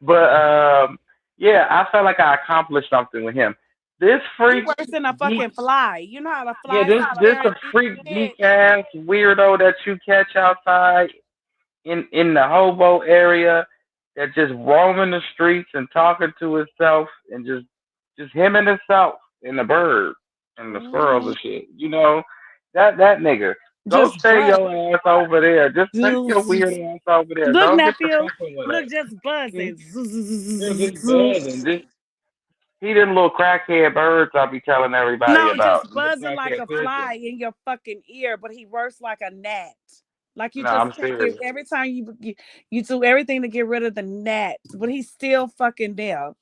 But yeah, I felt like I accomplished something with him. This You freak worse than a geek, fucking fly. You know how to yeah, fly this somewhere a and eat freak shit. geek ass weirdo that you catch outside in the hobo area that just roaming the streets and talking to himself and just him and himself and the bird and the squirrels Mhm. and shit. You know, that nigga. Go Just stay buzz. your ass over there. Just stay your weird ass over there. Look, Don't get to nephew. fucking with Look, us. just Hmm? buzzing. Yeah, just buzzing. Just he them little crackhead birds I be telling everybody No, about. just The buzzing like crackhead a pigeon. fly in your fucking ear, but he works like a gnat. Like you No, just I'm can't get serious. every time you do everything to get rid of the gnat, but he's still fucking there.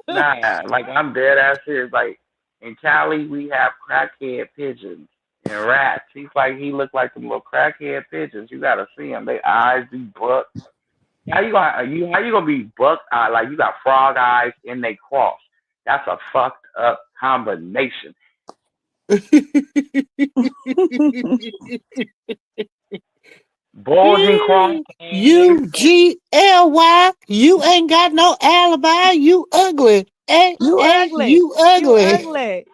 Nah, like I'm dead ass serious. Like in Cali, we have crackhead pigeons and rats. He's like he look like some little crackhead pigeons. You gotta see him. They eyes be buck. How you gonna be buck eye like you got frog eyes and they cross? That's a fucked up combination. Bulging cross eyes. UGLY. You ain't got no alibi. You ugly. Hey, You hey, ugly. you You ugly. ugly.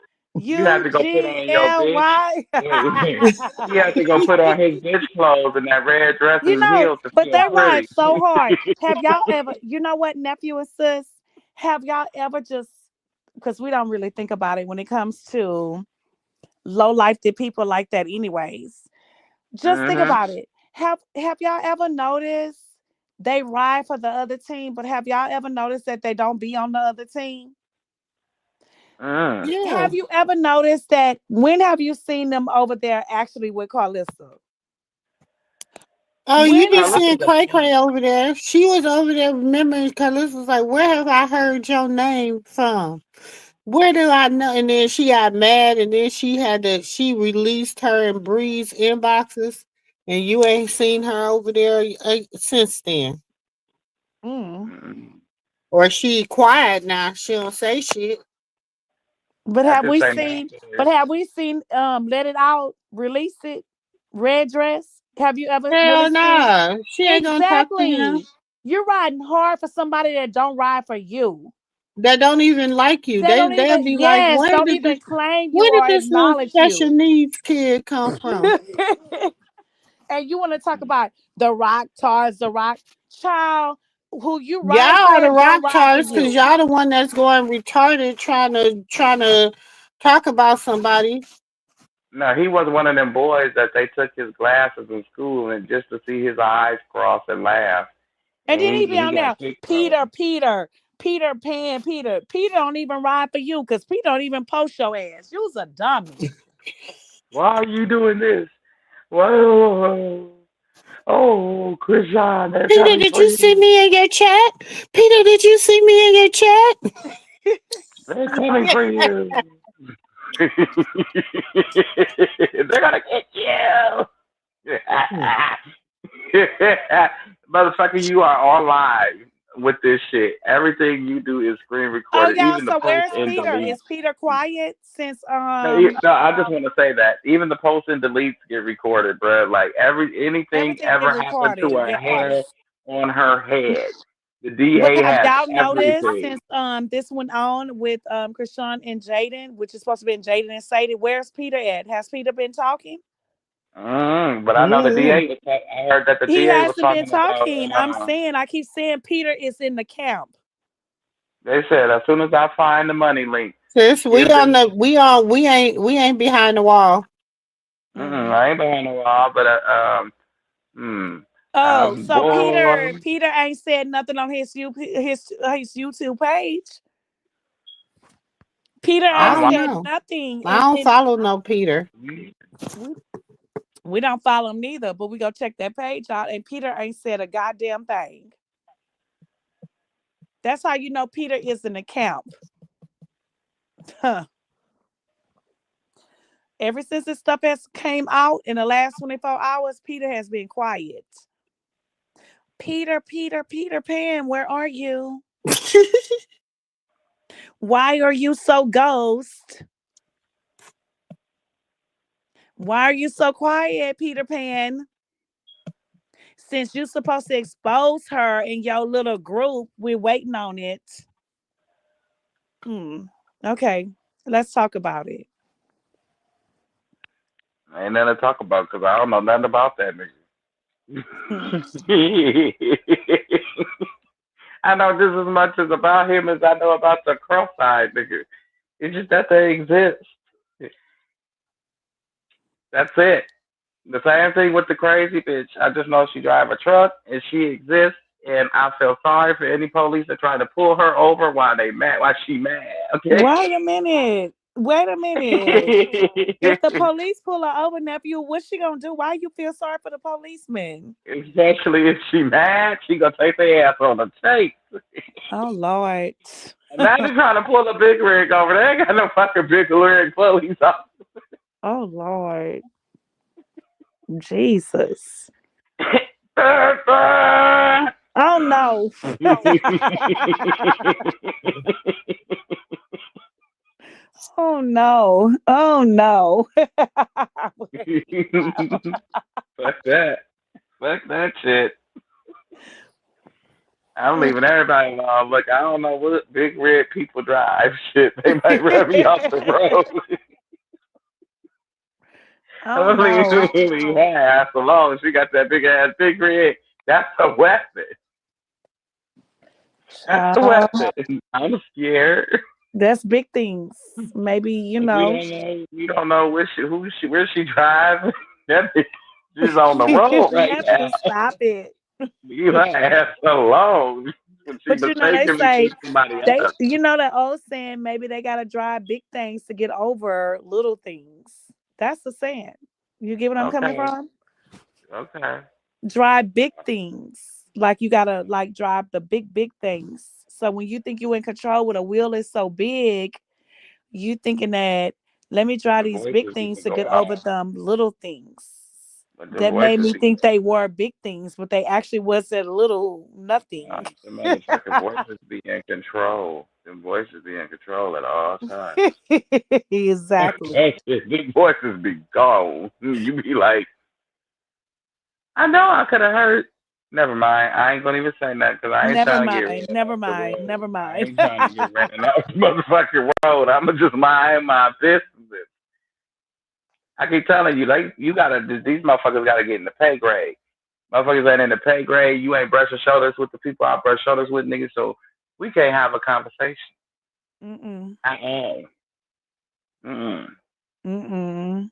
You have to go put on your bitch. UGLY. He has to go put on his bitch clothes and that red dress You and know, heels to but feel they ride pretty. so hard. Have y'all ever, you know what, nephew and sis? Have y'all ever just, because we don't really think about it when it comes to low life to people like that, anyways. Just think Mhm. about it. Have y'all ever noticed they ride for the other team, but have y'all ever noticed that they don't be on the other team? Mm. Yeah. Have you ever noticed that when have you seen them over there actually with Karlissa? Oh, you When be have seeing Carlissa's a Cray freak. Cray over there. She was over there remembering Carlos was like, where have I heard your name from? Where do I know? And then she got mad and then she released her in Bree's inboxes and you ain't seen her over there since then. mm, Mm. Or she quiet now. She don't say shit. but I have just we say seen nothing. Let It Out, release it, Red Dress? Have you ever really Hell seen no. She ain't gonna talk to him. exactly? You're riding hard for somebody that don't ride for you. that don't even like you. They don't They'll even, be like, yes, don't even claim you where did or this little acknowledge special you. needs kid come from? And you want to talk about the Rock, Tars, the Rock, child, who you Y'all ride are the for don't rock ride for tars because you. y'all the one that's going retarded trying to talk about somebody. No, he was one of them boys that they took his glasses in school and just to see his eyes cross and laugh, And and then he be he on there, got kicked from it. Peter Pan, Peter don't even ride for you because Peter don't even post your ass. You's a dummy. Why are you doing this? Whoa, oh, Chrisean, they're Peter, coming did for you see you. me in your chat? Peter, did you see me in your chat? They're coming for you. They're gonna get you. Motherfucker, you are on live with this shit. Everything you do is screen Oh, recorded, y'all. even the So post where's and Peter? delete. Is Peter quiet since No, no, I just want to say that even the post and deletes get recorded, bro. Like anything everything get ever happened to recorded? her Yes. hair on her head, the But DA have has y'all noticed everything. since this went on with Chrisean and Jaidyn, which is supposed to be Jaidyn and Sadie, where's Peter at? Has Peter been talking? But I know the Mm-hmm. DA was. I heard that the He DA was hasn't been talking about. talking. I'm saying, I keep saying Peter is in the camp. They said as soon as I find the money link, Sis, we give on them. the we ain't behind the wall. Mm. I ain't behind the wall, but hmm, Oh, so boy, Peter ain't said nothing on his YouTube page. Peter I I ain't don't don't watch. said know. nothing, I don't follow no Peter. we we don't follow him neither. But we go check that page out, and Peter ain't said a goddamn thing. That's how you know Peter is in the camp. Huh. Ever since this stuff has came out in the last 24 hours, Peter has been quiet. Peter Pan, where are you? Why are you so ghost? Why are you so quiet, Peter Pan? Since you're supposed to expose her in your little group, we're waiting on it. Hmm. Okay, let's talk about it. Ain't nothing to talk about because I don't know nothing about that nigga. Hmm. I know just as much as about him as I know about the cross-eyed nigga. It's just that they exist. That's it. The same thing with the crazy bitch. I just know she drive a truck and she exists, and I feel sorry for any police that try to pull her over while they mad, while she mad. Okay. Wait a minute. Wait a minute. If the police pull her over, nephew, what's she gonna do? Why you feel sorry for the policeman? Especially if she mad, she gonna take their ass on the chase. Oh Lord. Imagine trying to pull a big rig over. They ain't got no fucking big rig police officer. Oh Lord. Jesus. Oh no. Oh no. Oh no. Fuck that. Fuck that shit. I'm leaving everybody alone. Look, I don't know what big red people drive. Shit, they might run me off the road. Oh I'm no. leaving her ass alone. She got that big ass big red. That's a weapon. That's a Child, weapon. I'm scared. that's big things. Maybe, We don't know. We don't know where she driving. That bitch, she's on the road right nephew, now. stop it. Leave her ass alone. When she But they mistakenly say thinks somebody they else. the old saying, maybe they gotta drive big things to get over little things. That's the saying. You get what I'm coming Okay. from? Okay. Drive big things. Like you gotta like drive the big things. So when you think you're in control when a wheel is so big, you thinking that let me drive The these big voices things even to go get off. over them little things. But the That made voices me be think they were big things, but they actually was a little nothing. the motherfucking voices be in control. The voices be in control at all times. Exactly. The voices be gone. You be like, I know I could have heard Never mind. I ain't gonna even say that because I ain't Never trying to get mind. ran Never off the mind. road. Never I mind. ain't trying to get ran off the motherfucking road. I'ma just mind my business. I keep telling you, like, you gotta, these motherfuckers gotta get in the pay grade. Motherfuckers ain't in the pay grade. You ain't brushing shoulders with the people I brush shoulders with, niggas. So we can't have a conversation. Mm-mm. Uh-uh. Mm-mm. Mm-mm.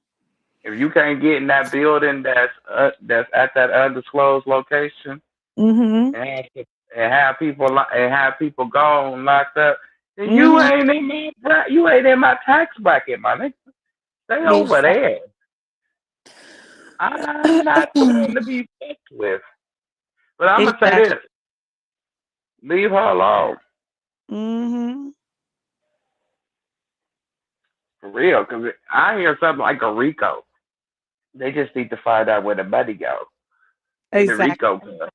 If you can't get in that building that's at that undisclosed location Mm-hmm. and have people gone locked up, then you Mm-hmm. ain't in my tax bracket, my nigga. Stay over Exactly. there. I'm not the one to be fucked with. But I'm gonna say Exactly. this: leave her alone Mm-hmm. for real. Because I hear something like a Rico. They just need to find out where the money goes. Where the Exactly. Rico goes.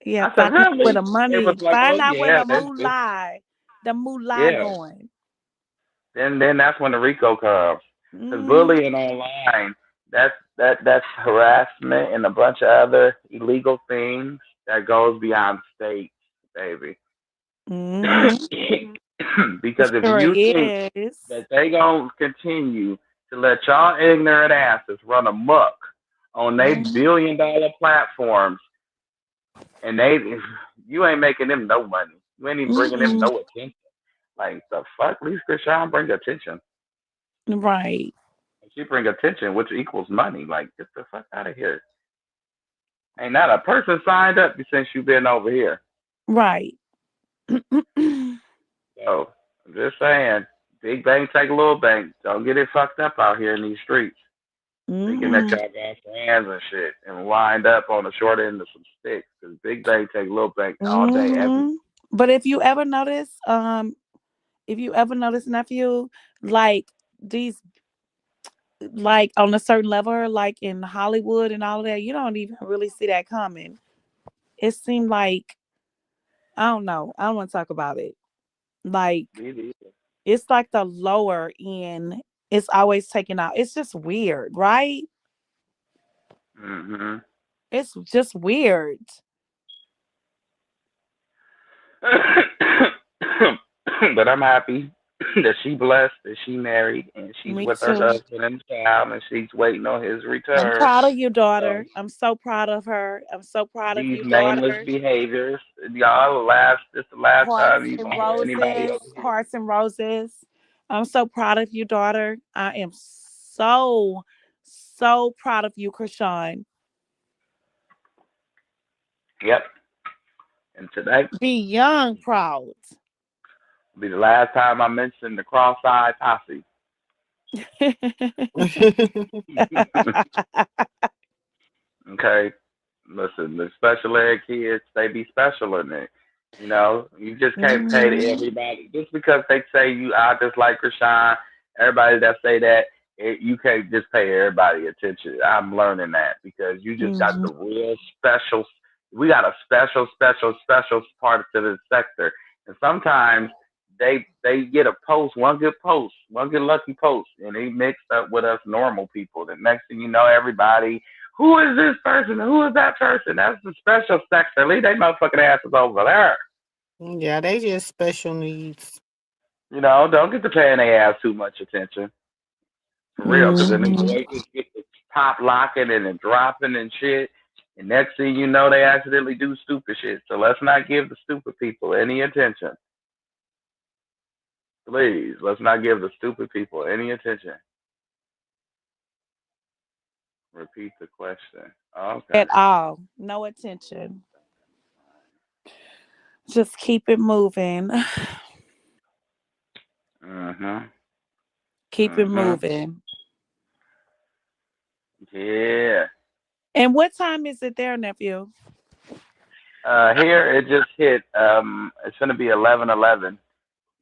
Yeah, I said, find out where really? the They was money, like, find oh out where yeah, the moolah yeah. going. Then that's when the Rico comes. Because Mm-hmm. bullying online, that's harassment and a bunch of other illegal things that goes beyond states, baby. Mm-hmm. Because if Sure you think is. that they gonna continue to let y'all ignorant asses run amok on they Mm-hmm. $1 billion platforms, and you ain't making them no money, you ain't even bringing them Mm-mm. no attention. Like the fuck, at least Chrisean bring attention. Right. She bring attention, which equals money. Like, get the fuck out of here. Ain't not a person signed up since you been over here. Right. Mm-mm. So I'm just saying, big bank take a little bank. Don't get it fucked up out here in these streets. Thinking that y'all got friends and shit and wind up on the short end of some sticks. Cause big bank take little bank all day, every Mm-hmm. But if you ever notice, nephew, like these, like on a certain level, like in Hollywood and all of that, you don't even really see that coming. It seemed like, I don't know. I don't want to talk about it. Like day. it's like the lower end. It's always taken out. It's just weird, right? Mm-hmm. It's just weird. But I'm happy that she blessed, that she married, and she's Me with her too. husband and child, and she's waiting on his I'm return. proud of you, So daughter. I'm so proud of her. I'm so proud of these you, nameless daughter. behaviors, y'all, this the last time Hearts you and gonna hear anybody roses. over here. Hearts and roses. I'm so proud of you, daughter. I am so proud of you, Krishan. Yep. And today Beyond proud. will be the last time I mention the cross-eyed posse. Okay. Listen, the special ed kids, they be special in it. You know, you just can't pay to Mhm. everybody. Just because they say you out just like Rashawn, everybody that say that, you can't just pay everybody attention. I'm learning that because you just got Mhm. the real special. We got a special part to the sector. And sometimes they get a post, one good lucky post, and they mixed up with us normal people. The next thing you know, everybody, who is this person? Who is that person? That's the special sector. Leave they motherfucking asses over there. Yeah, they just special needs. You know, don't get to paying their ass too much attention. For real, because then the Mhm. boys just get the top locking and then dropping and shit. And next thing you know, they accidentally do stupid shit. So let's not give the stupid people any attention. Please, let's not give the stupid people any attention. Repeat the question. Okay. At all. No attention. Just keep it moving. Mhm. Keep it Mhm. moving. Yeah. And what time is it there, nephew? Here it just hit. It's gonna be 11:11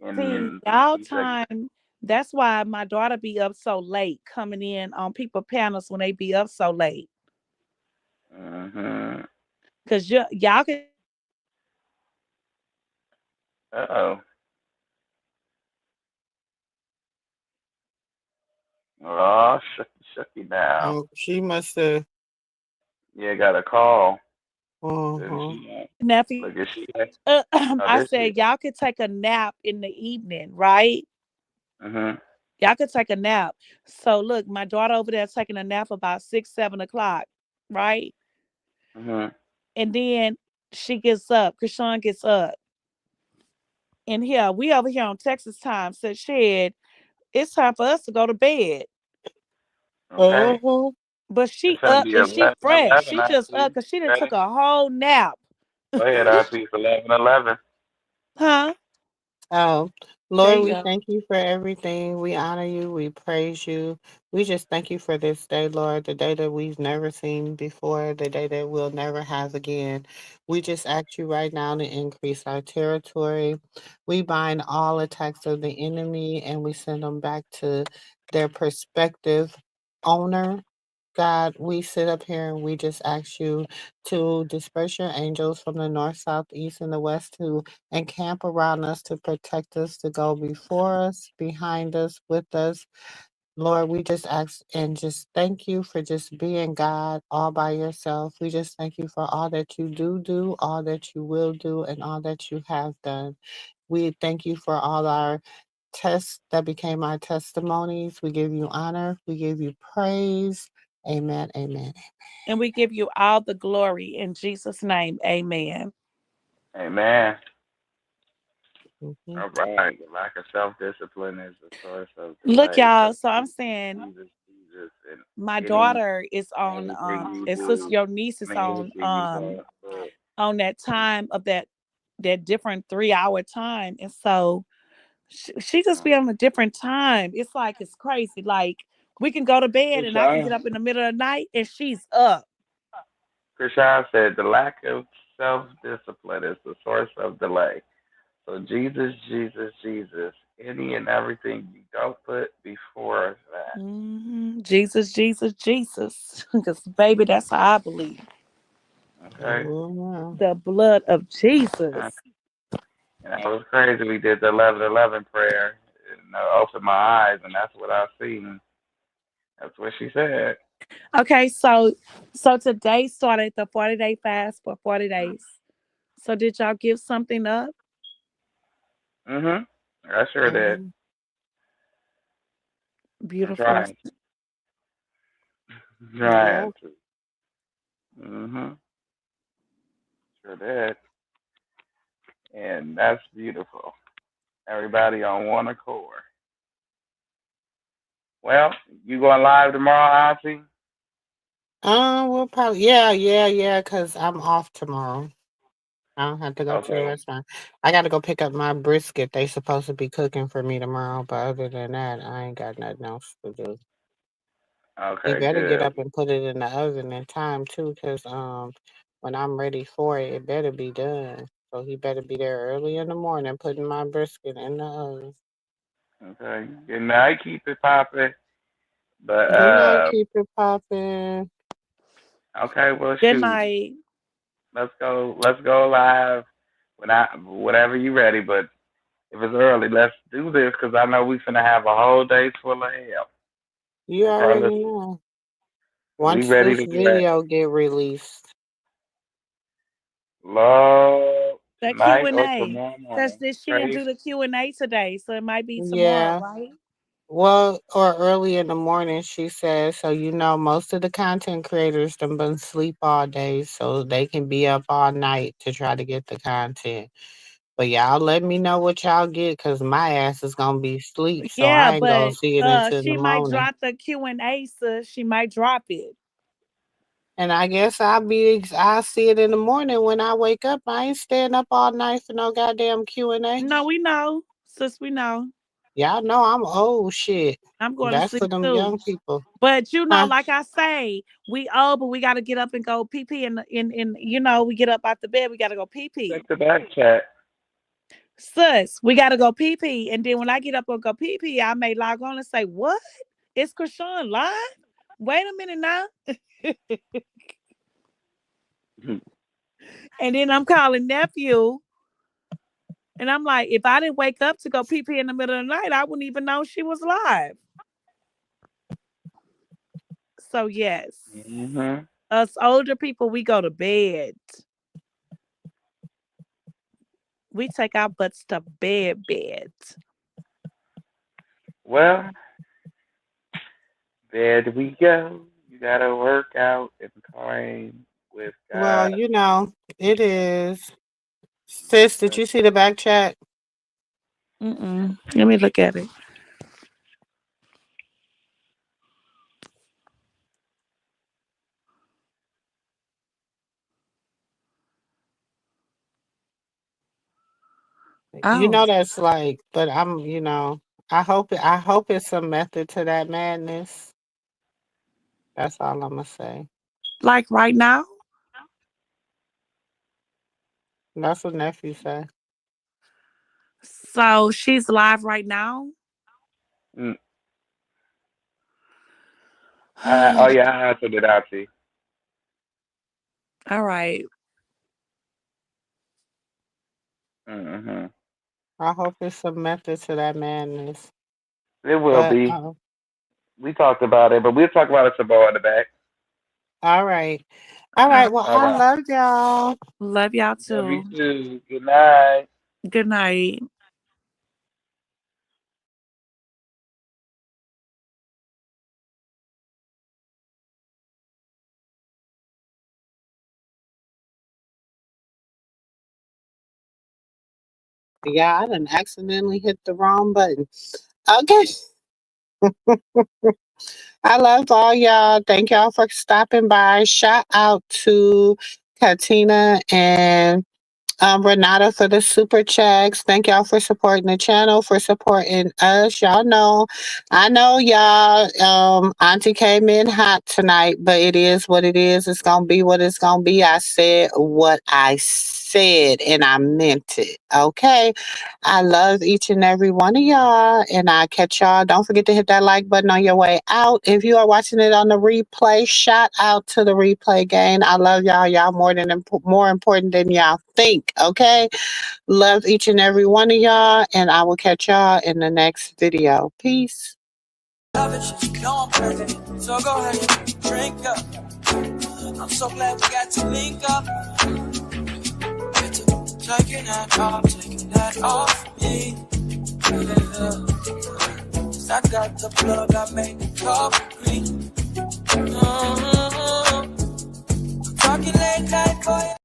See, in a y'all few seconds. time. That's why my daughter be up so late, coming in on people panels when they be up so late. Mhm. Cause y'all can. Uh oh. Oh, shucky now. Oh, she must have. Yeah, got a call. Then Mm-hmm. she Nephew, look at she. Oh, I this she. said y'all could take a nap in the evening, right? Mhm. Y'all could take a nap. So look, my daughter over there taking a nap about 6, 7 o'clock, right? Mhm. And then she gets up. Chrisean gets up. And here we over here on Texas time. Said shit, it's time for us to go to bed. Okay. Mm-hmm. But It's she gonna up be and she fresh. 11:11. She I just up see. because she done took Ready? a whole nap. Go ahead, I see. It's 11:11. Huh? Oh, There Lord, you we go. thank you for everything. We honor you. We praise you. We just thank you for this day, Lord, the day that we've never seen before, the day that we'll never have again. We just ask you right now to increase our territory. We bind all attacks of the enemy and we send them back to their prospective owner. God, we sit up here and we just ask you to disperse your angels from the north, south, east, and the west to encamp around us to protect us, to go before us, behind us, with us. Lord, we just ask and just thank you for just being God all by yourself. We just thank you for all that you do, all that you will do, and all that you have done. We thank you for all our tests that became our testimonies. We give you honor. We give you praise. Amen. Amen. And we give you all the glory in Jesus' name. Amen. Amen. Mhm. All right. The lack of self-discipline is the source of Look, delay. y'all. So So I'm Jesus, saying Jesus, Jesus, and my any daughter is and on anything you it's just do, your niece is anything you do. on that time of that different 3 hour time. And so she just be on a different time. It's like it's crazy. Like we can go to bed and I can get Chrisean, up in the middle of the night and she's up. Chrisean said the lack of self-discipline is the source of delay. So Jesus, Jesus, Jesus, any and everything you don't put before that. Jesus, Jesus, Jesus. Because baby, that's how I believe. Okay. Amen. The blood of Uh, Jesus. And it was crazy. We did the 11:11 prayer, and I opened my eyes, and that's what I seen. That's what she said. Okay, so today started the 40-day fast for 40 days. So did y'all give something up? Mhm. I sure did. Mhm. I'm Beautiful. trying. I'm Yeah. trying to. Mhm. Sure did. And that's beautiful. Everybody on one accord. Well, you going live tomorrow, Auntie? We'll probably yeah, cause I'm off tomorrow. I don't have to go to the Okay. restaurant. I gotta go pick up my brisket. They supposed to be cooking for me tomorrow, but other than that, I ain't got nothing else to do. He Okay. better get Good. up and put it in the oven in time too, cause when I'm ready for it, it better be done. So he better be there early in the morning putting my brisket in the oven. Okay. Good night. Keep it popping. But Good night, keep it popping. okay. Well, Good shoot. night. Let's go. Let's go live. Whenever you ready, but if it's early, let's do this because I know we finna have a whole day full of hell. You And already Karlissa, know. we Once ready this to do that. video get released. Lord, The tonight or Q&A. tomorrow Because morning. she didn't Praise. do the Q&A today. So it might be tomorrow, Yeah. right? Well, or early in the morning, she says. So most of the content creators them been sleep all day, so they can be up all night to try to get the content. But y'all let me know what y'all get, cause my ass is gonna be asleep, so Yeah, I ain't gonna but see it until the she might morning. drop the Q&A, sis. She might drop it. And I guess I'll see it in the morning when I wake up. I ain't staying up all night for no goddamn Q&A. No, we know. Sis, we know. Y'all know I'm old shit. I'm going to That's for sleep them too. young people. But Huh? like I say, we old, but we got to get up and go pee pee. And we get up out the bed, we got to go pee pee. Check the back chat. Sis, we got to go pee pee. And then when I get up and go pee pee, I may log on and say, what? Is Chrisean live? Wait a minute now. And then I'm calling nephew. And I'm like, if I didn't wake up to go pee pee in the middle of the night, I wouldn't even know she was live. So, yes, Mhm. us older people, we go to bed. We take our butts to bed. Well, there we go. You gotta work out and claim with Well, God. it is. Sis, did you see the back chat? Let me look at it. Oh, That's like, but I hope it's some method to that madness. That's all I'm gonna say. like right now? That's what nephew said. So she's live right now? Mm. Oh yeah, I answered it out to you. All right. Mm-hmm. I hope it's some method to that madness. It will But be. We talked about it, but we'll talk about it some more in the back. all right. All right. Well, All I right. love y'all. Love y'all Love you too. too. Good night. Good night. Yeah, I done accidentally hit the wrong button. Okay. I love all y'all. Thank y'all for stopping by. Shout out to Katina and Renata for the super checks. Thank y'all for supporting the channel, for supporting us. Y'all know, I know y'all, Auntie came in hot tonight, but it is what it is. It's going to be what it's going to be. I said what I said and I meant it. Okay. I love each and every one of y'all and I catch y'all. Don't forget to hit that like button on your way out. If you are watching it on the replay, shout out to the replay gang. I love y'all. Y'all more important than y'all think. Okay. Love each and every one of y'all. And I will catch y'all in the next video. Peace. No, I'm perfect, so go ahead, drink up. I'm so glad we got to link up. Taking that off me. I got the plug, I made the coffee. Talking late night, boy.